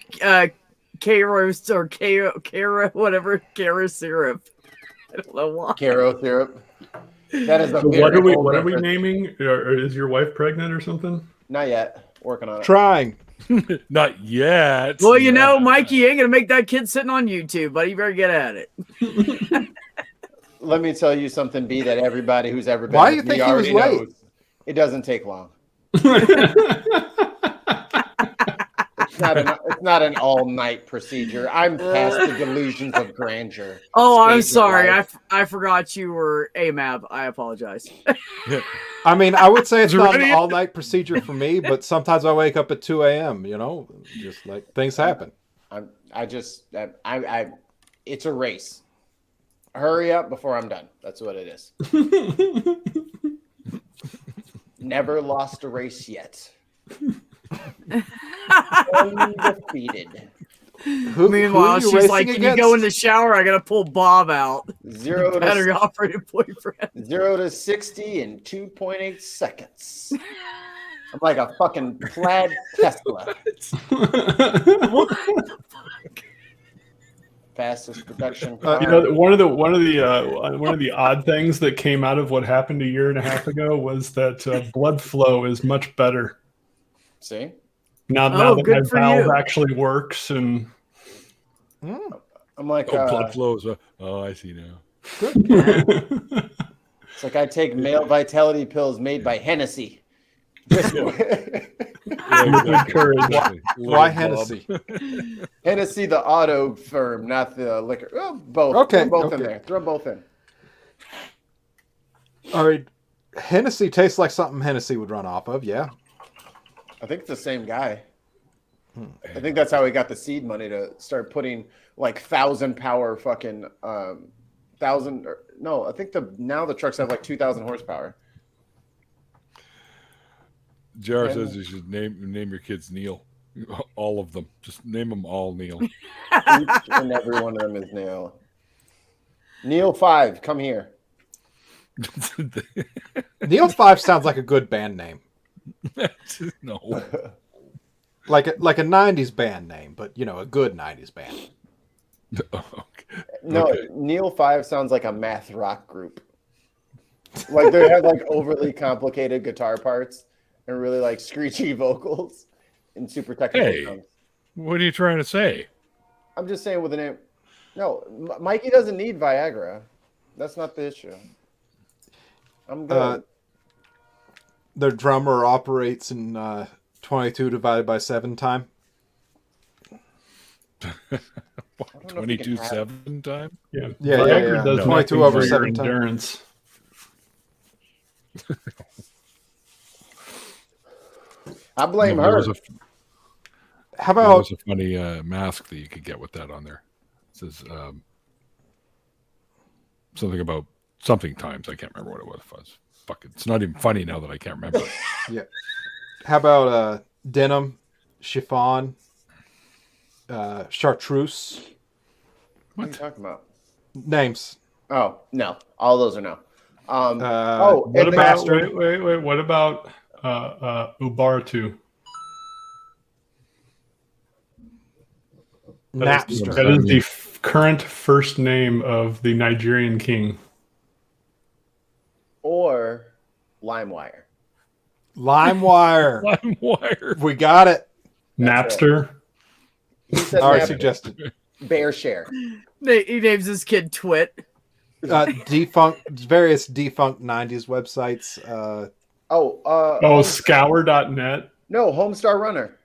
Cairo or Cairo, whatever, Cairo syrup. I don't know why. Cairo syrup. That is a So what are we reference. naming? Or is your wife pregnant or something? Not yet. Working on it. Trying. Not yet. Well, you know, Mikey ain't gonna make that kid sitting on YouTube, but you better get at it. Let me tell you something, B, that everybody who's ever been Why do with you me think he was already late? knows. It doesn't take long. It's not an all-night procedure. I'm past the delusions of grandeur. Oh, I'm Stage of sorry. life. I forgot you were AMAB. I apologize. I mean, I would say it's not an Ready? all-night procedure for me, but sometimes I wake up at 2 a.m. You know, just like things happen. It's a race. Hurry up before I'm done. That's what it is. Never lost a race yet. Undefeated. Meanwhile, who you she's like, racing "Can you go in against?" the shower? I gotta pull Bob out." 0 to Battery operated boyfriend. 0 to 60 in 2.8 seconds. I'm like a fucking plaid Tesla. Fastest production car. You know, one of the odd things that came out of what happened a year and a half ago was that blood flow is much better. See? Now that my valve actually works, and I'm like, blood flows. Oh, I see now. It's like I take male vitality pills made by Hennessy. Why Hennessy? Hennessy, the auto firm, not the liquor. Oh, both. Okay, Throw both in okay. there. Throw both in. All right. Hennessy tastes like something Hennessy would run off of. Yeah. I think it's the same guy. I think that's how he got the seed money to start putting like 1,000 power fucking 1,000. No, I think now the trucks have like 2,000 horsepower. JR says you should name your kids Neil. All of them. Just name them all Neil. Each and every one of them is Neil. Neil 5, come here. Neil 5 sounds like a good band name. No. Like a 90s band name, but a good 90s band. No, okay. Neil 5 sounds like a math rock group. Like they have like overly complicated guitar parts and really like screechy vocals and super technical sounds. What are you trying to say? I'm just saying with the name. No, Mikey doesn't need Viagra. That's not the issue. I'm good. Their drummer operates in 22 divided by 7 time. 22/7 time? Yeah. Yeah. Does 22 over 7 time. Endurance. I blame her. How There about was a funny mask that you could get with that on there. It says something about something times. I can't remember what it was. Fuck it. It's not even funny now that I can't remember. Yeah. How about denim, chiffon, chartreuse? What are you talking about? Names. Oh no, all those are no. What about wait? What about Ubartu? Napster. That is the current first name of the Nigerian king. Or LimeWire. LimeWire. We got it. Napster. Already suggested. Bear share. He names his kid Twit. Various defunct 90s websites. Scour.net. No, Homestar Runner.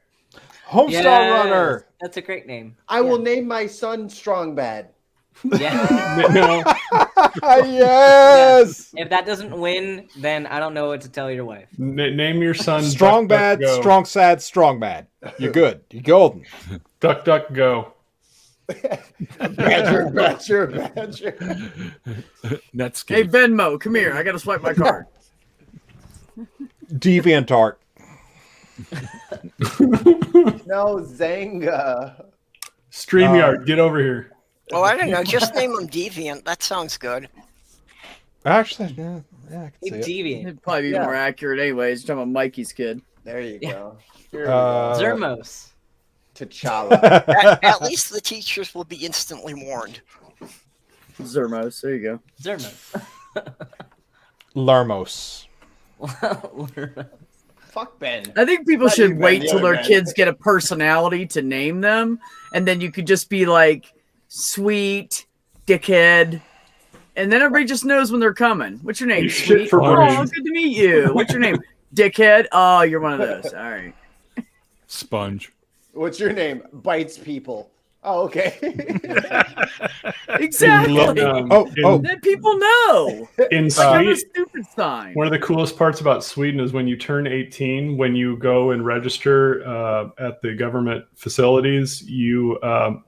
Homestar Runner. That's a great name. I will name my son Strong Bad. No. Yes. If that doesn't win, then I don't know what to tell your wife. Name your son Strong Duck, Bad, Duck, Go. Strong Sad, Strong Bad. You're good. You're golden. Duck, Duck, Go. Badger. Netscape. Hey Venmo, come here. I gotta swipe my card. DeviantArt. No, Zanga. StreamYard, get over here. Oh, I don't know. Just name him Deviant. That sounds good. Actually, yeah, I can see it. Deviant. It'd probably be more accurate anyways. Talking about Mikey's kid. There you go. Zermos. T'Challa. At least the teachers will be instantly warned. Zermos. There you go. Zermos. Lermos. Fuck Ben. I think people Not should you, Ben, wait the till other their Ben. kids get a personality to name them, and then you could just be like sweet, dickhead, and then everybody just knows when they're coming. What's your name? You shit Sweet. for Oh, brains. good to meet you. What's your name? Dickhead. Oh, you're one of those. All right. Sponge. What's your name? Bites people. Oh, okay. Exactly. Then people know. In Like, I'm a Sweden, stupid sign. one of the coolest parts about Sweden is when you turn 18, when you go and register at the government facilities, you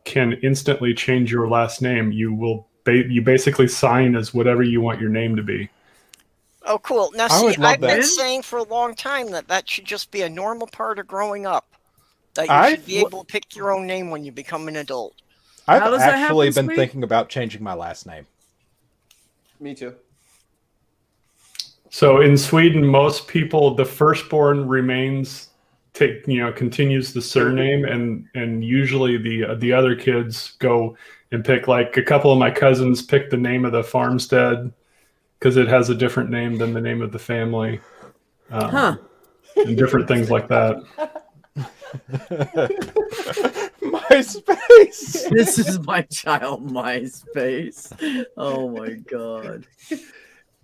can instantly change your last name. You basically sign as whatever you want your name to be. Oh, cool. Now, I see, would love I've been that. saying for a long time that should just be a normal part of growing up. That you I- should be able to pick your own name when you become an adult. I've How does that actually happen, been Sweet? thinking about changing my last name. Me too. So in Sweden, most people, the firstborn continues the surname, and usually the other kids go and pick. Like a couple of my cousins picked the name of the farmstead because it has a different name than the name of the family, and different things like that. MySpace. This is my child, MySpace. Oh my god.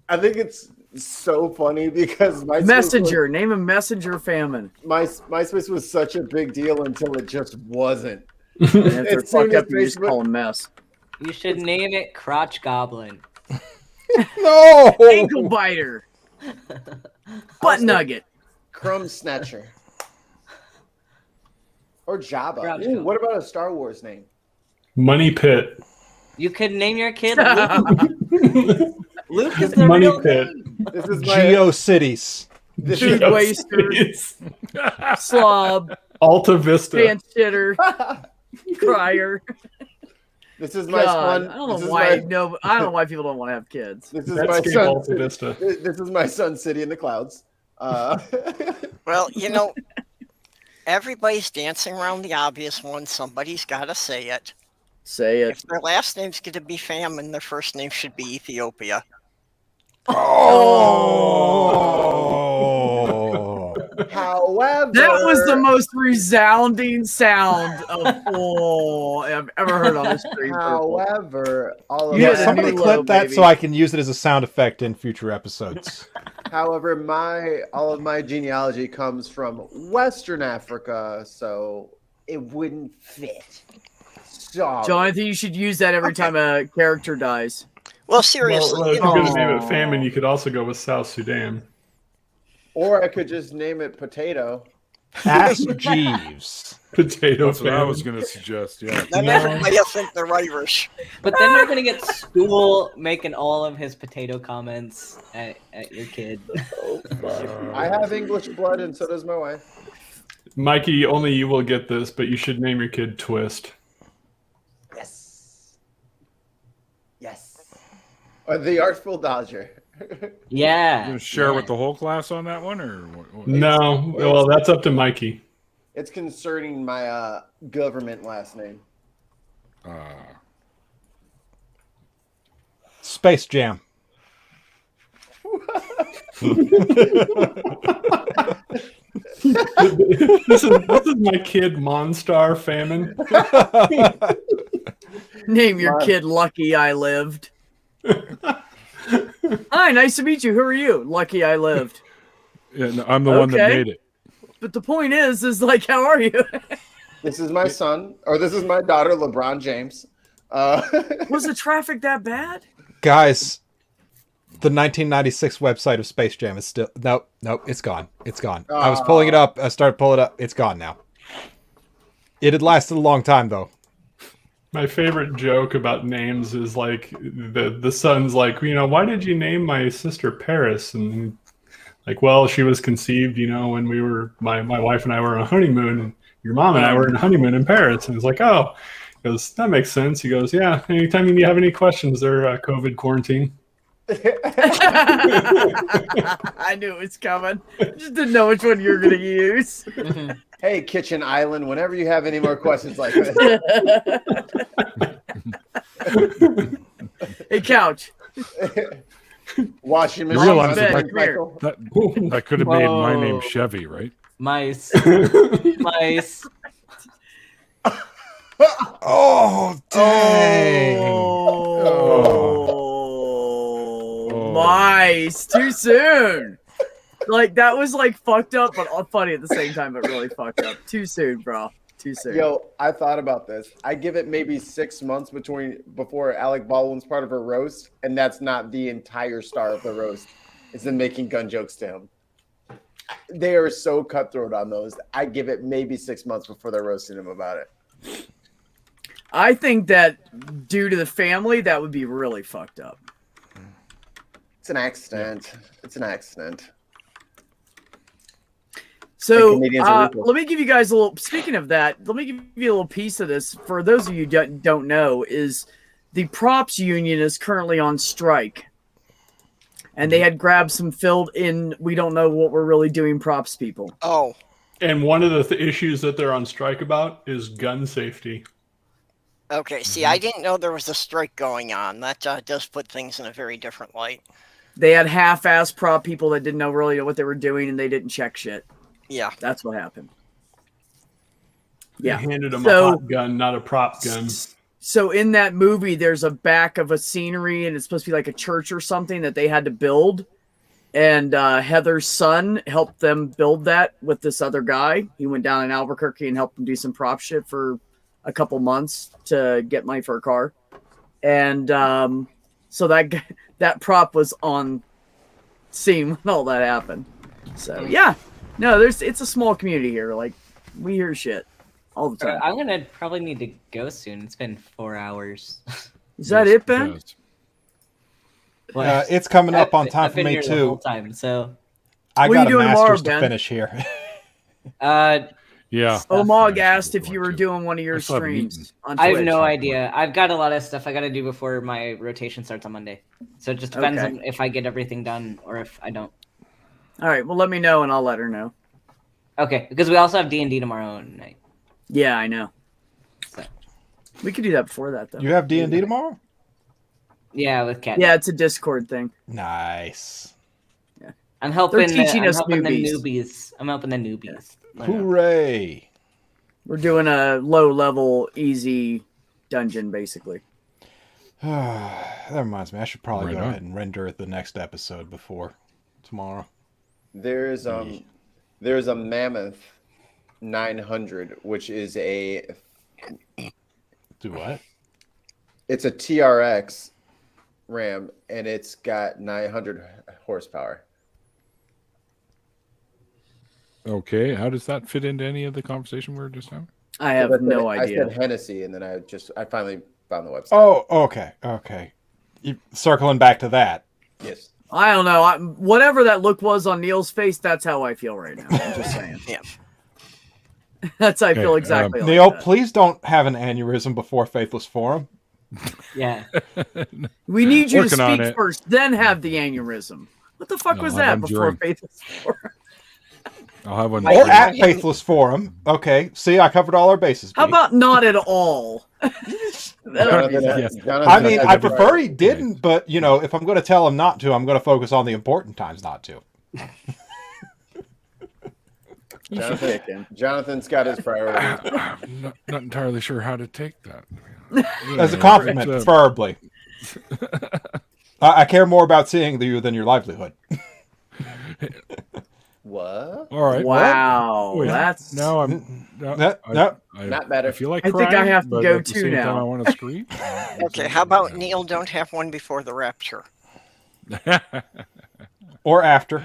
I think it's so funny because Messenger. Name him Messenger Famine. MySpace was such a big deal until it just wasn't. And after As soon fuck as up, you just Facebook- call him Mess. You should name it Crotch Goblin. No. Ankle biter. Butt nugget. Crumb Snatcher. Or Jabba. Groucho. Ooh, what about a Star Wars name? Money Pit. You could name your kid Luke. Luke is the Money real Pit. name. This is my GeoCities. Food waster. Slob. Alta Vista. Pants shitter. Crier. This is my son. I don't know why. I don't know why people don't want to have kids. This is That's my Game son. Alta Vista. This is my son, City in the Clouds. Well, everybody's dancing around the obvious one. Somebody's got to say it. Say it. If their last name's going to be Famine, their first name should be Ethiopia. Oh. However, that was the most resounding sound of I've ever heard on this stream. However, all of Yeah, my, somebody clip that so I can use it as a sound effect in future episodes. however, all of my genealogy comes from Western Africa, so it wouldn't fit. So, John, I think you should use that every time a character dies. Well, seriously, Well, if you're going to name it Famine, you could also go with South Sudan. or I could just name it Potato. Ask Jeeves. Potato That's what I Famine. was going to suggest. Yeah. then everybody will think they're Irish. But then you're gonna get school making all of his potato comments at your kid. I have English blood, and so does my wife. Mikey, only you will get this, but you should name your kid Twist. Yes. Yes. Or the Artful Dodger. Yeah. You going to share with the whole class on that one, or what? No, well, that's up to Mikey. It's concerning my government last name. Space Jam. this is my kid Monstar Famine. Name your kid Lucky I Lived. Hi, nice to meet you. Who are you? Lucky I Lived. Yeah, no, I'm the one that made it. But the point is like, how are you? This is my son, or this is my daughter, LeBron James. Was the traffic that bad? Guys, the 1996 website of Space Jam is still... Nope, it's gone. It's gone. I was pulling it up. I started pulling it up. It's gone now. It had lasted a long time, though. My favorite joke about names is like the son's like, why did you name my sister Paris? And like, well, she was conceived, when we were my wife and I were on a honeymoon, and your mom and I were on a honeymoon in Paris. And he's like, oh, he goes, that makes sense. He goes, yeah. Anytime you have any questions, they're COVID quarantine. I knew it was coming. Just didn't know which one you were going to use. Hey, Kitchen Island, whenever you have any more questions like this. Hey, Couch. Washing You machine. realize Ben, that, come here. that could have made my name Chevy, right? Mice. Mice. Oh, dang. Mice. Too soon. Like, that was like fucked up, but funny at the same time, but really fucked up. Too soon, bro. Too soon. Yo, I thought about this. I give it maybe 6 months before Alec Baldwin's part of her roast, and that's not the entire star of the roast. It's them making gun jokes to him. They are so cutthroat on those. I give it maybe 6 months before they're roasting him about it. I think that due to the family, that would be really fucked up. It's an accident. It's an accident. So Canadians are equal. let me give you guys a little. Speaking of that, let me give you a little piece of this. For those of you who don't know, is the props union is currently on strike, and they had grabbed some filled in. We don't know what we're really doing, props people. Oh, And one of the issues that they're on strike about is gun safety. okay. See, I didn't know there was a strike going on. That does put things in a very different light. They had half-ass prop people that didn't really know what they were doing, and they didn't check shit. Yeah, That's what happened. They Yeah. handed them So- a hot gun, not a prop gun. So in that movie, there's a back of a scenery, and it's supposed to be like a church or something that they had to build. And Heather's son helped them build that with this other guy. He went down in Albuquerque and helped them do some prop shit for a couple months to get money for a car. And so that prop was on seeing when all that happened. So yeah, no, it's a small community here. Like we hear shit all the time. I'm gonna probably need to go soon. It's been 4 hours. Is that it, Ben? It's coming up on time I've for been me here the too. whole time, so I What are got you a doing tomorrow, master's to Ben? finish here. Yeah. Omog asked if you were doing one of your still have streams on I Twitch. have no idea. I've got a lot of stuff I got to do before my rotation starts on Monday. So it just depends Okay. on if I get everything done or if I don't. All right, well, let me know and I'll let her know. Okay, because we also have D&D tomorrow night. Yeah, I know. So. We could do that before that, though. You have D&D tomorrow? Yeah, with Cat. Yeah, it's a Discord thing. Nice. Yeah, I'm helping. They're teaching us the newbies. newbies. I'm helping the newbies. Hooray! We're doing a low-level, easy dungeon, basically. That reminds me, I should probably Right go on. ahead and render the next episode before tomorrow. There's a Mammoth 900, which is a Do what? It's a TRX Ram, and it's got 900 horsepower. Okay, how does that fit into any of the conversation we were just having? I have no I idea. said Hennessy, and then I finally found the website. Oh, okay. You, circling back to that. Yes. I don't know. Whatever that look was on Neil's face, that's how I feel right now. I'm just saying. Yeah. That's how I feel exactly. Like Neil, that. please don't have an aneurysm before Faithless Forum. Yeah. We need you to Working on speak it. first, then have the aneurysm. What the fuck No, was I'll that have before during. Faithless Forum? I'll have one. Or at Faithless Forum. Okay, see, I covered all our bases. How B. about not at all? I mean, I prefer he didn't, but, you know, if I'm going to tell him not to, I'm going to focus on the important times not to. Jonathan's got his priorities. I'm not entirely sure how to take that. As a compliment, preferably. I care more about seeing you than your livelihood. What? All right. Wow, Wait, that's now I'm No. Not better. I feel like I think crying, I have to but go at the too same time now. I want to scream. Okay, how about Neil don't have one before the rapture? Or after.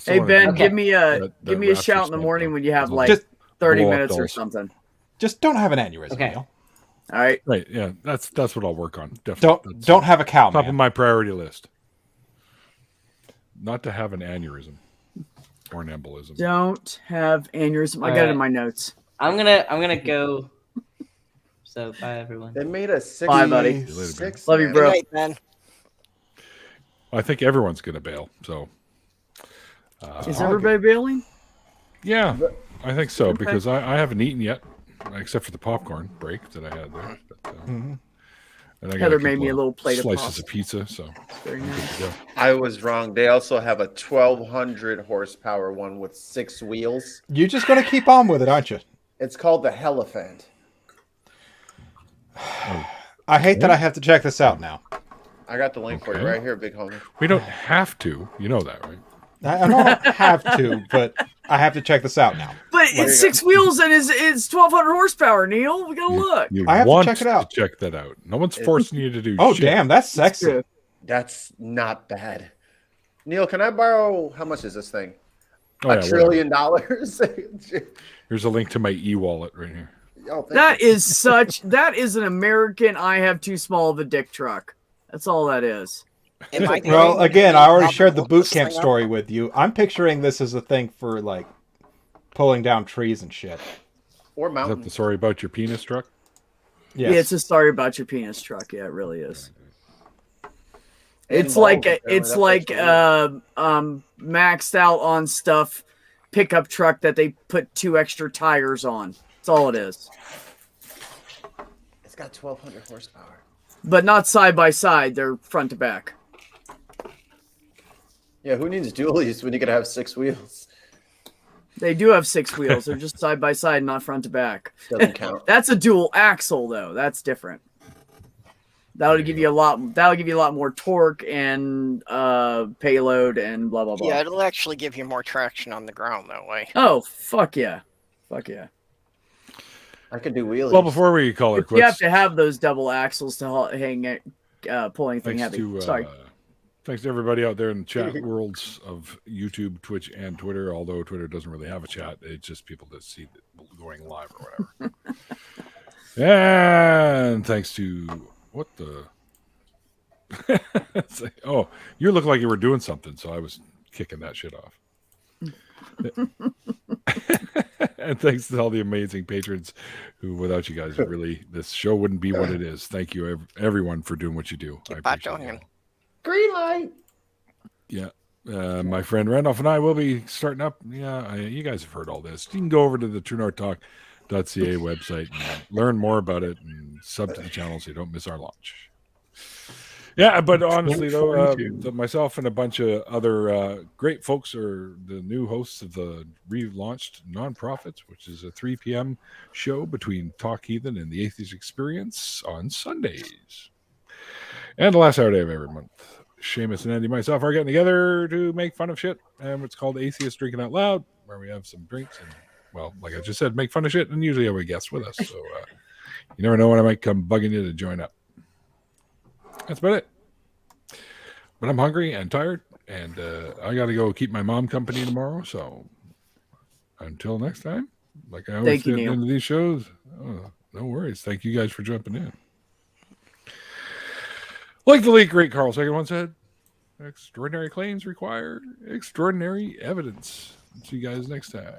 Hey Ben, give me a rapture shout in the smoke, morning though. when you have Just like 30 blow up minutes or dolls. something. Just don't have an aneurysm, Okay. Neil. All right. Right, yeah, that's what I'll work on. Definitely. Don't have a cow, Top man. of my priority list. Not to have an aneurysm or an embolism. Don't have aneurysm. I got it in my notes. I'm gonna go. So bye everyone. They made a six. Bye, buddy. See you later, Ben. Love you, Good bro. night, Ben. I think everyone's going to bail. So, Is everybody bailing? yeah, I think so Okay. because I haven't eaten yet, except for the popcorn break that I had there. But, and I got Heather a made couple me a of little plate of slices pasta. of pizza. So, Very nice. yeah. I was wrong. They also have a 1200 horsepower one with 6 wheels. You're just going to keep on with it, aren't you? It's called the Helephant. I hate that I have to check this out now. I got the link for you Okay. right here, big homie. We don't have to. You know that, right? I don't have to, but I have to check this out now. But it's 6 wheels and it's 1200 horsepower, Neil. We gotta look. You I have to want check it out. to check that out. No one's forcing you to do Oh, shit. damn, that's sexy. That's not bad. Neil, can I borrow? How much is this thing? Oh, $1 yeah, trillion? Here's a link to my e-wallet right here. Oh, thank That you. is that is an American I have too small of a dick truck. That's all that is. Am I Well, going again, to I already help shared the look boot this camp thing up? story with you. I'm picturing this as a thing for, like, pulling down trees and shit. Or Is that mountain. the story about your penis truck? Yes. Yeah, it's a story about your penis truck. Yeah, it really is. And It's balls, like apparently. it's That's like what's maxed out on stuff pickup truck that they put 2 extra tires on. That's all it is. It's got 1200 horsepower. But not side by side, they're front to back. Yeah, who needs dualies when you could have 6 wheels? They do have 6 wheels. They're just side by side, not front to back. Doesn't count. That's a dual axle though. That's different. That'll give you a lot more torque and payload and blah blah blah. Yeah, it'll actually give you more traction on the ground that way. Oh, fuck yeah. Fuck yeah. I could do wheelies. Well, before we call it You have quits, to have those double axles to hang it, pull anything thanks heavy. to Sorry. Thanks to everybody out there in the chat worlds of YouTube, Twitch, and Twitter. Although Twitter doesn't really have a chat, it's just people that see it going live or whatever. And thanks to what the? Oh, you look like you were doing something, so I was kicking that shit off. And thanks to all the amazing patrons who, without you guys, really, this show wouldn't be what it is. Thank you, everyone, for doing what you do. I appreciate it. Green light. Yeah. My friend Randolph and I will be starting up. Yeah, you guys have heard all this. You can go over to the TrueNorthTalk.ca website and learn more about it and sub to the channel so you don't miss our launch. Yeah, but honestly, though, myself and a bunch of other great folks are the new hosts of the relaunched Nonprofits, which is a 3 p.m. show between Talk Heathen and the Atheist Experience on Sundays. And the last Saturday of every month, Seamus and Andy, myself, are getting together to make fun of shit. And it's called Atheist Drinking Out Loud, where we have some drinks and, well, like I just said, make fun of shit. And usually have a guest with us. So you never know when I might come bugging you to join up. That's about it. But I'm hungry and tired, and I got to go keep my mom company tomorrow. So until next time, like I always say at the end of these shows, no worries. Thank you guys for jumping in. Like the late great Carl Sagan once said, extraordinary claims require extraordinary evidence. See you guys next time.